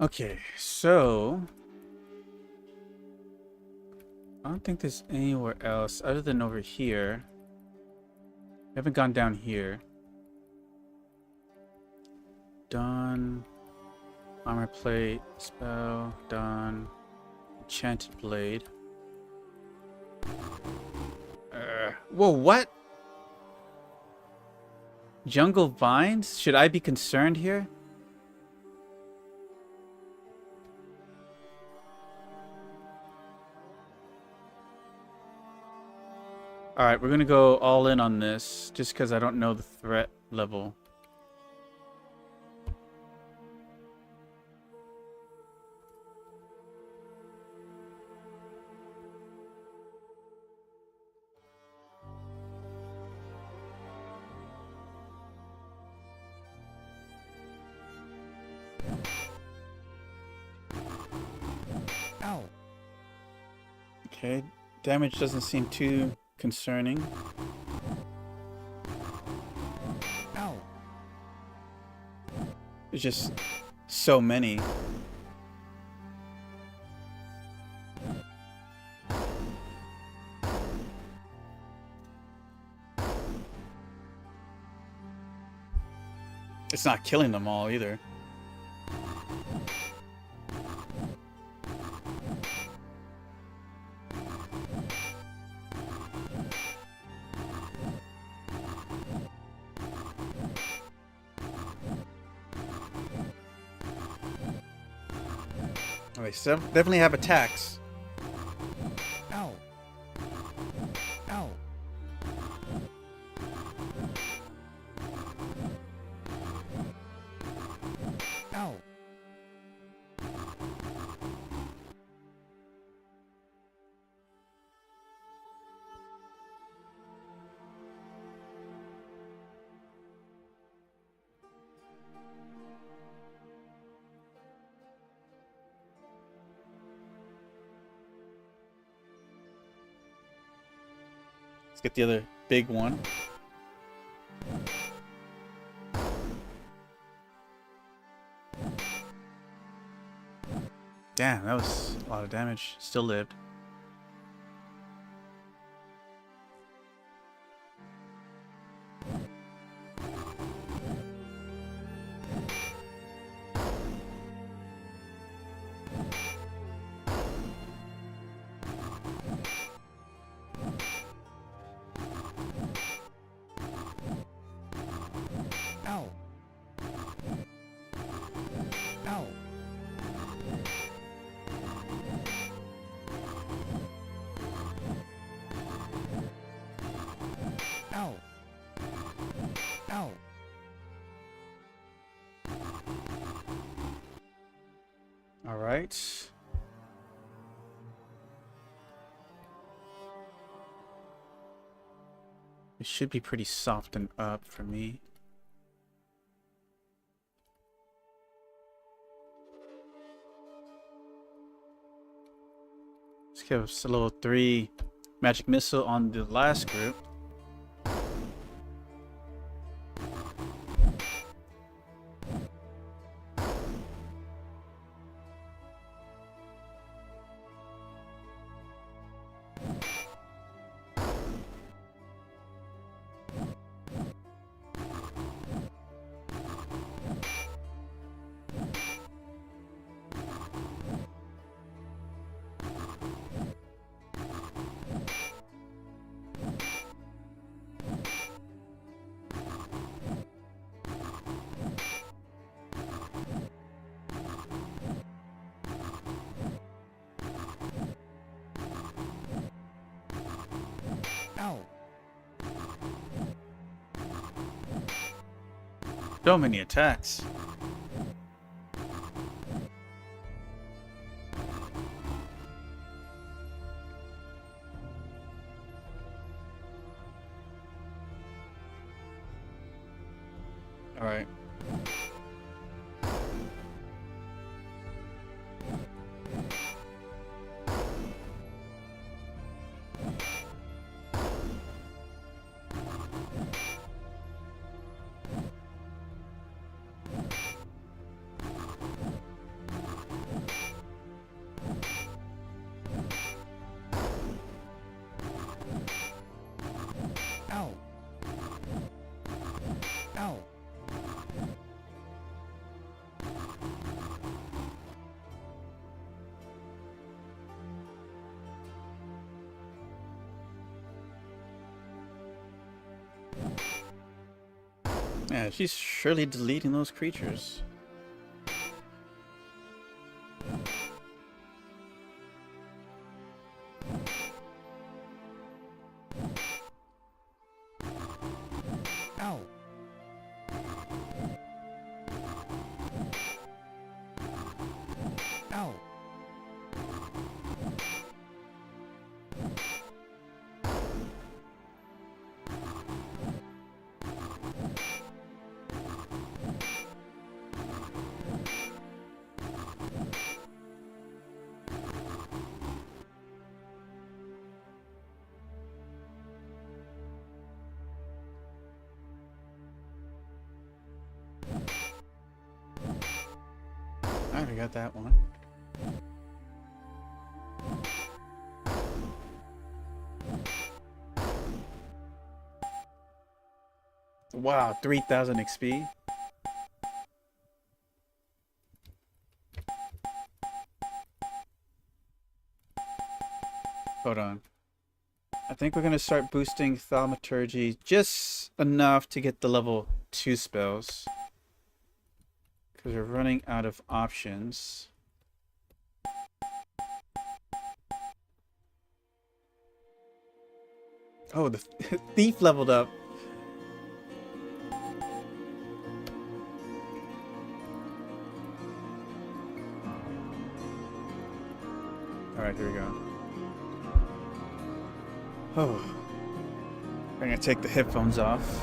Okay, so I don't think there's anywhere else other than over here. We haven't gone down here. Done. Armor plate, spell, done. Enchanted blade. Whoa, what? Jungle vines? Should I be concerned here? Alright, we're gonna go all in on this, just because I don't know the threat level. Ow. Okay, damage doesn't seem too concerning. Ow. There's just so many. It's not killing them all either. They definitely have attacks. Ow. Ow. Let's get the other big one. Damn, that was a lot of damage. Still lived. Ow. Ow. Ow. Ow. All right. It should be pretty softened up for me. Let's give us a little 3 magic missile on the last group. Ow. So many attacks. All right. Ow. Ow. Yeah, she's surely deleting those creatures. Ow. Ow. I already got that one. Wow, 3,000 XP. Hold on. I think we're gonna start boosting Thaumaturgy just enough to get the level 2 spells. Because we're running out of options. Oh, the thief leveled up. Alright, here we go. Oh. I'm gonna take the headphones off.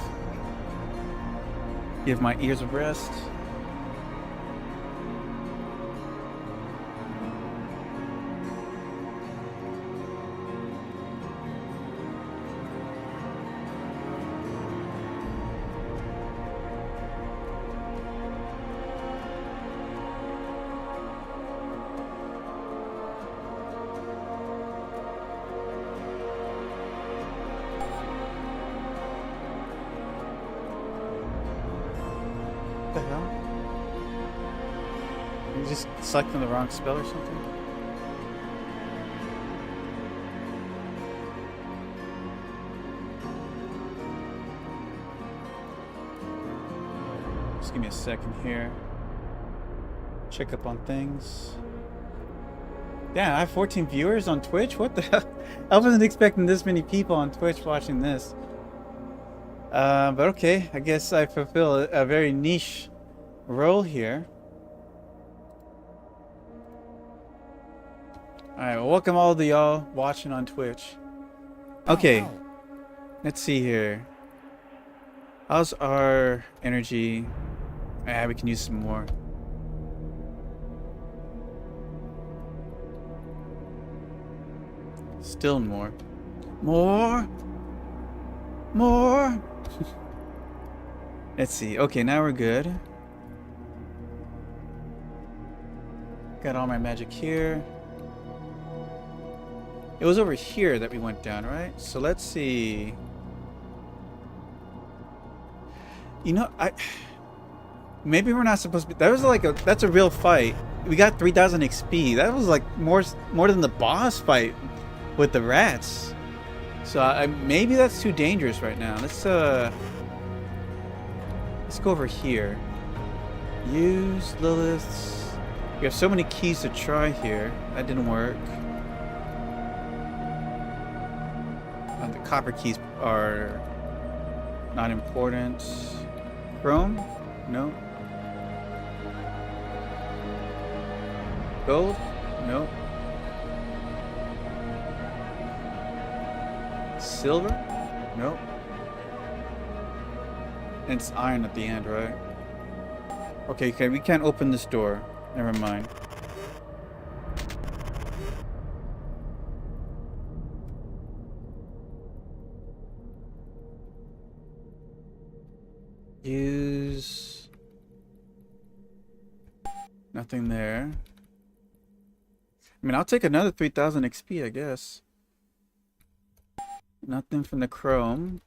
Give my ears a rest. the hell? You just selecting the wrong spell or something? Just give me a second here. Check up on things. Yeah, I have 14 viewers on Twitch? What the hell? I wasn't expecting this many people on Twitch watching this. But okay, I guess I fulfill a very niche role here. Alright, well, welcome all of y'all watching on Twitch. Okay, Ow. let's see here. How's our energy? Ah, we can use some more. Still more. More! More! Let's see. Okay, now we're good. Got all my magic here. It was over here that we went down, right? So let's see. You know, maybe we're not supposed to be. That was like that's a real fight. We got 3,000 XP. That was like more than the boss fight with the rats. So maybe that's too dangerous right now. Let's go over here. Use Lilith's. We have so many keys to try here. That didn't work. The copper keys are not important. Chrome? No. Gold? No. Silver? Nope. And it's iron at the end, right? Okay, we can't open this door. Never mind. Use... Nothing there. I mean, I'll take another 3,000 XP, I guess. Nothing from the chrome.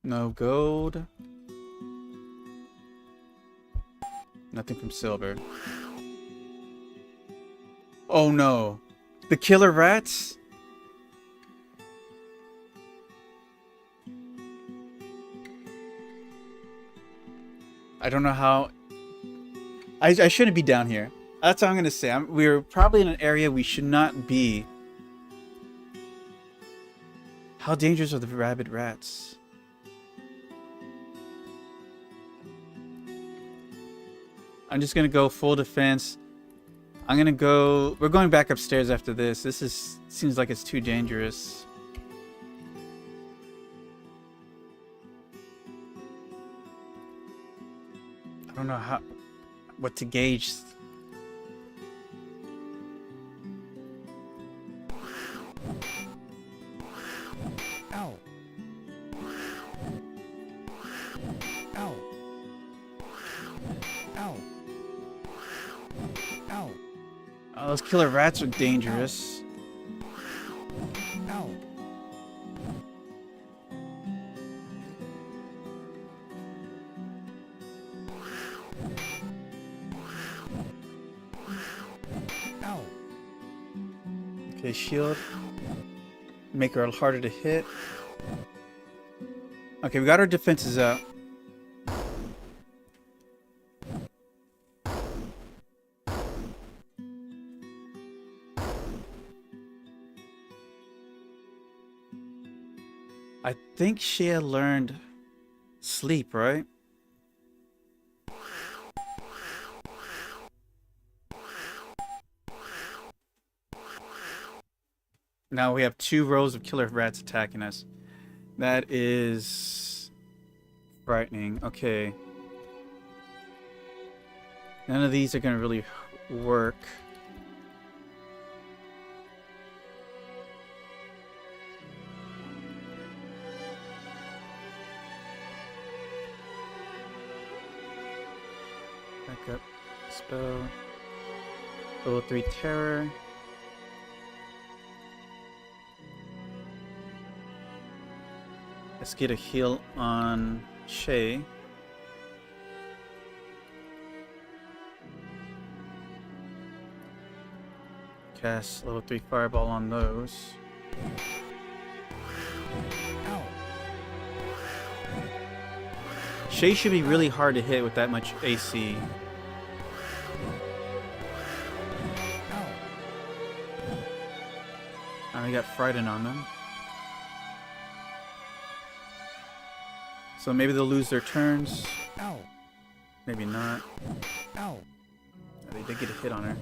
No gold. Nothing from silver. Oh no. The killer rats? I don't know how... I shouldn't be down here. That's what I'm going to say. We're probably in an area we should not be. How dangerous are the rabid rats? I'm just going to go full defense. I'm going to go... We're going back upstairs after this. Seems like it's too dangerous. I don't know what to gauge. Ow. Ow. Ow. Ow. Oh, those killer rats are dangerous. Ow. Ow. Okay, shield. Make her harder to hit. Okay, we got our defenses up. I think Shea learned sleep, right? Now we have 2 rows of killer rats attacking us. That is frightening. Okay. None of these are going to really work. Back up. Spell. Level 3 terror. Let's get a heal on Shay. Cast level 3 fireball on those. Ow. Shay should be really hard to hit with that much AC. Ow. I got frightened on them. So maybe they'll lose their turns. Ow. Maybe not. Ow. They did get a hit on her.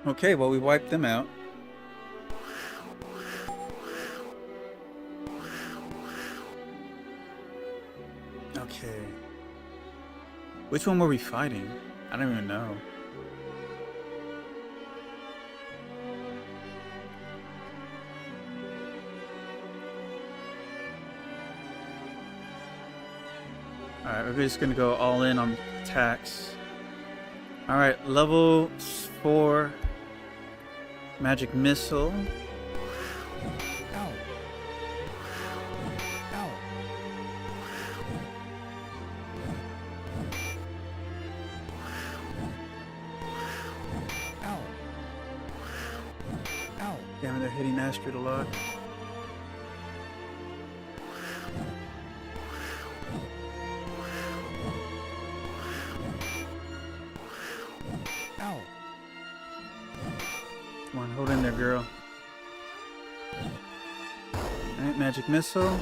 Okay, well, we wiped them out. Okay. Which one were we fighting? I don't even know. Alright, we're just gonna go all in on attacks. Alright, level 4 magic missile. Ow. Ow. Ow. Ow. Damn it, they're hitting Astrid a lot. Ow. Come on, hold in there, girl. Alright, magic missile.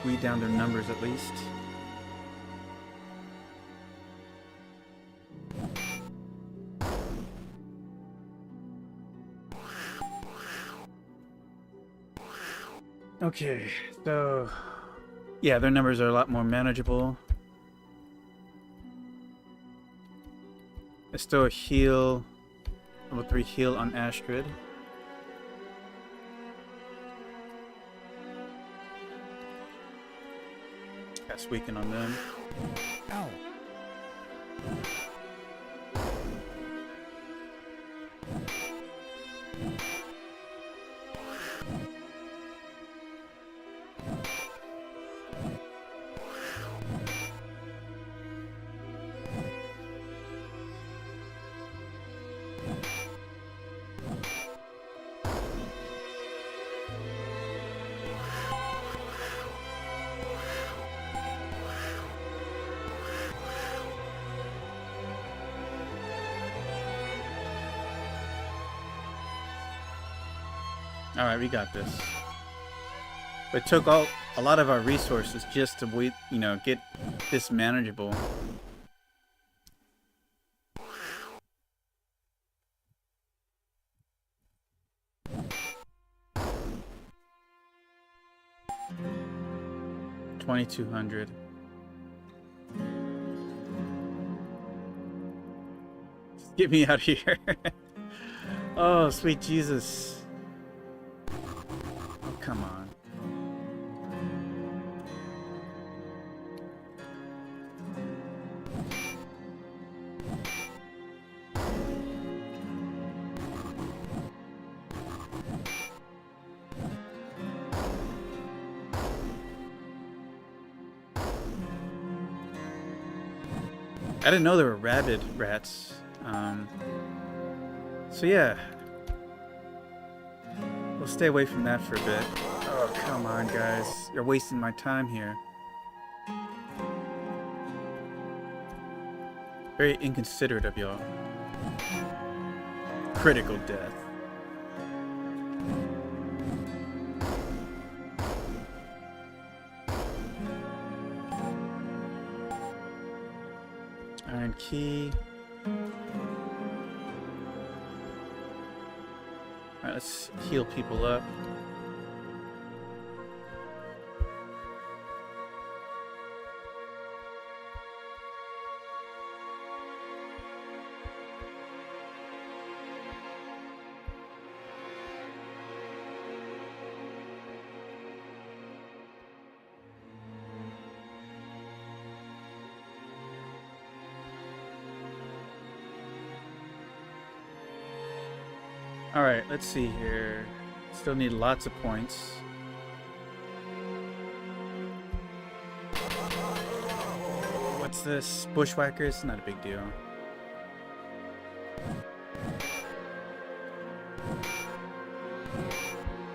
Squeeze down their numbers at least. Okay, so yeah, their numbers are a lot more manageable. There's still a heal, level 3 heal on Astrid. Cast weaken on them. Ow. Alright, we got this. It took a lot of our resources just to get this manageable. $2,200. Get me out of here. Oh, sweet Jesus. Oh, come on. I didn't know there were rabid rats. So yeah, we'll stay away from that for a bit. Oh, come on, guys. You're wasting my time here. Very inconsiderate of y'all. Critical death. Iron key. Alright, let's heal people up. Alright, let's see here. Still need lots of points. What's this? Bushwhackers? Not a big deal.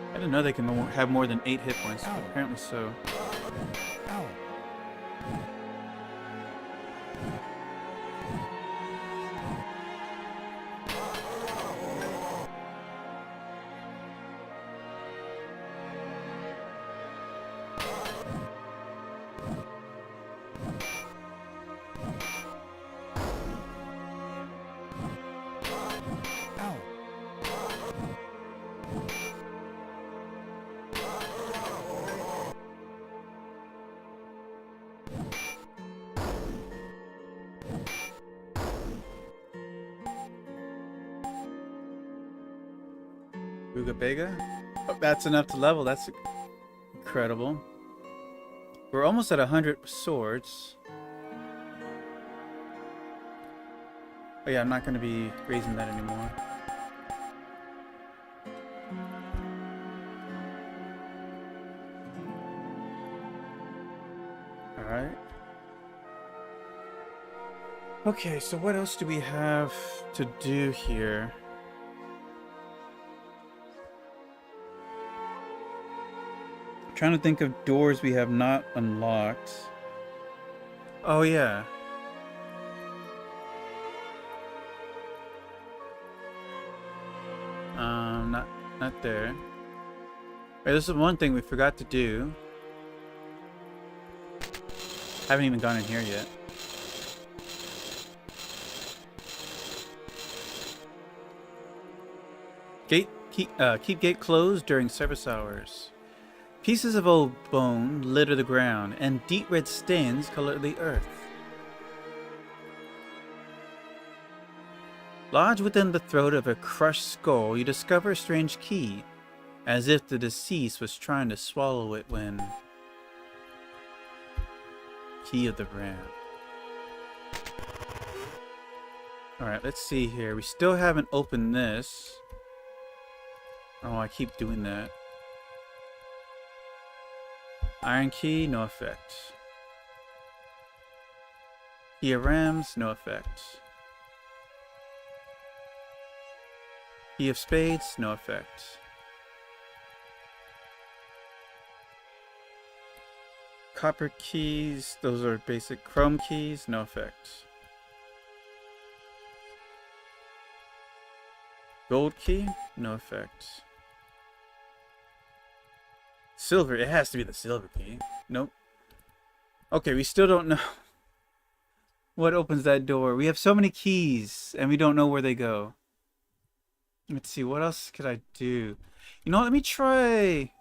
I didn't know they can have more than 8 hit points, but apparently so. Ow. Ow. Booga Bega? Oh, that's enough to level. That's incredible. We're almost at 100 swords. Oh yeah, I'm not going to be raising that anymore. Alright. Okay, so what else do we have to do here? I'm trying to think of doors we have not unlocked. Oh yeah. Not there. Wait, this is one thing we forgot to do. Haven't even gone in here yet. Keep gate closed during service hours. Pieces of old bone litter the ground, and deep red stains color the earth. Lodged within the throat of a crushed skull, you discover a strange key, as if the deceased was trying to swallow it when... Key of the Ram. Alright, let's see here. We still haven't opened this. Oh, I keep doing that. Iron key, no effect. Key of Rams, no effect. Key of Spades, no effect. Copper keys, those are basic. Chrome keys, no effect. Gold key, no effect. Silver, it has to be the silver key. Nope. Okay, we still don't know what opens that door. We have so many keys, and we don't know where they go. Let's see, what else could I do? You know what, let me try...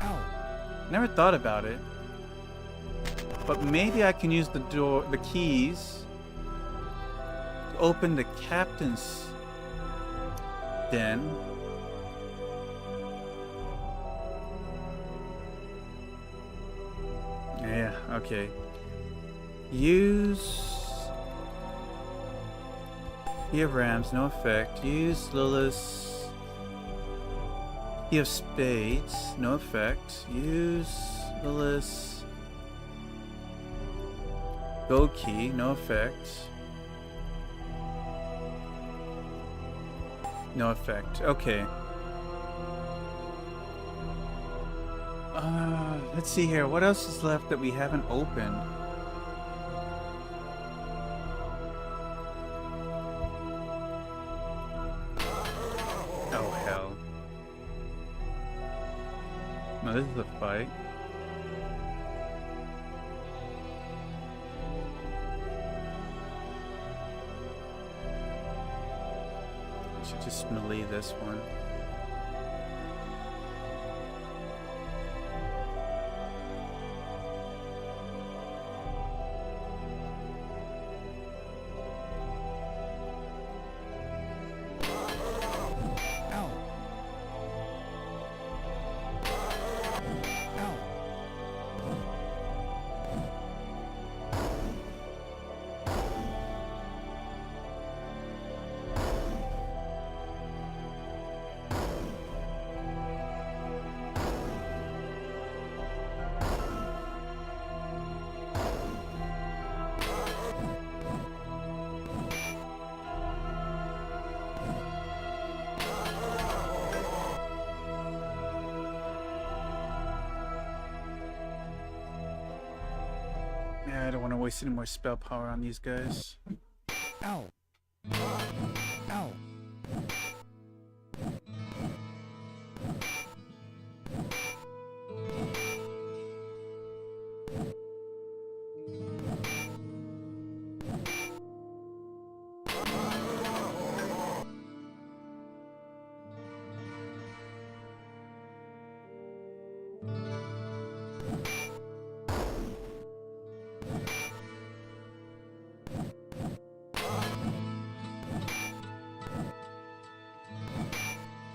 Ow. Never thought about it. But maybe I can use the keys to open the captain's den. Yeah, okay. Use... Key of Rams, no effect. Use Lilith's... Key of Spades, no effect. Use Lilith's... Gold key, no effect. No effect. Okay. Let's see here. What else is left that we haven't opened? Oh, hell. No, this is a fight. Should just melee this one. Ow. Ow. Yeah, I don't want to waste any more spell power on these guys. Ow. Ow.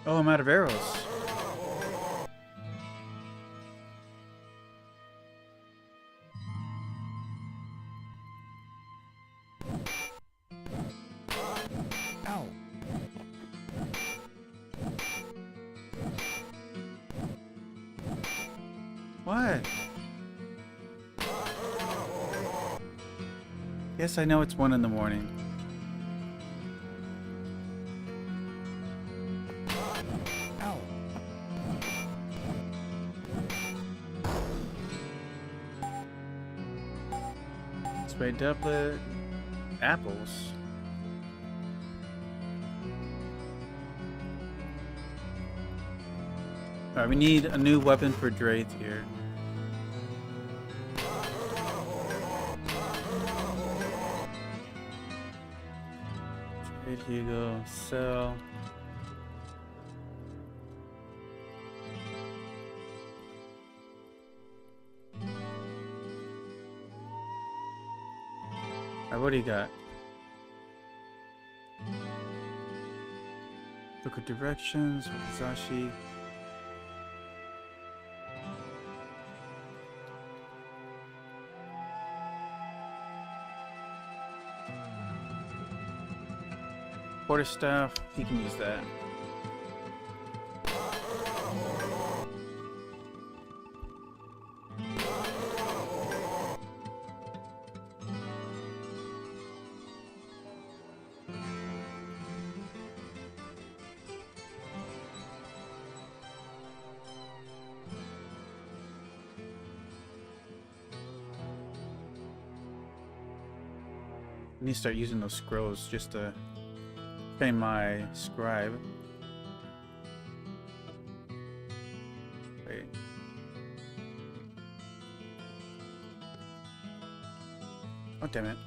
Oh, I'm out of arrows. Ow. What? Yes, I know it's 1 in the morning. Ow. Spray doublet. Apples. Alright, we need a new weapon for Draith here. Trade, Hugo, sell. Alright, what do you got? Book of Directions, Wakizashi. Quarterstaff, he can use that. I need to start using those scrolls just to train my scribe. Wait. Oh, damn it.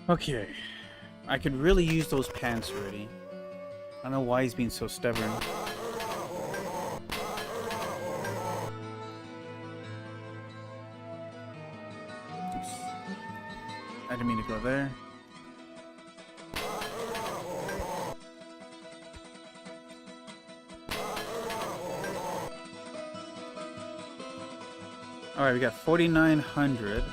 Okay, I could really use those pants already. I don't know why he's being so stubborn. Oops. I didn't mean to go there. Alright, we got 4,900.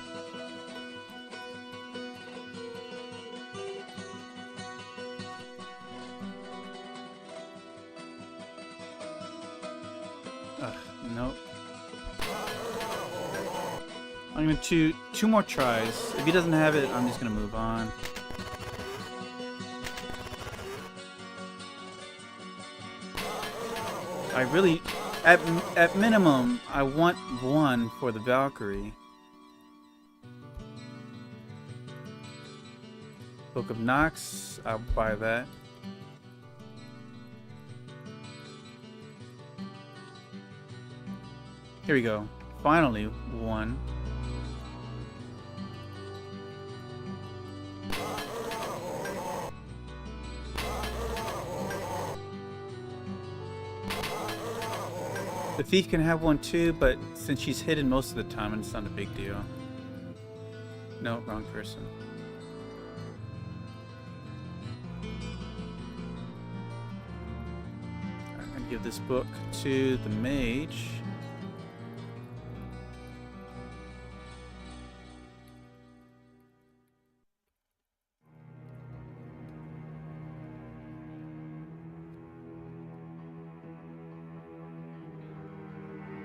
Nope. I'm gonna do 2 more tries. If he doesn't have it, I'm just gonna move on. I really, at minimum, I want 1 for the Valkyrie. Book of Nox, I'll buy that. Here we go. Finally, 1. The thief can have 1 too, but since she's hidden most of the time, it's not a big deal. No, wrong person. I'm gonna give this book to the mage.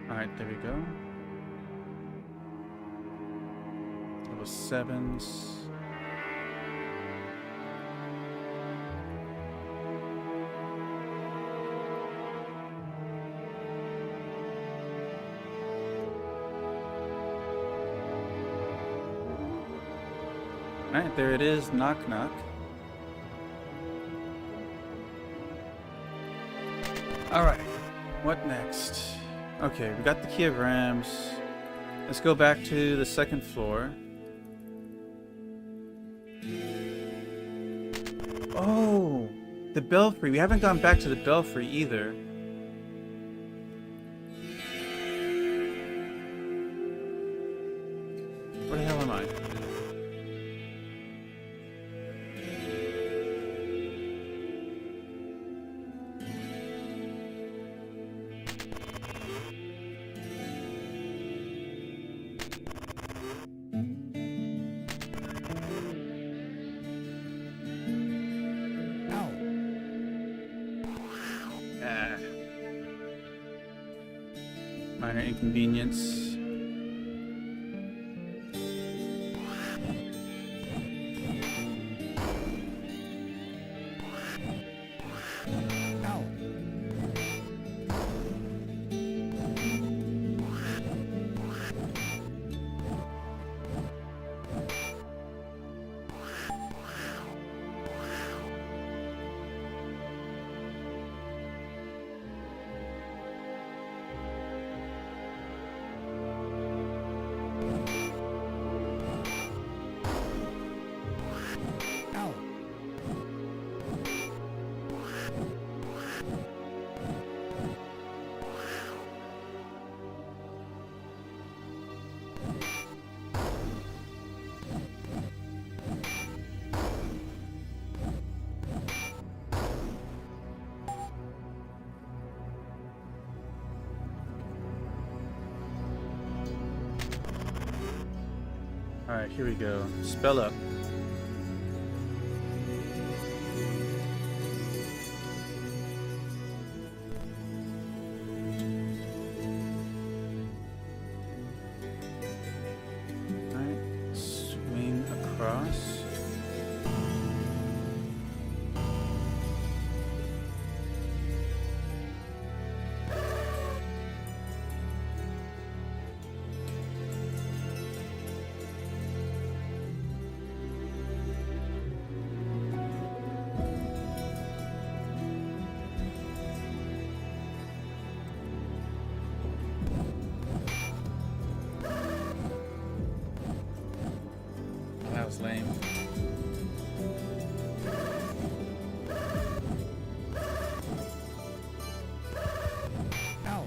Alright, there we go. Level 7s. Alright, there it is. Knock knock. Alright, what next? Okay, we got the key of Rams. Let's go back to the second floor. Oh, the belfry. We haven't gone back to the belfry either. Where the hell am I? Ow. Ah. Minor inconvenience. Ow. Ow. Alright, here we go. Spell up. Alright, swing across. Oh, that was lame. Ow.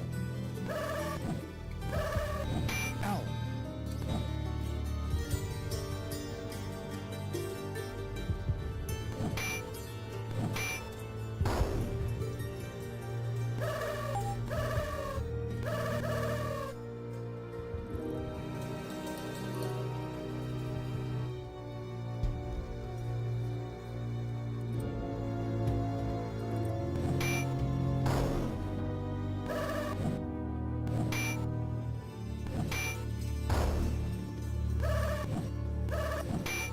Ow.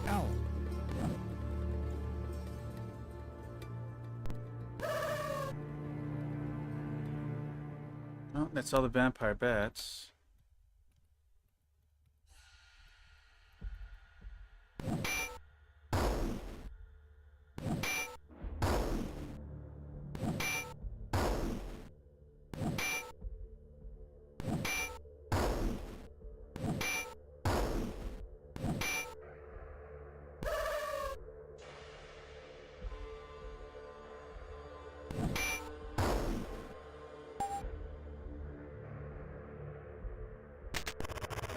Ow. Oh, that's all the vampire bats.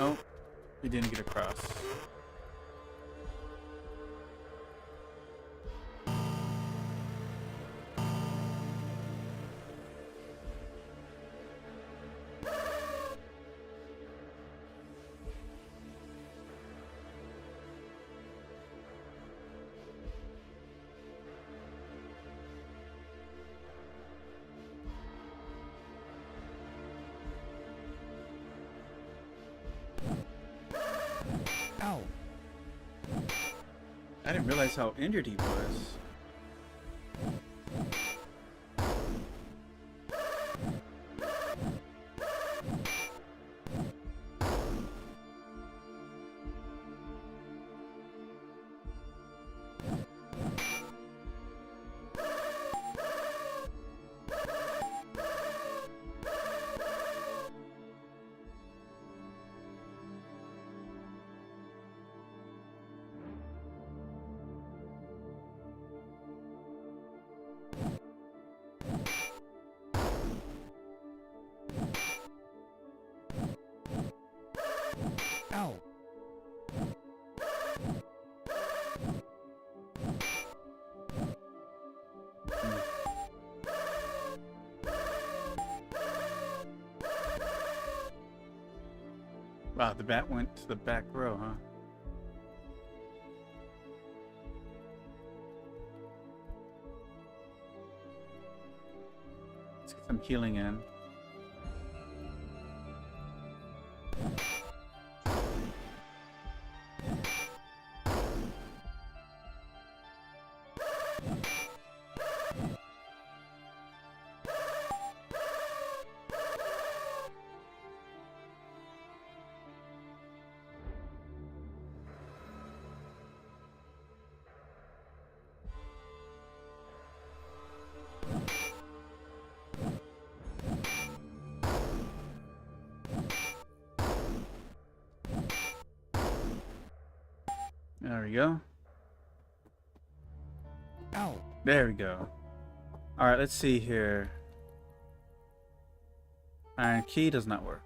Oh, we didn't get across. I didn't realize how injured he was. Ow. Wow, the bat went to the back row, huh? Let's get some healing in. There we go. Ow. There we go. Alright, let's see here. Iron key does not work.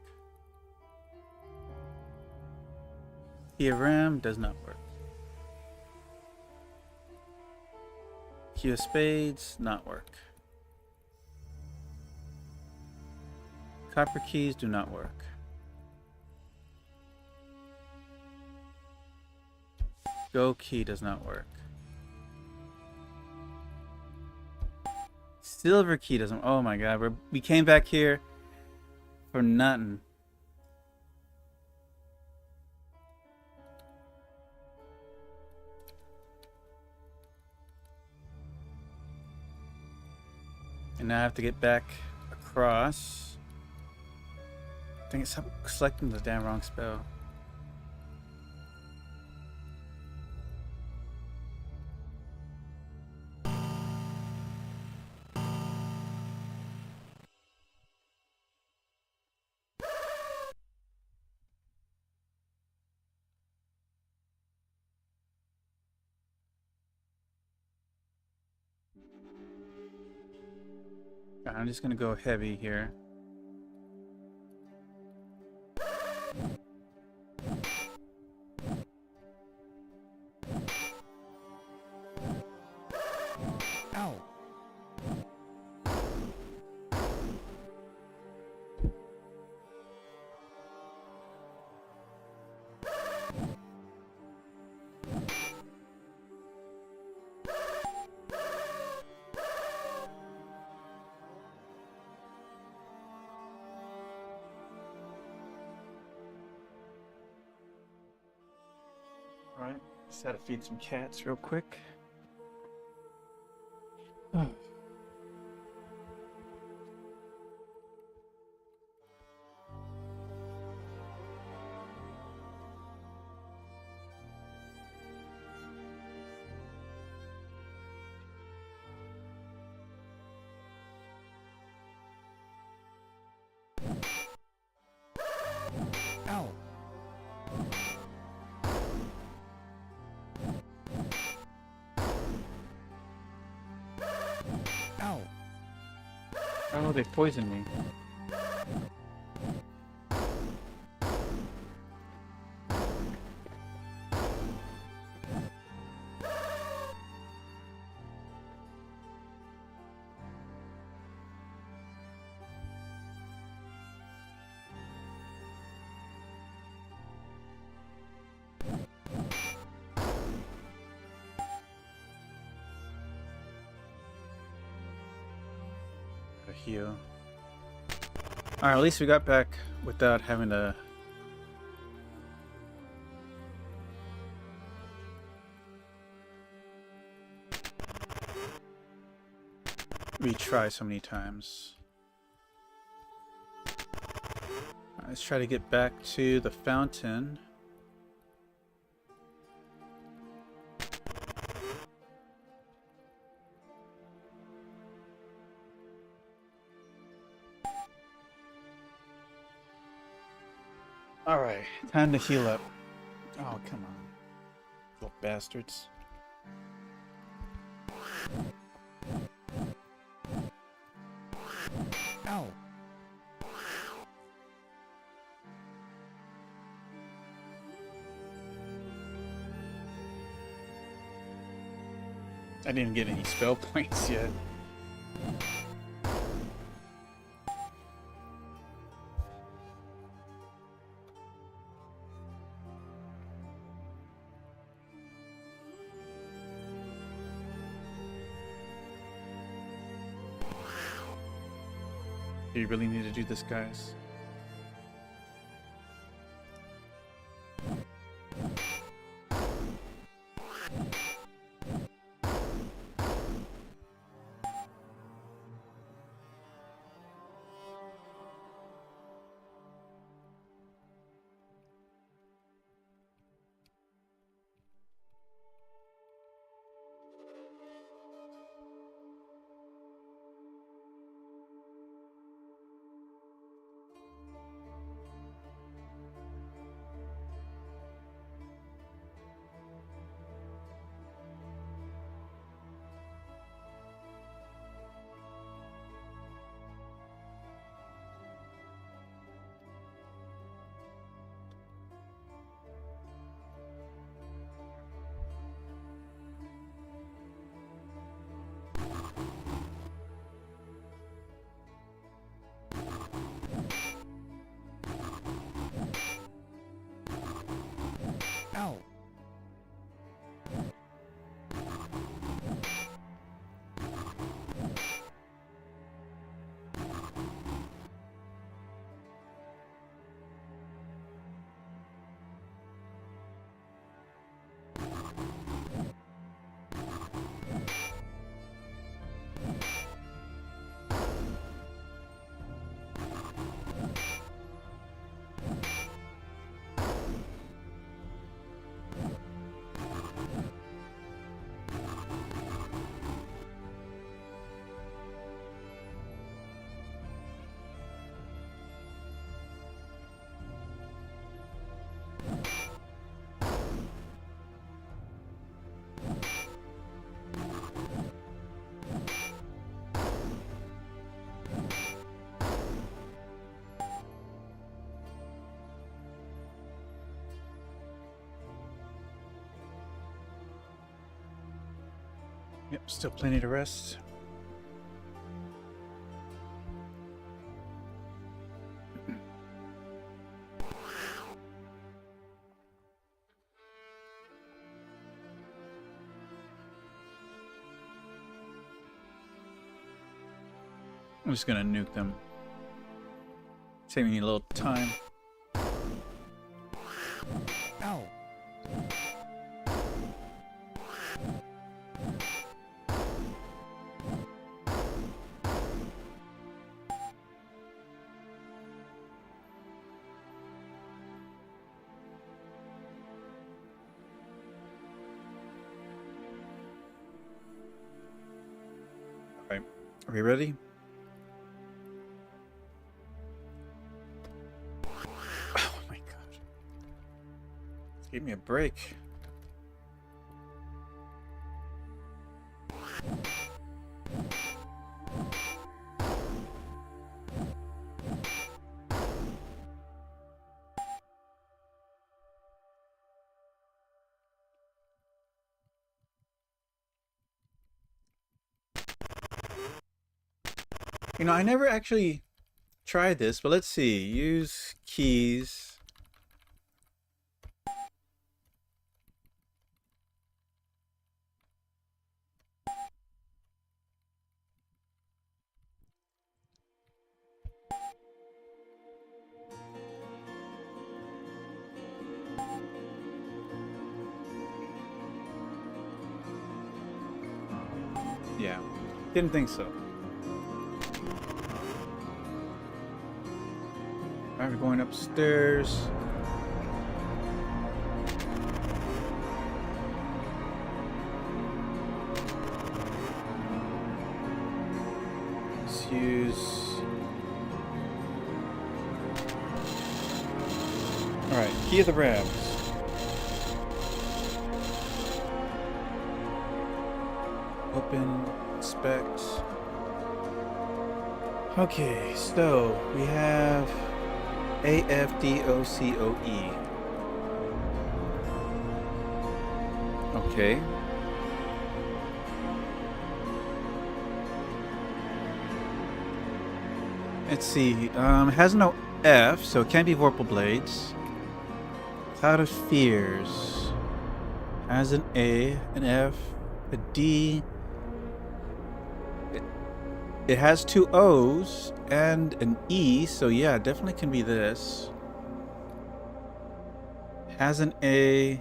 Key of ram does not work. Key of spades, not work. Copper keys do not work. Go key does not work. Silver key doesn't. Oh my god, we came back here for nothing. And now I have to get back across. I think it's selecting the damn wrong spell. I'm just gonna go heavy here. Ow. Alright, just had to feed some cats real quick. Ow. Ow. Oh, they poisoned me. Heal. Alright, at least we got back without having to retry so many times. Let's try to get back to the fountain. Alright, time to heal up. Oh, come on. Little bastards. Ow. I didn't even get any spell points yet. Do you really need to do this, guys? Ow. Yep, still plenty to rest. I'm just gonna nuke them. Saving me a little time. Ow. Alright, are we ready? Oh my god. Give me a break. You know, I never actually tried this, but let's see. Use keys. Yeah, didn't think so. Alright, we're going upstairs. Let's use... Alright, key of the Rams. Open, inspect. Okay, so we have AFDOCOE. Okay. Let's see. It has no F, so it can't be Vorpal Blades. Cloud of Fears has an A, an F, a D. It has two O's and an E, so yeah, it definitely can be this. Has an A,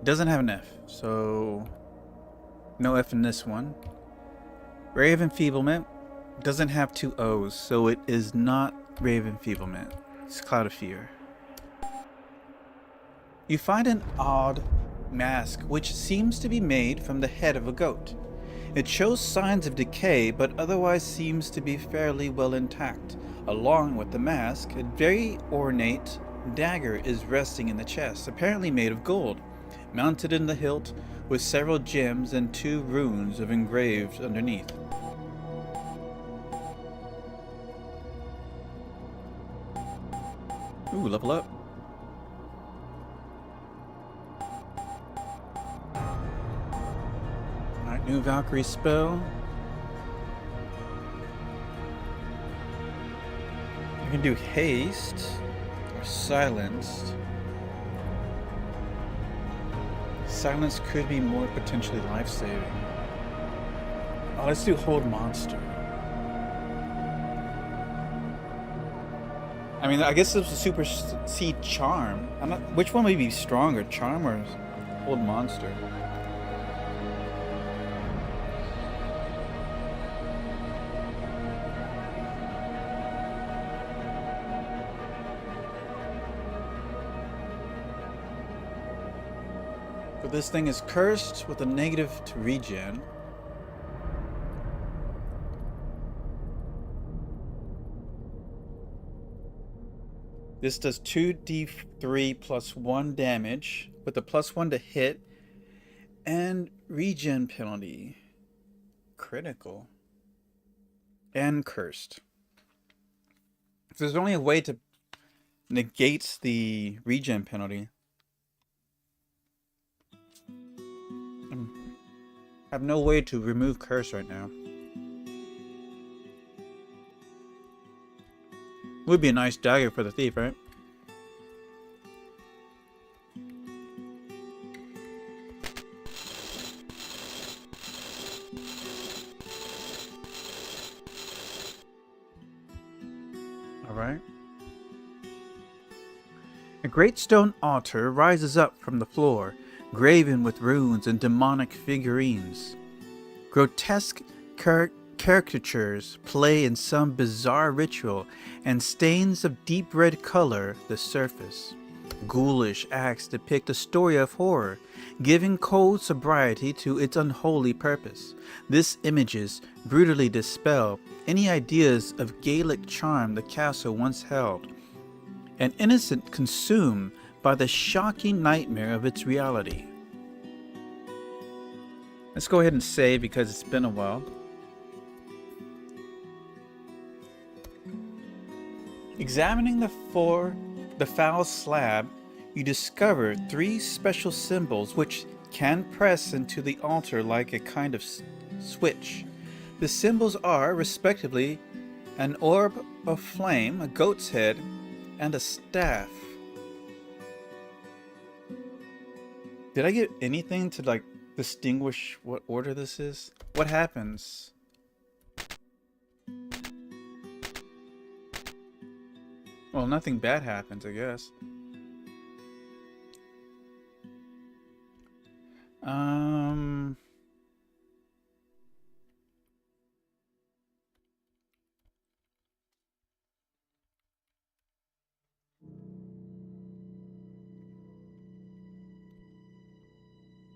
doesn't have an F, so no F in this one. Ray of Enfeeblement doesn't have two O's, so it is not Ray of Enfeeblement. It's Cloud of Fear. You find an odd mask which seems to be made from the head of a goat. It shows signs of decay, but otherwise seems to be fairly well intact. Along with the mask, a very ornate dagger is resting in the chest, apparently made of gold, mounted in the hilt with several gems and 2 runes of engraved underneath. Ooh, level up. Alright, new Valkyrie spell. You can do haste or silenced. Silence could be more potentially life-saving. Oh, let's do hold monster. I mean, I guess this was a supersede charm. I'm not. Which one would be stronger, charm or hold monster? But this thing is cursed with a negative to regen. This does 2d3 plus 1 damage with a plus 1 to hit and regen penalty. Critical. And cursed. If there's only a way to negate the regen penalty. I have no way to remove curse right now. Would be a nice dagger for the thief, right? Alright. A great stone altar rises up from the floor, graven with runes and demonic figurines. Grotesque caricatures play in some bizarre ritual, and stains of deep red color the surface. Ghoulish acts depict a story of horror, giving cold sobriety to its unholy purpose. These images brutally dispel any ideas of Gaelic charm the castle once held, an innocent consumed by the shocking nightmare of its reality. Let's go ahead and save because it's been a while. Examining the foul slab, you discover 3 special symbols which can press into the altar like a kind of switch. The symbols are, respectively, an orb of flame, a goat's head, and a staff. Did I get anything to like distinguish what order this is? What happens? Well, nothing bad happens, I guess.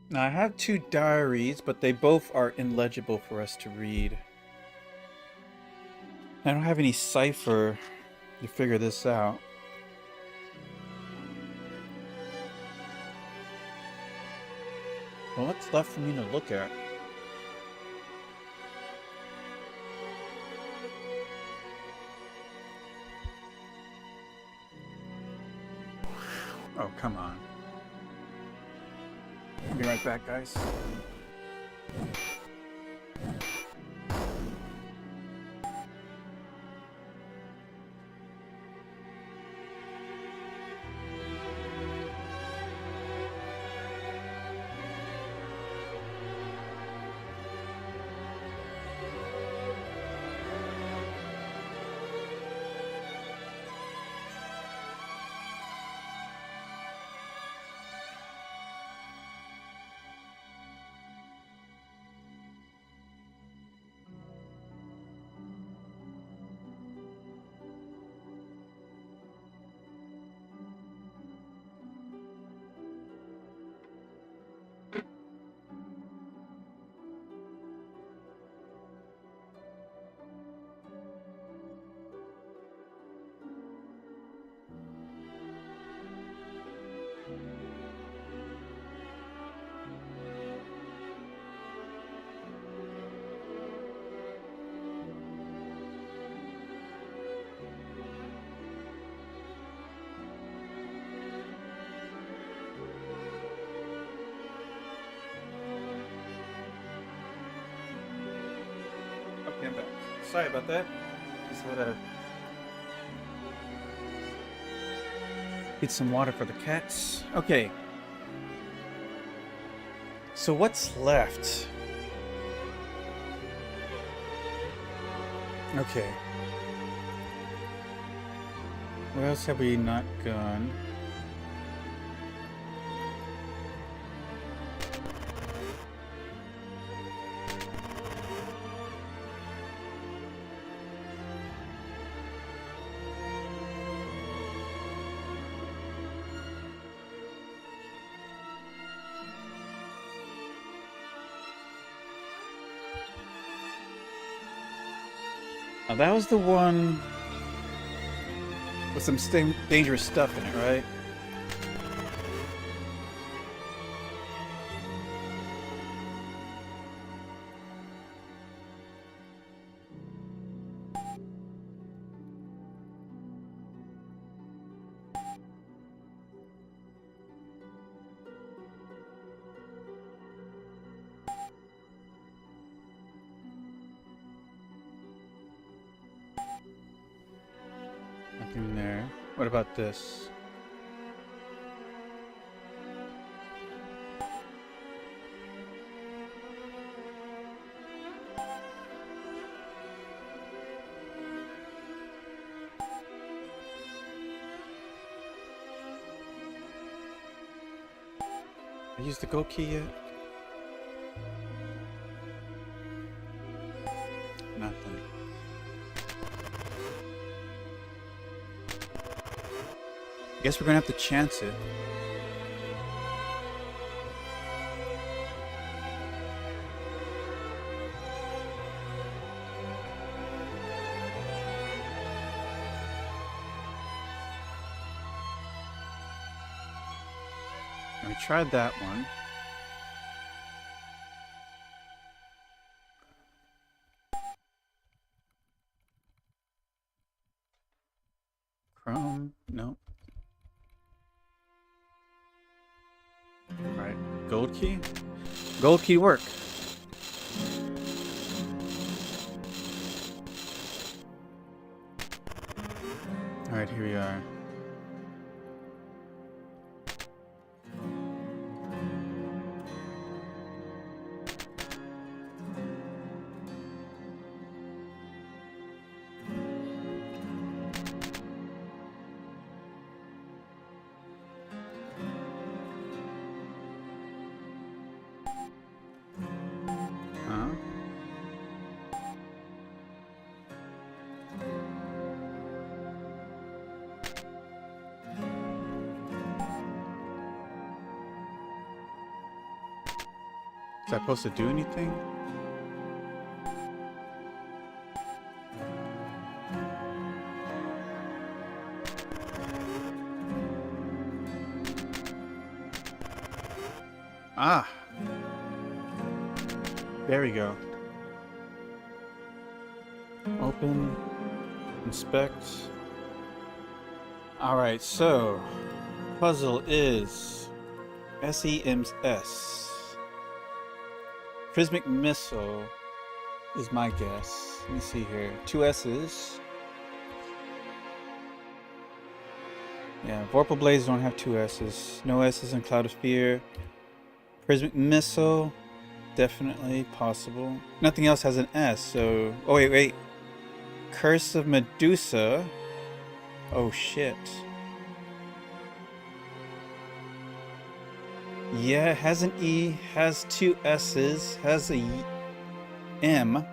Now, I have two diaries, but they both are illegible for us to read. I don't have any cipher to figure this out. Well, what's left for me to look at? Oh, come on. I'll be right back, guys. Okay, I'm back. Sorry about that. Just had to get some water for the cats. Okay. So what's left? Okay. Where else have we not gone? Now that was the one with some dangerous stuff in it, right? Nothing there. What about this? I used the gold key yet? Nothing. Guess we're gonna have to chance it. We tried that one. Chrome, no. Alright, gold key? Gold key work. Alright, here we are. Huh? Is that supposed to do anything? Ah, there we go. Open, inspect. All right, so puzzle is SEMS. Prismic missile is my guess. Let me see here. 2 S's. Yeah, Vorpal Blades don't have 2 S's. No S's in Cloud of Fear. Prismic missile, definitely possible. Nothing else has an S, so... Oh, wait. Curse of Medusa. Oh, shit. Yeah, it has an E, has 2 S's, has a M.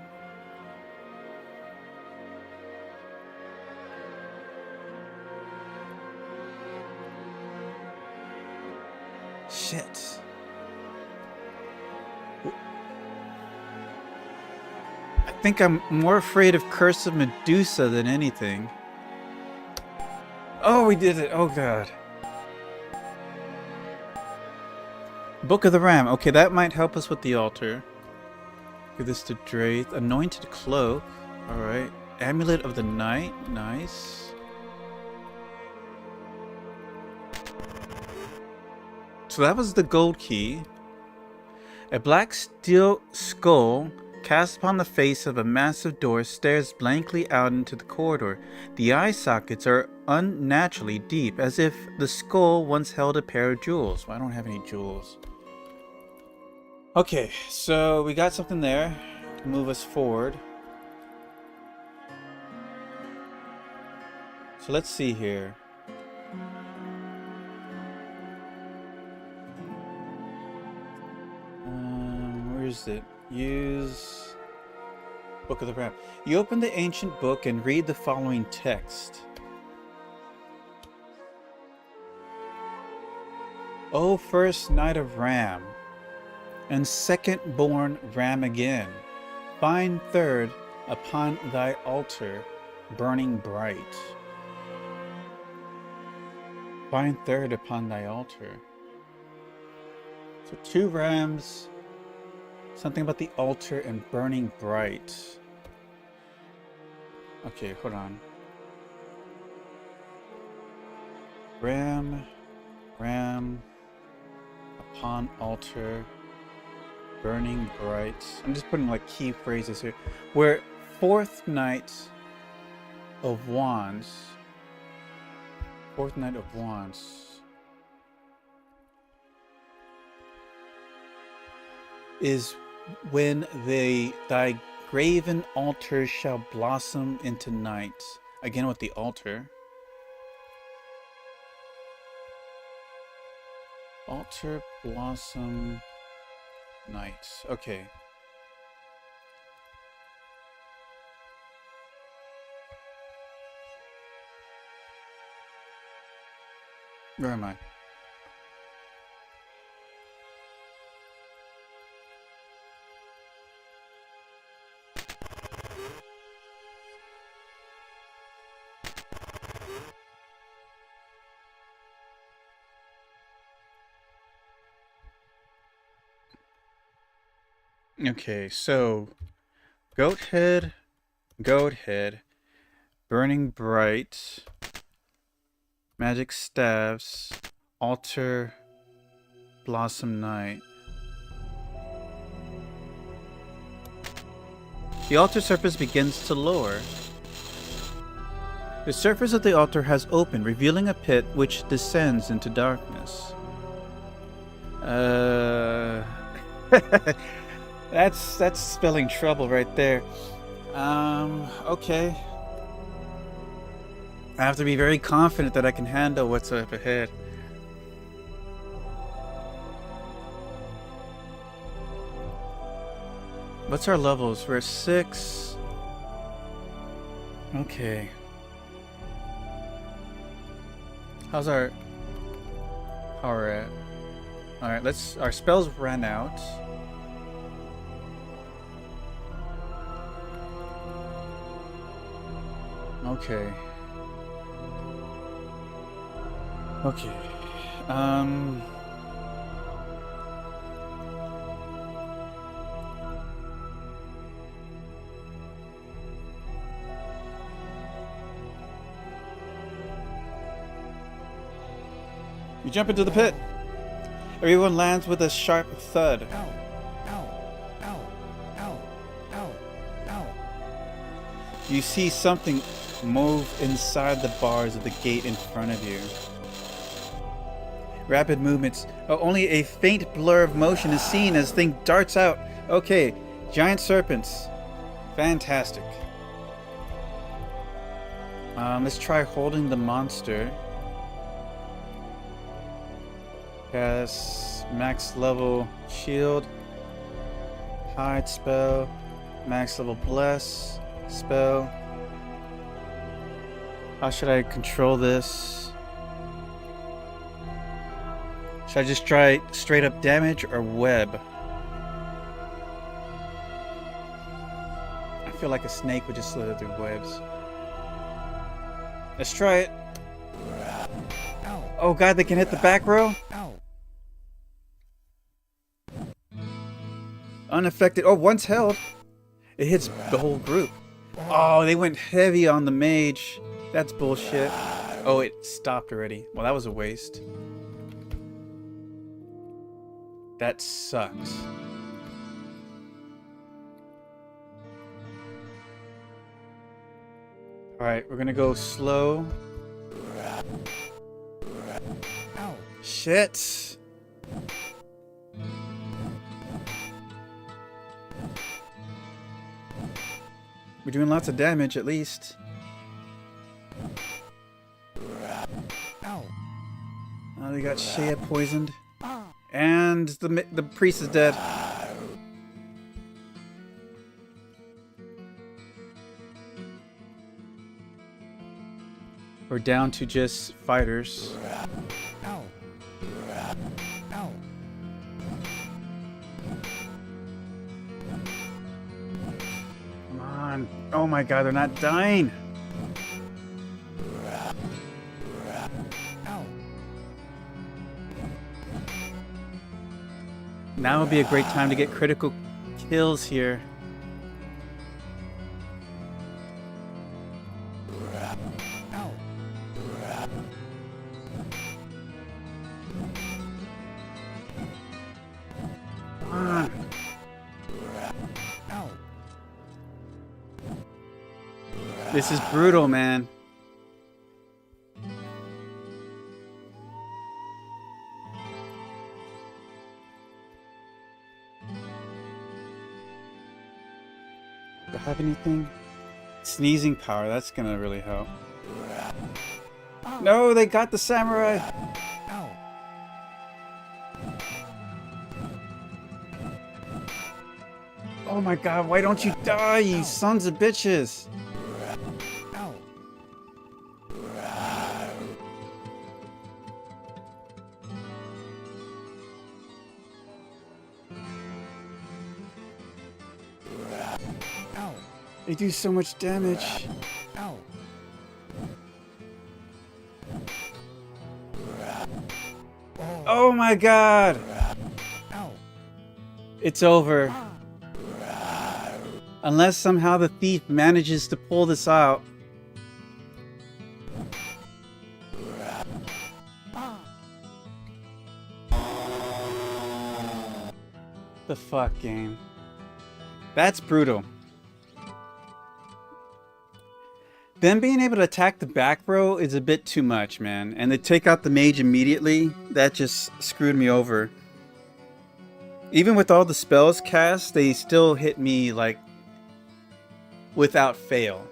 Shit. I think I'm more afraid of Curse of Medusa than anything. Oh, we did it. Oh, God. Book of the Ram. Okay, that might help us with the altar. Give this to Draith. Anointed Cloak. Alright. Amulet of the Night. Nice. So that was the gold key. A black steel skull cast upon the face of a massive door stares blankly out into the corridor. The eye sockets are unnaturally deep, as if the skull once held a pair of jewels. Well, I don't have any jewels. Okay, so we got something there to move us forward. So let's see here. Where is it? Use Book of the Ram. You open the ancient book and read the following text. O first night of Ram, and second born Ram again, find third upon thy altar burning bright. Find third upon thy altar. So 2 rams, something about the altar and burning bright. Okay, hold on. Ram, upon altar, burning bright. I'm just putting like key phrases here. Where 4th night of wands. 4th night of wands is when thy graven altar shall blossom into night. Again with the altar. Altar blossom night. Okay. Where am I? Okay, so goat head, burning bright, magic staves, altar, blossom night. The altar surface begins to lower. The surface of the altar has opened, revealing a pit which descends into darkness. That's spelling trouble right there. Okay. I have to be very confident that I can handle what's up ahead. What's our levels? We're 6. Okay. How's our power at? Alright, our spells ran out. Okay. Okay. You jump into the pit. Everyone lands with a sharp thud. Ow. Ow. Ow. Ow. Ow. Ow. You see something move inside the bars of the gate in front of you. Rapid movements. Oh, only a faint blur of motion is seen as thing darts out. Okay, giant serpents. Fantastic. Let's try holding the monster. Cast max level shield. Hide spell. Max level bless spell. How should I control this? Should I just try straight up damage or web? I feel like a snake would just slither through webs. Let's try it. Ow. Oh god, they can hit the back row? Ow. Unaffected. Oh, once held. It hits the whole group. Oh, they went heavy on the mage. That's bullshit. Oh, it stopped already. Well, that was a waste. That sucks. Alright, we're gonna go slow. Ow. Shit. We're doing lots of damage at least. Ow. Oh, they got Shea poisoned. Ah. And the priest is dead. We're down to just fighters. Ow. Ow. Come on. Oh my god, they're not dying. Ow. Now would be a great time to get critical kills here. Ow. Come on. Ow. This is brutal, man. Do I have anything? Sneezing power, that's gonna really help. No, they got the samurai! Ow. Oh my god, why don't you die, you sons of bitches? Ow. Ow. They do so much damage. Ow. Oh my god! Ow. It's over. Unless somehow the thief manages to pull this out. The fuck, game. That's brutal. Them being able to attack the back row is a bit too much, man. And they take out the mage immediately. That just screwed me over. Even with all the spells cast, they still hit me like without fail.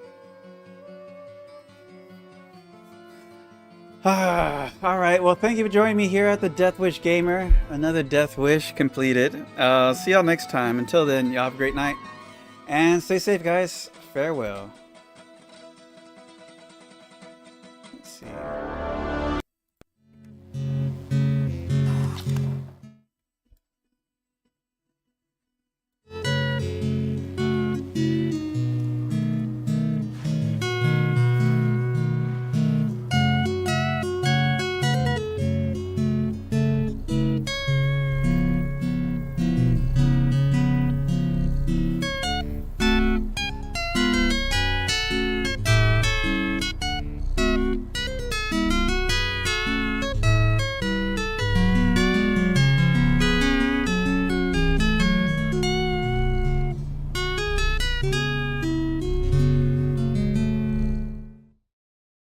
Alright, well thank you for joining me here at the Death Wish Gamer. Another Death Wish completed. See y'all next time. Until then, y'all have a great night. And stay safe, guys. Farewell. Let's see.